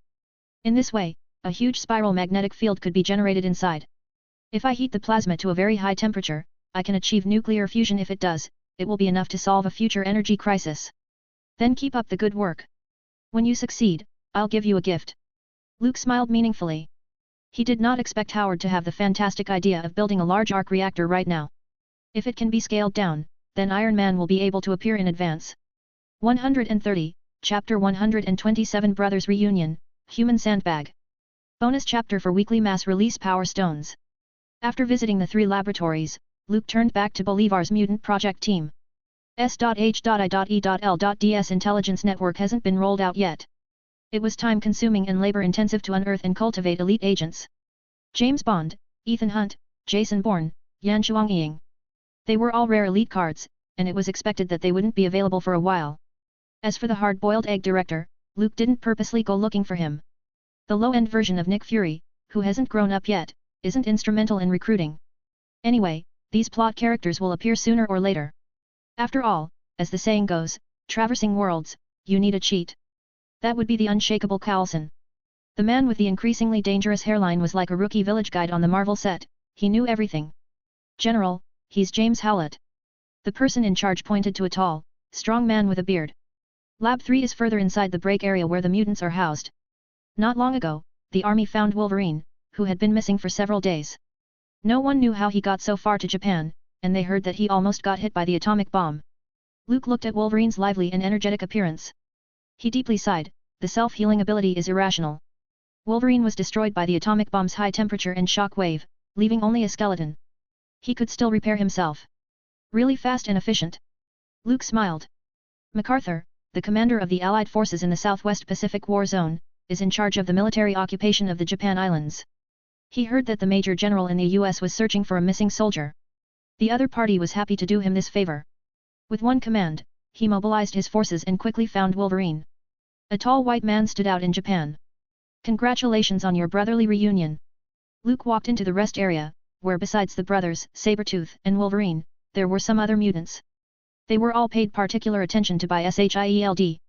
In this way, a huge spiral magnetic field could be generated inside. If I heat the plasma to a very high temperature, I can achieve nuclear fusion. If it does, it will be enough to solve a future energy crisis. Then keep up the good work. When you succeed, I'll give you a gift. Luke smiled meaningfully. He did not expect Howard to have the fantastic idea of building a large arc reactor right now. If it can be scaled down, then Iron Man will be able to appear in advance. 130, Chapter 127 Brothers Reunion, Human Sandbag. Bonus chapter for weekly mass release Power Stones. After visiting the 3 laboratories, Luke turned back to Bolivar's mutant project team. S.H.I.E.L.D.S intelligence network hasn't been rolled out yet. It was time-consuming and labor-intensive to unearth and cultivate elite agents. James Bond, Ethan Hunt, Jason Bourne, Yan Shuangying. They were all rare elite cards, and it was expected that they wouldn't be available for a while. As for the hard-boiled egg director, Luke didn't purposely go looking for him. The low-end version of Nick Fury, who hasn't grown up yet, isn't instrumental in recruiting. Anyway, these plot characters will appear sooner or later. After all, as the saying goes, traversing worlds, you need a cheat. That would be the unshakable Coulson. The man with the increasingly dangerous hairline was like a rookie village guide on the Marvel set. He knew everything. General, he's James Howlett. The person in charge pointed to a tall, strong man with a beard. Lab 3 is further inside the break area where the mutants are housed. Not long ago, the army found Wolverine, who had been missing for several days. No one knew how he got so far to Japan, and they heard that he almost got hit by the atomic bomb. Luke looked at Wolverine's lively and energetic appearance. He deeply sighed. The self-healing ability is irrational. Wolverine was destroyed by the atomic bomb's high temperature and shock wave, leaving only a skeleton. He could still repair himself. Really fast and efficient. Luke smiled. MacArthur, the commander of the Allied forces in the Southwest Pacific War Zone, is in charge of the military occupation of the Japan Islands. He heard that the Major General in the US was searching for a missing soldier. The other party was happy to do him this favor. With one command, he mobilized his forces and quickly found Wolverine. A tall white man stood out in Japan. Congratulations on your brotherly reunion. Luke walked into the rest area, where besides the brothers, Sabretooth and Wolverine, there were some other mutants. They were all paid particular attention to by SHIELD.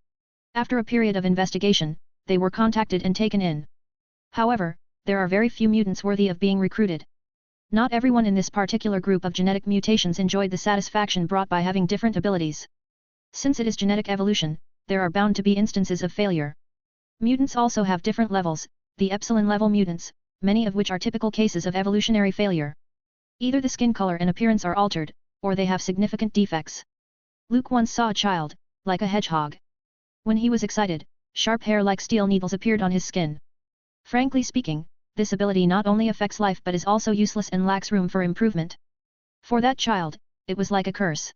After a period of investigation, they were contacted and taken in. However, there are very few mutants worthy of being recruited. Not everyone in this particular group of genetic mutations enjoyed the satisfaction brought by having different abilities. Since it is genetic evolution, there are bound to be instances of failure. Mutants also have different levels, the Epsilon level mutants, many of which are typical cases of evolutionary failure. Either the skin color and appearance are altered, or they have significant defects. Luke once saw a child, like a hedgehog. When he was excited, sharp hair like steel needles appeared on his skin. Frankly speaking, this ability not only affects life but is also useless and lacks room for improvement. For that child, it was like a curse.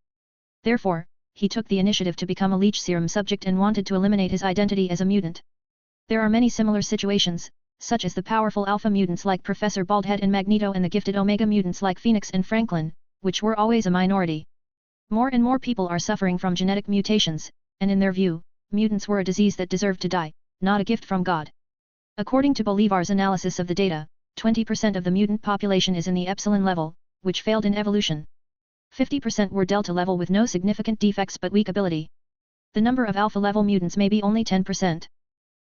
Therefore, he took the initiative to become a leech serum subject and wanted to eliminate his identity as a mutant. There are many similar situations, such as the powerful alpha mutants like Professor Baldhead and Magneto and the gifted omega mutants like Phoenix and Franklin, which were always a minority. More and more people are suffering from genetic mutations, and in their view, mutants were a disease that deserved to die, not a gift from God. According to Bolivar's analysis of the data, 20% of the mutant population is in the Epsilon level, which failed in evolution. 50% were Delta level with no significant defects but weak ability. The number of Alpha level mutants may be only 10%.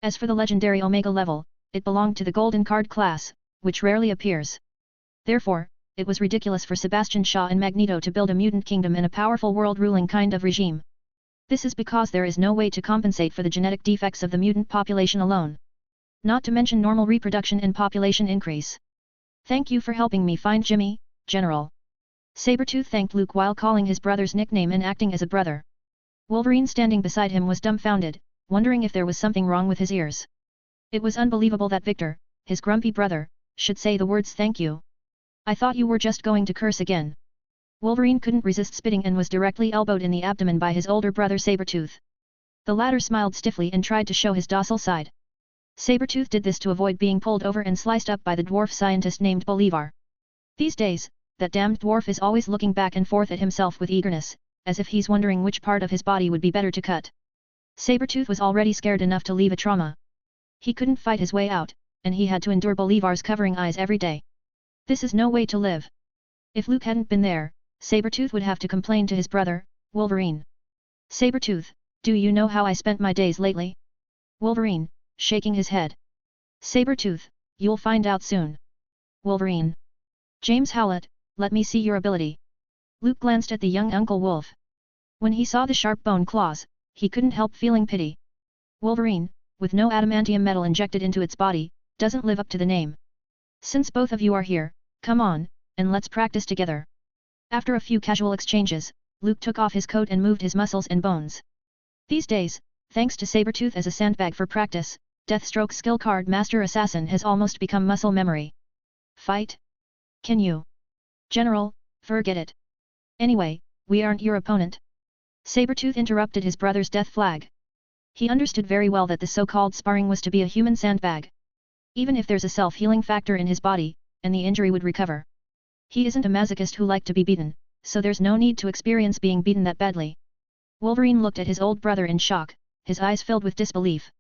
As for the legendary Omega level, it belonged to the Golden Card class, which rarely appears. Therefore, it was ridiculous for Sebastian Shaw and Magneto to build a mutant kingdom and a powerful world-ruling kind of regime. This is because there is no way to compensate for the genetic defects of the mutant population alone. Not to mention normal reproduction and population increase. Thank you for helping me find Jimmy, General. Sabretooth thanked Luke while calling his brother's nickname and acting as a brother. Wolverine standing beside him was dumbfounded, wondering if there was something wrong with his ears. It was unbelievable that Victor, his grumpy brother, should say the words thank you. I thought you were just going to curse again. Wolverine couldn't resist spitting and was directly elbowed in the abdomen by his older brother Sabretooth. The latter smiled stiffly and tried to show his docile side. Sabretooth did this to avoid being pulled over and sliced up by the dwarf scientist named Bolivar. These days, that damned dwarf is always looking back and forth at himself with eagerness, as if he's wondering which part of his body would be better to cut. Sabretooth was already scared enough to leave a trauma. He couldn't fight his way out, and he had to endure Bolivar's covering eyes every day. This is no way to live. If Luke hadn't been there, Sabretooth would have to complain to his brother, Wolverine. Sabretooth, do you know how I spent my days lately? Wolverine, shaking his head. Sabretooth, you'll find out soon. Wolverine. James Howlett, let me see your ability. Luke glanced at the young Uncle Wolf. When he saw the sharp bone claws, he couldn't help feeling pity. Wolverine, with no adamantium metal injected into its body, doesn't live up to the name. Since both of you are here, come on, and let's practice together. After a few casual exchanges, Luke took off his coat and moved his muscles and bones. These days, thanks to Sabretooth as a sandbag for practice, Deathstroke's skill card Master Assassin has almost become muscle memory. Fight? Can you? General, forget it. Anyway, we aren't your opponent. Sabretooth interrupted his brother's death flag. He understood very well that the so-called sparring was to be a human sandbag. Even if there's a self-healing factor in his body, and the injury would recover. He isn't a masochist who liked to be beaten, so there's no need to experience being beaten that badly. Wolverine looked at his old brother in shock, his eyes filled with disbelief.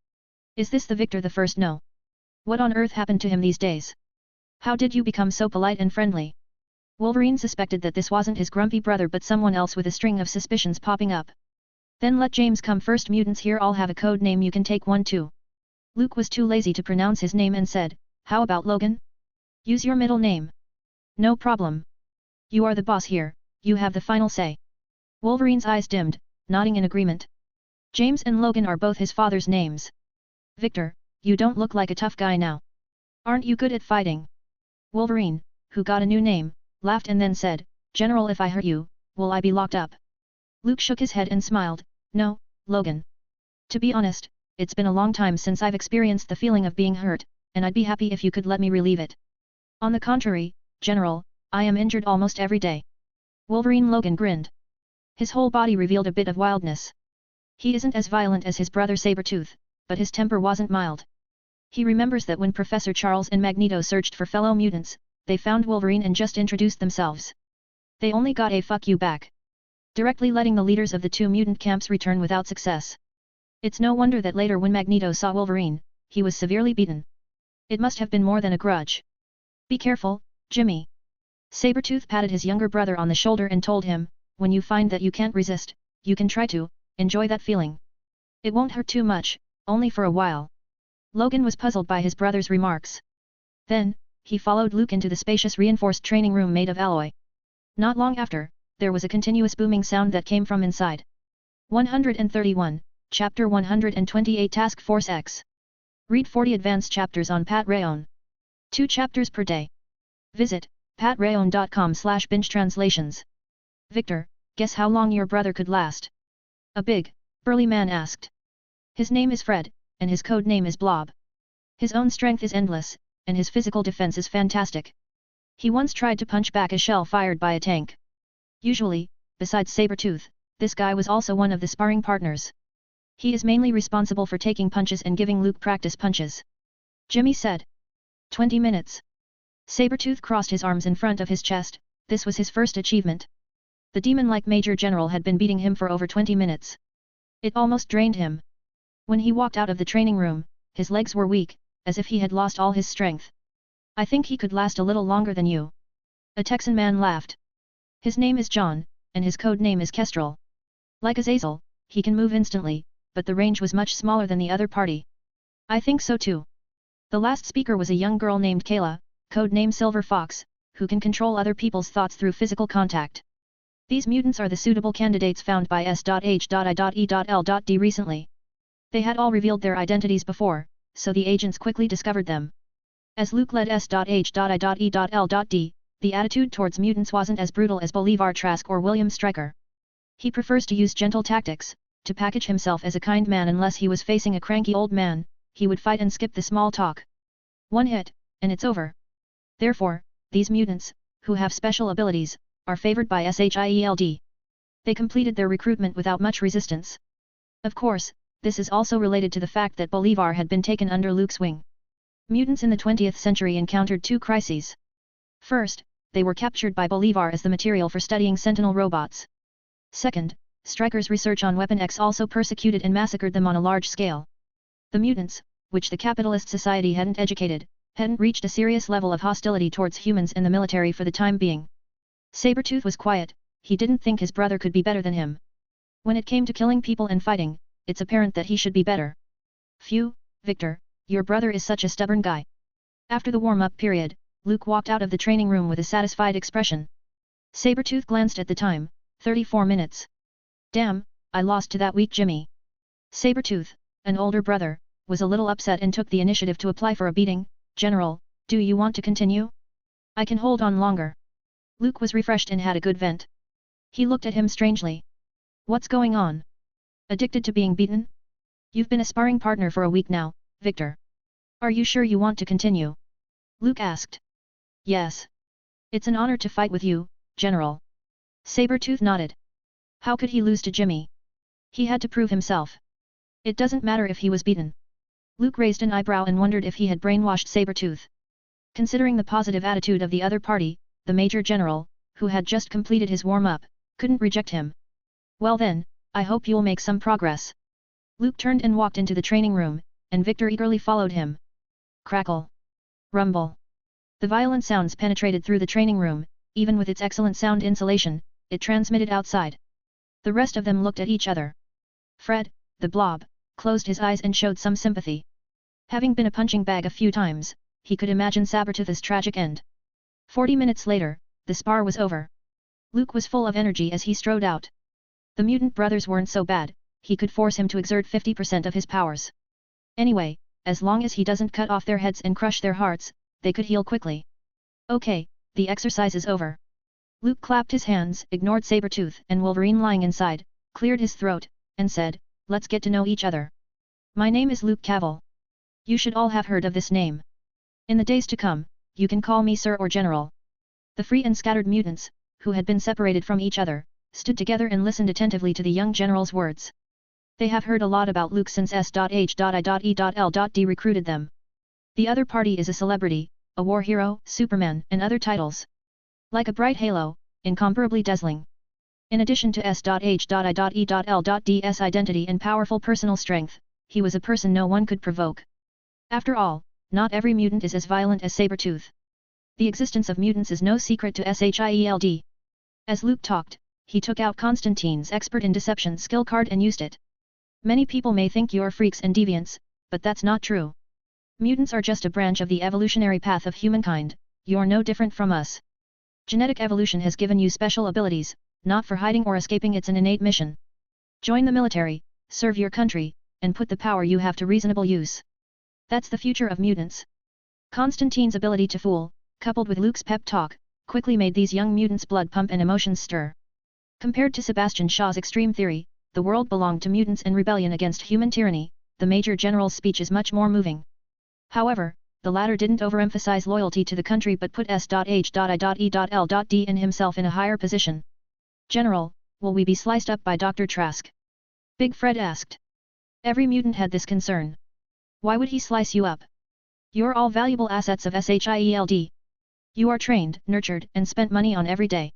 Is this the Victor the First? No. What on earth happened to him these days? How did you become so polite and friendly? Wolverine suspected that this wasn't his grumpy brother but someone else with a string of suspicions popping up. Then let James come first. Mutants here all have a code name, you can take one too. Luke was too lazy to pronounce his name and said, how about Logan? Use your middle name. No problem. You are the boss here, you have the final say. Wolverine's eyes dimmed, nodding in agreement. James and Logan are both his father's names. Victor, you don't look like a tough guy now. Aren't you good at fighting? Wolverine, who got a new name, laughed and then said, General, if I hurt you, will I be locked up? Luke shook his head and smiled, no, Logan. To be honest, it's been a long time since I've experienced the feeling of being hurt, and I'd be happy if you could let me relieve it. On the contrary, General, I am injured almost every day. Wolverine. Logan grinned. His whole body revealed a bit of wildness. He isn't as violent as his brother Sabretooth, but his temper wasn't mild. He remembers that when Professor Charles and Magneto searched for fellow mutants, they found Wolverine and just introduced themselves. They only got a fuck you back, directly letting the leaders of the two mutant camps return without success. It's no wonder that later when Magneto saw Wolverine, he was severely beaten. It must have been more than a grudge. Be careful, Jimmy. Sabretooth patted his younger brother on the shoulder and told him, when you find that you can't resist, you can try to, enjoy that feeling. It won't hurt too much, only for a while. Logan was puzzled by his brother's remarks. Then, he followed Luke into the spacious reinforced training room made of alloy. Not long after, there was a continuous booming sound that came from inside. 131, Chapter 128 Task Force X. Read 40 advanced chapters on Patreon. 2 chapters per day. Visit patreon.com/binge-translations. Victor, guess how long your brother could last? A big, burly man asked. His name is Fred, and his code name is Blob. His own strength is endless, and his physical defense is fantastic. He once tried to punch back a shell fired by a tank. Usually, besides Sabretooth, this guy was also one of the sparring partners. He is mainly responsible for taking punches and giving Luke practice punches. Jimmy said. 20 minutes. Sabretooth crossed his arms in front of his chest. This was his first achievement. The demon-like Major General had been beating him for over 20 minutes. It almost drained him. When he walked out of the training room, his legs were weak, as if he had lost all his strength. I think he could last a little longer than you. A Texan man laughed. His name is John, and his code name is Kestrel. Like Azazel, he can move instantly, but the range was much smaller than the other party. I think so too. The last speaker was a young girl named Kayla, code name Silver Fox, who can control other people's thoughts through physical contact. These mutants are the suitable candidates found by S.H.I.E.L.D. recently. They had all revealed their identities before, so the agents quickly discovered them. As Luke led S.H.I.E.L.D., the attitude towards mutants wasn't as brutal as Bolivar Trask or William Stryker. He prefers to use gentle tactics, to package himself as a kind man unless he was facing a cranky old man, he would fight and skip the small talk. One hit, and it's over. Therefore, these mutants, who have special abilities, are favored by SHIELD. They completed their recruitment without much resistance. Of course, this is also related to the fact that Bolivar had been taken under Luke's wing. Mutants in the 20th century encountered two crises. First, they were captured by Bolivar as the material for studying Sentinel robots. Second, Stryker's research on Weapon X also persecuted and massacred them on a large scale. The mutants, which the capitalist society hadn't educated, hadn't reached a serious level of hostility towards humans and the military for the time being. Sabretooth was quiet, he didn't think his brother could be better than him. When it came to killing people and fighting, it's apparent that he should be better. Phew, Victor, your brother is such a stubborn guy. After the warm-up period, Luke walked out of the training room with a satisfied expression. Sabretooth glanced at the time, 34 minutes. Damn, I lost to that weak Jimmy. Sabretooth, an older brother, was a little upset and took the initiative to apply for a beating. General, do you want to continue? I can hold on longer. Luke was refreshed and had a good vent. He looked at him strangely. What's going on? Addicted to being beaten? You've been a sparring partner for a week now, Victor. Are you sure you want to continue? Luke asked. Yes. It's an honor to fight with you, General. Sabretooth nodded. How could he lose to Jimmy? He had to prove himself. It doesn't matter if he was beaten. Luke raised an eyebrow and wondered if he had brainwashed Sabretooth. Considering the positive attitude of the other party, the Major General, who had just completed his warm-up, couldn't reject him. Well then, I hope you'll make some progress. Luke turned and walked into the training room, and Victor eagerly followed him. Crackle. Rumble. The violent sounds penetrated through the training room, even with its excellent sound insulation, it transmitted outside. The rest of them looked at each other. Fred, the Blob, closed his eyes and showed some sympathy. Having been a punching bag a few times, he could imagine Sabretooth's tragic end. 40 minutes later, the spar was over. Luke was full of energy as he strode out. The mutant brothers weren't so bad, he could force him to exert 50% of his powers. Anyway, as long as he doesn't cut off their heads and crush their hearts, they could heal quickly. Okay, the exercise is over. Luke clapped his hands, ignored Sabretooth and Wolverine lying inside, cleared his throat, and said, let's get to know each other. My name is Luke Cavil. You should all have heard of this name. In the days to come, you can call me Sir or General. The free and scattered mutants, who had been separated from each other, stood together and listened attentively to the young general's words. They have heard a lot about Luke since S.H.I.E.L.D. recruited them. The other party is a celebrity, a war hero, Superman, and other titles. Like a bright halo, incomparably dazzling. In addition to S.H.I.E.L.D's identity and powerful personal strength, he was a person no one could provoke. After all, not every mutant is as violent as Sabretooth. The existence of mutants is no secret to SHIELD. As Luke talked, he took out Constantine's expert in deception skill card and used it. Many people may think you're freaks and deviants, but that's not true. Mutants are just a branch of the evolutionary path of humankind, you're no different from us. Genetic evolution has given you special abilities, not for hiding or escaping, it's an innate mission. Join the military, serve your country, and put the power you have to reasonable use. That's the future of mutants. Constantine's ability to fool, coupled with Luke's pep talk, quickly made these young mutants' blood pump and emotions stir. Compared to Sebastian Shaw's extreme theory, the world belonged to mutants and rebellion against human tyranny, the Major General's speech is much more moving. However, the latter didn't overemphasize loyalty to the country but put S.H.I.E.L.D. in himself in a higher position. General, will we be sliced up by Dr. Trask? Big Fred asked. Every mutant had this concern. Why would he slice you up? You're all valuable assets of SHIELD. You are trained, nurtured, and spent money on every day.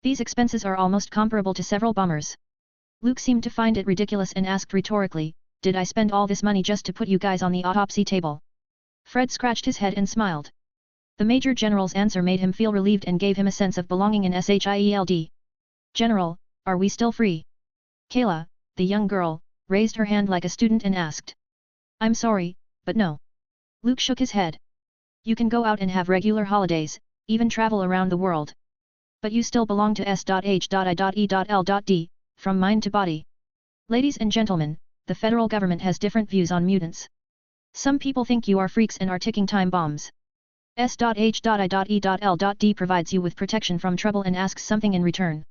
These expenses are almost comparable to several bombers. Luke seemed to find it ridiculous and asked rhetorically, did I spend all this money just to put you guys on the autopsy table? Fred scratched his head and smiled. The Major General's answer made him feel relieved and gave him a sense of belonging in SHIELD. General, are we still free? Kayla, the young girl, raised her hand like a student and asked. I'm sorry, but no. Luke shook his head. You can go out and have regular holidays, even travel around the world. But you still belong to S.H.I.E.L.D, from mind to body. Ladies and gentlemen, the federal government has different views on mutants. Some people think you are freaks and are ticking time bombs. S.H.I.E.L.D provides you with protection from trouble and asks something in return.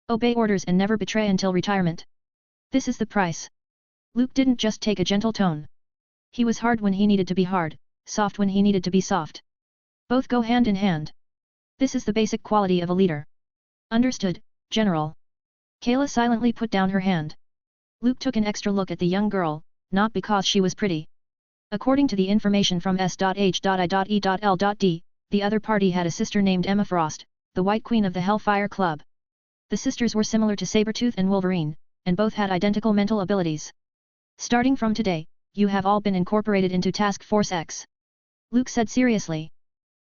Obey orders and never betray until retirement. This is the price. Luke didn't just take a gentle tone. He was hard when he needed to be hard, soft when he needed to be soft. Both go hand in hand. This is the basic quality of a leader. Understood, General. Kayla silently put down her hand. Luke took an extra look at the young girl, not because she was pretty. According to the information from S.H.I.E.L.D, the other party had a sister named Emma Frost, the White Queen of the Hellfire Club. The sisters were similar to Sabretooth and Wolverine, and both had identical mental abilities. Starting from today, you have all been incorporated into Task Force X. Luke said seriously.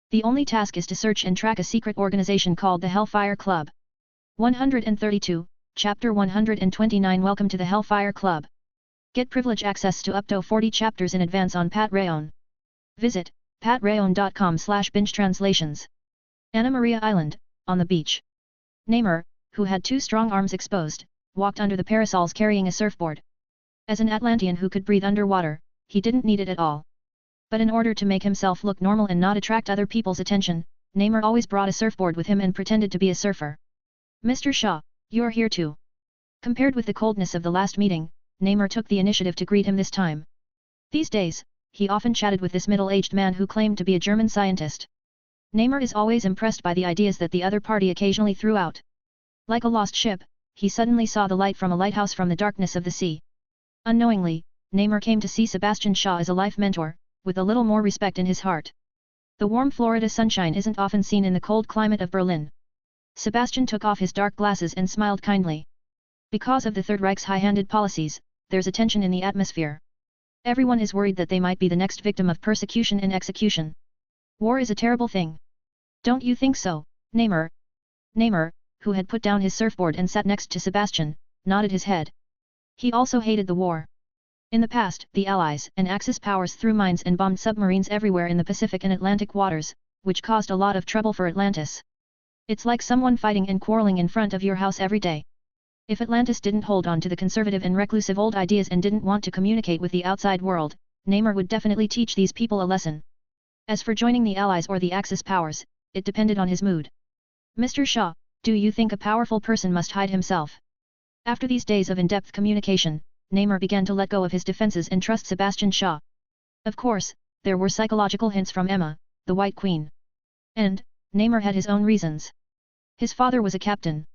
The only task is to search and track a secret organization called the Hellfire Club. 132, Chapter 129. Welcome to the Hellfire Club. Get privilege access to up to 40 chapters in advance on Patreon. Visit patreon.com/binge-translations. Anna Maria Island, on the beach. Namor, who had two strong arms exposed, walked under the parasols carrying a surfboard. As an Atlantean who could breathe underwater, he didn't need it at all. But in order to make himself look normal and not attract other people's attention, Namor always brought a surfboard with him and pretended to be a surfer. Mr. Shaw, you're here too. Compared with the coldness of the last meeting, Namor took the initiative to greet him this time. These days, he often chatted with this middle-aged man who claimed to be a German scientist. Namor is always impressed by the ideas that the other party occasionally threw out. Like a lost ship, he suddenly saw the light from a lighthouse from the darkness of the sea. Unknowingly, Namor came to see Sebastian Shaw as a life mentor, with a little more respect in his heart. The warm Florida sunshine isn't often seen in the cold climate of Berlin. Sebastian took off his dark glasses and smiled kindly. Because of the Third Reich's high-handed policies, there's a tension in the atmosphere. Everyone is worried that they might be the next victim of persecution and execution. War is a terrible thing. Don't you think so, Namor? Namor, who had put down his surfboard and sat next to Sebastian, nodded his head. He also hated the war. In the past, the Allies and Axis powers threw mines and bombed submarines everywhere in the Pacific and Atlantic waters, which caused a lot of trouble for Atlantis. It's like someone fighting and quarreling in front of your house every day. If Atlantis didn't hold on to the conservative and reclusive old ideas and didn't want to communicate with the outside world, Namor would definitely teach these people a lesson. As for joining the Allies or the Axis powers, it depended on his mood. Mr. Shaw, do you think a powerful person must hide himself? After these days of in-depth communication, Namor began to let go of his defenses and trust Sebastian Shaw. Of course, there were psychological hints from Emma, the White Queen. And, Namor had his own reasons. His father was a captain.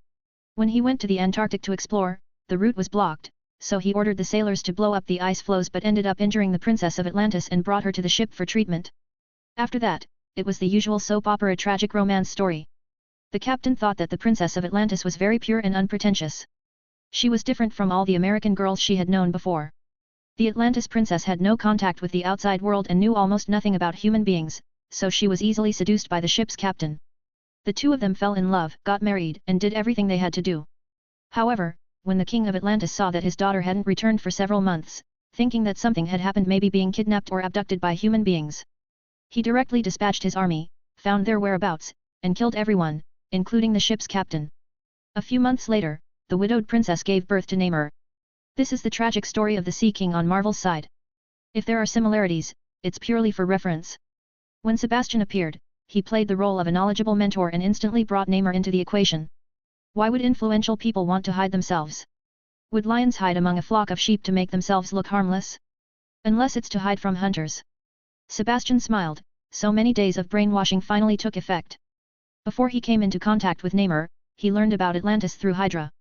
When he went to the Antarctic to explore, the route was blocked, so he ordered the sailors to blow up the ice floes but ended up injuring the Princess of Atlantis and brought her to the ship for treatment. After that, it was the usual soap opera tragic romance story. The captain thought that the Princess of Atlantis was very pure and unpretentious. She was different from all the American girls she had known before. The Atlantis princess had no contact with the outside world and knew almost nothing about human beings, so she was easily seduced by the ship's captain. The two of them fell in love, got married, and did everything they had to do. However, when the king of Atlantis saw that his daughter hadn't returned for several months, thinking that something had happened, maybe being kidnapped or abducted by human beings, he directly dispatched his army, found their whereabouts, and killed everyone, including the ship's captain. A few months later, the widowed princess gave birth to Namor. This is the tragic story of the Sea King on Marvel's side. If there are similarities, it's purely for reference. When Sebastian appeared, he played the role of a knowledgeable mentor and instantly brought Namor into the equation. Why would influential people want to hide themselves? Would lions hide among a flock of sheep to make themselves look harmless? Unless it's to hide from hunters. Sebastian smiled, so many days of brainwashing finally took effect. Before he came into contact with Namor, he learned about Atlantis through Hydra.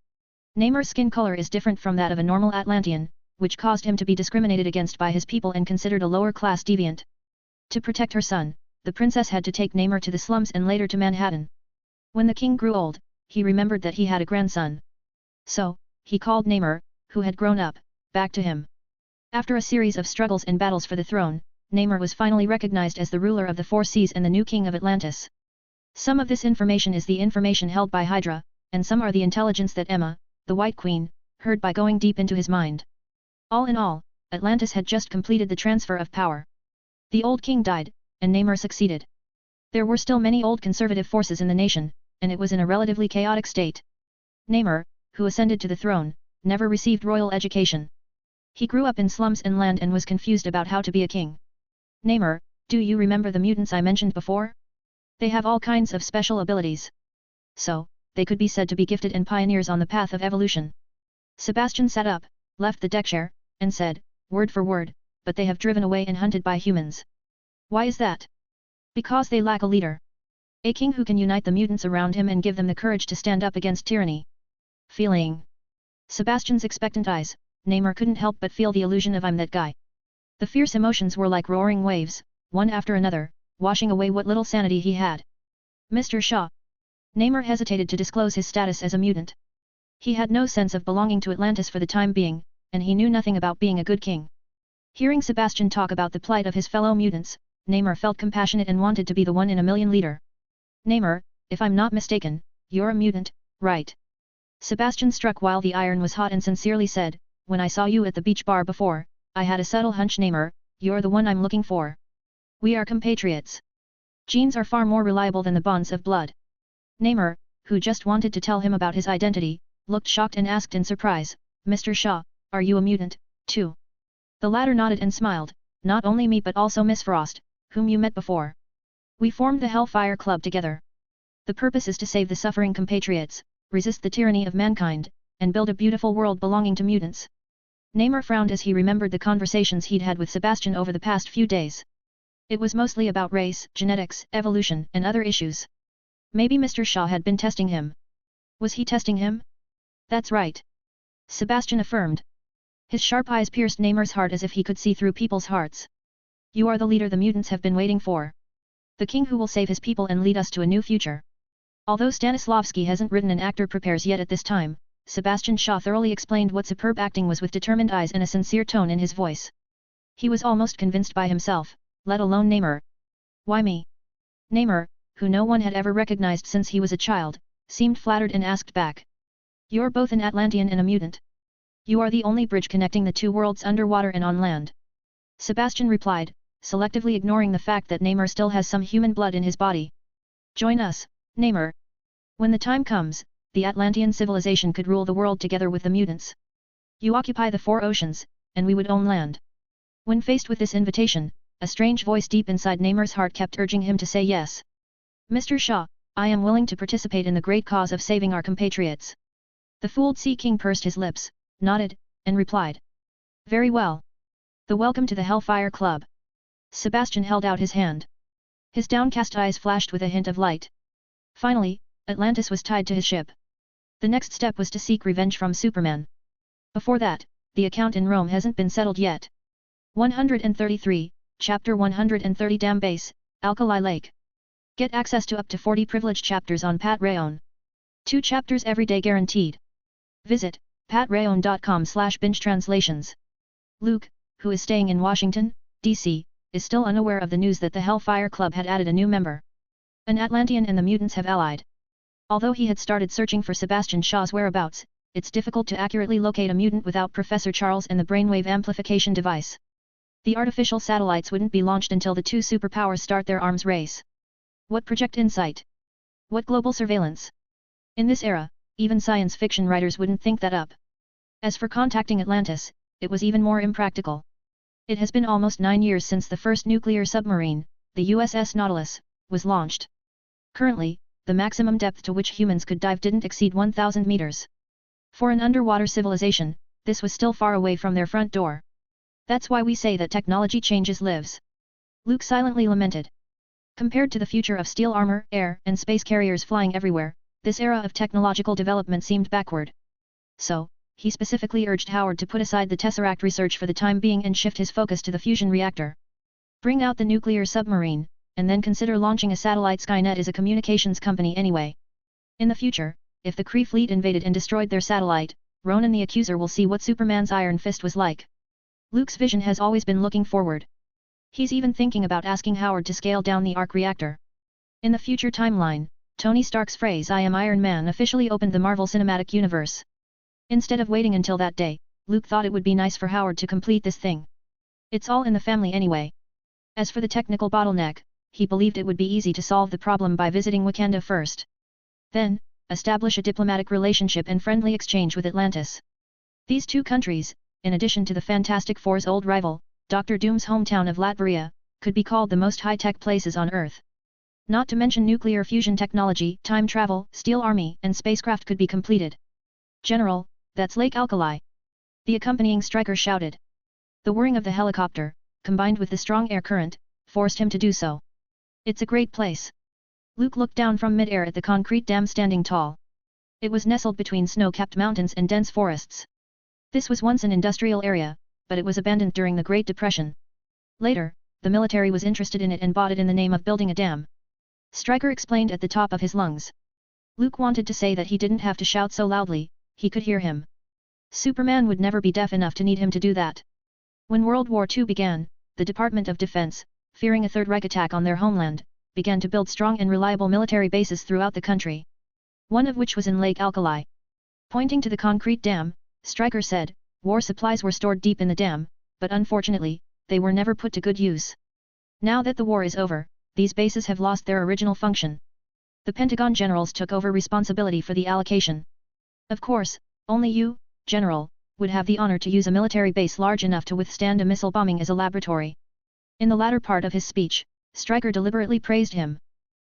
Namor's skin color is different from that of a normal Atlantean, which caused him to be discriminated against by his people and considered a lower-class deviant. To protect her son, the princess had to take Namor to the slums and later to Manhattan. When the king grew old, he remembered that he had a grandson. So, he called Namor, who had grown up, back to him. After a series of struggles and battles for the throne, Namor was finally recognized as the ruler of the Four Seas and the new king of Atlantis. Some of this information is the information held by Hydra, and some are the intelligence that Emma, the White Queen, heard by going deep into his mind. All in all, Atlantis had just completed the transfer of power. The old king died, and Namor succeeded. There were still many old conservative forces in the nation, and it was in a relatively chaotic state. Namor, who ascended to the throne, never received royal education. He grew up in slums and land and was confused about how to be a king. Namor, do you remember the mutants I mentioned before? They have all kinds of special abilities. So, they could be said to be gifted and pioneers on the path of evolution. Sebastian sat up, left the deck chair, and said, word for word, but they have driven away and hunted by humans. Why is that? Because they lack a leader. A king who can unite the mutants around him and give them the courage to stand up against tyranny. Feeling Sebastian's expectant eyes, Namor couldn't help but feel the illusion of I'm that guy. The fierce emotions were like roaring waves, one after another, washing away what little sanity he had. Mr. Shaw. Namor hesitated to disclose his status as a mutant. He had no sense of belonging to Atlantis for the time being, and he knew nothing about being a good king. Hearing Sebastian talk about the plight of his fellow mutants, Namor felt compassionate and wanted to be the one in a million leader. Namor, if I'm not mistaken, you're a mutant, right? Sebastian struck while the iron was hot and sincerely said, when I saw you at the beach bar before, I had a subtle hunch. Namor, you're the one I'm looking for. We are compatriots. Genes are far more reliable than the bonds of blood. Namor, who just wanted to tell him about his identity, looked shocked and asked in surprise, Mr. Shaw, are you a mutant, too? The latter nodded and smiled, not only me but also Miss Frost, whom you met before. We formed the Hellfire Club together. The purpose is to save the suffering compatriots, resist the tyranny of mankind, and build a beautiful world belonging to mutants. Namor frowned as he remembered the conversations he'd had with Sebastian over the past few days. It was mostly about race, genetics, evolution, and other issues. Maybe Mr. Shaw had been testing him. Was he testing him? That's right. Sebastian affirmed. His sharp eyes pierced Namor's heart as if he could see through people's hearts. You are the leader the mutants have been waiting for. The king who will save his people and lead us to a new future. Although Stanislavski hasn't written an actor prepares yet at this time, Sebastian Shaw thoroughly explained what superb acting was with determined eyes and a sincere tone in his voice. He was almost convinced by himself, let alone Namor. Why me? Namor, who no one had ever recognized since he was a child, seemed flattered and asked back. You're both an Atlantean and a mutant. You are the only bridge connecting the two worlds underwater and on land. Sebastian replied, selectively ignoring the fact that Namor still has some human blood in his body. Join us, Namor. When the time comes, the Atlantean civilization could rule the world together with the mutants. You occupy the four oceans, and we would own land. When faced with this invitation, a strange voice deep inside Namor's heart kept urging him to say yes. Mr. Shaw, I am willing to participate in the great cause of saving our compatriots. The fooled Sea King pursed his lips, nodded, and replied. Very well. The welcome to the Hellfire Club. Sebastian held out his hand. His downcast eyes flashed with a hint of light. Finally, Atlantis was tied to his ship. The next step was to seek revenge from Superman. Before that, the account in Rome hasn't been settled yet. 133, Chapter 130 Dam Base, Alkali Lake. Get access to up to 40 privileged chapters on Patreon. 2 chapters every day guaranteed. Visit patreon.com/bingetranslations. Luke, who is staying in Washington, D.C., is still unaware of the news that the Hellfire Club had added a new member. An Atlantean and the mutants have allied. Although he had started searching for Sebastian Shaw's whereabouts, it's difficult to accurately locate a mutant without Professor Charles and the brainwave amplification device. The artificial satellites wouldn't be launched until the two superpowers start their arms race. What Project Insight? What global surveillance? In this era, even science fiction writers wouldn't think that up. As for contacting Atlantis, it was even more impractical. It has been almost 9 years since the first nuclear submarine, the USS Nautilus, was launched. Currently, the maximum depth to which humans could dive didn't exceed 1,000 meters. For an underwater civilization, this was still far away from their front door. That's why we say that technology changes lives. Luke silently lamented. Compared to the future of steel armor, air, and space carriers flying everywhere, this era of technological development seemed backward. So, he specifically urged Howard to put aside the Tesseract research for the time being and shift his focus to the fusion reactor. Bring out the nuclear submarine, and then consider launching a satellite. Skynet is a communications company anyway. In the future, if the Kree fleet invaded and destroyed their satellite, Ronan the Accuser will see what Superman's Iron Fist was like. Luke's vision has always been looking forward. He's even thinking about asking Howard to scale down the arc reactor. In the future timeline, Tony Stark's phrase "I am Iron Man" officially opened the Marvel Cinematic Universe. Instead of waiting until that day, Luke thought it would be nice for Howard to complete this thing. It's all in the family anyway. As for the technical bottleneck, he believed it would be easy to solve the problem by visiting Wakanda first. Then, establish a diplomatic relationship and friendly exchange with Atlantis. These two countries, in addition to the Fantastic Four's old rival, Dr. Doom's hometown of Latveria, could be called the most high-tech places on Earth. Not to mention nuclear fusion technology, time travel, steel army, and spacecraft could be completed. General, that's Lake Alkali. The accompanying striker shouted. The whirring of the helicopter, combined with the strong air current, forced him to do so. It's a great place. Luke looked down from mid-air at the concrete dam standing tall. It was nestled between snow-capped mountains and dense forests. This was once an industrial area, but it was abandoned during the Great Depression. Later, the military was interested in it and bought it in the name of building a dam. Stryker explained at the top of his lungs. Luke wanted to say that he didn't have to shout so loudly, he could hear him. Superman would never be deaf enough to need him to do that. When World War II began, the Department of Defense, fearing a Third Reich attack on their homeland, began to build strong and reliable military bases throughout the country. One of which was in Lake Alkali. Pointing to the concrete dam, Stryker said, war supplies were stored deep in the dam, but unfortunately, they were never put to good use. Now that the war is over, these bases have lost their original function. The Pentagon generals took over responsibility for the allocation. Of course, only you, General, would have the honor to use a military base large enough to withstand a missile bombing as a laboratory. In the latter part of his speech, Stryker deliberately praised him.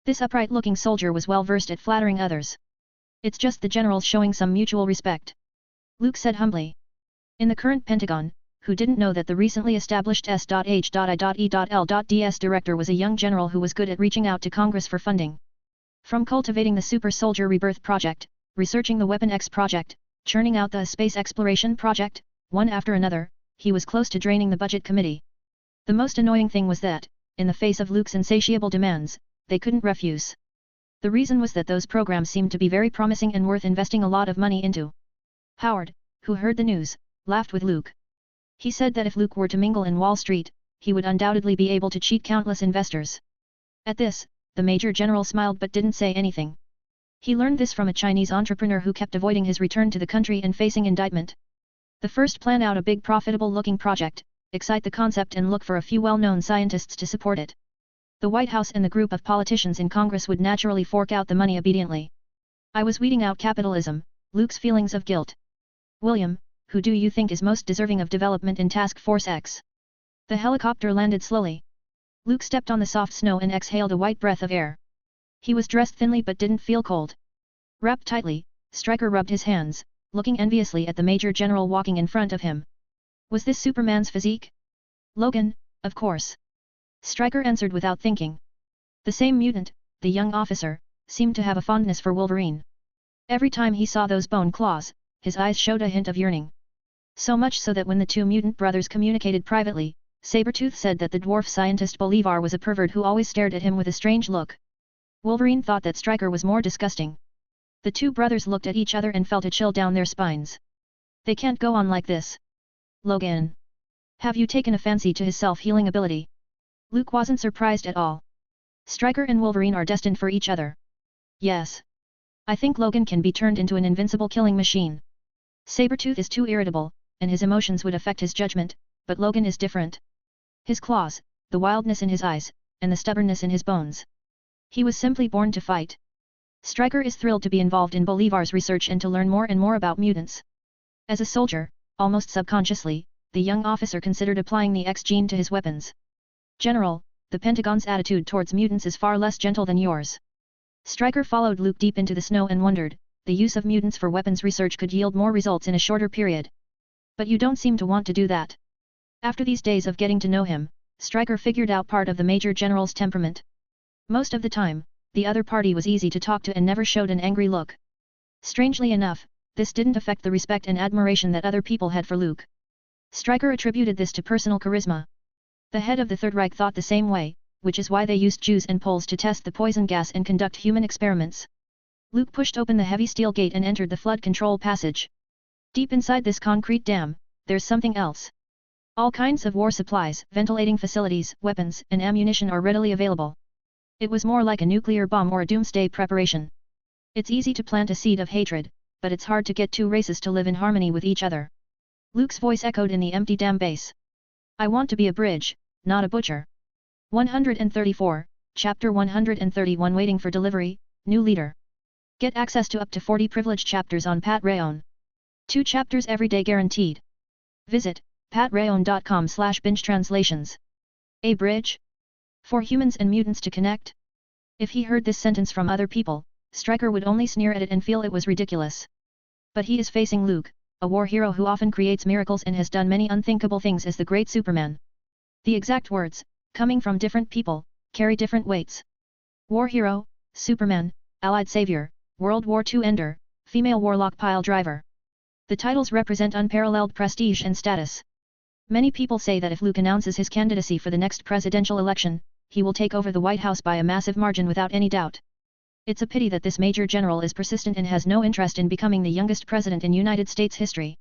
This upright-looking soldier was well versed at flattering others. It's just the generals showing some mutual respect. Luke said humbly. In the current Pentagon, who didn't know that the recently established S.H.I.E.L.D.S director was a young general who was good at reaching out to Congress for funding. From cultivating the Super Soldier Rebirth Project, researching the Weapon X project, churning out the Space Exploration Project, one after another, he was close to draining the Budget Committee. The most annoying thing was that, in the face of Luke's insatiable demands, they couldn't refuse. The reason was that those programs seemed to be very promising and worth investing a lot of money into. Howard, who heard the news, laughed with Luke. He said that if Luke were to mingle in Wall Street, he would undoubtedly be able to cheat countless investors. At this, the Major General smiled but didn't say anything. He learned this from a Chinese entrepreneur who kept avoiding his return to the country and facing indictment. The first plan out a big profitable-looking project, excite the concept and look for a few well-known scientists to support it. The White House and the group of politicians in Congress would naturally fork out the money obediently. I was weeding out capitalism, Luke's feelings of guilt. William, who do you think is most deserving of development in Task Force X? The helicopter landed slowly. Luke stepped on the soft snow and exhaled a white breath of air. He was dressed thinly but didn't feel cold. Wrapped tightly, Stryker rubbed his hands, looking enviously at the Major General walking in front of him. Was this Superman's physique? Logan, of course. Stryker answered without thinking. The same mutant, the young officer, seemed to have a fondness for Wolverine. Every time he saw those bone claws, his eyes showed a hint of yearning. So much so that when the two mutant brothers communicated privately, Sabretooth said that the dwarf scientist Bolivar was a pervert who always stared at him with a strange look. Wolverine thought that Stryker was more disgusting. The two brothers looked at each other and felt a chill down their spines. They can't go on like this. Logan. Have you taken a fancy to his self-healing ability? Luke wasn't surprised at all. Stryker and Wolverine are destined for each other. Yes. I think Logan can be turned into an invincible killing machine. Sabretooth is too irritable, and his emotions would affect his judgment, but Logan is different. His claws, the wildness in his eyes, and the stubbornness in his bones. He was simply born to fight. Stryker is thrilled to be involved in Bolivar's research and to learn more and more about mutants. As a soldier, almost subconsciously, the young officer considered applying the X gene to his weapons. General, the Pentagon's attitude towards mutants is far less gentle than yours. Stryker followed Luke deep into the snow and wondered, the use of mutants for weapons research could yield more results in a shorter period. But you don't seem to want to do that. After these days of getting to know him, Stryker figured out part of the Major General's temperament. Most of the time, the other party was easy to talk to and never showed an angry look. Strangely enough, this didn't affect the respect and admiration that other people had for Luke. Stryker attributed this to personal charisma. The head of the Third Reich thought the same way, which is why they used Jews and Poles to test the poison gas and conduct human experiments. Luke pushed open the heavy steel gate and entered the flood control passage. Deep inside this concrete dam, there's something else. All kinds of war supplies, ventilating facilities, weapons, and ammunition are readily available. It was more like a nuclear bomb or a doomsday preparation. It's easy to plant a seed of hatred, but it's hard to get two races to live in harmony with each other. Luke's voice echoed in the empty dam base. I want to be a bridge, not a butcher. 134, Chapter 131 Waiting for Delivery, New Leader. Get access to up to 40 privileged chapters on Patreon. 2 chapters every day guaranteed. Visit patreon.com/binge-translations. A bridge? For humans and mutants to connect? If he heard this sentence from other people, Stryker would only sneer at it and feel it was ridiculous. But he is facing Luke, a war hero who often creates miracles and has done many unthinkable things as the great Superman. The exact words, coming from different people, carry different weights. War hero, Superman, Allied savior, World War II ender, female warlock pile driver. The titles represent unparalleled prestige and status. Many people say that if Luke announces his candidacy for the next presidential election, he will take over the White House by a massive margin without any doubt. It's a pity that this Major General is persistent and has no interest in becoming the youngest president in United States history.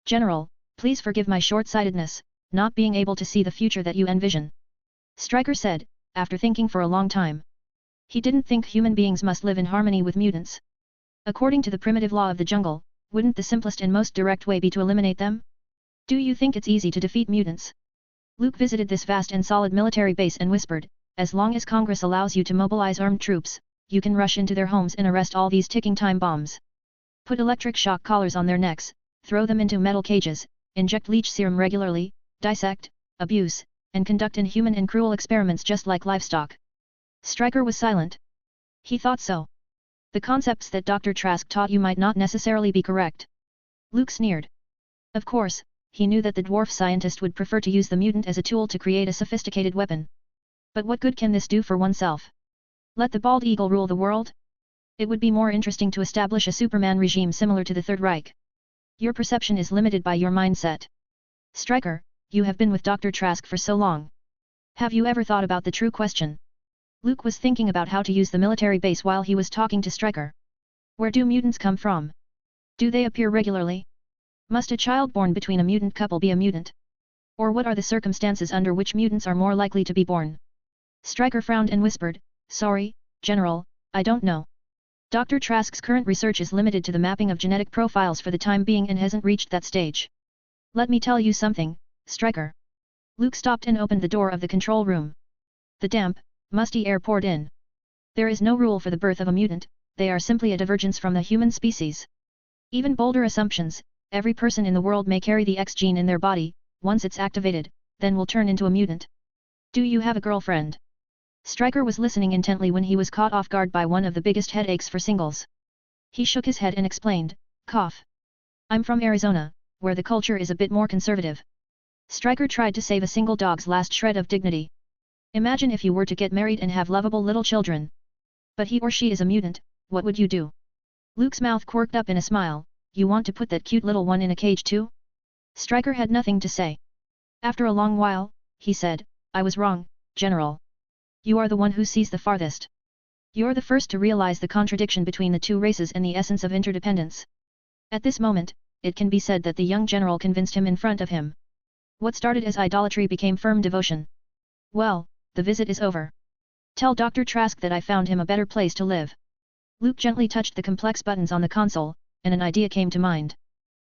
General, please forgive my short-sightedness, not being able to see the future that you envision. Stryker said, after thinking for a long time. He didn't think human beings must live in harmony with mutants. According to the primitive law of the jungle, wouldn't the simplest and most direct way be to eliminate them? Do you think it's easy to defeat mutants? Luke visited this vast and solid military base and whispered, as long as Congress allows you to mobilize armed troops, you can rush into their homes and arrest all these ticking time bombs. Put electric shock collars on their necks, throw them into metal cages, inject leech serum regularly, dissect, abuse, and conduct inhuman and cruel experiments just like livestock. Stryker was silent. He thought so. The concepts that Dr. Trask taught you might not necessarily be correct. Luke sneered. Of course, he knew that the dwarf scientist would prefer to use the mutant as a tool to create a sophisticated weapon. But what good can this do for oneself? Let the bald eagle rule the world? It would be more interesting to establish a Superman regime similar to the Third Reich. Your perception is limited by your mindset. Stryker, you have been with Dr. Trask for so long. Have you ever thought about the true question? Luke was thinking about how to use the military base while he was talking to Stryker. Where do mutants come from? Do they appear regularly? Must a child born between a mutant couple be a mutant? Or what are the circumstances under which mutants are more likely to be born? Stryker frowned and whispered, Sorry, General, I don't know. Dr. Trask's current research is limited to the mapping of genetic profiles for the time being and hasn't reached that stage. Let me tell you something, Stryker. Luke stopped and opened the door of the control room. The damp, musty air poured in. There is no rule for the birth of a mutant, they are simply a divergence from the human species. Even bolder assumptions, every person in the world may carry the X gene in their body, once it's activated, then will turn into a mutant. Do you have a girlfriend? Stryker was listening intently when he was caught off guard by one of the biggest headaches for singles. He shook his head and explained, cough. I'm from Arizona, where the culture is a bit more conservative. Stryker tried to save a single dog's last shred of dignity. Imagine if you were to get married and have lovable little children. But he or she is a mutant, what would you do? Luke's mouth quirked up in a smile, you want to put that cute little one in a cage too? Stryker had nothing to say. After a long while, he said, I was wrong, General. You are the one who sees the farthest. You're the first to realize the contradiction between the two races and the essence of interdependence. At this moment, it can be said that the young general convinced him in front of him. What started as idolatry became firm devotion. Well, the visit is over. Tell Dr. Trask that I found him a better place to live. Luke gently touched the complex buttons on the console, and an idea came to mind.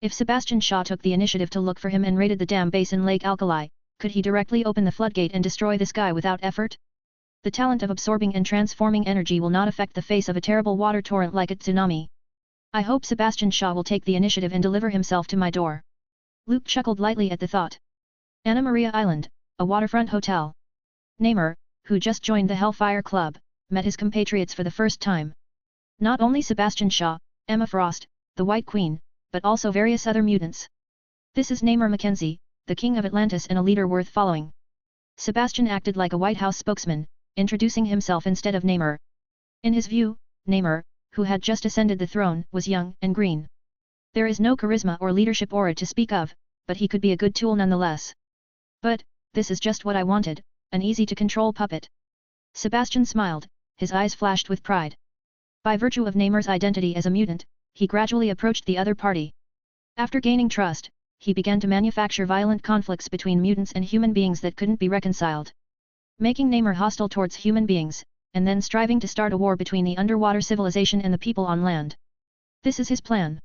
If Sebastian Shaw took the initiative to look for him and raided the dam base in Lake Alkali, could he directly open the floodgate and destroy this guy without effort? The talent of absorbing and transforming energy will not affect the face of a terrible water torrent like a tsunami. I hope Sebastian Shaw will take the initiative and deliver himself to my door. Luke chuckled lightly at the thought. Anna Maria Island, a waterfront hotel. Namor, who just joined the Hellfire Club, met his compatriots for the first time. Not only Sebastian Shaw, Emma Frost, the White Queen, but also various other mutants. This is Namor Mackenzie, the King of Atlantis and a leader worth following. Sebastian acted like a White House spokesman, introducing himself instead of Namor. In his view, Namor, who had just ascended the throne, was young and green. There is no charisma or leadership aura to speak of, but he could be a good tool nonetheless. But, this is just what I wanted, an easy-to-control puppet. Sebastian smiled, his eyes flashed with pride. By virtue of Namor's identity as a mutant, he gradually approached the other party. After gaining trust, he began to manufacture violent conflicts between mutants and human beings that couldn't be reconciled. Making Namor hostile towards human beings, and then striving to start a war between the underwater civilization and the people on land. This is his plan.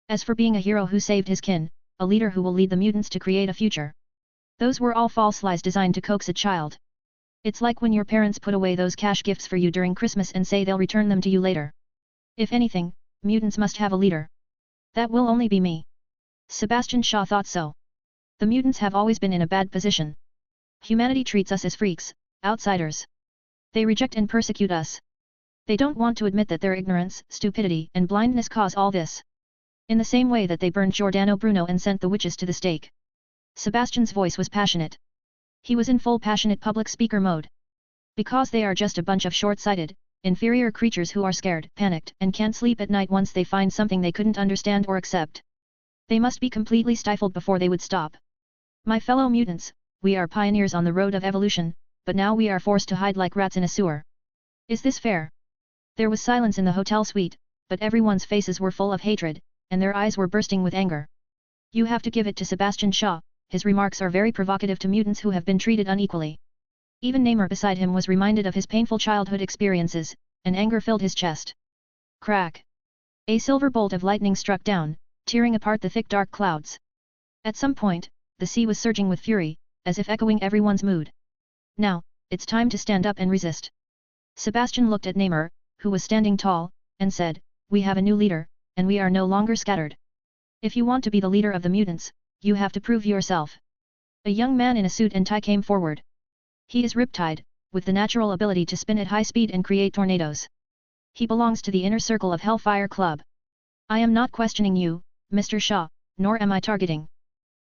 As for being a hero who saved his kin, a leader who will lead the mutants to create a future. Those were all false lies designed to coax a child. It's like when your parents put away those cash gifts for you during Christmas and say they'll return them to you later. If anything, mutants must have a leader. That will only be me. Sebastian Shaw thought so. The mutants have always been in a bad position. Humanity treats us as freaks, outsiders. They reject and persecute us. They don't want to admit that their ignorance, stupidity and blindness cause all this. In the same way that they burned Giordano Bruno and sent the witches to the stake. Sebastian's voice was passionate. He was in full passionate public speaker mode. Because they are just a bunch of short-sighted, inferior creatures who are scared, panicked, and can't sleep at night once they find something they couldn't understand or accept. They must be completely stifled before they would stop. My fellow mutants, we are pioneers on the road of evolution, but now we are forced to hide like rats in a sewer. Is this fair? There was silence in the hotel suite, but everyone's faces were full of hatred, and their eyes were bursting with anger. You have to give it to Sebastian Shaw, his remarks are very provocative to mutants who have been treated unequally. Even Namor beside him was reminded of his painful childhood experiences, and anger filled his chest. Crack! A silver bolt of lightning struck down, tearing apart the thick dark clouds. At some point, the sea was surging with fury, as if echoing everyone's mood. Now, it's time to stand up and resist. Sebastian looked at Namor, who was standing tall, and said, we have a new leader, and we are no longer scattered. If you want to be the leader of the mutants, you have to prove yourself. A young man in a suit and tie came forward. He is Riptide, with the natural ability to spin at high speed and create tornadoes. He belongs to the inner circle of Hellfire Club. I am not questioning you, Mr. Shaw, nor am I targeting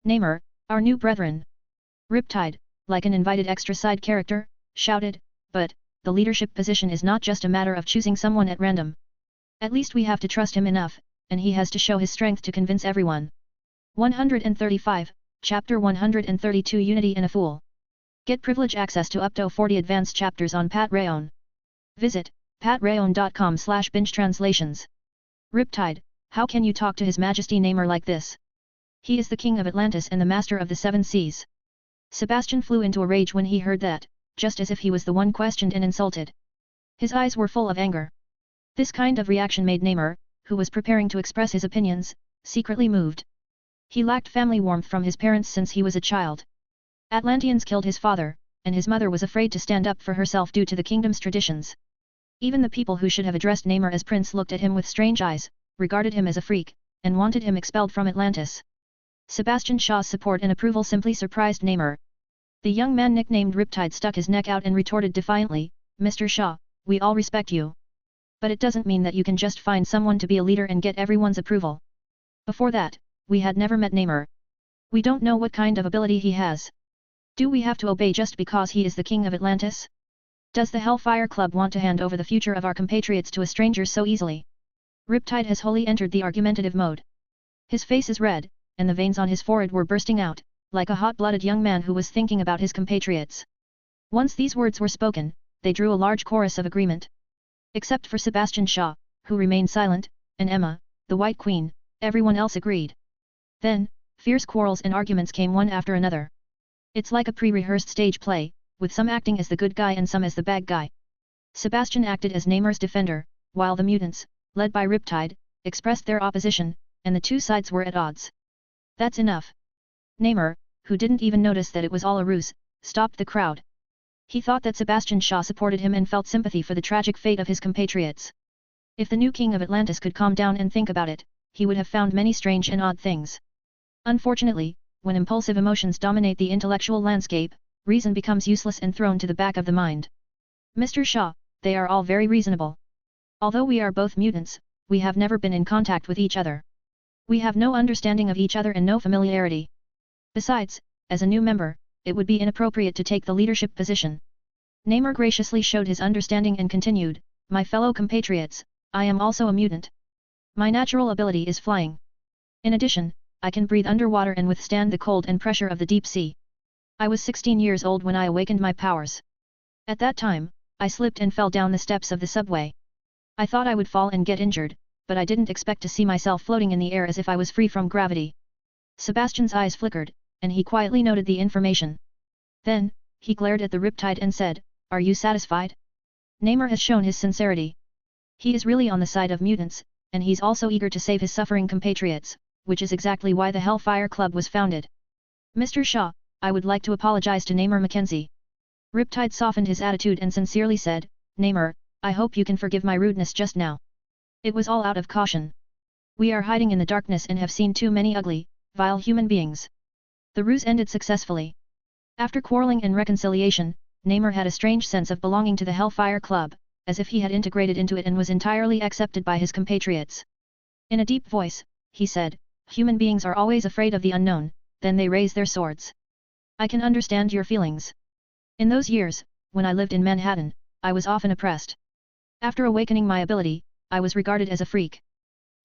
Namor, our new brethren. Riptide, like an invited extra side character, shouted, but, the leadership position is not just a matter of choosing someone at random. At least we have to trust him enough, and he has to show his strength to convince everyone. 135, Chapter 132 Unity in a Fool. Get privilege access to up to 40 advanced chapters on Pat Rayon. Visit, patrayon.com/binge-translations. Riptide, how can you talk to His Majesty Namor like this? He is the King of Atlantis and the Master of the Seven Seas. Sebastian flew into a rage when he heard that, just as if he was the one questioned and insulted. His eyes were full of anger. This kind of reaction made Namor, who was preparing to express his opinions, secretly moved. He lacked family warmth from his parents since he was a child. Atlanteans killed his father, and his mother was afraid to stand up for herself due to the kingdom's traditions. Even the people who should have addressed Namor as prince looked at him with strange eyes, regarded him as a freak, and wanted him expelled from Atlantis. Sebastian Shaw's support and approval simply surprised Namor. The young man nicknamed Riptide stuck his neck out and retorted defiantly, Mr. Shaw, we all respect you. But it doesn't mean that you can just find someone to be a leader and get everyone's approval. Before that, we had never met Namor. We don't know what kind of ability he has. Do we have to obey just because he is the King of Atlantis? Does the Hellfire Club want to hand over the future of our compatriots to a stranger so easily? Riptide has wholly entered the argumentative mode. His face is red, and the veins on his forehead were bursting out, like a hot-blooded young man who was thinking about his compatriots. Once these words were spoken, they drew a large chorus of agreement. Except for Sebastian Shaw, who remained silent, and Emma, the White Queen, everyone else agreed. Then, fierce quarrels and arguments came one after another. It's like a pre-rehearsed stage play, with some acting as the good guy and some as the bad guy. Sebastian acted as Neymar's defender, while the mutants, led by Riptide, expressed their opposition, and the two sides were at odds. That's enough. Neymar, who didn't even notice that it was all a ruse, stopped the crowd. He thought that Sebastian Shaw supported him and felt sympathy for the tragic fate of his compatriots. If the new king of Atlantis could calm down and think about it, he would have found many strange and odd things. Unfortunately, when impulsive emotions dominate the intellectual landscape, reason becomes useless and thrown to the back of the mind. Mr. Shaw, they are all very reasonable. Although we are both mutants, we have never been in contact with each other. We have no understanding of each other and no familiarity. Besides, as a new member, it would be inappropriate to take the leadership position. Neymar graciously showed his understanding and continued, my fellow compatriots, I am also a mutant. My natural ability is flying. In addition, I can breathe underwater and withstand the cold and pressure of the deep sea. I was 16 years old when I awakened my powers. At that time, I slipped and fell down the steps of the subway. I thought I would fall and get injured, but I didn't expect to see myself floating in the air as if I was free from gravity. Sebastian's eyes flickered, and he quietly noted the information. Then, he glared at the Riptide and said, are you satisfied? Neymar has shown his sincerity. He is really on the side of mutants, and he's also eager to save his suffering compatriots, which is exactly why the Hellfire Club was founded. Mr. Shaw, I would like to apologize to Neymar Mackenzie. Riptide softened his attitude and sincerely said, Neymar, I hope you can forgive my rudeness just now. It was all out of caution. We are hiding in the darkness and have seen too many ugly, vile human beings. The ruse ended successfully. After quarreling and reconciliation, Neymar had a strange sense of belonging to the Hellfire Club, as if he had integrated into it and was entirely accepted by his compatriots. In a deep voice, he said, human beings are always afraid of the unknown, then they raise their swords. I can understand your feelings. In those years, when I lived in Manhattan, I was often oppressed. After awakening my ability, I was regarded as a freak.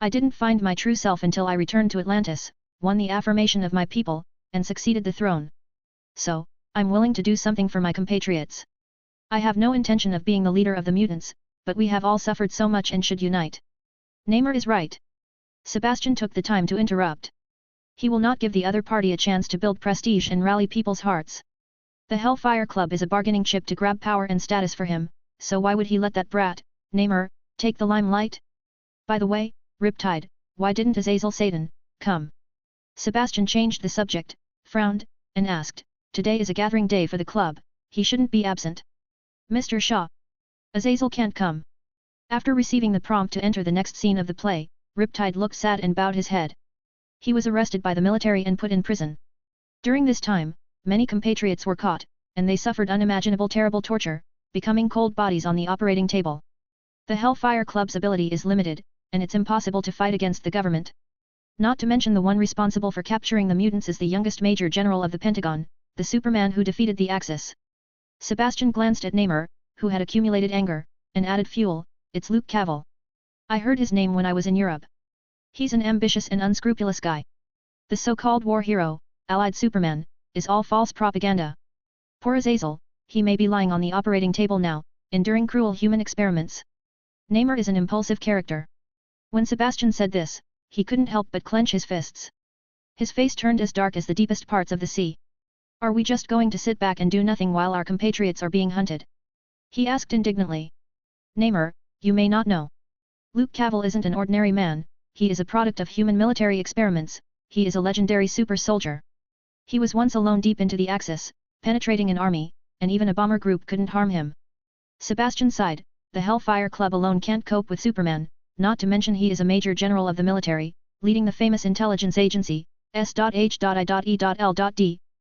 I didn't find my true self until I returned to Atlantis, won the affirmation of my people, and succeeded the throne. So, I'm willing to do something for my compatriots. I have no intention of being the leader of the mutants, but we have all suffered so much and should unite. Neymar is right. Sebastian took the time to interrupt. He will not give the other party a chance to build prestige and rally people's hearts. The Hellfire Club is a bargaining chip to grab power and status for him, so why would he let that brat, Neymar, take the limelight? By the way, Riptide, why didn't Azazel Satan come? Sebastian changed the subject, frowned, and asked, today is a gathering day for the club, he shouldn't be absent. Mr. Shaw. Azazel can't come. After receiving the prompt to enter the next scene of the play, Riptide looked sad and bowed his head. He was arrested by the military and put in prison. During this time, many compatriots were caught, and they suffered unimaginable terrible torture, becoming cold bodies on the operating table. The Hellfire Club's ability is limited, and it's impossible to fight against the government. Not to mention the one responsible for capturing the mutants is the youngest Major General of the Pentagon, the Superman who defeated the Axis. Sebastian glanced at Neymar, who had accumulated anger, and added fuel, it's Luke Cavill. I heard his name when I was in Europe. He's an ambitious and unscrupulous guy. The so-called war hero, allied Superman, is all false propaganda. Poor Azazel, he may be lying on the operating table now, enduring cruel human experiments. Neymar is an impulsive character. When Sebastian said this, he couldn't help but clench his fists. His face turned as dark as the deepest parts of the sea. Are we just going to sit back and do nothing while our compatriots are being hunted? He asked indignantly. Neymar, you may not know. Luke Cavill isn't an ordinary man, he is a product of human military experiments, he is a legendary super soldier. He was once alone deep into the Axis, penetrating an army, and even a bomber group couldn't harm him. Sebastian sighed, the Hellfire Club alone can't cope with Superman, not to mention he is a major general of the military, leading the famous intelligence agency, S.H.I.E.L.D.,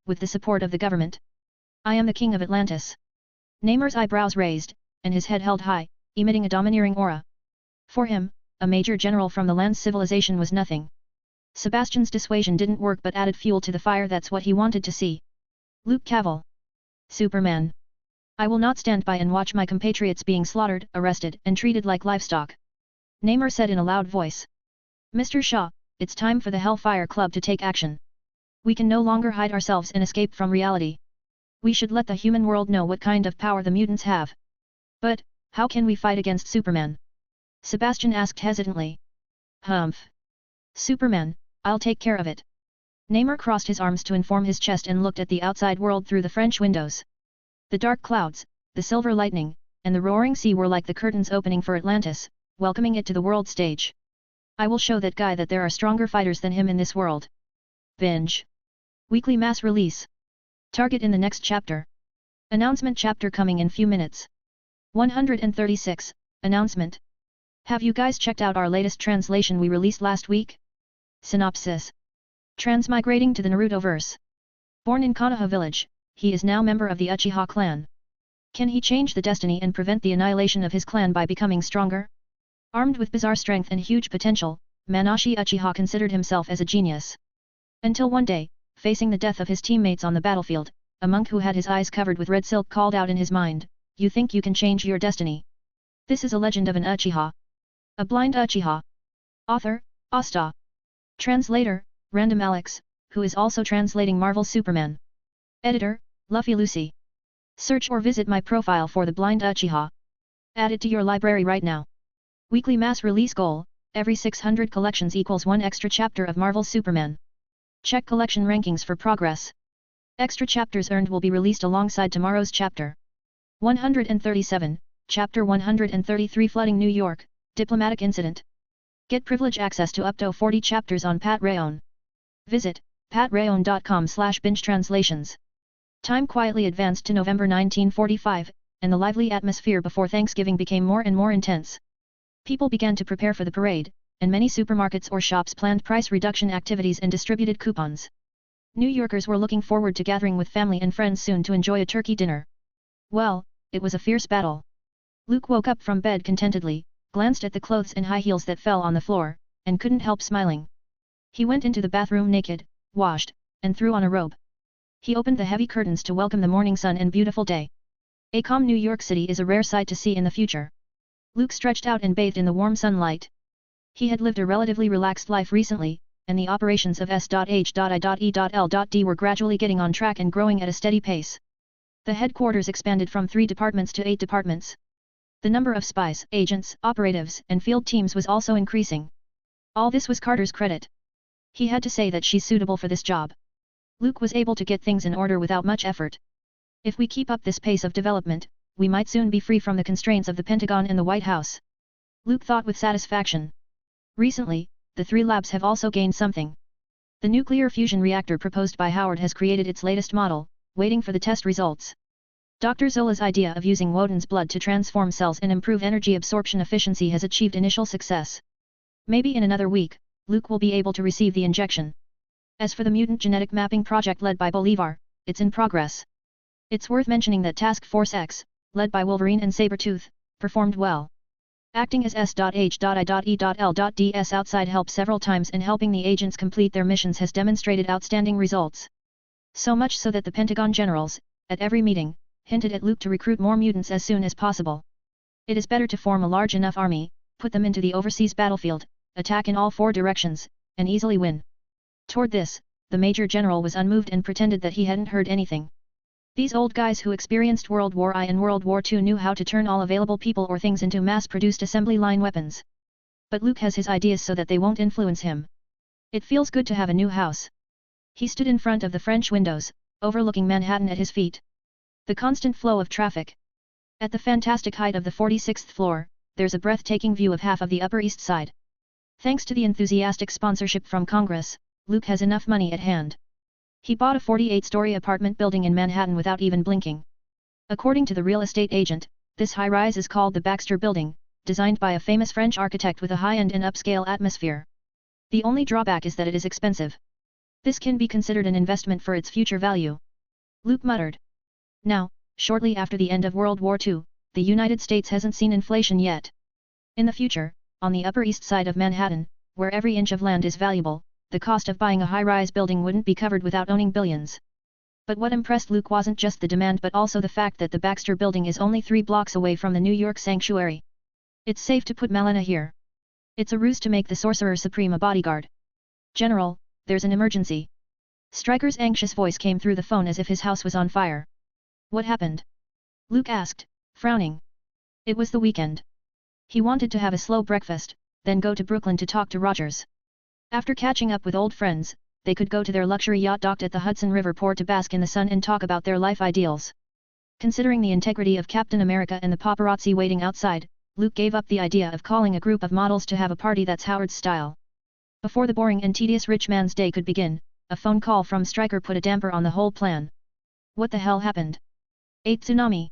with the support of the government. I am the king of Atlantis. Neymar's eyebrows raised, and his head held high, emitting a domineering aura. For him, a major general from the land's civilization was nothing. Sebastian's dissuasion didn't work but added fuel to the fire. That's what he wanted to see. Luke Cavill. Superman. I will not stand by and watch my compatriots being slaughtered, arrested, and treated like livestock. Neymar said in a loud voice. Mr. Shaw, it's time for the Hellfire Club to take action. We can no longer hide ourselves and escape from reality. We should let the human world know what kind of power the mutants have. But, how can we fight against Superman? Sebastian asked hesitantly. Humph. Superman, I'll take care of it. Namor crossed his arms to inform his chest and looked at the outside world through the French windows. The dark clouds, the silver lightning, and the roaring sea were like the curtains opening for Atlantis, welcoming it to the world stage. I will show that guy that there are stronger fighters than him in this world. Binge. Weekly mass release. Target in the next chapter. Announcement chapter coming in few minutes. 136, Announcement. Have you guys checked out our latest translation we released last week? Synopsis. Transmigrating to the Naruto-verse. Born in Konoha village, he is now member of the Uchiha clan. Can he change the destiny and prevent the annihilation of his clan by becoming stronger? Armed with bizarre strength and huge potential, Manashi Uchiha considered himself as a genius. Until one day, facing the death of his teammates on the battlefield, a monk who had his eyes covered with red silk called out in his mind, "You think you can change your destiny? This is a legend of an Uchiha. A blind Uchiha." Author, Asta. Translator, Random Alex, who is also translating Marvel's Superman. Editor, Luffy Lucy. Search or visit my profile for the blind Uchiha. Add it to your library right now. Weekly mass release goal, every 600 collections equals 1 extra chapter of Marvel's Superman. Check collection rankings for progress. Extra chapters earned will be released alongside tomorrow's chapter. 137, Chapter 133 Flooding New York, Diplomatic Incident. Get privilege access to up to 40 chapters on Patreon. Visit patreon.com/bingetranslations. Time quietly advanced to November 1945, and the lively atmosphere before Thanksgiving became more and more intense. People began to prepare for the parade, and many supermarkets or shops planned price reduction activities and distributed coupons. New Yorkers were looking forward to gathering with family and friends soon to enjoy a turkey dinner. Well, it was a fierce battle. Luke woke up from bed contentedly, glanced at the clothes and high heels that fell on the floor, and couldn't help smiling. He went into the bathroom naked, washed, and threw on a robe. He opened the heavy curtains to welcome the morning sun and beautiful day. A calm New York City is a rare sight to see in the future. Luke stretched out and bathed in the warm sunlight. He had lived a relatively relaxed life recently, and the operations of S.H.I.E.L.D. were gradually getting on track and growing at a steady pace. The headquarters expanded from 3 departments to 8 departments. The number of spies, agents, operatives, and field teams was also increasing. All this was Carter's credit. He had to say that she's suitable for this job. Luke was able to get things in order without much effort. If we keep up this pace of development, we might soon be free from the constraints of the Pentagon and the White House. Luke thought with satisfaction. Recently, the 3 labs have also gained something. The nuclear fusion reactor proposed by Howard has created its latest model, waiting for the test results. Dr. Zola's idea of using Woden's blood to transform cells and improve energy absorption efficiency has achieved initial success. Maybe in another week, Luke will be able to receive the injection. As for the mutant genetic mapping project led by Bolivar, it's in progress. It's worth mentioning that Task Force X, led by Wolverine and Sabretooth, performed well. Acting as S.H.I.E.L.D.'s outside help several times and helping the agents complete their missions has demonstrated outstanding results. So much so that the Pentagon generals, at every meeting, hinted at Luke to recruit more mutants as soon as possible. It is better to form a large enough army, put them into the overseas battlefield, attack in all 4 directions, and easily win. Toward this, the Major General was unmoved and pretended that he hadn't heard anything. These old guys who experienced World War I and World War II knew how to turn all available people or things into mass-produced assembly line weapons. But Luke has his ideas so that they won't influence him. It feels good to have a new house. He stood in front of the French windows, overlooking Manhattan at his feet. The constant flow of traffic. At the fantastic height of the 46th floor, there's a breathtaking view of half of the Upper East Side. Thanks to the enthusiastic sponsorship from Congress, Luke has enough money at hand. He bought a 48-story apartment building in Manhattan without even blinking. According to the real estate agent, this high-rise is called the Baxter Building, designed by a famous French architect with a high-end and upscale atmosphere. The only drawback is that it is expensive. This can be considered an investment for its future value. Luke muttered. Now, shortly after the end of World War II, the United States hasn't seen inflation yet. In the future, on the Upper East Side of Manhattan, where every inch of land is valuable, the cost of buying a high-rise building wouldn't be covered without owning billions. But what impressed Luke wasn't just the demand but also the fact that the Baxter Building is only 3 blocks away from the New York Sanctuary. It's safe to put Malena here. It's a ruse to make the Sorcerer Supreme a bodyguard. General, there's an emergency. Stryker's anxious voice came through the phone as if his house was on fire. What happened? Luke asked, frowning. It was the weekend. He wanted to have a slow breakfast, then go to Brooklyn to talk to Rogers. After catching up with old friends, they could go to their luxury yacht docked at the Hudson River port to bask in the sun and talk about their life ideals. Considering the integrity of Captain America and the paparazzi waiting outside, Luke gave up the idea of calling a group of models to have a party that's Howard's style. Before the boring and tedious rich man's day could begin, a phone call from Stryker put a damper on the whole plan. What the hell happened? A tsunami.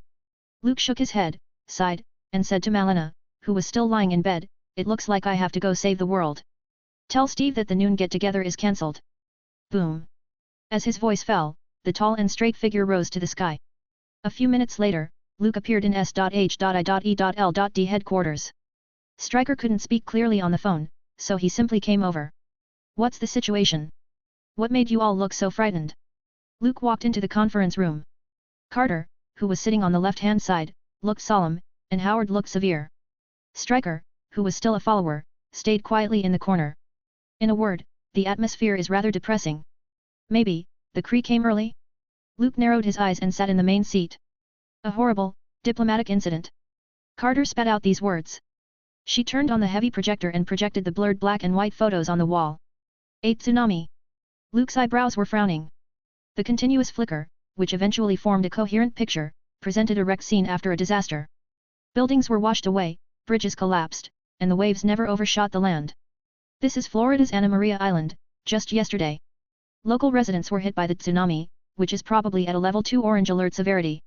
Luke shook his head, sighed, and said to Malina, who was still lying in bed, it looks like I have to go save the world. Tell Steve that the noon get-together is cancelled. Boom. As his voice fell, the tall and straight figure rose to the sky. A few minutes later, Luke appeared in S.H.I.E.L.D. headquarters. Stryker couldn't speak clearly on the phone, so he simply came over. What's the situation? What made you all look so frightened? Luke walked into the conference room. Carter, who was sitting on the left-hand side, looked solemn, and Howard looked severe. Stryker, who was still a follower, stayed quietly in the corner. In a word, the atmosphere is rather depressing. Maybe, the Kree came early? Luke narrowed his eyes and sat in the main seat. A horrible, diplomatic incident. Carter spat out these words. She turned on the heavy projector and projected the blurred black and white photos on the wall. A tsunami. Luke's eyebrows were frowning. The continuous flicker, which eventually formed a coherent picture, presented a wrecked scene after a disaster. Buildings were washed away, bridges collapsed, and the waves never overshot the land. This is Florida's Anna Maria Island, just yesterday. Local residents were hit by the tsunami, which is probably at a level 2 orange alert severity.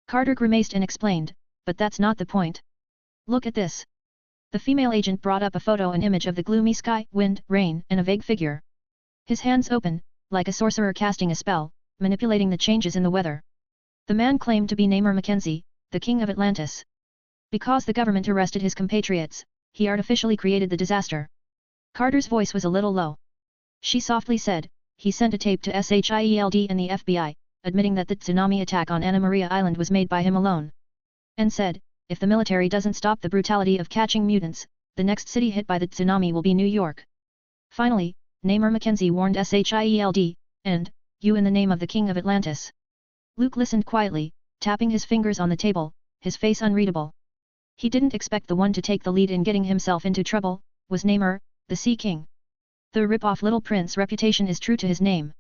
Carter grimaced and explained, but that's not the point. Look at this. The female agent brought up a photo and image of the gloomy sky, wind, rain, and a vague figure. His hands open, like a sorcerer casting a spell, manipulating the changes in the weather. The man claimed to be Namor Mackenzie, the king of Atlantis. Because the government arrested his compatriots, he artificially created the disaster. Carter's voice was a little low. She softly said, he sent a tape to SHIELD and the FBI, admitting that the tsunami attack on Anna Maria Island was made by him alone. And said, if the military doesn't stop the brutality of catching mutants, the next city hit by the tsunami will be New York. Finally, Namor Mackenzie warned SHIELD, and, you in the name of the King of Atlantis. Luke listened quietly, tapping his fingers on the table, his face unreadable. He didn't expect the one to take the lead in getting himself into trouble, was Namor, the Sea King. The rip-off Little Prince reputation is true to his name.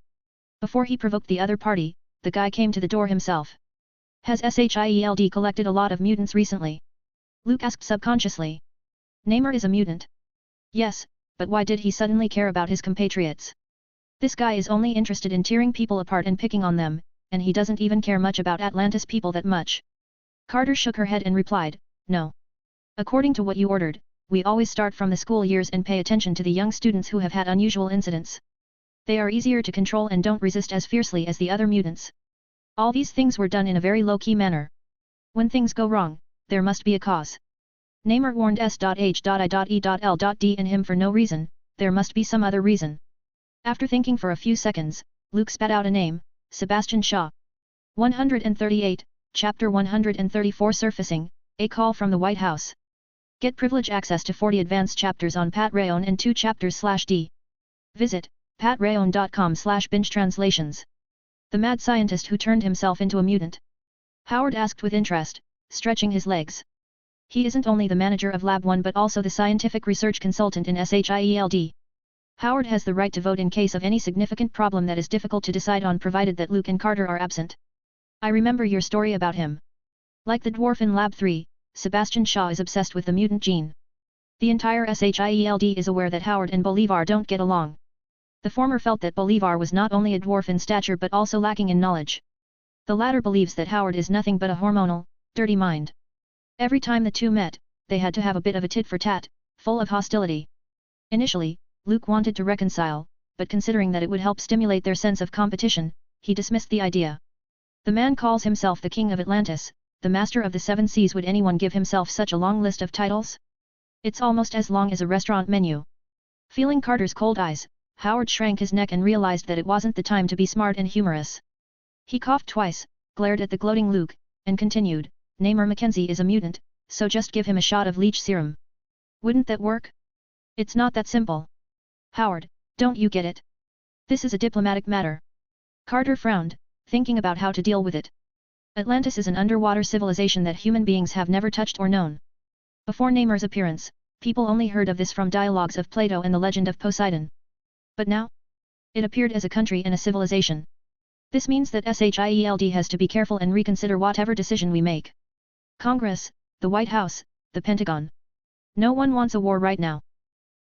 Before he provoked the other party, the guy came to the door himself. Has SHIELD collected a lot of mutants recently? Luke asked subconsciously. Namor is a mutant. Yes, but why did he suddenly care about his compatriots? This guy is only interested in tearing people apart and picking on them, and he doesn't even care much about Atlantis people that much. Carter shook her head and replied, no. According to what you ordered, we always start from the school years and pay attention to the young students who have had unusual incidents. They are easier to control and don't resist as fiercely as the other mutants. All these things were done in a very low-key manner. When things go wrong, there must be a cause. Namor warned S.H.I.E.L.D. and him for no reason, there must be some other reason. After thinking for a few seconds, Luke spat out a name, Sebastian Shaw. 138, Chapter 134 Surfacing, a call from the White House. Get privilege access to 40 advanced chapters on Pat Rayon and 2 chapters/D. Visit patrayon.com/binge translations. The mad scientist who turned himself into a mutant. Howard asked with interest, stretching his legs. He isn't only the manager of Lab 1 but also the scientific research consultant in SHIELD. Howard has the right to vote in case of any significant problem that is difficult to decide on provided that Luke and Carter are absent. I remember your story about him. Like the dwarf in Lab 3, Sebastian Shaw is obsessed with the mutant gene. The entire SHIELD is aware that Howard and Bolivar don't get along. The former felt that Bolivar was not only a dwarf in stature but also lacking in knowledge. The latter believes that Howard is nothing but a hormonal, dirty mind. Every time the two met, they had to have a bit of a tit-for-tat, full of hostility. Initially, Luke wanted to reconcile, but considering that it would help stimulate their sense of competition, he dismissed the idea. The man calls himself the King of Atlantis, the Master of the Seven Seas. Would anyone give himself such a long list of titles? It's almost as long as a restaurant menu. Feeling Carter's cold eyes, Howard shrank his neck and realized that it wasn't the time to be smart and humorous. He coughed twice, glared at the gloating Luke, and continued, Namor Mackenzie is a mutant, so just give him a shot of leech serum. Wouldn't that work? It's not that simple. Howard, Don't you get it? This is a diplomatic matter. Carter frowned, thinking about how to deal with it. Atlantis is an underwater civilization that human beings have never touched or known. Before Namer's appearance, people only heard of this from dialogues of Plato and the legend of Poseidon. But now? It appeared as a country and a civilization. This means that SHIELD has to be careful and reconsider whatever decision we make. Congress, the White House, the Pentagon. No one wants a war right now.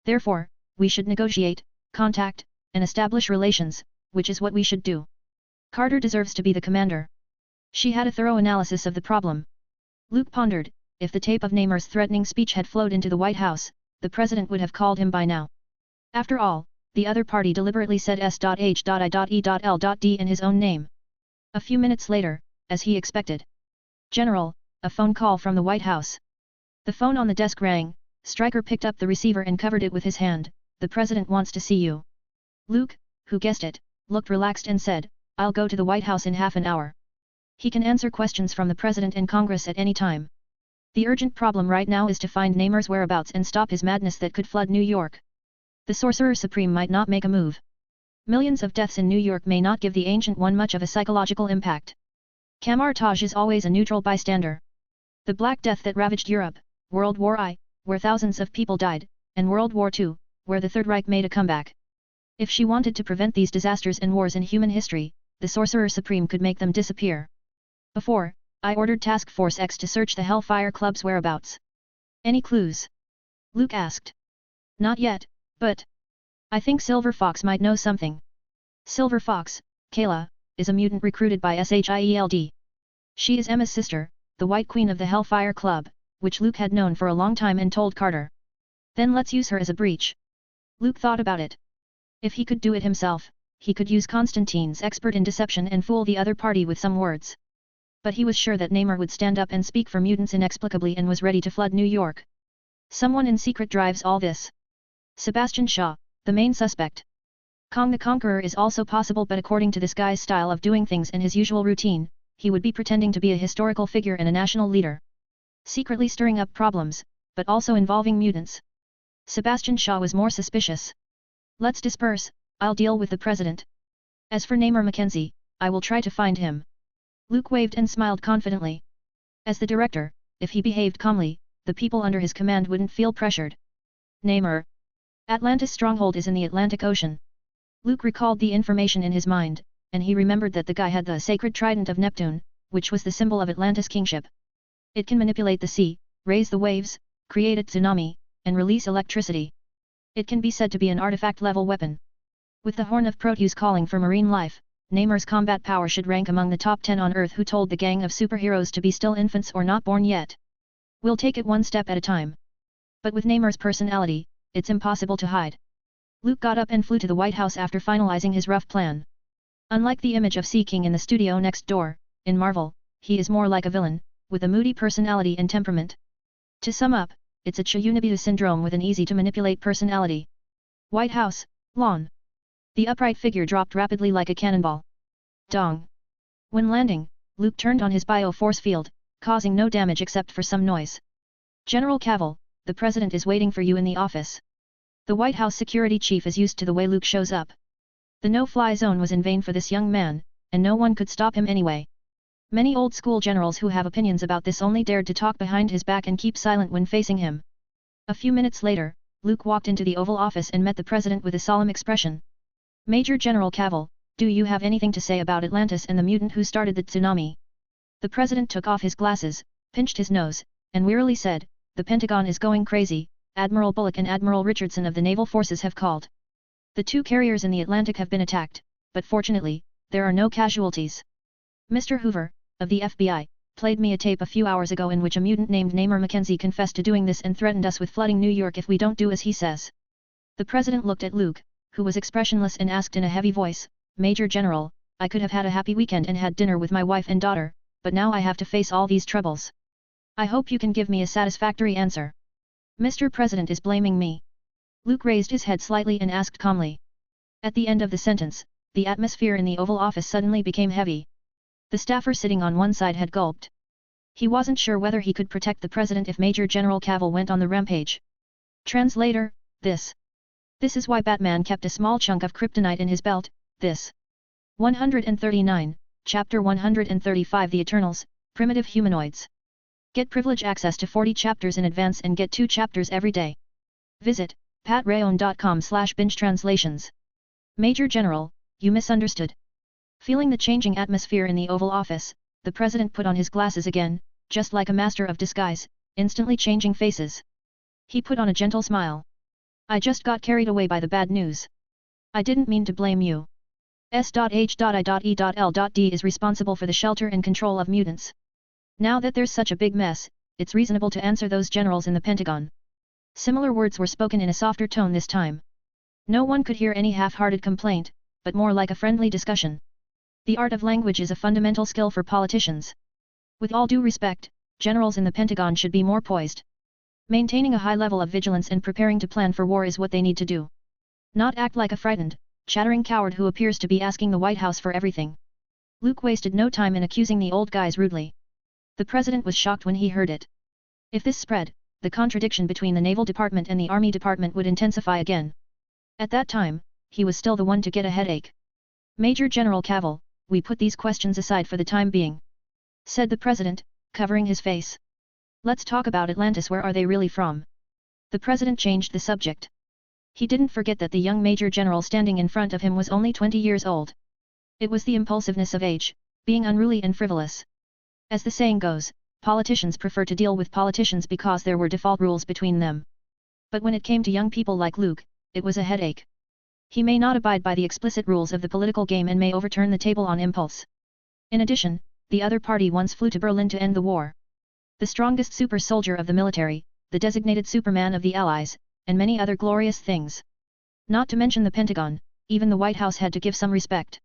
Therefore, we should negotiate, contact, and establish relations, which is what we should do. Carter deserves to be the commander. She had a thorough analysis of the problem. Luke pondered, if the tape of Namer's threatening speech had flowed into the White House, the president would have called him by now. After all, the other party deliberately said S.H.I.E.L.D. in his own name. A few minutes later, as he expected. General, a phone call from the White House. The phone on the desk rang. Stryker picked up the receiver and covered it with his hand. The president wants to see you. Luke, who guessed it, looked relaxed and said, I'll go to the White House in half an hour. He can answer questions from the president and Congress at any time. The urgent problem right now is to find Namer's whereabouts and stop his madness that could flood New York. The Sorcerer Supreme might not make a move. Millions of deaths in New York may not give the Ancient One much of a psychological impact. Kamar-Taj is always a neutral bystander. The Black Death that ravaged Europe, World War I, where thousands of people died, and World War II, where the Third Reich made a comeback. If she wanted to prevent these disasters and wars in human history, the Sorcerer Supreme could make them disappear. Before, I ordered Task Force X to search the Hellfire Club's whereabouts. Any clues? Luke asked. Not yet, but I think Silver Fox might know something. Silver Fox, Kayla, is a mutant recruited by SHIELD. She is Emma's sister, the White Queen of the Hellfire Club, which Luke had known for a long time and told Carter. Then let's use her as a breach. Luke thought about it. If he could do it himself, he could use Constantine's expert in deception and fool the other party with some words. But he was sure that Namer would stand up and speak for mutants inexplicably and was ready to flood New York. Someone in secret drives all this. Sebastian Shaw, the main suspect. Kong the Conqueror is also possible, but according to this guy's style of doing things and his usual routine, he would be pretending to be a historical figure and a national leader. Secretly stirring up problems, but also involving mutants. Sebastian Shaw was more suspicious. Let's disperse, I'll deal with the president. As for Namer Mackenzie, I will try to find him. Luke waved and smiled confidently. As the director, if he behaved calmly, the people under his command wouldn't feel pressured. Namer. Atlantis' stronghold is in the Atlantic Ocean. Luke recalled the information in his mind, and he remembered that the guy had the sacred trident of Neptune, which was the symbol of Atlantis' kingship. It can manipulate the sea, raise the waves, create a tsunami, and release electricity. It can be said to be an artifact-level weapon. With the Horn of Proteus calling for marine life, Namer's combat power should rank among the top 10 on Earth. Who told the gang of superheroes to be still infants or not born yet? We'll take it one step at a time. But with Namer's personality, it's impossible to hide. Luke got up and flew to the White House after finalizing his rough plan. Unlike the image of Sea King in the studio next door, in Marvel, he is more like a villain, with a moody personality and temperament. To sum up, it's a Chiyunobutu syndrome with an easy-to-manipulate personality. White House, lawn. The upright figure dropped rapidly like a cannonball. Dong. When landing, Luke turned on his bio-force field, causing no damage except for some noise. General Cavill, the president is waiting for you in the office. The White House security chief is used to the way Luke shows up. The no-fly zone was in vain for this young man, and no one could stop him anyway. Many old-school generals who have opinions about this only dared to talk behind his back and keep silent when facing him. A few minutes later, Luke walked into the Oval Office and met the president with a solemn expression. Major General Cavill, do you have anything to say about Atlantis and the mutant who started the tsunami? The president took off his glasses, pinched his nose, and wearily said, the Pentagon is going crazy. Admiral Bullock and Admiral Richardson of the Naval Forces have called. The two carriers in the Atlantic have been attacked, but fortunately, there are no casualties. Mr. Hoover, of the FBI, played me a tape a few hours ago in which a mutant named Namer Mackenzie confessed to doing this and threatened us with flooding New York if we don't do as he says. The president looked at Luke, who was expressionless, and asked in a heavy voice, Major General, I could have had a happy weekend and had dinner with my wife and daughter, but now I have to face all these troubles. I hope you can give me a satisfactory answer. Mr. President is blaming me. Luke raised his head slightly and asked calmly. At the end of the sentence, the atmosphere in the Oval Office suddenly became heavy. The staffer sitting on one side had gulped. He wasn't sure whether he could protect the president if Major General Cavill went on the rampage. Translator, this This is why Batman kept a small chunk of kryptonite in his belt. This 139, Chapter 135 The Eternals, Primitive Humanoids. Get privilege access to 40 chapters in advance and get 2 chapters every day. Visit patrayon.com/binge-translations. Major General, you misunderstood. Feeling the changing atmosphere in the Oval Office, the President put on his glasses again, just like a master of disguise, instantly changing faces. He put on a gentle smile. I just got carried away by the bad news. I didn't mean to blame you. S.H.I.E.L.D. is responsible for the shelter and control of mutants. Now that there's such a big mess, it's reasonable to answer those generals in the Pentagon. Similar words were spoken in a softer tone this time. No one could hear any half-hearted complaint, but more like a friendly discussion. The art of language is a fundamental skill for politicians. With all due respect, generals in the Pentagon should be more poised. Maintaining a high level of vigilance and preparing to plan for war is what they need to do. Not act like a frightened, chattering coward who appears to be asking the White House for everything. Luke wasted no time in accusing the old guys rudely. The President was shocked when he heard it. If this spread, the contradiction between the Naval Department and the Army Department would intensify again. At that time, he was still the one to get a headache. Major General Cavill, we put these questions aside for the time being, said the President, covering his face. Let's talk about Atlantis. Where are they really from? The President changed the subject. He didn't forget that the young Major General standing in front of him was only 20 years old. It was the impulsiveness of age, being unruly and frivolous. As the saying goes, politicians prefer to deal with politicians because there were default rules between them. But when it came to young people like Luke, it was a headache. He may not abide by the explicit rules of the political game and may overturn the table on impulse. In addition, the other party once flew to Berlin to end the war. The strongest super soldier of the military, the designated Superman of the Allies, and many other glorious things. Not to mention the Pentagon, even the White House had to give some respect.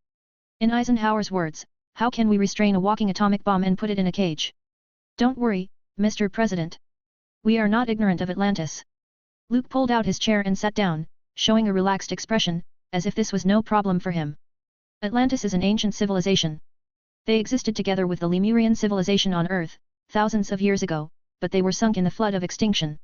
In Eisenhower's words, how can we restrain a walking atomic bomb and put it in a cage? Don't worry, Mr. President. We are not ignorant of Atlantis. Luke pulled out his chair and sat down, showing a relaxed expression, as if this was no problem for him. Atlantis is an ancient civilization. They existed together with the Lemurian civilization on Earth, thousands of years ago, but they were sunk in the flood of extinction.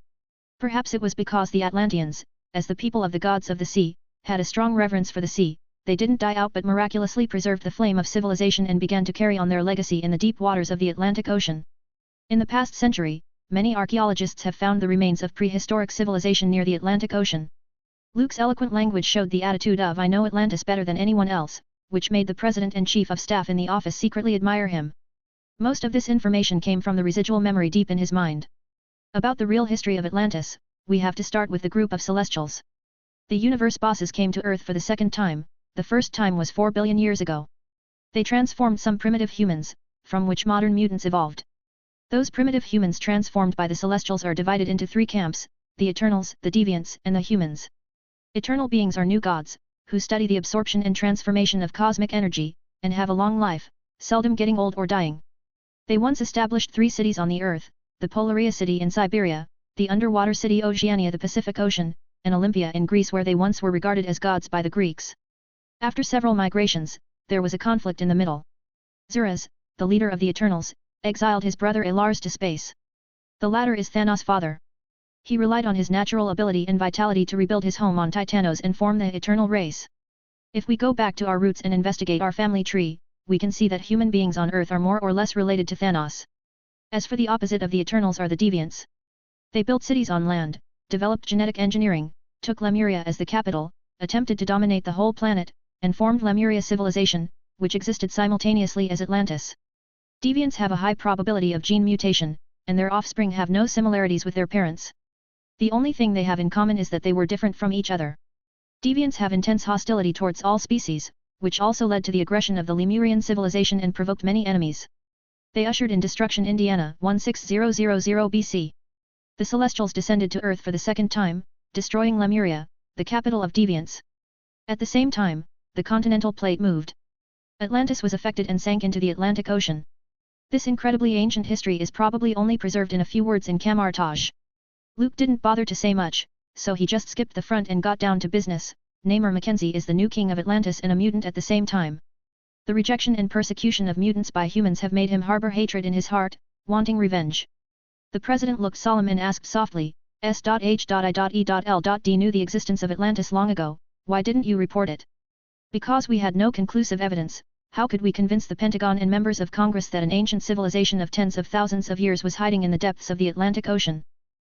Perhaps it was because the Atlanteans, as the people of the gods of the sea, had a strong reverence for the sea, they didn't die out but miraculously preserved the flame of civilization and began to carry on their legacy in the deep waters of the Atlantic Ocean. In the past century, many archaeologists have found the remains of prehistoric civilization near the Atlantic Ocean. Luke's eloquent language showed the attitude of I know Atlantis better than anyone else, which made the President and Chief of Staff in the office secretly admire him. Most of this information came from the residual memory deep in his mind. About the real history of Atlantis, we have to start with the group of Celestials. The universe bosses came to Earth for the second time, the first time was 4 billion years ago. They transformed some primitive humans, from which modern mutants evolved. Those primitive humans transformed by the Celestials are divided into 3 camps, the Eternals, the Deviants, and the Humans. Eternal beings are new gods, who study the absorption and transformation of cosmic energy, and have a long life, seldom getting old or dying. They once established 3 cities on the Earth, the Polaria city in Siberia, the underwater city Oceania the Pacific Ocean, and Olympia in Greece where they once were regarded as gods by the Greeks. After several migrations, there was a conflict in the middle. Zuras, the leader of the Eternals, exiled his brother Elars to space. The latter is Thanos' father. He relied on his natural ability and vitality to rebuild his home on Titanos and form the Eternal race. If we go back to our roots and investigate our family tree, we can see that human beings on Earth are more or less related to Thanos. As for the opposite of the Eternals are the Deviants. They built cities on land, developed genetic engineering, took Lemuria as the capital, attempted to dominate the whole planet, and formed Lemuria civilization, which existed simultaneously as Atlantis. Deviants have a high probability of gene mutation, and their offspring have no similarities with their parents. The only thing they have in common is that they were different from each other. Deviants have intense hostility towards all species, which also led to the aggression of the Lemurian civilization and provoked many enemies. They ushered in destruction Indiana 16000 BC. The Celestials descended to Earth for the second time, destroying Lemuria, the capital of Deviants. At the same time, the continental plate moved. Atlantis was affected and sank into the Atlantic Ocean. This incredibly ancient history is probably only preserved in a few words in Kamar-Taj. Luke didn't bother to say much, so he just skipped the front and got down to business. Namor Mackenzie is the new king of Atlantis and a mutant at the same time. The rejection and persecution of mutants by humans have made him harbor hatred in his heart, wanting revenge. The President looked solemn and asked softly, S.H.I.E.L.D knew the existence of Atlantis long ago, why didn't you report it? Because we had no conclusive evidence, how could we convince the Pentagon and members of Congress that an ancient civilization of tens of thousands of years was hiding in the depths of the Atlantic Ocean?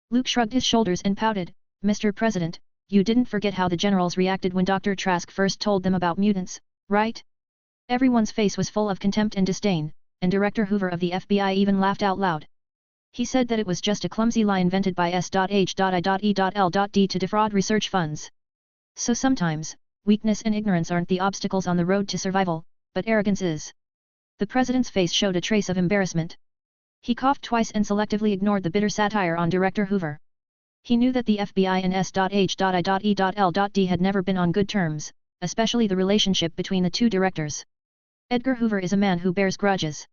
Luke shrugged his shoulders and pouted, Mr. President, you didn't forget how the generals reacted when Dr. Trask first told them about mutants, right? Everyone's face was full of contempt and disdain, and Director Hoover of the FBI even laughed out loud. He said that it was just a clumsy lie invented by S.H.I.E.L.D to defraud research funds. So sometimes, weakness and ignorance aren't the obstacles on the road to survival, but arrogance is. The president's face showed a trace of embarrassment. He coughed twice and selectively ignored the bitter satire on Director Hoover. He knew that the FBI and S.H.I.E.L.D had never been on good terms, especially the relationship between the two directors. Edgar Hoover is a man who bears grudges.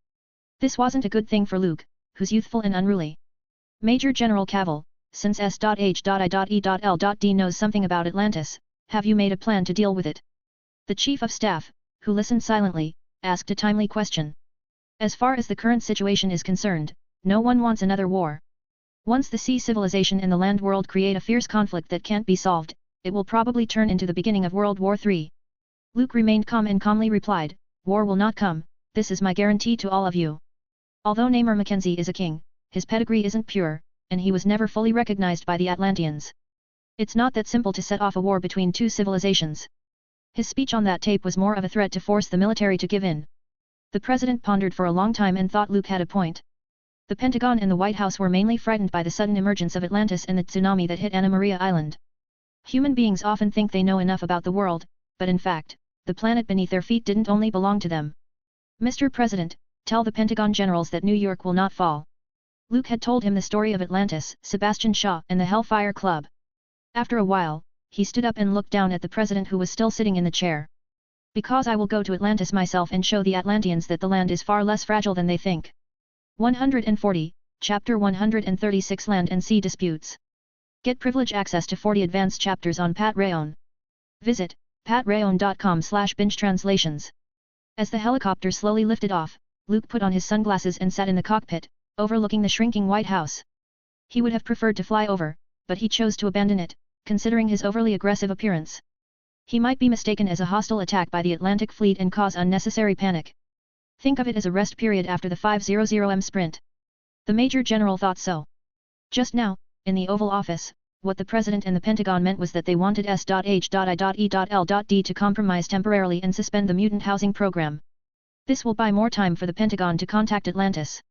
This wasn't a good thing for Luke, who's youthful and unruly. Major General Cavill, since S.H.I.E.L.D knows something about Atlantis, have you made a plan to deal with it? The Chief of Staff, who listened silently, asked a timely question. As far as the current situation is concerned, no one wants another war. Once the sea civilization and the land world create a fierce conflict that can't be solved, it will probably turn into the beginning of World War III. Luke remained calm and calmly replied, war will not come, this is my guarantee to all of you. Although Namor Mackenzie is a king, his pedigree isn't pure, and he was never fully recognized by the Atlanteans. It's not that simple to set off a war between two civilizations. His speech on that tape was more of a threat to force the military to give in. The president pondered for a long time and thought Luke had a point. The Pentagon and the White House were mainly frightened by the sudden emergence of Atlantis and the tsunami that hit Anna Maria Island. Human beings often think they know enough about the world, but in fact, the planet beneath their feet didn't only belong to them. Mr. President, tell the Pentagon generals that New York will not fall. Luke had told him the story of Atlantis, Sebastian Shaw and the Hellfire Club. After a while, he stood up and looked down at the president who was still sitting in the chair. Because I will go to Atlantis myself and show the Atlanteans that the land is far less fragile than they think. 140, Chapter 136 Land and Sea Disputes. Get privilege access to 40 advanced chapters on Pat Rayon. Visit patreon.com/binge-translations. As the helicopter slowly lifted off, Luke put on his sunglasses and sat in the cockpit, overlooking the shrinking White House. He would have preferred to fly over, but he chose to abandon it, considering his overly aggressive appearance. He might be mistaken as a hostile attack by the Atlantic Fleet and cause unnecessary panic. Think of it as a rest period after the 500M sprint. The Major General thought so. Just now, in the Oval Office, what the President and the Pentagon meant was that they wanted S.H.I.E.L.D to compromise temporarily and suspend the mutant housing program. This will buy more time for the Pentagon to contact Atlantis.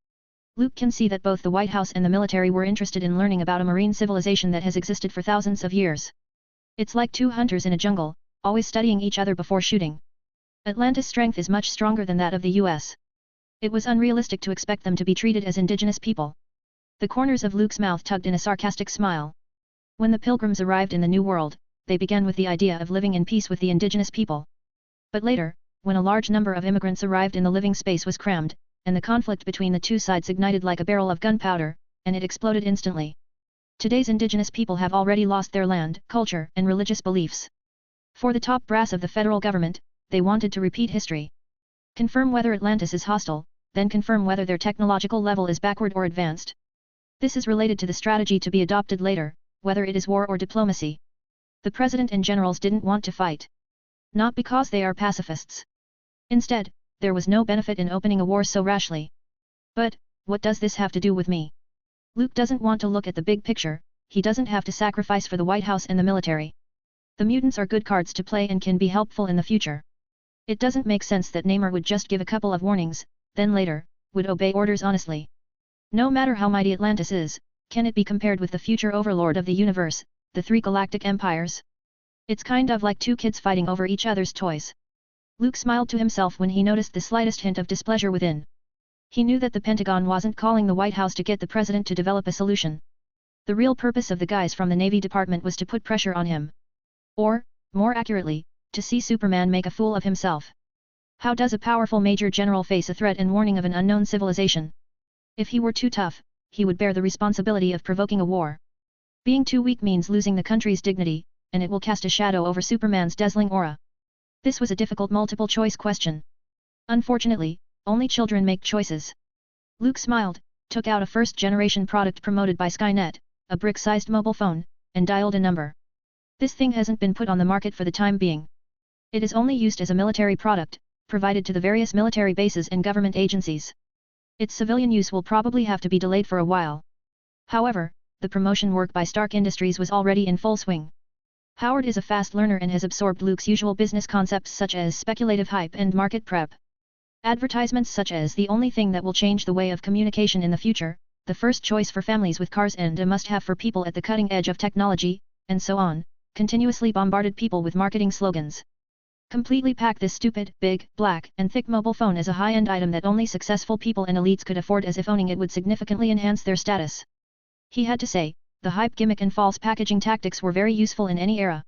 Luke can see that both the White House and the military were interested in learning about a marine civilization that has existed for thousands of years. It's like two hunters in a jungle, always studying each other before shooting. Atlantis' strength is much stronger than that of the US. It was unrealistic to expect them to be treated as indigenous people. The corners of Luke's mouth tugged in a sarcastic smile. When the Pilgrims arrived in the New World, they began with the idea of living in peace with the indigenous people. But later, when a large number of immigrants arrived and the living space was crammed, and the conflict between the two sides ignited like a barrel of gunpowder, and it exploded instantly. Today's indigenous people have already lost their land, culture, and religious beliefs. For the top brass of the federal government, they wanted to repeat history. Confirm whether Atlantis is hostile, then confirm whether their technological level is backward or advanced. This is related to the strategy to be adopted later, whether it is war or diplomacy. The president and generals didn't want to fight. Not because they are pacifists. Instead, there was no benefit in opening a war so rashly. But, what does this have to do with me? Luke doesn't want to look at the big picture, he doesn't have to sacrifice for the White House and the military. The mutants are good cards to play and can be helpful in the future. It doesn't make sense that Namor would just give a couple of warnings, then later, would obey orders honestly. No matter how mighty Atlantis is, can it be compared with the future overlord of the universe, the three galactic empires? It's kind of like two kids fighting over each other's toys. Luke smiled to himself when he noticed the slightest hint of displeasure within. He knew that the Pentagon wasn't calling the White House to get the president to develop a solution. The real purpose of the guys from the Navy Department was to put pressure on him. Or, more accurately, to see Superman make a fool of himself. How does a powerful Major General face a threat and warning of an unknown civilization? If he were too tough, he would bear the responsibility of provoking a war. Being too weak means losing the country's dignity, and it will cast a shadow over Superman's dazzling aura. This was a difficult multiple-choice question. Unfortunately, only children make choices. Luke smiled, took out a first-generation product promoted by Skynet, a brick-sized mobile phone, and dialed a number. This thing hasn't been put on the market for the time being. It is only used as a military product, provided to the various military bases and government agencies. Its civilian use will probably have to be delayed for a while. However, the promotion work by Stark Industries was already in full swing. Howard is a fast learner and has absorbed Luke's usual business concepts such as speculative hype and market prep. Advertisements such as the only thing that will change the way of communication in the future, the first choice for families with cars and a must-have for people at the cutting edge of technology, and so on, continuously bombarded people with marketing slogans. Completely pack this stupid, big, black, and thick mobile phone as a high-end item that only successful people and elites could afford, as if owning it would significantly enhance their status. He had to say, the hype gimmick and false packaging tactics were very useful in any era.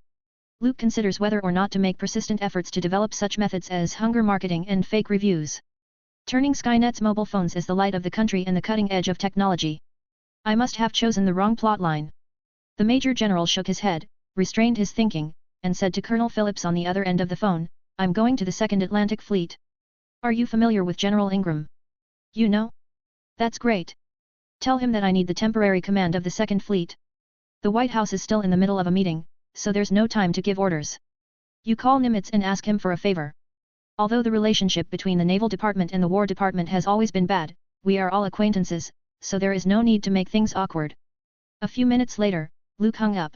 Luke considers whether or not to make persistent efforts to develop such methods as hunger marketing and fake reviews. Turning Skynet's mobile phones as the light of the country and the cutting edge of technology. I must have chosen the wrong plotline. The Major General shook his head, restrained his thinking, and said to Colonel Phillips on the other end of the phone, "I'm going to the 2nd Atlantic Fleet. Are you familiar with General Ingram?" "You know? That's great. Tell him that I need the temporary command of the 2nd Fleet. The White House is still in the middle of a meeting, so there's no time to give orders. You call Nimitz and ask him for a favor. Although the relationship between the Naval Department and the War Department has always been bad, we are all acquaintances, so there is no need to make things awkward." A few minutes later, Luke hung up.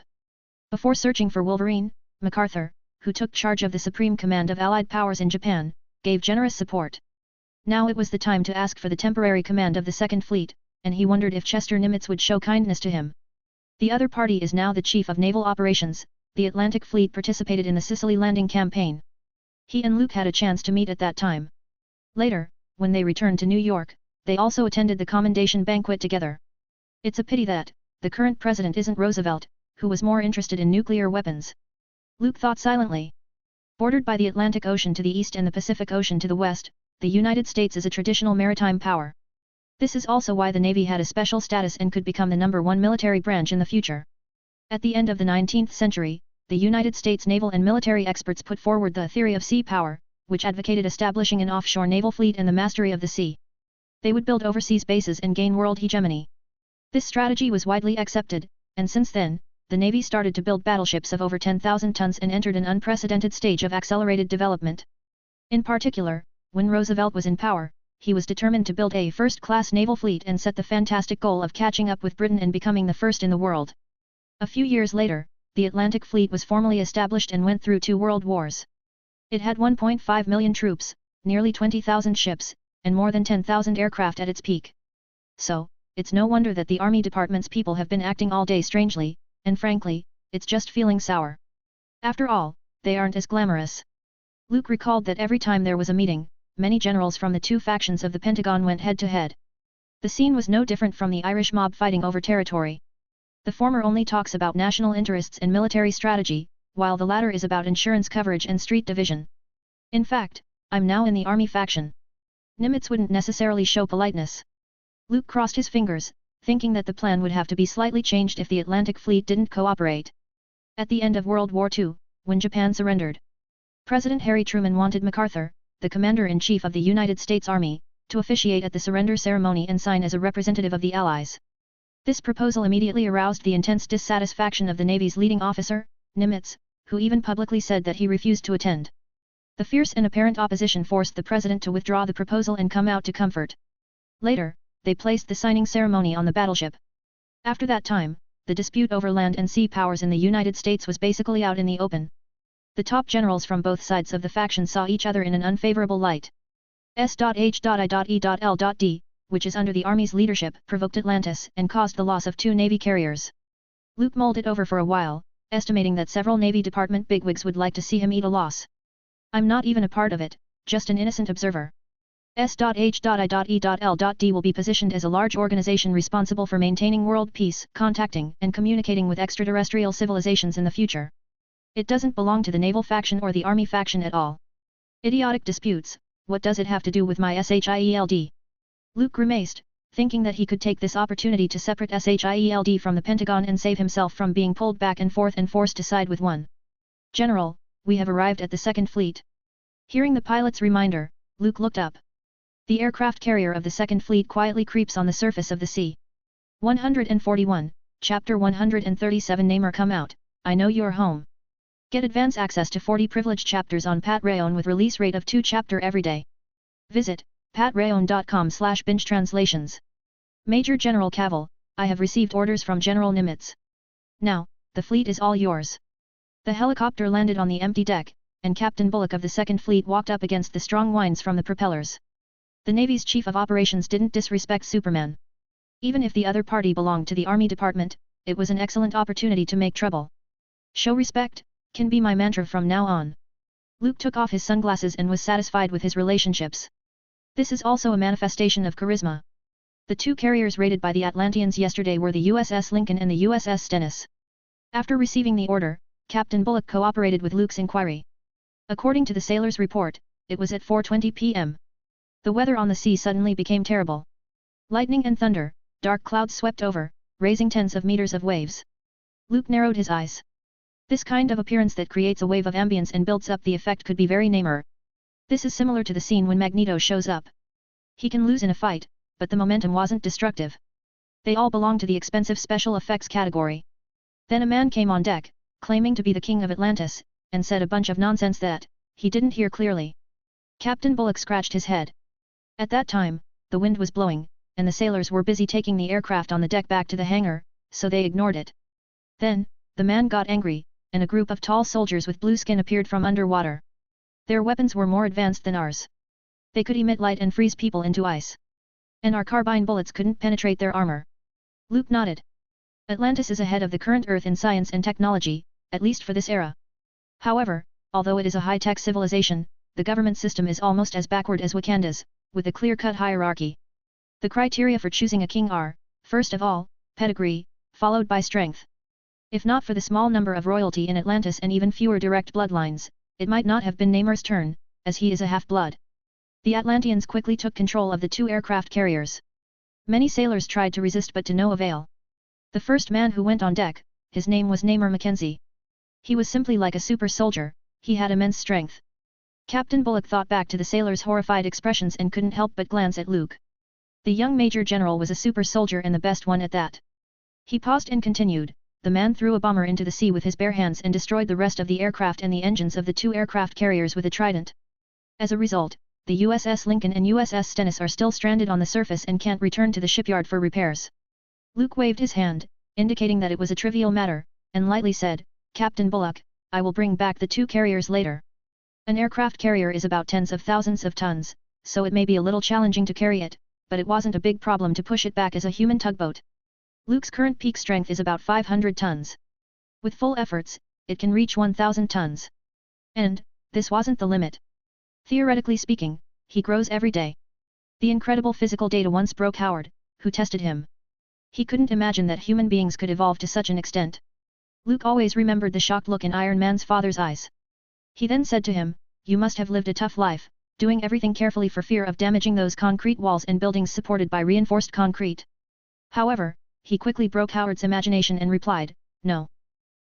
Before searching for Wolverine, MacArthur, who took charge of the supreme command of Allied powers in Japan, gave generous support. Now it was the time to ask for the temporary command of the 2nd Fleet, and he wondered if Chester Nimitz would show kindness to him. The other party is now the Chief of Naval Operations. The Atlantic Fleet participated in the Sicily landing campaign. He and Luke had a chance to meet at that time. Later, when they returned to New York, they also attended the commendation banquet together. It's a pity that the current president isn't Roosevelt, who was more interested in nuclear weapons. Luke thought silently. Bordered by the Atlantic Ocean to the east and the Pacific Ocean to the west, the United States is a traditional maritime power. This is also why the Navy had a special status and could become the #1 military branch in the future. At the end of the 19th century, the United States naval and military experts put forward the theory of sea power, which advocated establishing an offshore naval fleet and the mastery of the sea. They would build overseas bases and gain world hegemony. This strategy was widely accepted, and since then, the Navy started to build battleships of over 10,000 tons and entered an unprecedented stage of accelerated development. In particular, when Roosevelt was in power, he was determined to build a first-class naval fleet and set the fantastic goal of catching up with Britain and becoming the first in the world. A few years later, the Atlantic Fleet was formally established and went through 2 world wars. It had 1.5 million troops, nearly 20,000 ships, and more than 10,000 aircraft at its peak. So, it's no wonder that the Army Department's people have been acting all day strangely, and frankly, it's just feeling sour. After all, they aren't as glamorous. Luke recalled that every time there was a meeting, many generals from the 2 factions of the Pentagon went head-to-head. The scene was no different from the Irish mob fighting over territory. The former only talks about national interests and military strategy, while the latter is about insurance coverage and street division. In fact, I'm now in the Army faction. Nimitz wouldn't necessarily show politeness. Luke crossed his fingers, thinking that the plan would have to be slightly changed if the Atlantic Fleet didn't cooperate. At the end of World War II, when Japan surrendered, President Harry Truman wanted MacArthur, the Commander-in-Chief of the United States Army, to officiate at the surrender ceremony and sign as a representative of the Allies. This proposal immediately aroused the intense dissatisfaction of the Navy's leading officer, Nimitz, who even publicly said that he refused to attend. The fierce and apparent opposition forced the president to withdraw the proposal and come out to comfort. Later, they placed the signing ceremony on the battleship. After that time, the dispute over land and sea powers in the United States was basically out in the open. The top generals from both sides of the faction saw each other in an unfavorable light. S.H.I.E.L.D., which is under the Army's leadership, provoked Atlantis and caused the loss of 2 Navy carriers. Luke mulled it over for a while, estimating that several Navy Department bigwigs would like to see him eat a loss. "I'm not even a part of it, just an innocent observer." S.H.I.E.L.D. will be positioned as a large organization responsible for maintaining world peace, contacting and communicating with extraterrestrial civilizations in the future. It doesn't belong to the naval faction or the army faction at all. Idiotic disputes, what does it have to do with my SHIELD? Luke grimaced, thinking that he could take this opportunity to separate SHIELD from the Pentagon and save himself from being pulled back and forth and forced to side with one. "General, we have arrived at the 2nd Fleet." Hearing the pilot's reminder, Luke looked up. The aircraft carrier of the 2nd Fleet quietly creeps on the surface of the sea. 141, Chapter 137 Namor Come Out, I Know You're Home. Get advance access to 40 privileged chapters on Patreon with release rate of 2 chapter every day. Visit patreon.com/binge translations. Major General Cavill, I have received orders from General Nimitz. Now, the fleet is all yours. The helicopter landed on the empty deck, and Captain Bullock of the Second Fleet walked up against the strong whines from the propellers. The Navy's Chief of Operations didn't disrespect Superman. Even if the other party belonged to the Army Department, it was an excellent opportunity to make trouble. Show respect, can be my mantra from now on. Luke took off his sunglasses and was satisfied with his relationships. This is also a manifestation of charisma. The two carriers raided by the Atlanteans yesterday were the USS Lincoln and the USS Stennis. After receiving the order, Captain Bullock cooperated with Luke's inquiry. According to the sailor's report, it was at 4:20 p.m. The weather on the sea suddenly became terrible. Lightning and thunder, dark clouds swept over, raising tens of meters of waves. Luke narrowed his eyes. This kind of appearance that creates a wave of ambience and builds up the effect could be very Namor. This is similar to the scene when Magneto shows up. He can lose in a fight, but the momentum wasn't destructive. They all belong to the expensive special effects category. Then a man came on deck, claiming to be the king of Atlantis, and said a bunch of nonsense that he didn't hear clearly. Captain Bullock scratched his head. At that time, the wind was blowing, and the sailors were busy taking the aircraft on the deck back to the hangar, so they ignored it. Then, the man got angry, and a group of tall soldiers with blue skin appeared from underwater. Their weapons were more advanced than ours. They could emit light and freeze people into ice. And our carbine bullets couldn't penetrate their armor. Luke nodded. Atlantis is ahead of the current Earth in science and technology, at least for this era. However, although it is a high-tech civilization, the government system is almost as backward as Wakanda's, with a clear-cut hierarchy. The criteria for choosing a king are, first of all, pedigree, followed by strength. If not for the small number of royalty in Atlantis and even fewer direct bloodlines, it might not have been Namor's turn, as he is a half-blood. The Atlanteans quickly took control of the two aircraft carriers. Many sailors tried to resist but to no avail. The first man who went on deck, his name was Namor Mackenzie. He was simply like a super soldier, he had immense strength. Captain Bullock thought back to the sailors' horrified expressions and couldn't help but glance at Luke. The young Major General was a super soldier and the best one at that. He paused and continued, the man threw a bomber into the sea with his bare hands and destroyed the rest of the aircraft and the engines of the two aircraft carriers with a trident. As a result, the USS Lincoln and USS Stennis are still stranded on the surface and can't return to the shipyard for repairs. Luke waved his hand, indicating that it was a trivial matter, and lightly said, Captain Bullock, I will bring back the two carriers later. An aircraft carrier is about tens of thousands of tons, so it may be a little challenging to carry it, but it wasn't a big problem to push it back as a human tugboat. Luke's current peak strength is about 500 tons. With full efforts, it can reach 1,000 tons. And, this wasn't the limit. Theoretically speaking, he grows every day. The incredible physical data once broke Howard, who tested him. He couldn't imagine that human beings could evolve to such an extent. Luke always remembered the shocked look in Iron Man's father's eyes. He then said to him, you must have lived a tough life, doing everything carefully for fear of damaging those concrete walls and buildings supported by reinforced concrete. However, he quickly broke Howard's imagination and replied, no.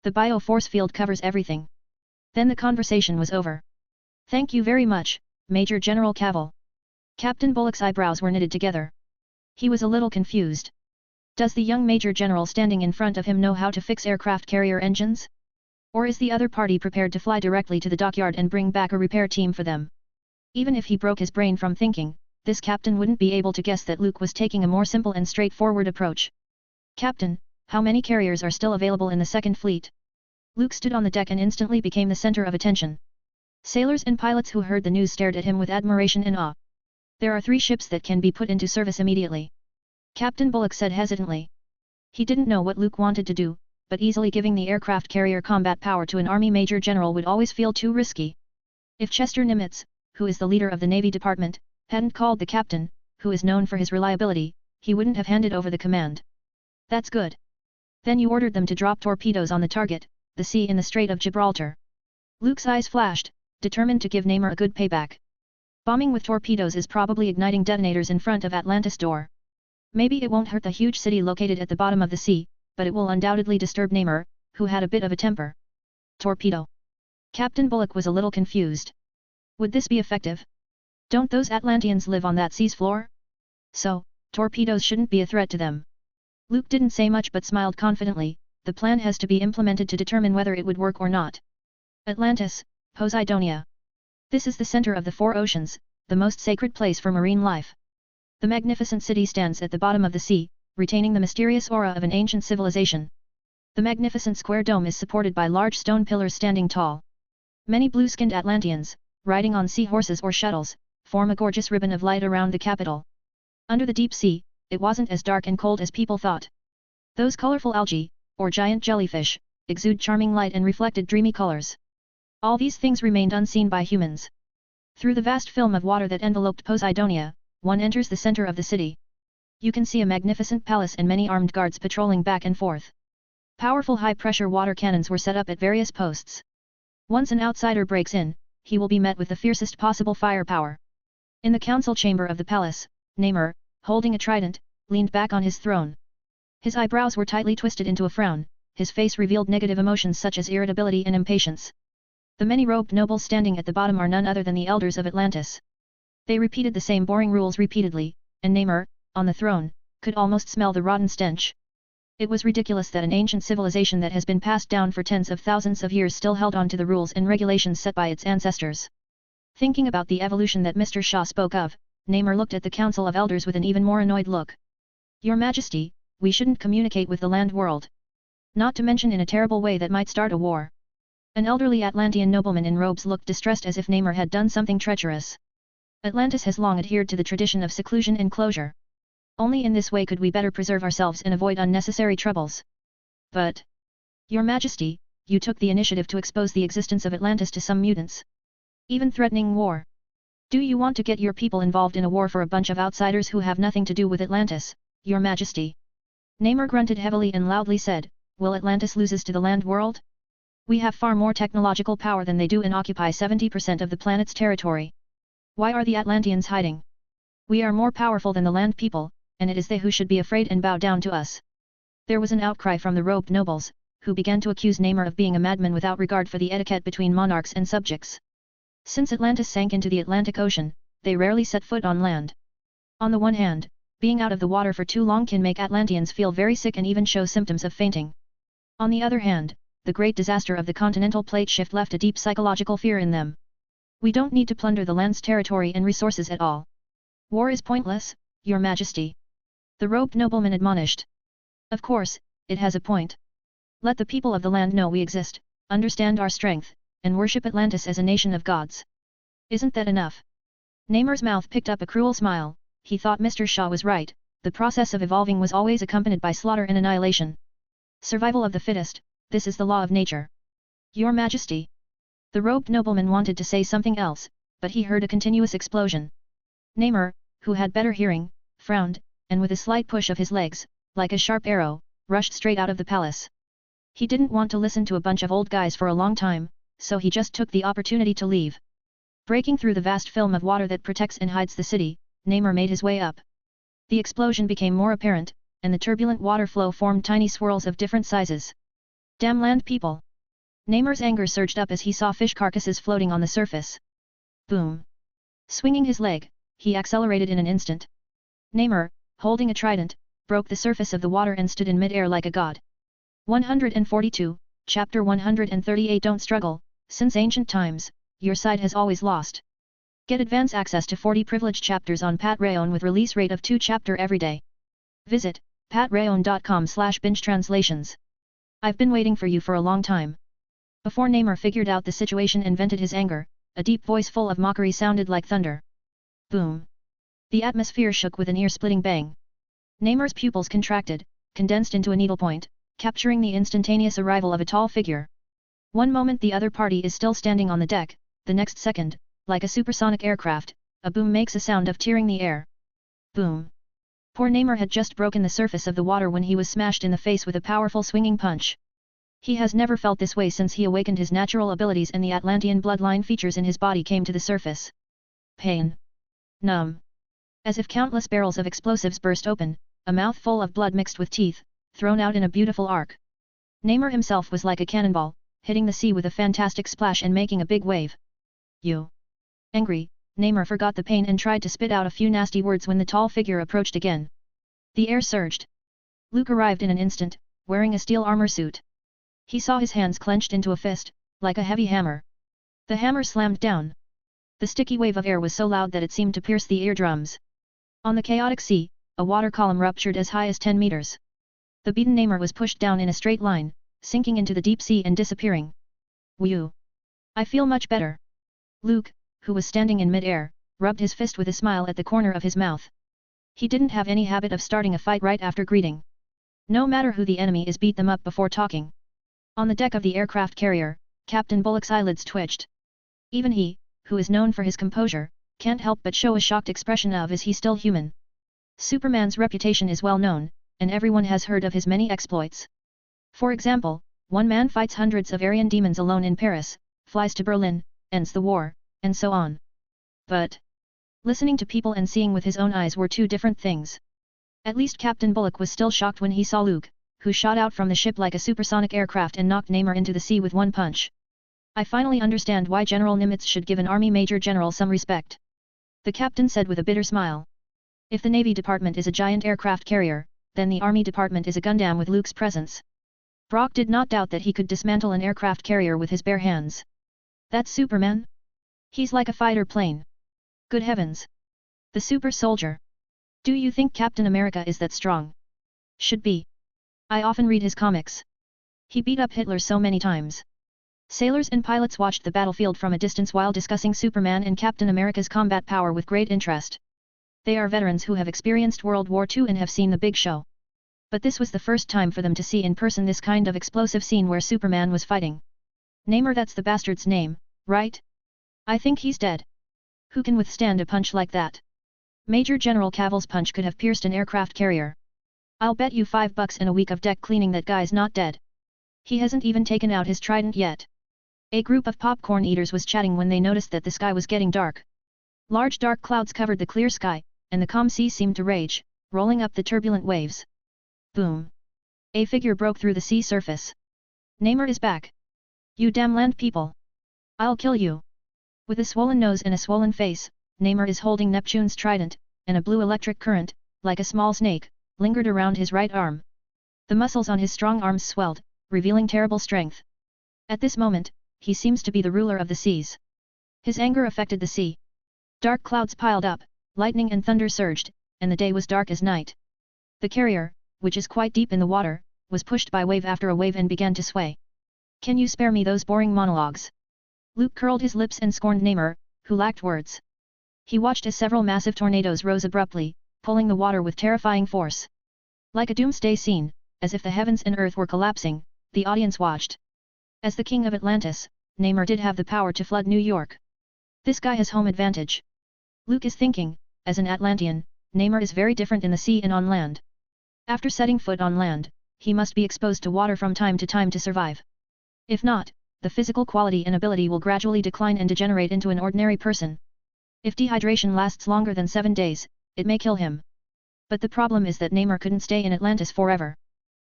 The bio-force field covers everything. Then the conversation was over. Thank you very much, Major General Cavill. Captain Bullock's eyebrows were knitted together. He was a little confused. Does the young Major General standing in front of him know how to fix aircraft carrier engines? Or is the other party prepared to fly directly to the dockyard and bring back a repair team for them? Even if he broke his brain from thinking, this captain wouldn't be able to guess that Luke was taking a more simple and straightforward approach. Captain, how many carriers are still available in the Second Fleet? Luke stood on the deck and instantly became the center of attention. Sailors and pilots who heard the news stared at him with admiration and awe. There are 3 ships that can be put into service immediately. Captain Bullock said hesitantly. He didn't know what Luke wanted to do, but easily giving the aircraft carrier combat power to an Army Major General would always feel too risky. If Chester Nimitz, who is the leader of the Navy Department, hadn't called the captain, who is known for his reliability, he wouldn't have handed over the command. That's good. Then you ordered them to drop torpedoes on the target, the sea in the Strait of Gibraltar. Luke's eyes flashed, determined to give Namor a good payback. Bombing with torpedoes is probably igniting detonators in front of Atlantis door. Maybe it won't hurt the huge city located at the bottom of the sea, but it will undoubtedly disturb Namor, who had a bit of a temper. Torpedo. Captain Bullock was a little confused. Would this be effective? Don't those Atlanteans live on that sea's floor? So, torpedoes shouldn't be a threat to them. Luke didn't say much but smiled confidently. The plan has to be implemented to determine whether it would work or not. Atlantis, Poseidonia. This is the center of the four oceans, the most sacred place for marine life. The magnificent city stands at the bottom of the sea, retaining the mysterious aura of an ancient civilization. The magnificent square dome is supported by large stone pillars standing tall. Many blue-skinned Atlanteans, riding on seahorses or shuttles, form a gorgeous ribbon of light around the capital. Under the deep sea, it wasn't as dark and cold as people thought. Those colorful algae, or giant jellyfish, exude charming light and reflected dreamy colors. All these things remained unseen by humans. Through the vast film of water that enveloped Poseidonia, one enters the center of the city. You can see a magnificent palace and many armed guards patrolling back and forth. Powerful high-pressure water cannons were set up at various posts. Once an outsider breaks in, he will be met with the fiercest possible firepower. In the council chamber of the palace, Namor, holding a trident, leaned back on his throne. His eyebrows were tightly twisted into a frown, his face revealed negative emotions such as irritability and impatience. The many robed nobles standing at the bottom are none other than the elders of Atlantis. They repeated the same boring rules repeatedly, and Namor, on the throne, could almost smell the rotten stench. It was ridiculous that an ancient civilization that has been passed down for tens of thousands of years still held on to the rules and regulations set by its ancestors. Thinking about the evolution that Mr. Shaw spoke of, Namor looked at the Council of Elders with an even more annoyed look. Your Majesty, we shouldn't communicate with the land world. Not to mention in a terrible way that might start a war. An elderly Atlantean nobleman in robes looked distressed as if Namor had done something treacherous. Atlantis has long adhered to the tradition of seclusion and closure. Only in this way could we better preserve ourselves and avoid unnecessary troubles. But, Your Majesty, you took the initiative to expose the existence of Atlantis to some mutants. Even threatening war. Do you want to get your people involved in a war for a bunch of outsiders who have nothing to do with Atlantis, Your Majesty? Namor grunted heavily and loudly said, will Atlantis loses to the land world? We have far more technological power than they do and occupy 70% of the planet's territory. Why are the Atlanteans hiding? We are more powerful than the land people, and it is they who should be afraid and bow down to us. There was an outcry from the robed nobles, who began to accuse Namor of being a madman without regard for the etiquette between monarchs and subjects. Since Atlantis sank into the Atlantic Ocean, they rarely set foot on land. On the one hand, being out of the water for too long can make Atlanteans feel very sick and even show symptoms of fainting. On the other hand, the great disaster of the continental plate shift left a deep psychological fear in them. We don't need to plunder the land's territory and resources at all. War is pointless, Your Majesty. The robed nobleman admonished. Of course, it has a point. Let the people of the land know we exist, understand our strength, and worship Atlantis as a nation of gods. Isn't that enough? Namor's mouth picked up a cruel smile. He thought Mr. Shaw was right, the process of evolving was always accompanied by slaughter and annihilation. Survival of the fittest, this is the law of nature. Your Majesty. The robed nobleman wanted to say something else, but he heard a continuous explosion. Namor, who had better hearing, frowned, and with a slight push of his legs, like a sharp arrow, rushed straight out of the palace. He didn't want to listen to a bunch of old guys for a long time, so he just took the opportunity to leave. Breaking through the vast film of water that protects and hides the city, Namor made his way up. The explosion became more apparent, and the turbulent water flow formed tiny swirls of different sizes. Damn land people! Namor's anger surged up as he saw fish carcasses floating on the surface. Boom! Swinging his leg, he accelerated in an instant. Namor, holding a trident, broke the surface of the water and stood in mid-air like a god. 142, Chapter 138 Don't struggle, since ancient times, your side has always lost. Get advance access to 40 privileged chapters on Patreon with release rate of 2 chapter every day. Visit patreon.com/bingetranslations. I've been waiting for you for a long time. Before Namor figured out the situation and vented his anger, a deep voice full of mockery sounded like thunder. Boom! The atmosphere shook with an ear-splitting bang. Namor's pupils contracted, condensed into a needlepoint, capturing the instantaneous arrival of a tall figure. One moment the other party is still standing on the deck, the next second, like a supersonic aircraft, a boom makes a sound of tearing the air. Boom! Poor Namor had just broken the surface of the water when he was smashed in the face with a powerful swinging punch. He has never felt this way since he awakened his natural abilities and the Atlantean bloodline features in his body came to the surface. Pain. Numb. As if countless barrels of explosives burst open, a mouth full of blood mixed with teeth, thrown out in a beautiful arc. Namor himself was like a cannonball, hitting the sea with a fantastic splash and making a big wave. You. Angry, Namor forgot the pain and tried to spit out a few nasty words when the tall figure approached again. The air surged. Luke arrived in an instant, wearing a steel armor suit. He saw his hands clenched into a fist, like a heavy hammer. The hammer slammed down. The sticky wave of air was so loud that it seemed to pierce the eardrums. On the chaotic sea, a water column ruptured as high as 10 meters. The beaten Namor was pushed down in a straight line, sinking into the deep sea and disappearing. Whew! I feel much better. Luke, who was standing in mid-air, rubbed his fist with a smile at the corner of his mouth. He didn't have any habit of starting a fight right after greeting. No matter who the enemy is, beat them up before talking. On the deck of the aircraft carrier, Captain Bullock's eyelids twitched. Even he, who is known for his composure, can't help but show a shocked expression of is he still human. Superman's reputation is well known, and everyone has heard of his many exploits. For example, one man fights hundreds of Aryan demons alone in Paris, flies to Berlin, ends the war, and so on. But listening to people and seeing with his own eyes were two different things. At least Captain Bullock was still shocked when he saw Luke, who shot out from the ship like a supersonic aircraft and knocked Namor into the sea with one punch. I finally understand why General Nimitz should give an Army Major General some respect. The captain said with a bitter smile. If the Navy Department is a giant aircraft carrier, then the Army Department is a Gundam with Luke's presence. Brock did not doubt that he could dismantle an aircraft carrier with his bare hands. That's Superman? He's like a fighter plane. Good heavens! The super soldier. Do you think Captain America is that strong? Should be. I often read his comics. He beat up Hitler so many times. Sailors and pilots watched the battlefield from a distance while discussing Superman and Captain America's combat power with great interest. They are veterans who have experienced World War II and have seen the big show. But this was the first time for them to see in person this kind of explosive scene where Superman was fighting. Namor, that's the bastard's name, right? I think he's dead. Who can withstand a punch like that? Major General Cavill's punch could have pierced an aircraft carrier. I'll bet you $5 and a week of deck cleaning that guy's not dead. He hasn't even taken out his trident yet. A group of popcorn eaters was chatting when they noticed that the sky was getting dark. Large dark clouds covered the clear sky, and the calm sea seemed to rage, rolling up the turbulent waves. Boom! A figure broke through the sea surface. Namor is back. You damn land people! I'll kill you! With a swollen nose and a swollen face, Namor is holding Neptune's trident, and a blue electric current, like a small snake, lingered around his right arm. The muscles on his strong arms swelled, revealing terrible strength. At this moment, he seems to be the ruler of the seas. His anger affected the sea. Dark clouds piled up, lightning and thunder surged, and the day was dark as night. The carrier, which is quite deep in the water, was pushed by wave after a wave and began to sway. Can you spare me those boring monologues? Luke curled his lips and scorned Namor, who lacked words. He watched as several massive tornadoes rose abruptly, pulling the water with terrifying force. Like a doomsday scene, as if the heavens and earth were collapsing, the audience watched. As the king of Atlantis, Namor did have the power to flood New York. This guy has home advantage. Luke is thinking, as an Atlantean, Namor is very different in the sea and on land. After setting foot on land, he must be exposed to water from time to time to survive. If not, the physical quality and ability will gradually decline and degenerate into an ordinary person. If dehydration lasts longer than 7 days, it may kill him. But the problem is that Namor couldn't stay in Atlantis forever.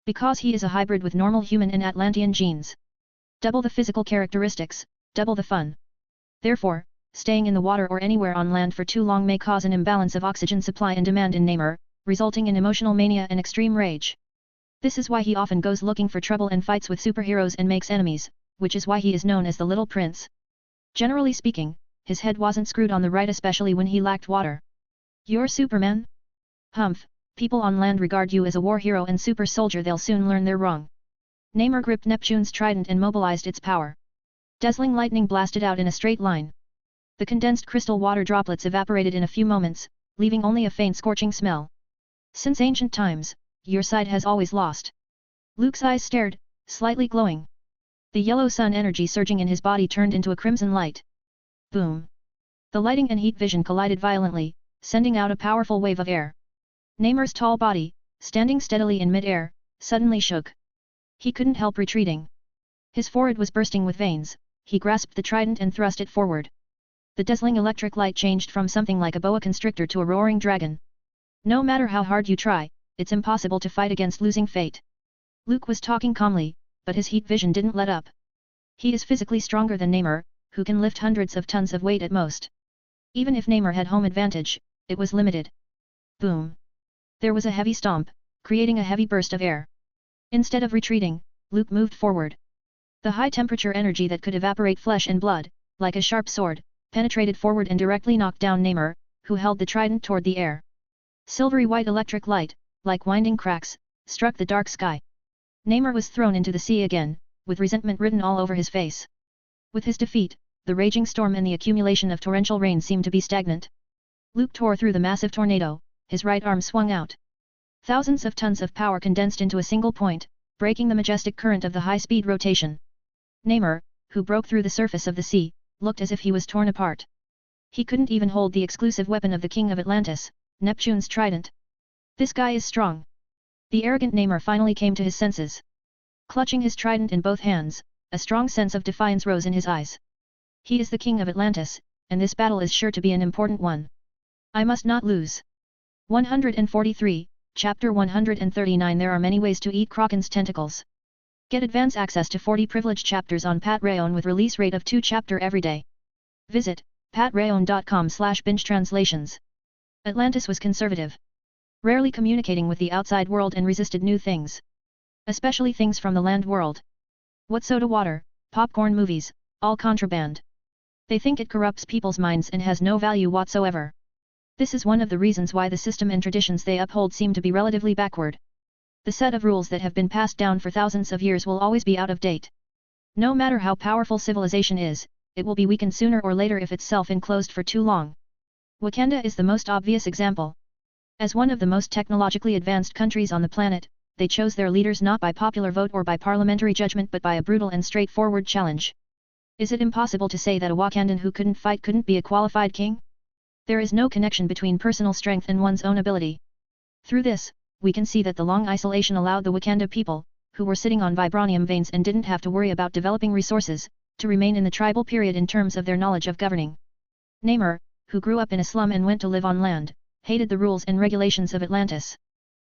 Because he is a hybrid with normal human and Atlantean genes. Double the physical characteristics, double the fun. Therefore, staying in the water or anywhere on land for too long may cause an imbalance of oxygen supply and demand in Namor, resulting in emotional mania and extreme rage. This is why he often goes looking for trouble and fights with superheroes and makes enemies, which is why he is known as the Little Prince. Generally speaking, his head wasn't screwed on the right, especially when he lacked water. You're Superman? Humph, people on land regard you as a war hero and super soldier. They'll soon learn they're wrong. Namor gripped Neptune's trident and mobilized its power. Dazzling lightning blasted out in a straight line. The condensed crystal water droplets evaporated in a few moments, leaving only a faint scorching smell. Since ancient times, your side has always lost. Luke's eyes stared, slightly glowing. The yellow sun energy surging in his body turned into a crimson light. Boom! The lighting and heat vision collided violently, sending out a powerful wave of air. Namor's tall body, standing steadily in mid-air, suddenly shook. He couldn't help retreating. His forehead was bursting with veins. He grasped the trident and thrust it forward. The dazzling electric light changed from something like a boa constrictor to a roaring dragon. No matter how hard you try, it's impossible to fight against losing fate. Luke was talking calmly, but his heat vision didn't let up. He is physically stronger than Namor, who can lift hundreds of tons of weight at most. Even if Namor had home advantage, it was limited. Boom! There was a heavy stomp, creating a heavy burst of air. Instead of retreating, Luke moved forward. The high-temperature energy that could evaporate flesh and blood, like a sharp sword, penetrated forward and directly knocked down Namor, who held the trident toward the air. Silvery white electric light, like winding cracks, struck the dark sky. Namor was thrown into the sea again, with resentment written all over his face. With his defeat, the raging storm and the accumulation of torrential rain seemed to be stagnant. Luke tore through the massive tornado, his right arm swung out. Thousands of tons of power condensed into a single point, breaking the majestic current of the high-speed rotation. Namor, who broke through the surface of the sea, looked as if he was torn apart. He couldn't even hold the exclusive weapon of the King of Atlantis, Neptune's trident. This guy is strong. The arrogant Namor finally came to his senses. Clutching his trident in both hands, a strong sense of defiance rose in his eyes. He is the King of Atlantis, and this battle is sure to be an important one. I must not lose. 143, Chapter 139. There are many ways to eat Kraken's tentacles. Get advance access to 40 privileged chapters on Patreon with release rate of 2 chapter every day. Visit patreon.com/binge-translations. Atlantis was conservative, rarely communicating with the outside world and resisted new things. Especially things from the land world. What soda water, popcorn movies, all contraband. They think it corrupts people's minds and has no value whatsoever. This is one of the reasons why the system and traditions they uphold seem to be relatively backward. The set of rules that have been passed down for thousands of years will always be out of date. No matter how powerful civilization is, it will be weakened sooner or later if it's self-enclosed for too long. Wakanda is the most obvious example. As one of the most technologically advanced countries on the planet, they chose their leaders not by popular vote or by parliamentary judgment but by a brutal and straightforward challenge. Is it impossible to say that a Wakandan who couldn't fight couldn't be a qualified king? There is no connection between personal strength and one's own ability. Through this, we can see that the long isolation allowed the Wakanda people, who were sitting on vibranium veins and didn't have to worry about developing resources, to remain in the tribal period in terms of their knowledge of governing. Namor, who grew up in a slum and went to live on land, hated the rules and regulations of Atlantis.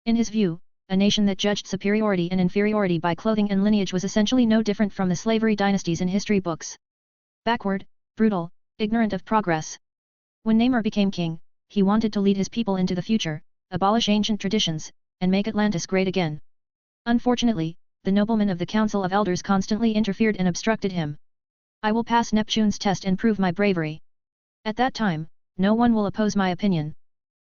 In his view, a nation that judged superiority and inferiority by clothing and lineage was essentially no different from the slavery dynasties in history books. Backward, brutal, ignorant of progress. When Namor became king, he wanted to lead his people into the future, abolish ancient traditions, and make Atlantis great again. Unfortunately, the noblemen of the Council of Elders constantly interfered and obstructed him. I will pass Neptune's test and prove my bravery. At that time, no one will oppose my opinion.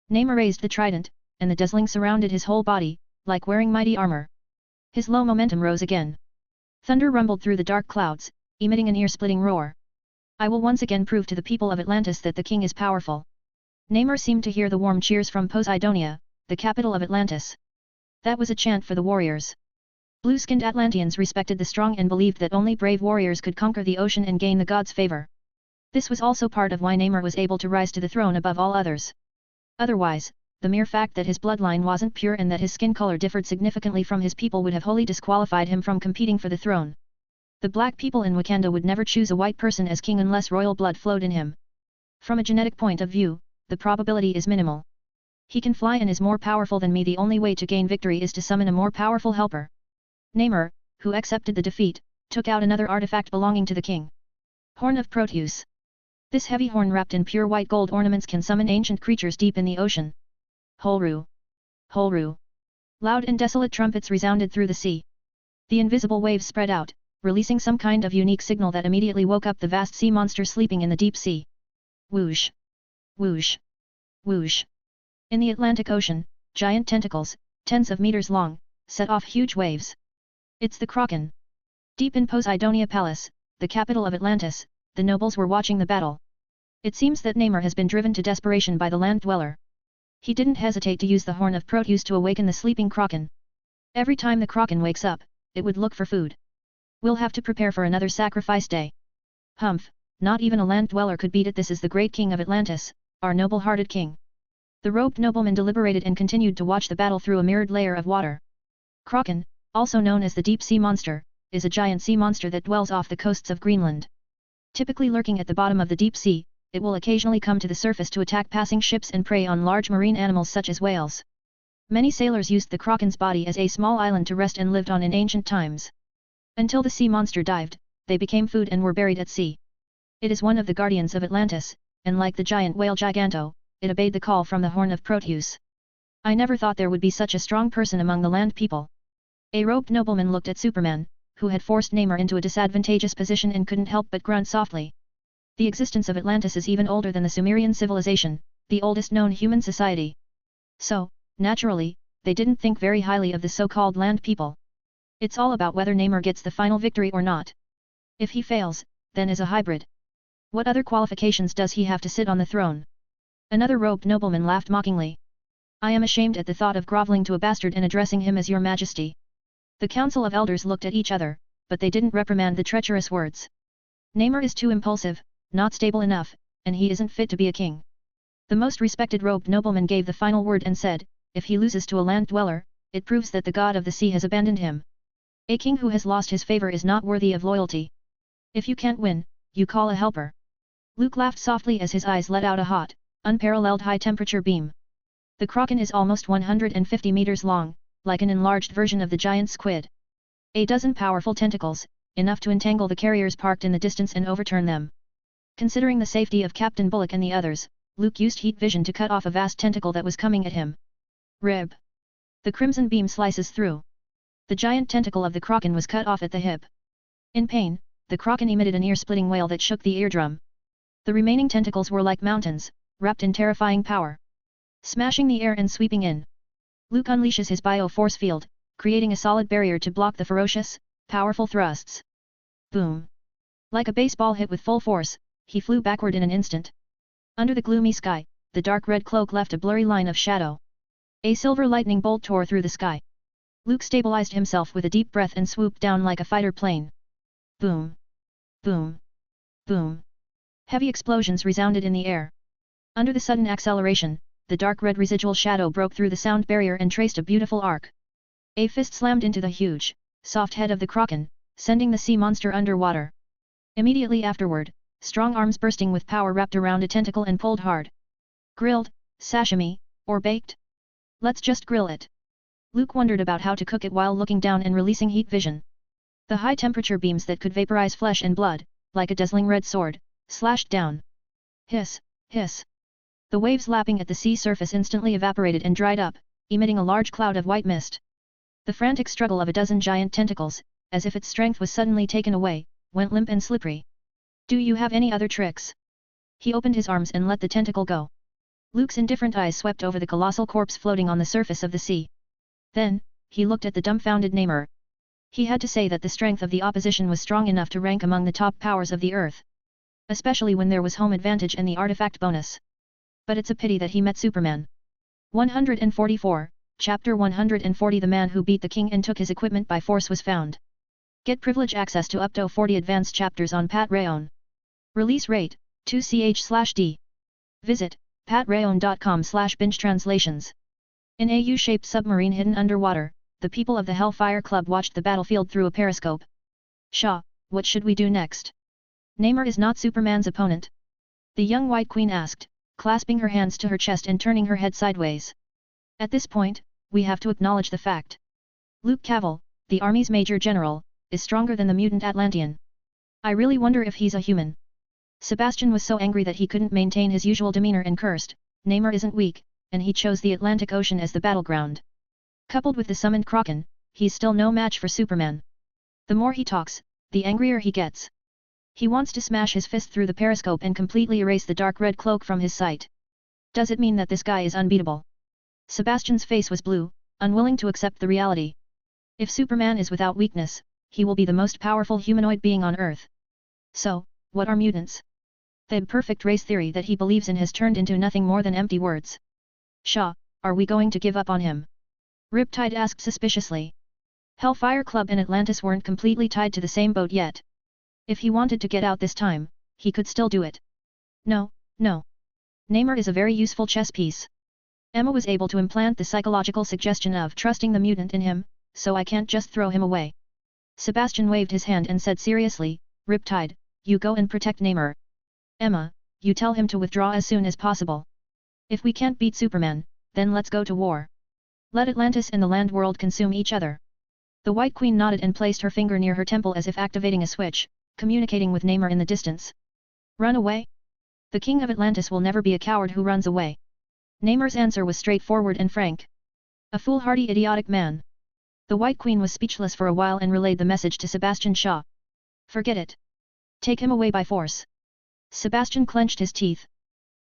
Namor raised the trident, and the dazzling surrounded his whole body, like wearing mighty armor. His low momentum rose again. Thunder rumbled through the dark clouds, emitting an ear-splitting roar. I will once again prove to the people of Atlantis that the king is powerful. Namor seemed to hear the warm cheers from Poseidonia, the capital of Atlantis. That was a chant for the warriors. Blue-skinned Atlanteans respected the strong and believed that only brave warriors could conquer the ocean and gain the gods' favor. This was also part of why Namor was able to rise to the throne above all others. Otherwise, the mere fact that his bloodline wasn't pure and that his skin color differed significantly from his people would have wholly disqualified him from competing for the throne. The black people in Wakanda would never choose a white person as king unless royal blood flowed in him. From a genetic point of view, the probability is minimal. He can fly and is more powerful than me. The only way to gain victory is to summon a more powerful helper. Namor, who accepted the defeat, took out another artifact belonging to the king. Horn of Proteus. This heavy horn wrapped in pure white gold ornaments can summon ancient creatures deep in the ocean. Holru! Holru! Loud and desolate trumpets resounded through the sea. The invisible waves spread out, releasing some kind of unique signal that immediately woke up the vast sea monster sleeping in the deep sea. Whoosh! Whoosh! Whoosh! In the Atlantic Ocean, giant tentacles, tens of meters long, set off huge waves. It's the Kraken! Deep in Poseidonia Palace, the capital of Atlantis, the nobles were watching the battle. It seems that Namor has been driven to desperation by the land dweller. He didn't hesitate to use the Horn of Proteus to awaken the sleeping Kraken. Every time the Kraken wakes up, it would look for food. We'll have to prepare for another sacrifice day. Humph, not even a land dweller could beat it. This is the great king of Atlantis, our noble-hearted king. The robed nobleman deliberated and continued to watch the battle through a mirrored layer of water. Kraken, also known as the deep sea monster, is a giant sea monster that dwells off the coasts of Greenland. Typically lurking at the bottom of the deep sea, it will occasionally come to the surface to attack passing ships and prey on large marine animals such as whales. Many sailors used the Kraken's body as a small island to rest and lived on in ancient times. Until the sea monster dived, they became food and were buried at sea. It is one of the guardians of Atlantis, and like the giant whale Giganto, it obeyed the call from the Horn of Proteus. I never thought there would be such a strong person among the land people. A robed nobleman looked at Superman, who had forced Namor into a disadvantageous position and couldn't help but grunt softly. The existence of Atlantis is even older than the Sumerian civilization, the oldest known human society. So, naturally, they didn't think very highly of the so-called land people. It's all about whether Namor gets the final victory or not. If he fails, then is a hybrid. What other qualifications does he have to sit on the throne? Another robed nobleman laughed mockingly. I am ashamed at the thought of groveling to a bastard and addressing him as your majesty. The council of elders looked at each other, but they didn't reprimand the treacherous words. Namor is too impulsive, not stable enough, and he isn't fit to be a king. The most respected robed nobleman gave the final word and said, if he loses to a land dweller, it proves that the god of the sea has abandoned him. A king who has lost his favor is not worthy of loyalty. If you can't win, you call a helper. Luke laughed softly as his eyes let out a hot, unparalleled high-temperature beam. The Kraken is almost 150 meters long, like an enlarged version of the giant squid. A dozen powerful tentacles, enough to entangle the carriers parked in the distance and overturn them. Considering the safety of Captain Bullock and the others, Luke used heat vision to cut off a vast tentacle that was coming at him. Rib. The crimson beam slices through. The giant tentacle of the Kraken was cut off at the hip. In pain, the Kraken emitted an ear-splitting wail that shook the eardrum. The remaining tentacles were like mountains, wrapped in terrifying power, smashing the air and sweeping in. Luke unleashes his bio-force field, creating a solid barrier to block the ferocious, powerful thrusts. Boom! Like a baseball hit with full force, he flew backward in an instant. Under the gloomy sky, the dark red cloak left a blurry line of shadow. A silver lightning bolt tore through the sky. Luke stabilized himself with a deep breath and swooped down like a fighter plane. Boom! Boom! Boom! Heavy explosions resounded in the air. Under the sudden acceleration, the dark red residual shadow broke through the sound barrier and traced a beautiful arc. A fist slammed into the huge, soft head of the Kraken, sending the sea monster underwater. Immediately afterward, strong arms bursting with power wrapped around a tentacle and pulled hard. Grilled, sashimi, or baked? Let's just grill it. Luke wondered about how to cook it while looking down and releasing heat vision. The high-temperature beams that could vaporize flesh and blood, like a dazzling red sword, slashed down. Hiss, hiss. The waves lapping at the sea surface instantly evaporated and dried up, emitting a large cloud of white mist. The frantic struggle of a dozen giant tentacles, as if its strength was suddenly taken away, went limp and slippery. Do you have any other tricks? He opened his arms and let the tentacle go. Luke's indifferent eyes swept over the colossal corpse floating on the surface of the sea. Then, he looked at the dumbfounded Namor. He had to say that the strength of the opposition was strong enough to rank among the top powers of the Earth. Especially when there was home advantage and the artifact bonus. But it's a pity that he met Superman. 144, Chapter 140 The man who beat the king and took his equipment by force was found. Get privilege access to up to 40 advanced chapters on Patreon. Release rate, 2ch/d. Visit, patreon.com/binge-translations. In a U-shaped submarine hidden underwater, the people of the Hellfire Club watched the battlefield through a periscope. Shaw, what should we do next? Namor is not Superman's opponent. The young White Queen asked, clasping her hands to her chest and turning her head sideways. At this point, we have to acknowledge the fact. Luke Cavill, the Army's Major General, is stronger than the mutant Atlantean. I really wonder if he's a human. Sebastian was so angry that he couldn't maintain his usual demeanor and cursed, Namor isn't weak, and he chose the Atlantic Ocean as the battleground. Coupled with the summoned Kraken, he's still no match for Superman. The more he talks, the angrier he gets. He wants to smash his fist through the periscope and completely erase the dark red cloak from his sight. Does it mean that this guy is unbeatable? Sebastian's face was blue, unwilling to accept the reality. If Superman is without weakness, he will be the most powerful humanoid being on Earth. So, what are mutants? The perfect race theory that he believes in has turned into nothing more than empty words. Shaw, are we going to give up on him? Riptide asked suspiciously. Hellfire Club and Atlantis weren't completely tied to the same boat yet. If he wanted to get out this time, he could still do it. No, no. Namor is a very useful chess piece. Emma was able to implant the psychological suggestion of trusting the mutant in him, so I can't just throw him away. Sebastian waved his hand and said seriously, Riptide, you go and protect Namor. Emma, you tell him to withdraw as soon as possible. If we can't beat Superman, then let's go to war. Let Atlantis and the land world consume each other. The White Queen nodded and placed her finger near her temple as if activating a switch, communicating with Namor in the distance. Run away? The King of Atlantis will never be a coward who runs away. Namor's answer was straightforward and frank, A foolhardy idiotic man. The White Queen was speechless for a while and relayed the message to Sebastian Shaw. Forget it. Take him away by force. Sebastian clenched his teeth.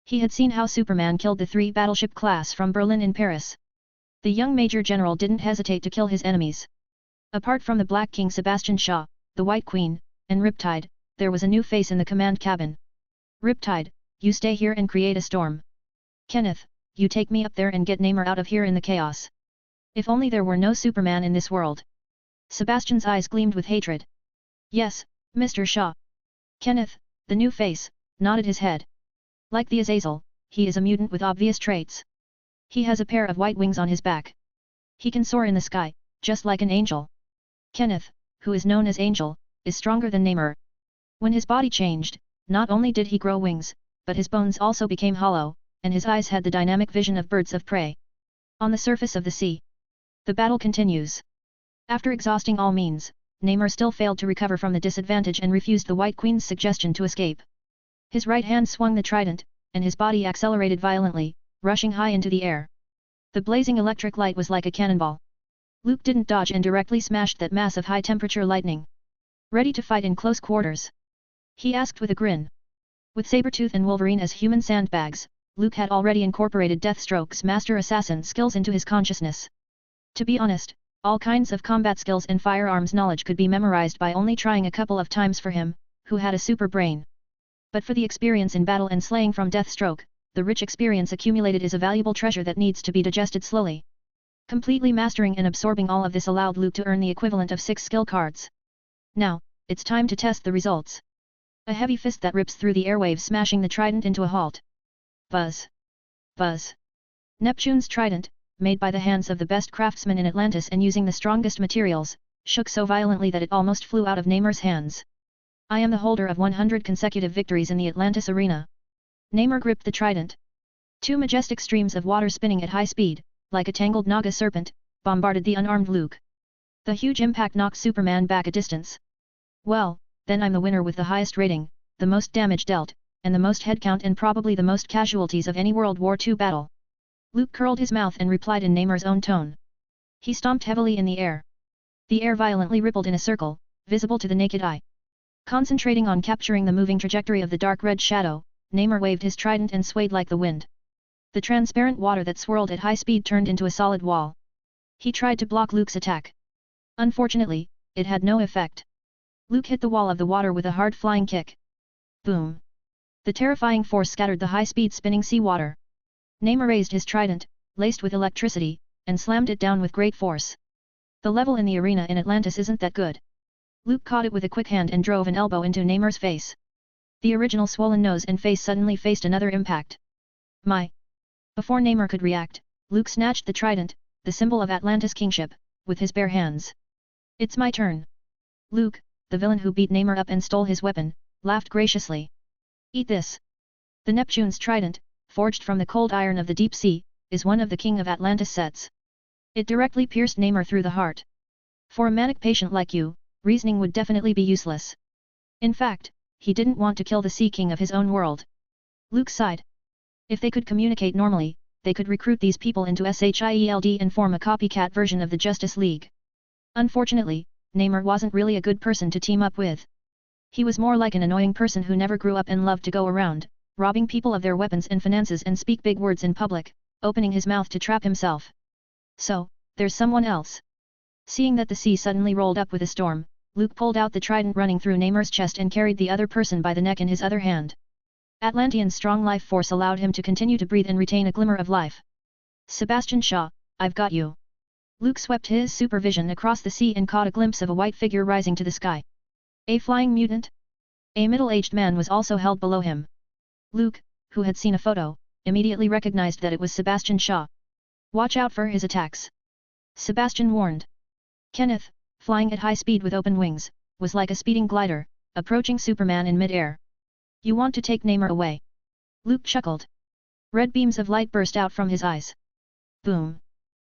He had seen how Superman killed the 3 battleship class from Berlin in Paris. The young Major General didn't hesitate to kill his enemies. Apart from the Black King Sebastian Shaw, the White Queen, and Riptide, there was a new face in the command cabin. Riptide, you stay here and create a storm. Kenneth, you take me up there and get Namor out of here in the chaos. If only there were no Superman in this world. Sebastian's eyes gleamed with hatred. Yes, Mr. Shaw. Kenneth, the new face, nodded his head. Like the Azazel, he is a mutant with obvious traits. He has a pair of white wings on his back. He can soar in the sky, just like an angel. Kenneth, who is known as Angel, is stronger than Namor. When his body changed, not only did he grow wings, but his bones also became hollow, and his eyes had the dynamic vision of birds of prey. On the surface of the sea. The battle continues. After exhausting all means, Namor still failed to recover from the disadvantage and refused the White Queen's suggestion to escape. His right hand swung the trident, and his body accelerated violently, rushing high into the air. The blazing electric light was like a cannonball. Luke didn't dodge and directly smashed that mass of high-temperature lightning. Ready to fight in close quarters? He asked with a grin. With Sabretooth and Wolverine as human sandbags, Luke had already incorporated Deathstroke's master assassin skills into his consciousness. To be honest, all kinds of combat skills and firearms knowledge could be memorized by only trying a couple of times for him, who had a super brain. But for the experience in battle and slaying from Deathstroke, the rich experience accumulated is a valuable treasure that needs to be digested slowly. Completely mastering and absorbing all of this allowed Luke to earn the equivalent of 6 skill cards. Now, it's time to test the results. A heavy fist that rips through the airwaves, smashing the trident into a halt. Buzz. Buzz. Neptune's trident, made by the hands of the best craftsmen in Atlantis and using the strongest materials, shook so violently that it almost flew out of Namor's hands. I am the holder of 100 consecutive victories in the Atlantis arena. Namor gripped the trident. 2 majestic streams of water spinning at high speed, like a tangled Naga serpent, bombarded the unarmed Luke. The huge impact knocked Superman back a distance. Well, then I'm the winner with the highest rating, the most damage dealt, and the most headcount and probably the most casualties of any World War II battle. Luke curled his mouth and replied in Namor's own tone. He stomped heavily in the air. The air violently rippled in a circle, visible to the naked eye. Concentrating on capturing the moving trajectory of the dark red shadow, Namor waved his trident and swayed like the wind. The transparent water that swirled at high speed turned into a solid wall. He tried to block Luke's attack. Unfortunately, it had no effect. Luke hit the wall of the water with a hard flying kick. Boom! The terrifying force scattered the high-speed spinning sea water. Namor raised his trident, laced with electricity, and slammed it down with great force. The level in the arena in Atlantis isn't that good. Luke caught it with a quick hand and drove an elbow into Namor's face. The original swollen nose and face suddenly faced another impact. My! Before Namor could react, Luke snatched the trident, the symbol of Atlantis kingship, with his bare hands. It's my turn. Luke, the villain who beat Namor up and stole his weapon, laughed graciously. Eat this. The Neptune's trident, forged from the cold iron of the deep sea, is one of the King of Atlantis sets. It directly pierced Namor through the heart. For a manic patient like you, reasoning would definitely be useless. In fact, he didn't want to kill the Sea King of his own world. Luke sighed. If they could communicate normally, they could recruit these people into SHIELD and form a copycat version of the Justice League. Unfortunately, Namor wasn't really a good person to team up with. He was more like an annoying person who never grew up and loved to go around, robbing people of their weapons and finances and speak big words in public, opening his mouth to trap himself. So, there's someone else. Seeing that the sea suddenly rolled up with a storm, Luke pulled out the trident running through Namor's chest and carried the other person by the neck in his other hand. Atlantean's strong life force allowed him to continue to breathe and retain a glimmer of life. Sebastian Shaw, I've got you. Luke swept his supervision across the sea and caught a glimpse of a white figure rising to the sky. A flying mutant? A middle-aged man was also held below him. Luke, who had seen a photo, immediately recognized that it was Sebastian Shaw. Watch out for his attacks. Sebastian warned. Kenneth, flying at high speed with open wings, was like a speeding glider, approaching Superman in mid-air. You want to take Namor away? Luke chuckled. Red beams of light burst out from his eyes. Boom!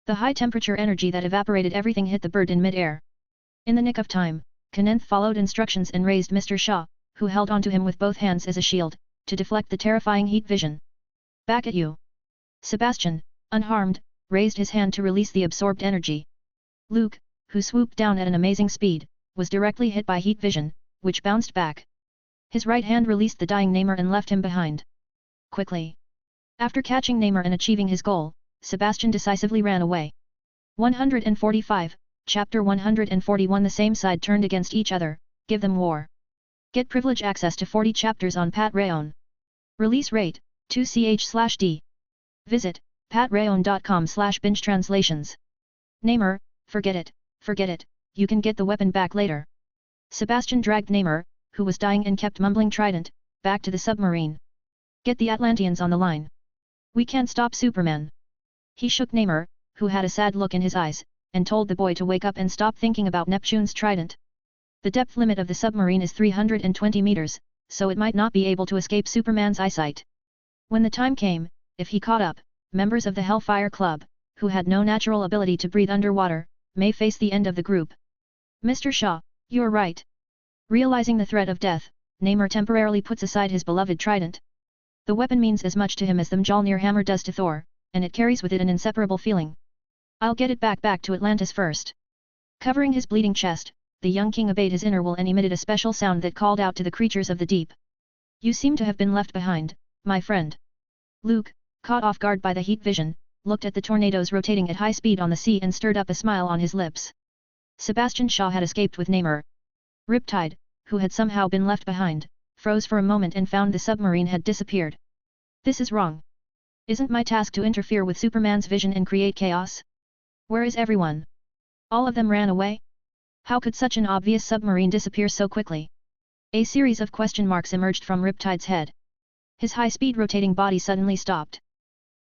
The high-temperature energy that evaporated everything hit the bird in mid-air. In the nick of time, Kenneth followed instructions and raised Mr. Shaw, who held onto him with both hands as a shield, to deflect the terrifying heat vision. Back at you! Sebastian, unharmed, raised his hand to release the absorbed energy. Luke, who swooped down at an amazing speed, was directly hit by heat vision, which bounced back. His right hand released the dying Namor and left him behind. Quickly. After catching Namor and achieving his goal, Sebastian decisively ran away. 145, Chapter 141. The same side turned against each other, give them war. Get privilege access to 40 chapters on Patreon. Release rate, 2ch/d. Visit, patreon.com/binge translations. Namor, forget it, you can get the weapon back later. Sebastian dragged Namor, who was dying and kept mumbling Trident, back to the submarine. Get the Atlanteans on the line. We can't stop Superman. He shook Namor, who had a sad look in his eyes, and told the boy to wake up and stop thinking about Neptune's trident. The depth limit of the submarine is 320 meters, so it might not be able to escape Superman's eyesight. When the time came, if he caught up, members of the Hellfire Club, who had no natural ability to breathe underwater, may face the end of the group. Mr. Shaw, you're right. Realizing the threat of death, Namor temporarily puts aside his beloved trident. The weapon means as much to him as the Mjolnir hammer does to Thor, and it carries with it an inseparable feeling. I'll get it back to Atlantis first. Covering his bleeding chest, the young king obeyed his inner will and emitted a special sound that called out to the creatures of the deep. You seem to have been left behind, my friend. Luke, caught off guard by the heat vision, looked at the tornadoes rotating at high speed on the sea and stirred up a smile on his lips. Sebastian Shaw had escaped with Namor. Riptide, who had somehow been left behind, froze for a moment and found the submarine had disappeared. This is wrong. Isn't my task to interfere with Superman's vision and create chaos? Where is everyone? All of them ran away? How could such an obvious submarine disappear so quickly? A series of question marks emerged from Riptide's head. His high-speed rotating body suddenly stopped.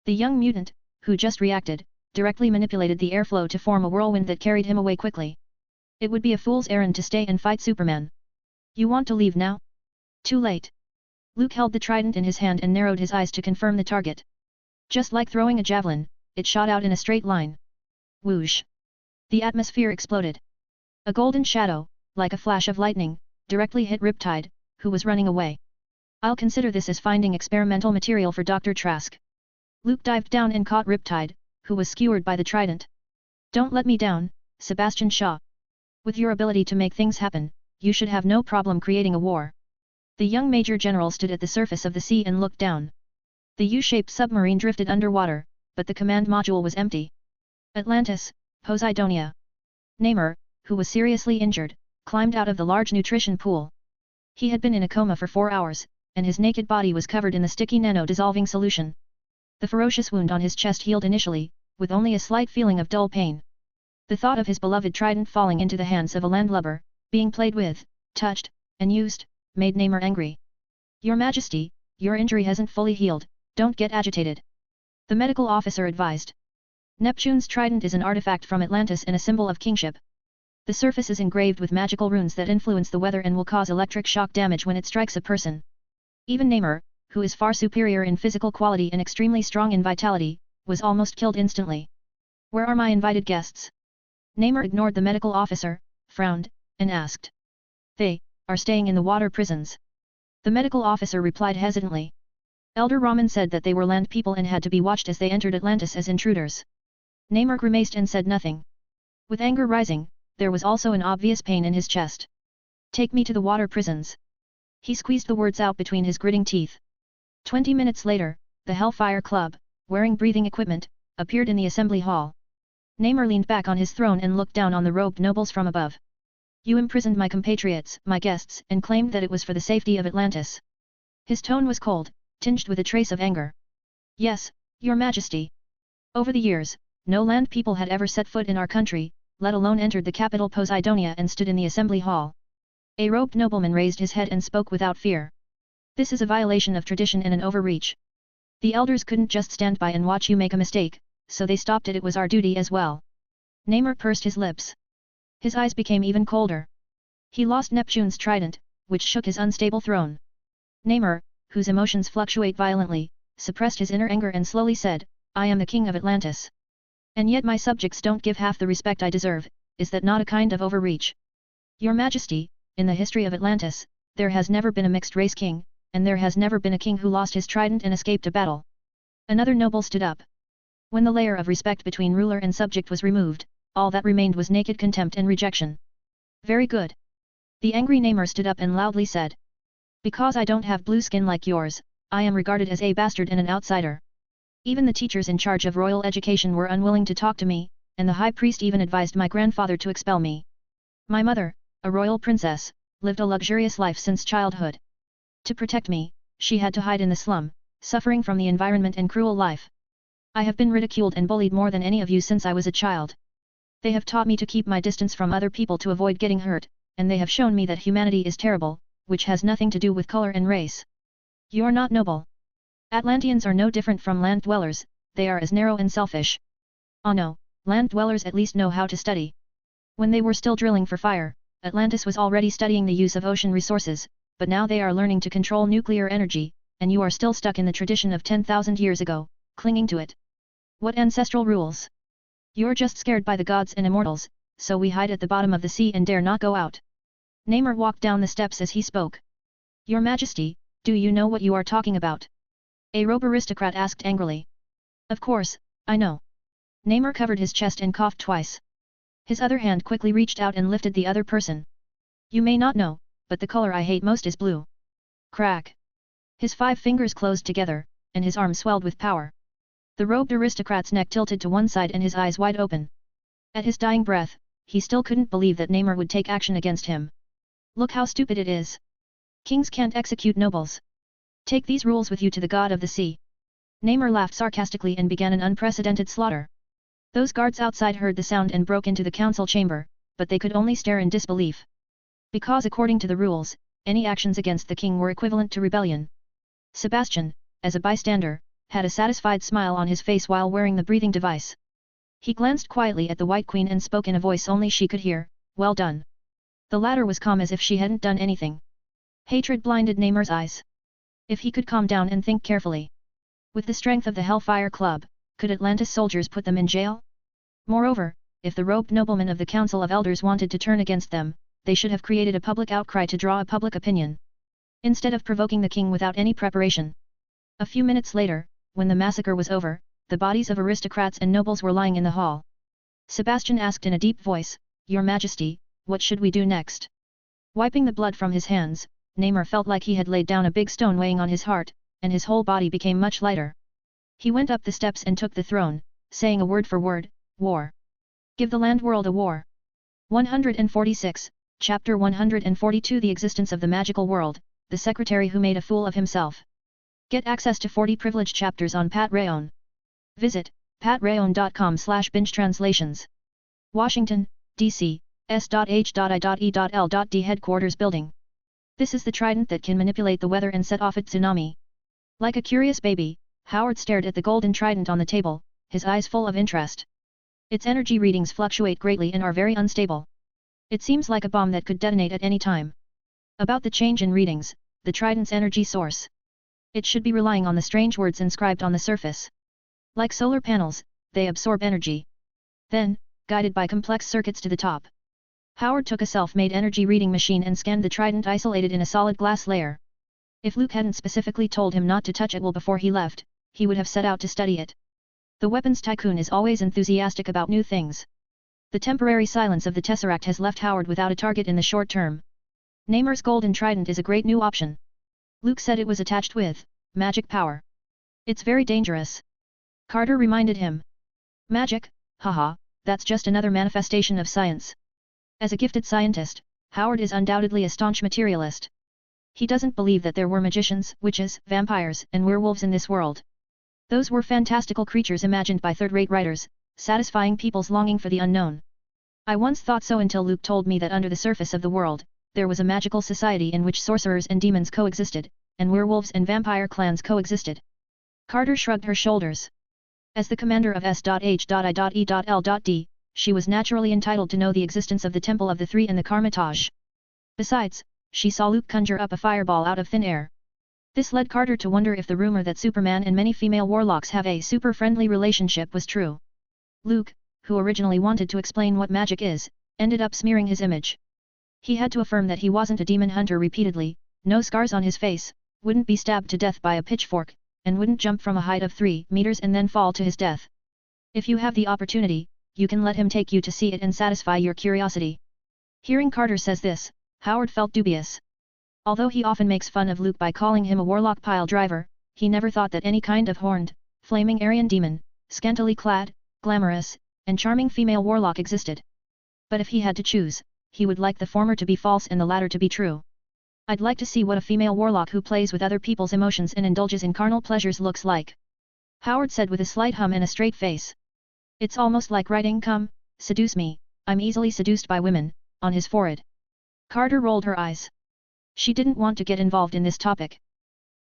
The young mutant, who just reacted, directly manipulated the airflow to form a whirlwind that carried him away quickly. It would be a fool's errand to stay and fight Superman. You want to leave now? Too late. Luke held the trident in his hand and narrowed his eyes to confirm the target. Just like throwing a javelin, it shot out in a straight line. Whoosh! The atmosphere exploded. A golden shadow, like a flash of lightning, directly hit Riptide, who was running away. I'll consider this as finding experimental material for Dr. Trask. Luke dived down and caught Riptide, who was skewered by the trident. Don't let me down, Sebastian Shaw. With your ability to make things happen, you should have no problem creating a war. The young Major General stood at the surface of the sea and looked down. The U-shaped submarine drifted underwater, but the command module was empty. Atlantis, Poseidonia. Namor, who was seriously injured, climbed out of the large nutrition pool. He had been in a coma for 4 hours, and his naked body was covered in the sticky nano-dissolving solution. The ferocious wound on his chest healed initially, with only a slight feeling of dull pain. The thought of his beloved trident falling into the hands of a landlubber, being played with, touched, and used, made Namor angry. Your Majesty, your injury hasn't fully healed, don't get agitated. The medical officer advised. Neptune's trident is an artifact from Atlantis and a symbol of kingship. The surface is engraved with magical runes that influence the weather and will cause electric shock damage when it strikes a person. Even Namor, who is far superior in physical quality and extremely strong in vitality, was almost killed instantly. Where are my invited guests? Namor ignored the medical officer, frowned, and asked. They are staying in the water prisons. The medical officer replied hesitantly. Elder Raman said that they were land people and had to be watched as they entered Atlantis as intruders. Namor grimaced and said nothing. With anger rising, there was also an obvious pain in his chest. Take me to the water prisons. He squeezed the words out between his gritting teeth. 20 minutes later, the Hellfire Club, wearing breathing equipment, appeared in the assembly hall. Namor leaned back on his throne and looked down on the robed nobles from above. You imprisoned my compatriots, my guests, and claimed that it was for the safety of Atlantis. His tone was cold, tinged with a trace of anger. Yes, your Majesty. Over the years, no land people had ever set foot in our country, let alone entered the capital Poseidonia and stood in the assembly hall. A robed nobleman raised his head and spoke without fear. This is a violation of tradition and an overreach. The elders couldn't just stand by and watch you make a mistake, so they stopped it. It was our duty as well. Namor pursed his lips. His eyes became even colder. He lost Neptune's trident, which shook his unstable throne. Namor, whose emotions fluctuate violently, suppressed his inner anger and slowly said, I am the king of Atlantis. And yet my subjects don't give half the respect I deserve. Is that not a kind of overreach? Your Majesty, in the history of Atlantis, there has never been a mixed-race king, and there has never been a king who lost his trident and escaped a battle. Another noble stood up. When the layer of respect between ruler and subject was removed, all that remained was naked contempt and rejection. Very good. The angry Namor stood up and loudly said. Because I don't have blue skin like yours, I am regarded as a bastard and an outsider. Even the teachers in charge of royal education were unwilling to talk to me, and the high priest even advised my grandfather to expel me. My mother, a royal princess, lived a luxurious life since childhood. To protect me, she had to hide in the slum, suffering from the environment and cruel life. I have been ridiculed and bullied more than any of you since I was a child. They have taught me to keep my distance from other people to avoid getting hurt, and they have shown me that humanity is terrible, which has nothing to do with color and race. You're not noble. Atlanteans are no different from land dwellers, they are as narrow and selfish. Oh no, land dwellers at least know how to study. When they were still drilling for fire, Atlantis was already studying the use of ocean resources, but now they are learning to control nuclear energy, and you are still stuck in the tradition of 10,000 years ago, clinging to it. What ancestral rules? You're just scared by the gods and immortals, so we hide at the bottom of the sea and dare not go out. Namor walked down the steps as he spoke. Your Majesty, do you know what you are talking about? A robe aristocrat asked angrily. Of course, I know. Namor covered his chest and coughed twice. His other hand quickly reached out and lifted the other person. You may not know, but the color I hate most is blue. Crack. His 5 fingers closed together, and his arm swelled with power. The robed aristocrat's neck tilted to one side and his eyes wide open. At his dying breath, he still couldn't believe that Namor would take action against him. Look how stupid it is. Kings can't execute nobles. Take these rules with you to the god of the sea. Namor laughed sarcastically and began an unprecedented slaughter. Those guards outside heard the sound and broke into the council chamber, but they could only stare in disbelief. Because according to the rules, any actions against the king were equivalent to rebellion. Sebastian, as a bystander, had a satisfied smile on his face while wearing the breathing device. He glanced quietly at the White Queen and spoke in a voice only she could hear, well done. The latter was calm as if she hadn't done anything. Hatred blinded Namor's eyes. If he could calm down and think carefully. With the strength of the Hellfire Club, could Atlantis soldiers put them in jail? Moreover, if the robed noblemen of the Council of Elders wanted to turn against them, they should have created a public outcry to draw a public opinion. Instead of provoking the king without any preparation. A few minutes later, when the massacre was over, the bodies of aristocrats and nobles were lying in the hall. Sebastian asked in a deep voice, Your Majesty, what should we do next? Wiping the blood from his hands, Namor felt like he had laid down a big stone weighing on his heart, and his whole body became much lighter. He went up the steps and took the throne, saying a word for word, war. Give the land world a war. 146, Chapter 142 The existence of the magical world, the secretary who made a fool of himself. Get access to 40 privileged chapters on Patreon. Visit patreon.com/bingetranslations. Washington, D.C. S.H.I.E.L.D. Headquarters Building. This is the trident that can manipulate the weather and set off a tsunami. Like a curious baby, Howard stared at the golden trident on the table, his eyes full of interest. Its energy readings fluctuate greatly and are very unstable. It seems like a bomb that could detonate at any time. About the change in readings, the trident's energy source. It should be relying on the strange words inscribed on the surface. Like solar panels, they absorb energy. Then, guided by complex circuits to the top. Howard took a self-made energy reading machine and scanned the trident isolated in a solid glass layer. If Luke hadn't specifically told him not to touch it before he left, he would have set out to study it. The weapons tycoon is always enthusiastic about new things. The temporary silence of the Tesseract has left Howard without a target in the short term. Namor's golden trident is a great new option. Luke said it was attached with magic power. It's very dangerous. Carter reminded him. Magic, haha, that's just another manifestation of science. As a gifted scientist, Howard is undoubtedly a staunch materialist. He doesn't believe that there were magicians, witches, vampires, and werewolves in this world. Those were fantastical creatures imagined by third-rate writers, satisfying people's longing for the unknown. I once thought so until Luke told me that under the surface of the world, there was a magical society in which sorcerers and demons coexisted, and werewolves and vampire clans coexisted. Carter shrugged her shoulders. As the commander of S.H.I.E.L.D., she was naturally entitled to know the existence of the Temple of the Three and the Karmitage. Besides, she saw Luke conjure up a fireball out of thin air. This led Carter to wonder if the rumor that Superman and many female warlocks have a super-friendly relationship was true. Luke, who originally wanted to explain what magic is, ended up smearing his image. He had to affirm that he wasn't a demon hunter repeatedly, no scars on his face, wouldn't be stabbed to death by a pitchfork, and wouldn't jump from a height of 3 meters and then fall to his death. If you have the opportunity, you can let him take you to see it and satisfy your curiosity. Hearing Carter says this, Howard felt dubious. Although he often makes fun of Luke by calling him a warlock pile driver, he never thought that any kind of horned, flaming Aryan demon, scantily clad, glamorous, and charming female warlock existed. But if he had to choose, he would like the former to be false and the latter to be true. I'd like to see what a female warlock who plays with other people's emotions and indulges in carnal pleasures looks like. Howard said with a slight hum and a straight face. It's almost like writing "Come, seduce me, I'm easily seduced by women," on his forehead. Carter rolled her eyes. She didn't want to get involved in this topic.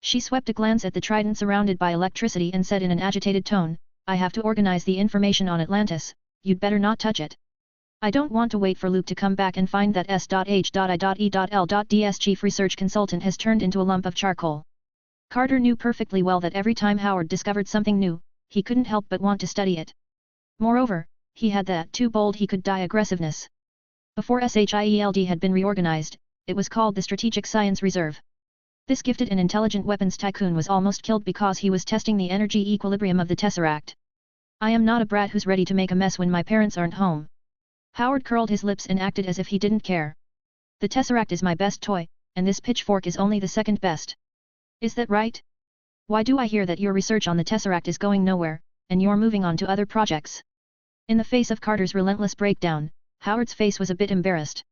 She swept a glance at the trident surrounded by electricity and said in an agitated tone, I have to organize the information on Atlantis, you'd better not touch it. I don't want to wait for Luke to come back and find that S.H.I.E.L.D's chief research consultant has turned into a lump of charcoal. Carter knew perfectly well that every time Howard discovered something new, he couldn't help but want to study it. Moreover, he had that too bold he could die aggressiveness. Before SHIELD had been reorganized, it was called the Strategic Science Reserve. This gifted and intelligent weapons tycoon was almost killed because he was testing the energy equilibrium of the Tesseract. I am not a brat who's ready to make a mess when my parents aren't home. Howard curled his lips and acted as if he didn't care. The Tesseract is my best toy, and this pitchfork is only the second best. Is that right? Why do I hear that your research on the Tesseract is going nowhere, and you're moving on to other projects? In the face of Carter's relentless breakdown, Howard's face was a bit embarrassed.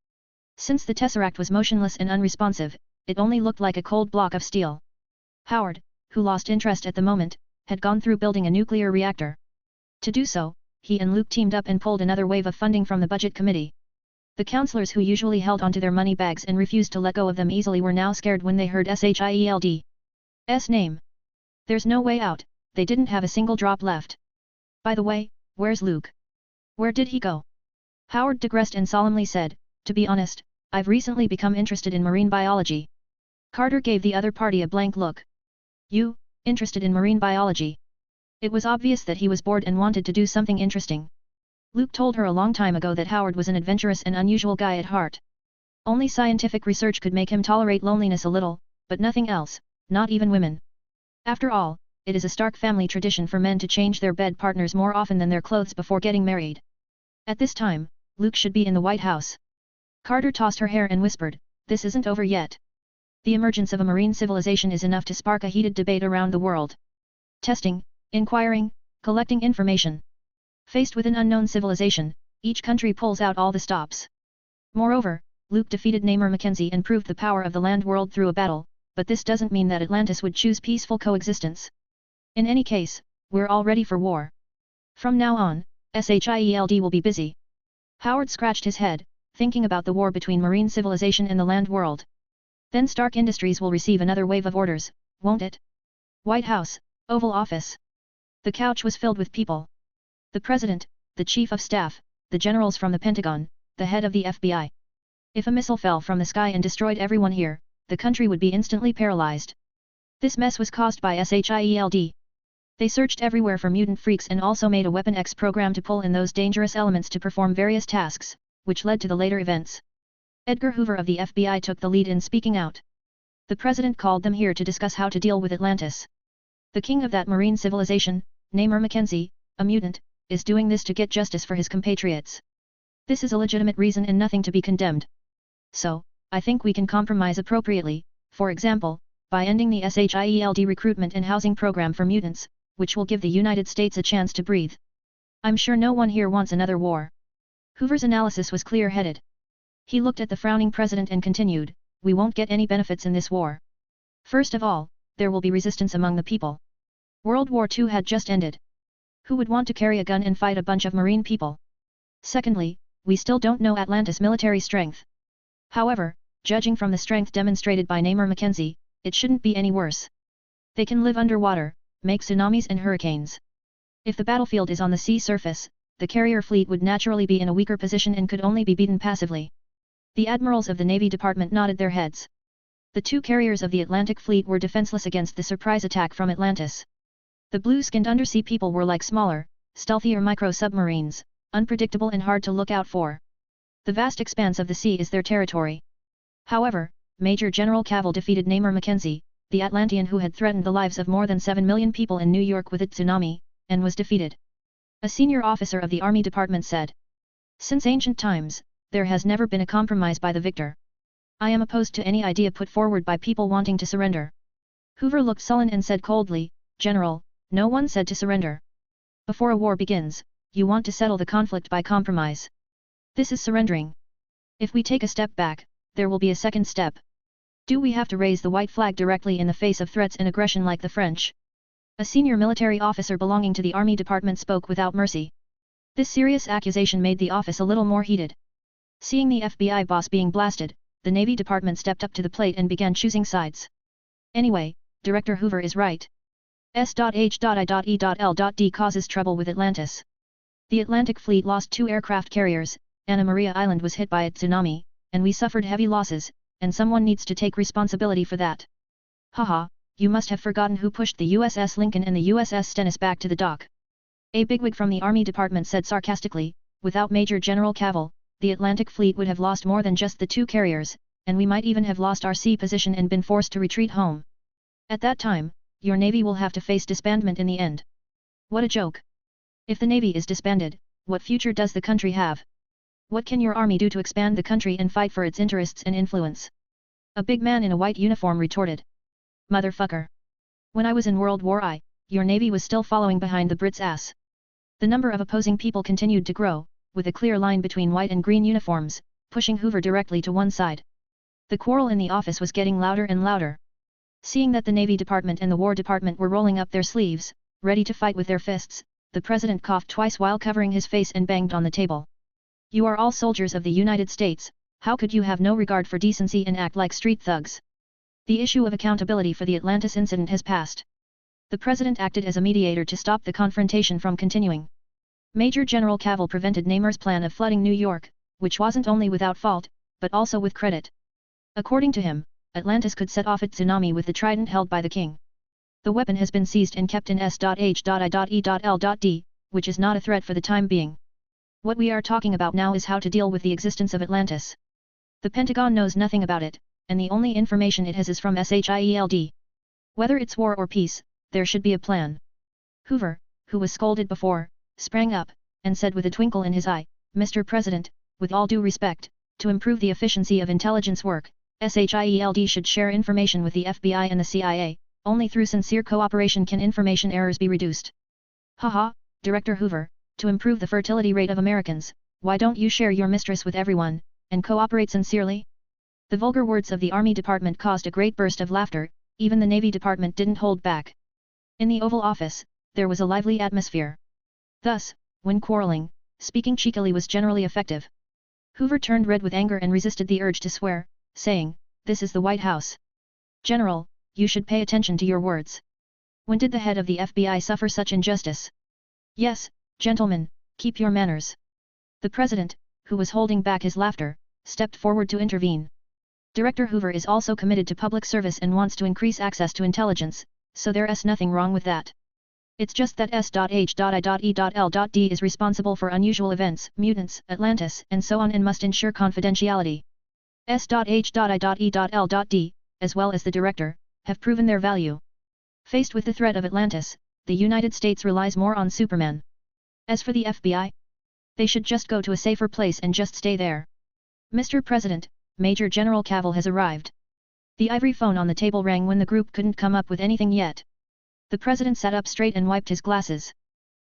Since the Tesseract was motionless and unresponsive, it only looked like a cold block of steel. Howard, who lost interest at the moment, had gone through building a nuclear reactor. To do so, he and Luke teamed up and pulled another wave of funding from the budget committee. The councillors who usually held onto their money bags and refused to let go of them easily were now scared when they heard SHIELD's name. There's no way out, they didn't have a single drop left. By the way, where's Luke? Where did he go? Howard digressed and solemnly said, to be honest, I've recently become interested in marine biology. Carter gave the other party a blank look. You, interested in marine biology? It was obvious that he was bored and wanted to do something interesting. Luke told her a long time ago that Howard was an adventurous and unusual guy at heart. Only scientific research could make him tolerate loneliness a little, but nothing else, not even women. After all, it is a stark family tradition for men to change their bed partners more often than their clothes before getting married. At this time, Luke should be in the White House. Carter tossed her hair and whispered, this isn't over yet. The emergence of a marine civilization is enough to spark a heated debate around the world. Testing, inquiring, collecting information. Faced with an unknown civilization, each country pulls out all the stops. Moreover, Luke defeated Namor Mackenzie and proved the power of the land world through a battle, but this doesn't mean that Atlantis would choose peaceful coexistence. In any case, we're all ready for war. From now on, SHIELD will be busy. Howard scratched his head, thinking about the war between marine civilization and the land world. Then Stark Industries will receive another wave of orders, won't it? White House, Oval Office. The couch was filled with people. The President, the Chief of Staff, the generals from the Pentagon, the head of the FBI. If a missile fell from the sky and destroyed everyone here, the country would be instantly paralyzed. This mess was caused by SHIELD. They searched everywhere for mutant freaks and also made a Weapon X program to pull in those dangerous elements to perform various tasks, which led to the later events. Edgar Hoover of the FBI took the lead in speaking out. The President called them here to discuss how to deal with Atlantis. The king of that marine civilization, Namor Mackenzie, a mutant, is doing this to get justice for his compatriots. This is a legitimate reason and nothing to be condemned. So, I think we can compromise appropriately, for example, by ending the SHIELD recruitment and housing program for mutants, which will give the United States a chance to breathe. I'm sure no one here wants another war. Hoover's analysis was clear-headed. He looked at the frowning president and continued, we won't get any benefits in this war. First of all, there will be resistance among the people. World War II had just ended. Who would want to carry a gun and fight a bunch of marine people? Secondly, we still don't know Atlantis' military strength. However, judging from the strength demonstrated by Namor Mackenzie, it shouldn't be any worse. They can live underwater, make tsunamis and hurricanes. If the battlefield is on the sea surface, the carrier fleet would naturally be in a weaker position and could only be beaten passively. The admirals of the Navy Department nodded their heads. The two carriers of the Atlantic Fleet were defenseless against the surprise attack from Atlantis. The blue-skinned undersea people were like smaller, stealthier micro-submarines, unpredictable and hard to look out for. The vast expanse of the sea is their territory. However, Major General Cavill defeated Namor Mackenzie, the Atlantean who had threatened the lives of more than 7 million people in New York with a tsunami, and was defeated. A senior officer of the Army Department said. Since ancient times, there has never been a compromise by the victor. I am opposed to any idea put forward by people wanting to surrender. Hoover looked sullen and said coldly, General, no one said to surrender. Before a war begins, you want to settle the conflict by compromise. This is surrendering. If we take a step back, there will be a second step. Do we have to raise the white flag directly in the face of threats and aggression like the French? A senior military officer belonging to the Army Department spoke without mercy. This serious accusation made the office a little more heated. Seeing the FBI boss being blasted, the Navy Department stepped up to the plate and began choosing sides. Anyway, Director Hoover is right. S.H.I.E.L.D. causes trouble with Atlantis. The Atlantic Fleet lost 2 aircraft carriers, Anna Maria Island was hit by a tsunami, and we suffered heavy losses, and someone needs to take responsibility for that. Haha, you must have forgotten who pushed the USS Lincoln and the USS Stennis back to the dock. A bigwig from the Army Department said sarcastically, without Major General Cavill, the Atlantic Fleet would have lost more than just the 2 carriers, and we might even have lost our sea position and been forced to retreat home. At that time, your Navy will have to face disbandment in the end. What a joke! If the Navy is disbanded, what future does the country have? What can your army do to expand the country and fight for its interests and influence? A big man in a white uniform retorted. Motherfucker! When I was in World War I, your Navy was still following behind the Brits' ass. The number of opposing people continued to grow, with a clear line between white and green uniforms, pushing Hoover directly to one side. The quarrel in the office was getting louder and louder. Seeing that the Navy Department and the War Department were rolling up their sleeves, ready to fight with their fists, the President coughed twice while covering his face and banged on the table. You are all soldiers of the United States, how could you have no regard for decency and act like street thugs? The issue of accountability for the Atlantis incident has passed. The President acted as a mediator to stop the confrontation from continuing. Major General Cavill prevented Namor's plan of flooding New York, which wasn't only without fault, but also with credit. According to him, Atlantis could set off a tsunami with the trident held by the king. The weapon has been seized and kept in S.H.I.E.L.D., which is not a threat for the time being. What we are talking about now is how to deal with the existence of Atlantis. The Pentagon knows nothing about it, and the only information it has is from SHIELD. Whether it's war or peace, there should be a plan. Hoover, who was scolded before, sprang up, and said with a twinkle in his eye, Mr. President, with all due respect, to improve the efficiency of intelligence work, SHIELD should share information with the FBI and the CIA, only through sincere cooperation can information errors be reduced. Haha, Director Hoover, to improve the fertility rate of Americans, why don't you share your mistress with everyone, and cooperate sincerely? The vulgar words of the Army Department caused a great burst of laughter, even the Navy Department didn't hold back. In the Oval Office, there was a lively atmosphere. Thus, when quarreling, speaking cheekily was generally effective. Hoover turned red with anger and resisted the urge to swear, saying, "This is the White House. General, you should pay attention to your words. When did the head of the FBI suffer such injustice? Yes, gentlemen, keep your manners." The President, who was holding back his laughter, stepped forward to intervene. Director Hoover is also committed to public service and wants to increase access to intelligence, so there's nothing wrong with that. It's just that S.H.I.E.L.D. is responsible for unusual events, mutants, Atlantis, and so on and must ensure confidentiality. S.H.I.E.L.D., as well as the director, have proven their value. Faced with the threat of Atlantis, the United States relies more on Superman. As for the FBI, they should just go to a safer place and just stay there. Mr. President, Major General Cavill has arrived. The ivory phone on the table rang when the group couldn't come up with anything yet. The President sat up straight and wiped his glasses.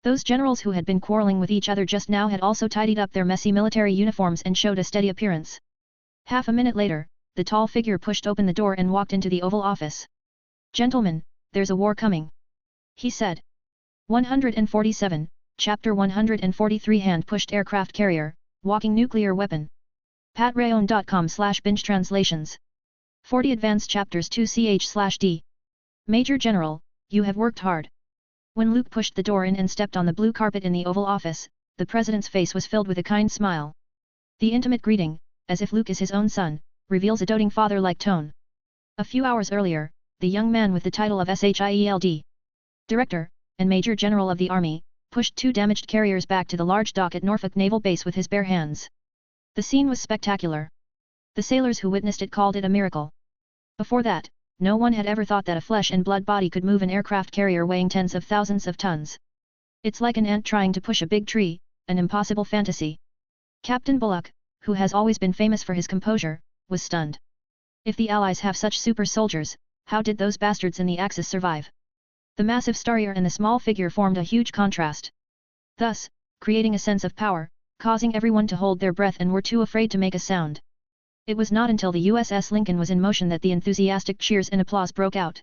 Those generals who had been quarreling with each other just now had also tidied up their messy military uniforms and showed a steady appearance. Half a minute later, the tall figure pushed open the door and walked into the Oval Office. "Gentlemen, there's a war coming," he said. 147, Chapter 143 Hand-pushed aircraft carrier, walking nuclear weapon. Patreon.com/binge translations. 40 Advanced Chapters 2ch/d. Major General, you have worked hard. When Luke pushed the door in and stepped on the blue carpet in the Oval Office, the President's face was filled with a kind smile. The intimate greeting, as if Luke is his own son, reveals a doting father-like tone. A few hours earlier, the young man with the title of SHIELD Director, and Major General of the Army, pushed 2 damaged carriers back to the large dock at Norfolk Naval Base with his bare hands. The scene was spectacular. The sailors who witnessed it called it a miracle. Before that, no one had ever thought that a flesh-and-blood body could move an aircraft carrier weighing tens of thousands of tons. It's like an ant trying to push a big tree, an impossible fantasy. Captain Bullock, who has always been famous for his composure, was stunned. If the Allies have such super soldiers, how did those bastards in the Axis survive? The massive Starrier and the small figure formed a huge contrast. Thus, creating a sense of power, causing everyone to hold their breath and were too afraid to make a sound. It was not until the USS Lincoln was in motion that the enthusiastic cheers and applause broke out.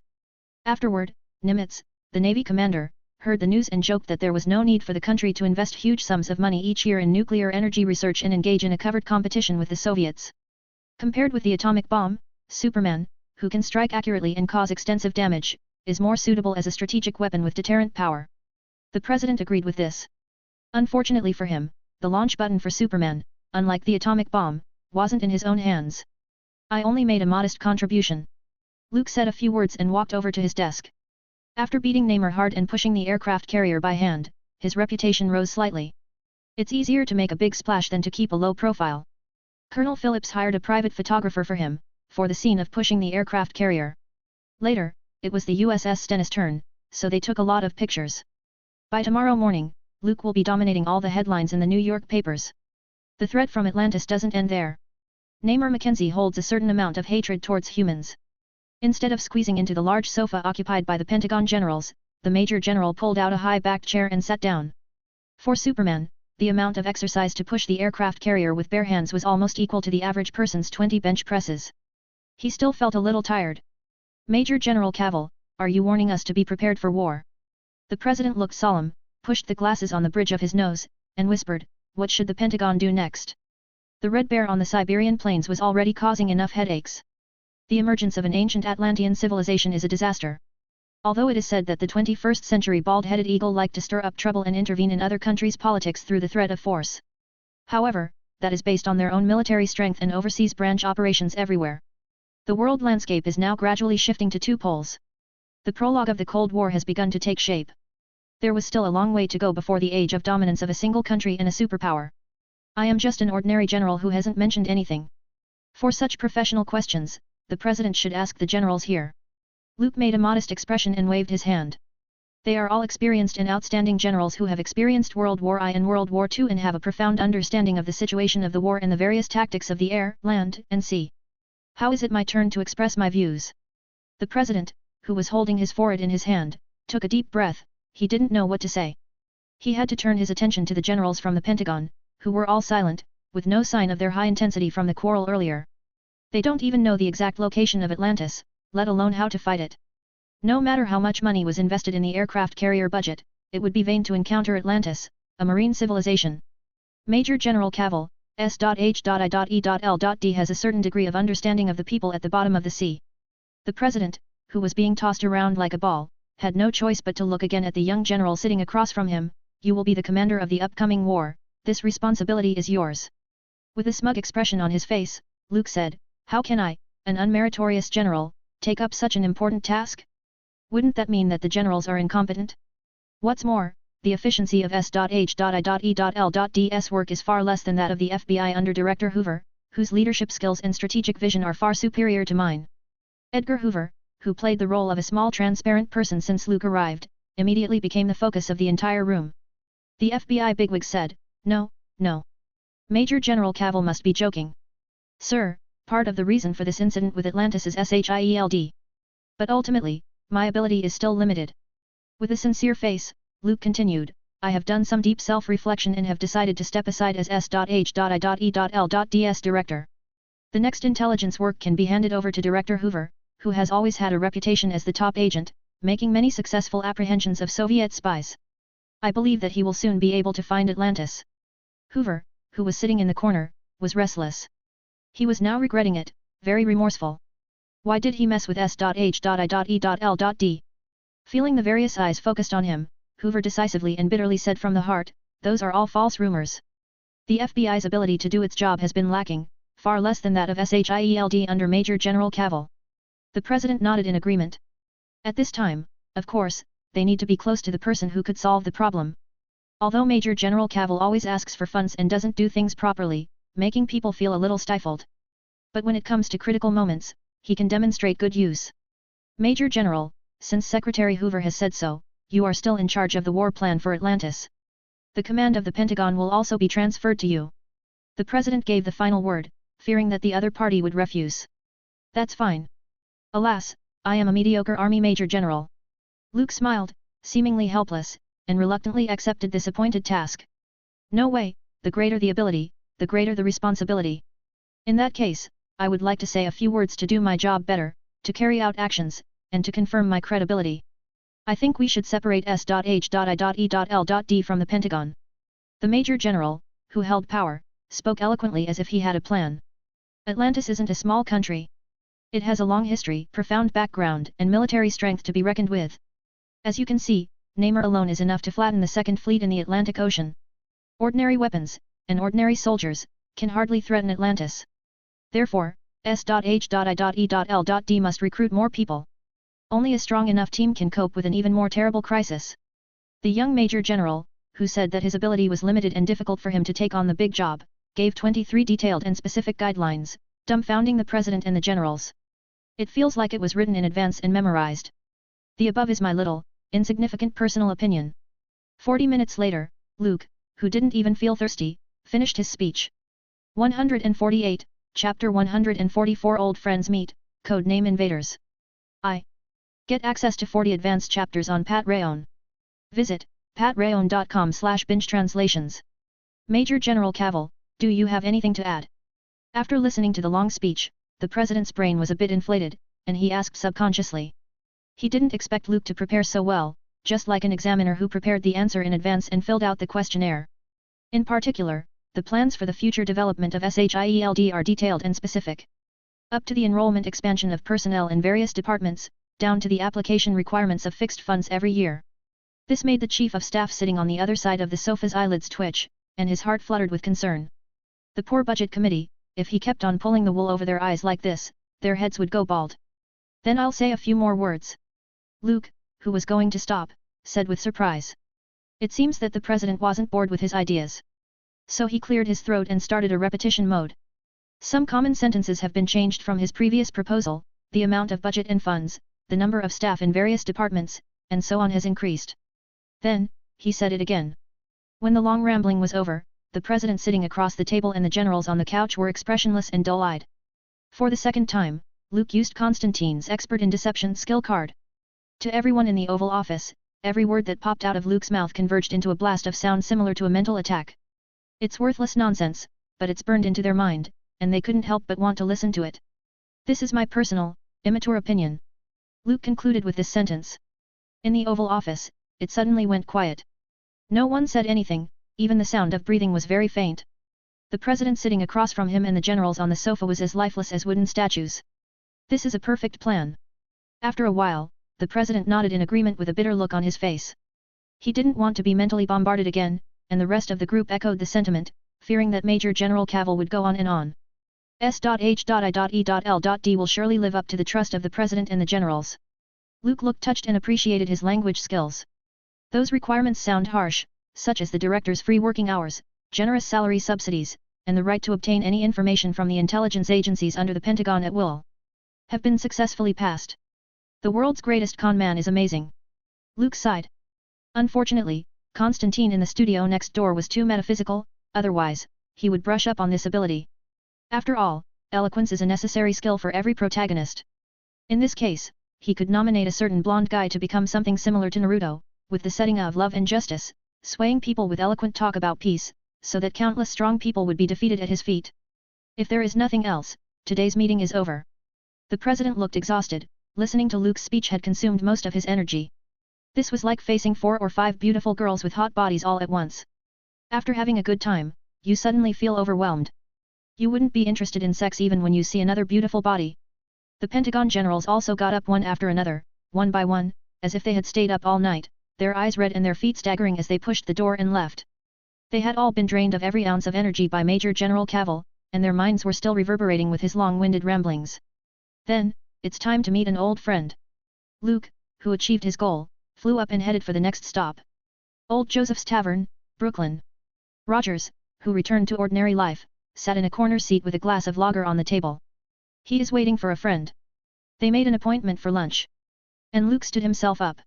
Afterward, Nimitz, the Navy commander, heard the news and joked that there was no need for the country to invest huge sums of money each year in nuclear energy research and engage in a covered competition with the Soviets. Compared with the atomic bomb, Superman, who can strike accurately and cause extensive damage, is more suitable as a strategic weapon with deterrent power. The president agreed with this. Unfortunately for him, the launch button for Superman, unlike the atomic bomb, wasn't in his own hands. I only made a modest contribution. Luke said a few words and walked over to his desk. After beating Namor hard and pushing the aircraft carrier by hand, his reputation rose slightly. It's easier to make a big splash than to keep a low profile. Colonel Phillips hired a private photographer for him, for the scene of pushing the aircraft carrier. Later, it was the USS Stennis' turn, so they took a lot of pictures. By tomorrow morning, Luke will be dominating all the headlines in the New York papers. The threat from Atlantis doesn't end there. Namor Mackenzie holds a certain amount of hatred towards humans. Instead of squeezing into the large sofa occupied by the Pentagon generals, the Major General pulled out a high-backed chair and sat down. For Superman, the amount of exercise to push the aircraft carrier with bare hands was almost equal to the average person's 20 bench presses. He still felt a little tired. Major General Cavill, are you warning us to be prepared for war? The president looked solemn, pushed the glasses on the bridge of his nose, and whispered, what should the Pentagon do next? The Red Bear on the Siberian plains was already causing enough headaches. The emergence of an ancient Atlantean civilization is a disaster. Although it is said that the 21st century bald-headed eagle liked to stir up trouble and intervene in other countries' politics through the threat of force. However, that is based on their own military strength and overseas branch operations everywhere. The world landscape is now gradually shifting to two poles. The prologue of the Cold War has begun to take shape. There was still a long way to go before the age of dominance of a single country and a superpower. I am just an ordinary general who hasn't mentioned anything. For such professional questions, the president should ask the generals here. Luke made a modest expression and waved his hand. They are all experienced and outstanding generals who have experienced World War I and World War II and have a profound understanding of the situation of the war and the various tactics of the air, land, and sea. How is it my turn to express my views? The president, who was holding his forehead in his hand, took a deep breath. He didn't know what to say. He had to turn his attention to the generals from the Pentagon, who were all silent, with no sign of their high intensity from the quarrel earlier. They don't even know the exact location of Atlantis, let alone how to fight it. No matter how much money was invested in the aircraft carrier budget, it would be vain to encounter Atlantis, a marine civilization. Major General Cavill, S.H.I.E.L.D. has a certain degree of understanding of the people at the bottom of the sea. The president, who was being tossed around like a ball, had no choice but to look again at the young general sitting across from him. You will be the commander of the upcoming war, this responsibility is yours. With a smug expression on his face, Luke said, how can I, an unmeritorious general, take up such an important task? Wouldn't that mean that the generals are incompetent? What's more, the efficiency of S.H.I.E.L.D.'s work is far less than that of the FBI under Director Hoover, whose leadership skills and strategic vision are far superior to mine. Edgar Hoover, who played the role of a small transparent person since Luke arrived, immediately became the focus of the entire room. The FBI bigwig said, no, no. Major General Cavill must be joking. Sir, part of the reason for this incident with Atlantis is SHIELD. But ultimately, my ability is still limited. With a sincere face, Luke continued, I have done some deep self-reflection and have decided to step aside as S.H.I.E.L.D.'s director. The next intelligence work can be handed over to Director Hoover, who has always had a reputation as the top agent, making many successful apprehensions of Soviet spies. I believe that he will soon be able to find Atlantis. Hoover, who was sitting in the corner, was restless. He was now regretting it, very remorseful. Why did he mess with S.H.I.E.L.D? Feeling the various eyes focused on him, Hoover decisively and bitterly said from the heart, those are all false rumors. The FBI's ability to do its job has been lacking, far less than that of SHIELD under Major General Cavill. The president nodded in agreement. At this time, of course, they need to be close to the person who could solve the problem. Although Major General Cavill always asks for funds and doesn't do things properly, making people feel a little stifled. But when it comes to critical moments, he can demonstrate good use. Major General, since Secretary Hoover has said so, you are still in charge of the war plan for Atlantis. The command of the Pentagon will also be transferred to you. The president gave the final word, fearing that the other party would refuse. That's fine. Alas, I am a mediocre army major general. Luke smiled, seemingly helpless, and reluctantly accepted this appointed task. No way, the greater the ability, the greater the responsibility. In that case, I would like to say a few words to do my job better, to carry out actions, and to confirm my credibility. I think we should separate S.H.I.E.L.D. from the Pentagon. The Major General, who held power, spoke eloquently as if he had a plan. Atlantis isn't a small country. It has a long history, profound background, and military strength to be reckoned with. As you can see, Namor alone is enough to flatten the Second Fleet in the Atlantic Ocean. Ordinary weapons, and ordinary soldiers, can hardly threaten Atlantis. Therefore, S.H.I.E.L.D. must recruit more people. Only a strong enough team can cope with an even more terrible crisis. The young Major General, who said that his ability was limited and difficult for him to take on the big job, gave 23 detailed and specific guidelines, dumbfounding the President and the generals. It feels like it was written in advance and memorized. The above is my little, insignificant personal opinion. 40 minutes later, Luke, who didn't even feel thirsty, finished his speech. 148, Chapter 144 Old Friends Meet, Codename Invaders. Get access to 40 advanced chapters on Patreon. Visit patreon.com/bingetranslations. Major General Cavill, do you have anything to add? After listening to the long speech, the president's brain was a bit inflated, and he asked subconsciously. He didn't expect Luke to prepare so well, just like an examiner who prepared the answer in advance and filled out the questionnaire. In particular, the plans for the future development of SHIELD are detailed and specific. Up to the enrollment expansion of personnel in various departments, down to the application requirements of fixed funds every year. This made the Chief of Staff sitting on the other side of the sofa's eyelids twitch, and his heart fluttered with concern. The poor budget committee, if he kept on pulling the wool over their eyes like this, their heads would go bald. Then I'll say a few more words. Luke, who was going to stop, said with surprise. It seems that the president wasn't bored with his ideas. So he cleared his throat and started a repetition mode. Some common sentences have been changed from his previous proposal, the amount of budget and funds, the number of staff in various departments, and so on has increased. Then, he said it again. When the long rambling was over, the president sitting across the table and the generals on the couch were expressionless and dull-eyed. For the second time, Luke used Constantine's expert in deception skill card. To everyone in the Oval Office, every word that popped out of Luke's mouth converged into a blast of sound similar to a mental attack. It's worthless nonsense, but it's burned into their mind, and they couldn't help but want to listen to it. This is my personal, immature opinion. Luke concluded with this sentence. In the Oval Office, it suddenly went quiet. No one said anything, even the sound of breathing was very faint. The president sitting across from him and the generals on the sofa was as lifeless as wooden statues. This is a perfect plan. After a while, the president nodded in agreement with a bitter look on his face. He didn't want to be mentally bombarded again, and the rest of the group echoed the sentiment, fearing that Major General Cavill would go on and on. S.H.I.E.L.D. will surely live up to the trust of the president and the generals. Luke looked touched and appreciated his language skills. Those requirements sound harsh, such as the director's free working hours, generous salary subsidies, and the right to obtain any information from the intelligence agencies under the Pentagon at will. Have been successfully passed. The world's greatest con man is amazing. Luke sighed. Unfortunately, Constantine in the studio next door was too metaphysical, otherwise, he would brush up on this ability. After all, eloquence is a necessary skill for every protagonist. In this case, he could nominate a certain blonde guy to become something similar to Naruto, with the setting of love and justice, swaying people with eloquent talk about peace, so that countless strong people would be defeated at his feet. If there is nothing else, today's meeting is over. The president looked exhausted, listening to Luke's speech had consumed most of his energy. This was like facing 4 or 5 beautiful girls with hot bodies all at once. After having a good time, you suddenly feel overwhelmed. You wouldn't be interested in sex even when you see another beautiful body. The Pentagon generals also got up one after another, one by one, as if they had stayed up all night, their eyes red and their feet staggering as they pushed the door and left. They had all been drained of every ounce of energy by Major General Cavill, and their minds were still reverberating with his long-winded ramblings. Then, it's time to meet an old friend. Luke, who achieved his goal, flew up and headed for the next stop. Old Joseph's Tavern, Brooklyn. Rogers, who returned to ordinary life, sat in a corner seat with a glass of lager on the table. He is waiting for a friend. They made an appointment for lunch. And Luke stood himself up.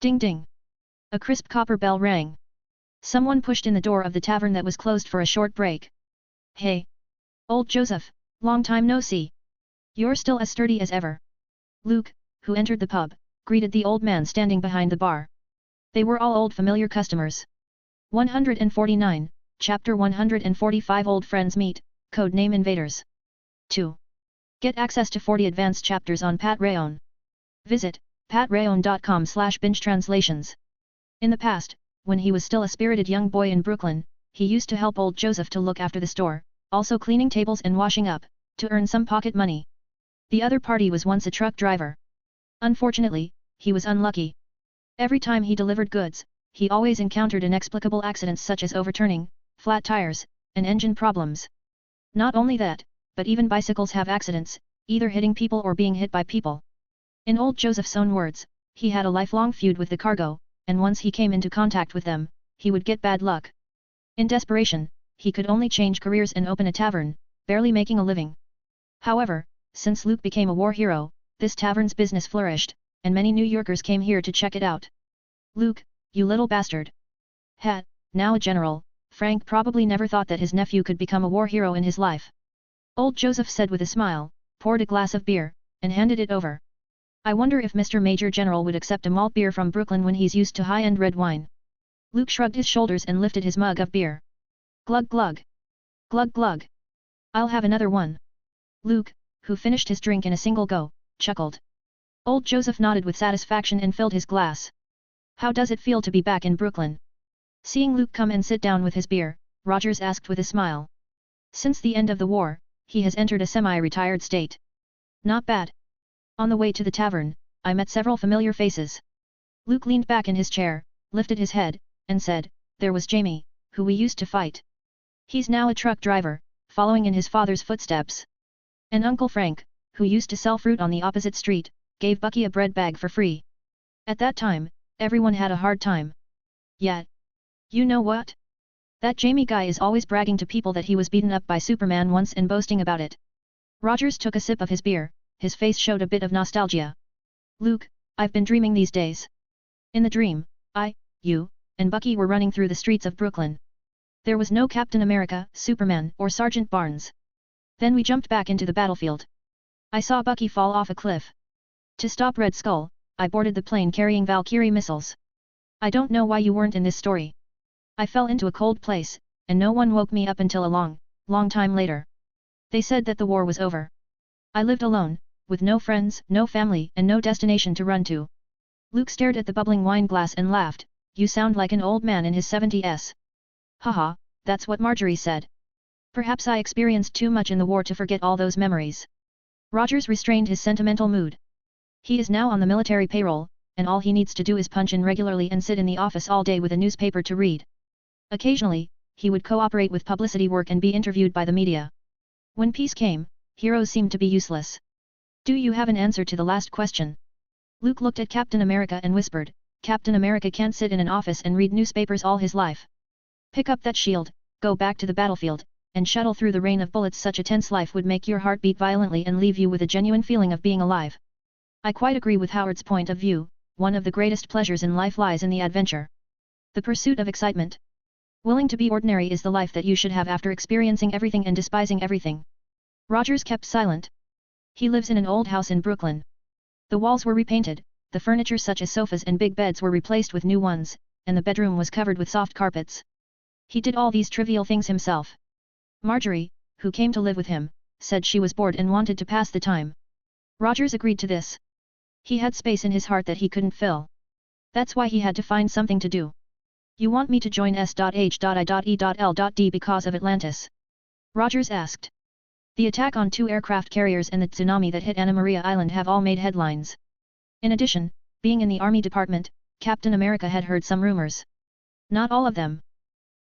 Ding ding. A crisp copper bell rang. Someone pushed in the door of the tavern that was closed for a short break. Hey! Old Joseph, long time no see. You're still as sturdy as ever. Luke, who entered the pub, greeted the old man standing behind the bar. They were all old familiar customers. 149, Chapter 145 Old Friends Meet, Codename Invaders. 2. Get access to 40 advanced chapters on Patreon. Visit patreon.com/bingetranslations. In the past, when he was still a spirited young boy in Brooklyn, he used to help old Joseph to look after the store, also cleaning tables and washing up, to earn some pocket money. The other party was once a truck driver. Unfortunately, he was unlucky. Every time he delivered goods, he always encountered inexplicable accidents such as overturning, flat tires, and engine problems. Not only that, but even bicycles have accidents, either hitting people or being hit by people. In old Joseph's own words, he had a lifelong feud with the cargo, and once he came into contact with them, he would get bad luck. In desperation, he could only change careers and open a tavern, barely making a living. However, since Luke became a war hero, this tavern's business flourished, and many New Yorkers came here to check it out. Luke, you little bastard. Now a general, Frank probably never thought that his nephew could become a war hero in his life. Old Joseph said with a smile, poured a glass of beer, and handed it over. I wonder if Mr. Major General would accept a malt beer from Brooklyn when he's used to high-end red wine. Luke shrugged his shoulders and lifted his mug of beer. Glug glug. Glug glug. I'll have another one. Luke, who finished his drink in a single go, chuckled. Old Joseph nodded with satisfaction and filled his glass. How does it feel to be back in Brooklyn? Seeing Luke come and sit down with his beer, Rogers asked with a smile. Since the end of the war, he has entered a semi-retired state. Not bad. On the way to the tavern, I met several familiar faces. Luke leaned back in his chair, lifted his head, and said, there was Jamie, who we used to fight. He's now a truck driver, following in his father's footsteps. And Uncle Frank, who used to sell fruit on the opposite street, gave Bucky a bread bag for free. At that time, everyone had a hard time. Yet. You know what? That Jamie guy is always bragging to people that he was beaten up by Superman once and boasting about it. Rogers took a sip of his beer, his face showed a bit of nostalgia. Luke, I've been dreaming these days. In the dream, you, and Bucky were running through the streets of Brooklyn. There was no Captain America, Superman, or Sergeant Barnes. Then we jumped back into the battlefield. I saw Bucky fall off a cliff. To stop Red Skull, I boarded the plane carrying Valkyrie missiles. I don't know why you weren't in this story. I fell into a cold place, and no one woke me up until a long time later. They said that the war was over. I lived alone, with no friends, no family, and no destination to run to. Luke stared at the bubbling wine glass and laughed, you sound like an old man in his 70s. Haha, that's what Marjorie said. Perhaps I experienced too much in the war to forget all those memories. Rogers restrained his sentimental mood. He is now on the military payroll, and all he needs to do is punch in regularly and sit in the office all day with a newspaper to read. Occasionally, he would cooperate with publicity work and be interviewed by the media. When peace came, heroes seemed to be useless. Do you have an answer to the last question? Luke looked at Captain America and whispered, Captain America can't sit in an office and read newspapers all his life. Pick up that shield, go back to the battlefield, and shuttle through the rain of bullets. Such a tense life would make your heart beat violently and leave you with a genuine feeling of being alive. I quite agree with Howard's point of view, one of the greatest pleasures in life lies in the adventure. The pursuit of excitement. Willing to be ordinary is the life that you should have after experiencing everything and despising everything. Rogers kept silent. He lives in an old house in Brooklyn. The walls were repainted, the furniture such as sofas and big beds were replaced with new ones, and the bedroom was covered with soft carpets. He did all these trivial things himself. Marjorie, who came to live with him, said she was bored and wanted to pass the time. Rogers agreed to this. He had space in his heart that he couldn't fill. That's why he had to find something to do. You want me to join S.H.I.E.L.D. because of Atlantis? Rogers asked. The attack on 2 aircraft carriers and the tsunami that hit Anna Maria Island have all made headlines. In addition, being in the Army Department, Captain America had heard some rumors. Not all of them.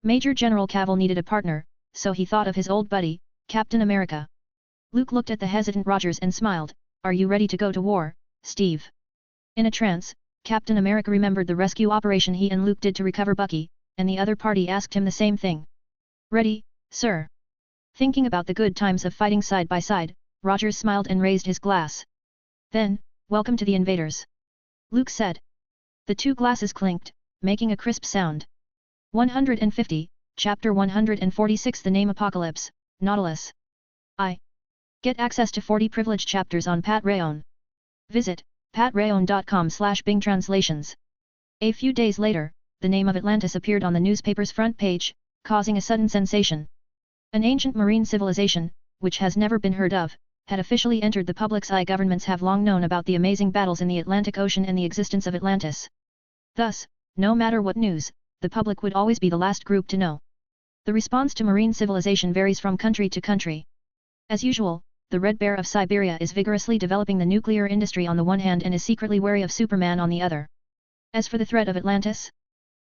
Major General Cavill needed a partner, so he thought of his old buddy, Captain America. Luke looked at the hesitant Rogers and smiled, Are you ready to go to war, Steve? In a trance, Captain America remembered the rescue operation he and Luke did to recover Bucky, and the other party asked him the same thing. Ready, sir. Thinking about the good times of fighting side by side, Rogers smiled and raised his glass. Then, welcome to the invaders. Luke said. The 2 glasses clinked, making a crisp sound. 150, Chapter 146 The Name Apocalypse, Nautilus. Get access to 40 privileged chapters on Patreon. Visit patreon.com/Bing Translations. A few days later, the name of Atlantis appeared on the newspaper's front page, causing a sudden sensation. An ancient marine civilization, which has never been heard of, had officially entered the public's eye. Governments have long known about the amazing battles in the Atlantic Ocean and the existence of Atlantis. Thus, no matter what news, the public would always be the last group to know. The response to marine civilization varies from country to country. As usual, the Red Bear of Siberia is vigorously developing the nuclear industry on the one hand and is secretly wary of Superman on the other. As for the threat of Atlantis?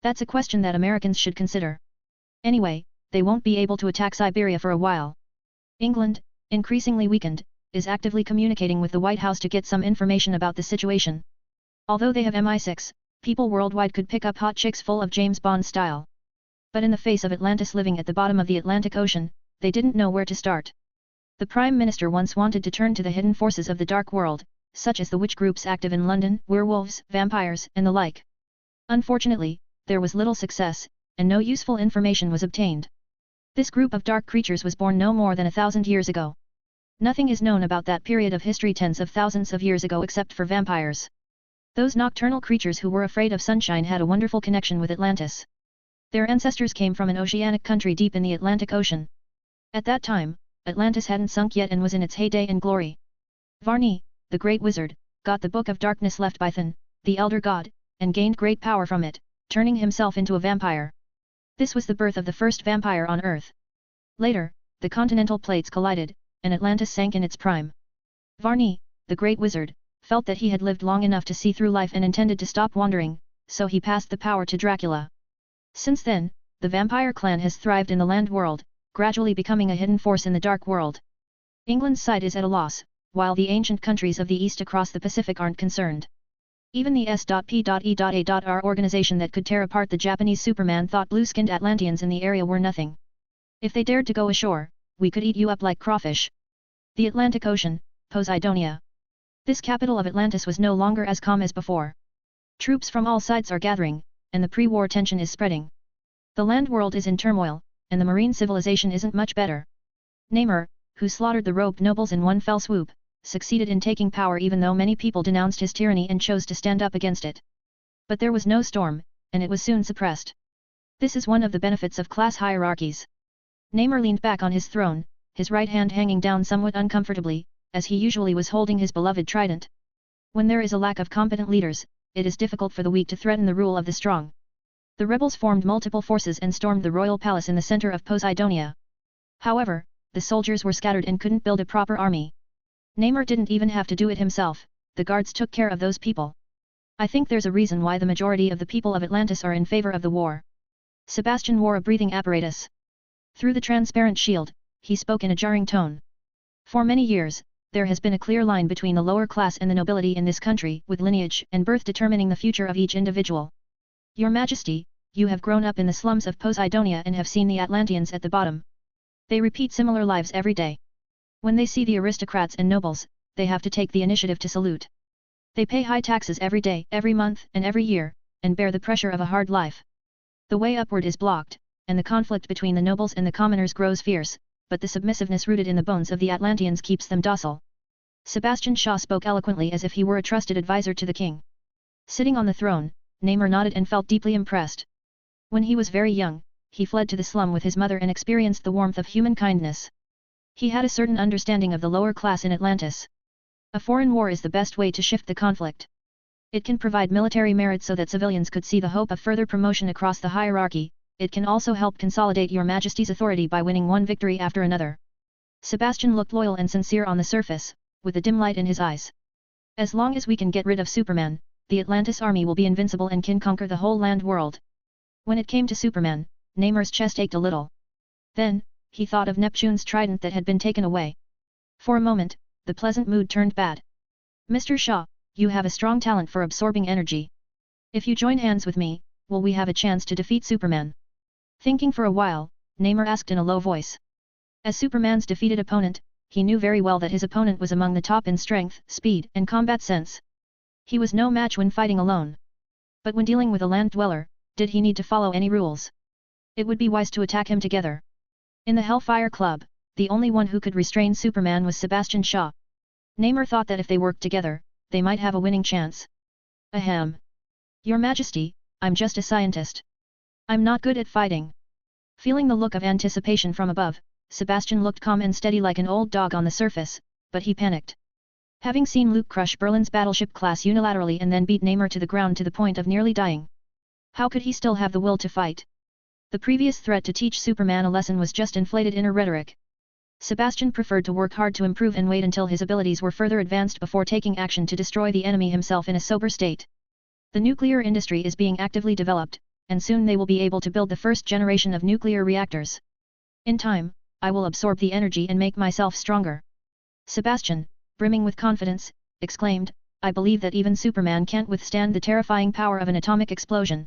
That's a question that Americans should consider. Anyway, they won't be able to attack Siberia for a while. England, increasingly weakened, is actively communicating with the White House to get some information about the situation. Although they have MI6, people worldwide could pick up hot chicks full of James Bond style. But in the face of Atlantis living at the bottom of the Atlantic Ocean, they didn't know where to start. The Prime Minister once wanted to turn to the hidden forces of the dark world, such as the witch groups active in London, werewolves, vampires, and the like. Unfortunately, there was little success, and no useful information was obtained. This group of dark creatures was born no more than 1,000 years ago. Nothing is known about that period of history tens of thousands of years ago except for vampires. Those nocturnal creatures who were afraid of sunshine had a wonderful connection with Atlantis. Their ancestors came from an oceanic country deep in the Atlantic Ocean. At that time, Atlantis hadn't sunk yet and was in its heyday and glory. Varney, the great wizard, got the Book of Darkness left by Thun, the elder god, and gained great power from it, turning himself into a vampire. This was the birth of the first vampire on Earth. Later, the continental plates collided, and Atlantis sank in its prime. Varney, the great wizard, felt that he had lived long enough to see through life and intended to stop wandering, so he passed the power to Dracula. Since then, the vampire clan has thrived in the land world, gradually becoming a hidden force in the dark world. England's side is at a loss, while the ancient countries of the East across the Pacific aren't concerned. Even the S.P.E.A.R organization that could tear apart the Japanese Superman thought blue-skinned Atlanteans in the area were nothing. If they dared to go ashore, we could eat you up like crawfish. The Atlantic Ocean, Poseidonia. This capital of Atlantis was no longer as calm as before. Troops from all sides are gathering, and the pre-war tension is spreading. The land world is in turmoil, and the marine civilization isn't much better. Namor, who slaughtered the robed nobles in one fell swoop, succeeded in taking power even though many people denounced his tyranny and chose to stand up against it. But there was no storm, and it was soon suppressed. This is one of the benefits of class hierarchies. Namor leaned back on his throne, his right hand hanging down somewhat uncomfortably, as he usually was holding his beloved trident. When there is a lack of competent leaders, it is difficult for the weak to threaten the rule of the strong. The rebels formed multiple forces and stormed the royal palace in the center of Poseidonia. However, the soldiers were scattered and couldn't build a proper army. Namor didn't even have to do it himself, the guards took care of those people. I think there's a reason why the majority of the people of Atlantis are in favor of the war. Sebastian wore a breathing apparatus. Through the transparent shield, he spoke in a jarring tone. For many years, there has been a clear line between the lower class and the nobility in this country, with lineage and birth determining the future of each individual. Your Majesty, you have grown up in the slums of Poseidonia and have seen the Atlanteans at the bottom. They repeat similar lives every day. When they see the aristocrats and nobles, they have to take the initiative to salute. They pay high taxes every day, every month, and every year, and bear the pressure of a hard life. The way upward is blocked, and the conflict between the nobles and the commoners grows fierce, but the submissiveness rooted in the bones of the Atlanteans keeps them docile. Sebastian Shaw spoke eloquently as if he were a trusted advisor to the king. Sitting on the throne, Namor nodded and felt deeply impressed. When he was very young, he fled to the slum with his mother and experienced the warmth of human kindness. He had a certain understanding of the lower class in Atlantis. A foreign war is the best way to shift the conflict. It can provide military merit so that civilians could see the hope of further promotion across the hierarchy. It can also help consolidate your Majesty's authority by winning one victory after another. Sebastian looked loyal and sincere on the surface, with a dim light in his eyes. As long as we can get rid of Superman, the Atlantis army will be invincible and can conquer the whole land world. When it came to Superman, Namor's chest ached a little. Then, he thought of Neptune's trident that had been taken away. For a moment, the pleasant mood turned bad. Mr. Shaw, you have a strong talent for absorbing energy. If you join hands with me, will we have a chance to defeat Superman? Thinking for a while, Namor asked in a low voice. As Superman's defeated opponent, he knew very well that his opponent was among the top in strength, speed, and combat sense. He was no match when fighting alone. But when dealing with a land dweller, Did he need to follow any rules? It would be wise to attack him together. In the Hellfire Club, the only one who could restrain Superman was Sebastian Shaw. Namor thought that if they worked together, they might have a winning chance. Ahem. Your Majesty, I'm just a scientist. I'm not good at fighting. Feeling the look of anticipation from above, Sebastian looked calm and steady like an old dog on the surface, but he panicked. Having seen Luke crush Berlin's battleship class unilaterally and then beat Namor to the ground to the point of nearly dying, how could he still have the will to fight? The previous threat to teach Superman a lesson was just inflated inner rhetoric. Sebastian preferred to work hard to improve and wait until his abilities were further advanced before taking action to destroy the enemy himself in a sober state. The nuclear industry is being actively developed, and soon they will be able to build the first generation of nuclear reactors. In time, I will absorb the energy and make myself stronger. Sebastian, brimming with confidence, exclaimed, I believe that even Superman can't withstand the terrifying power of an atomic explosion.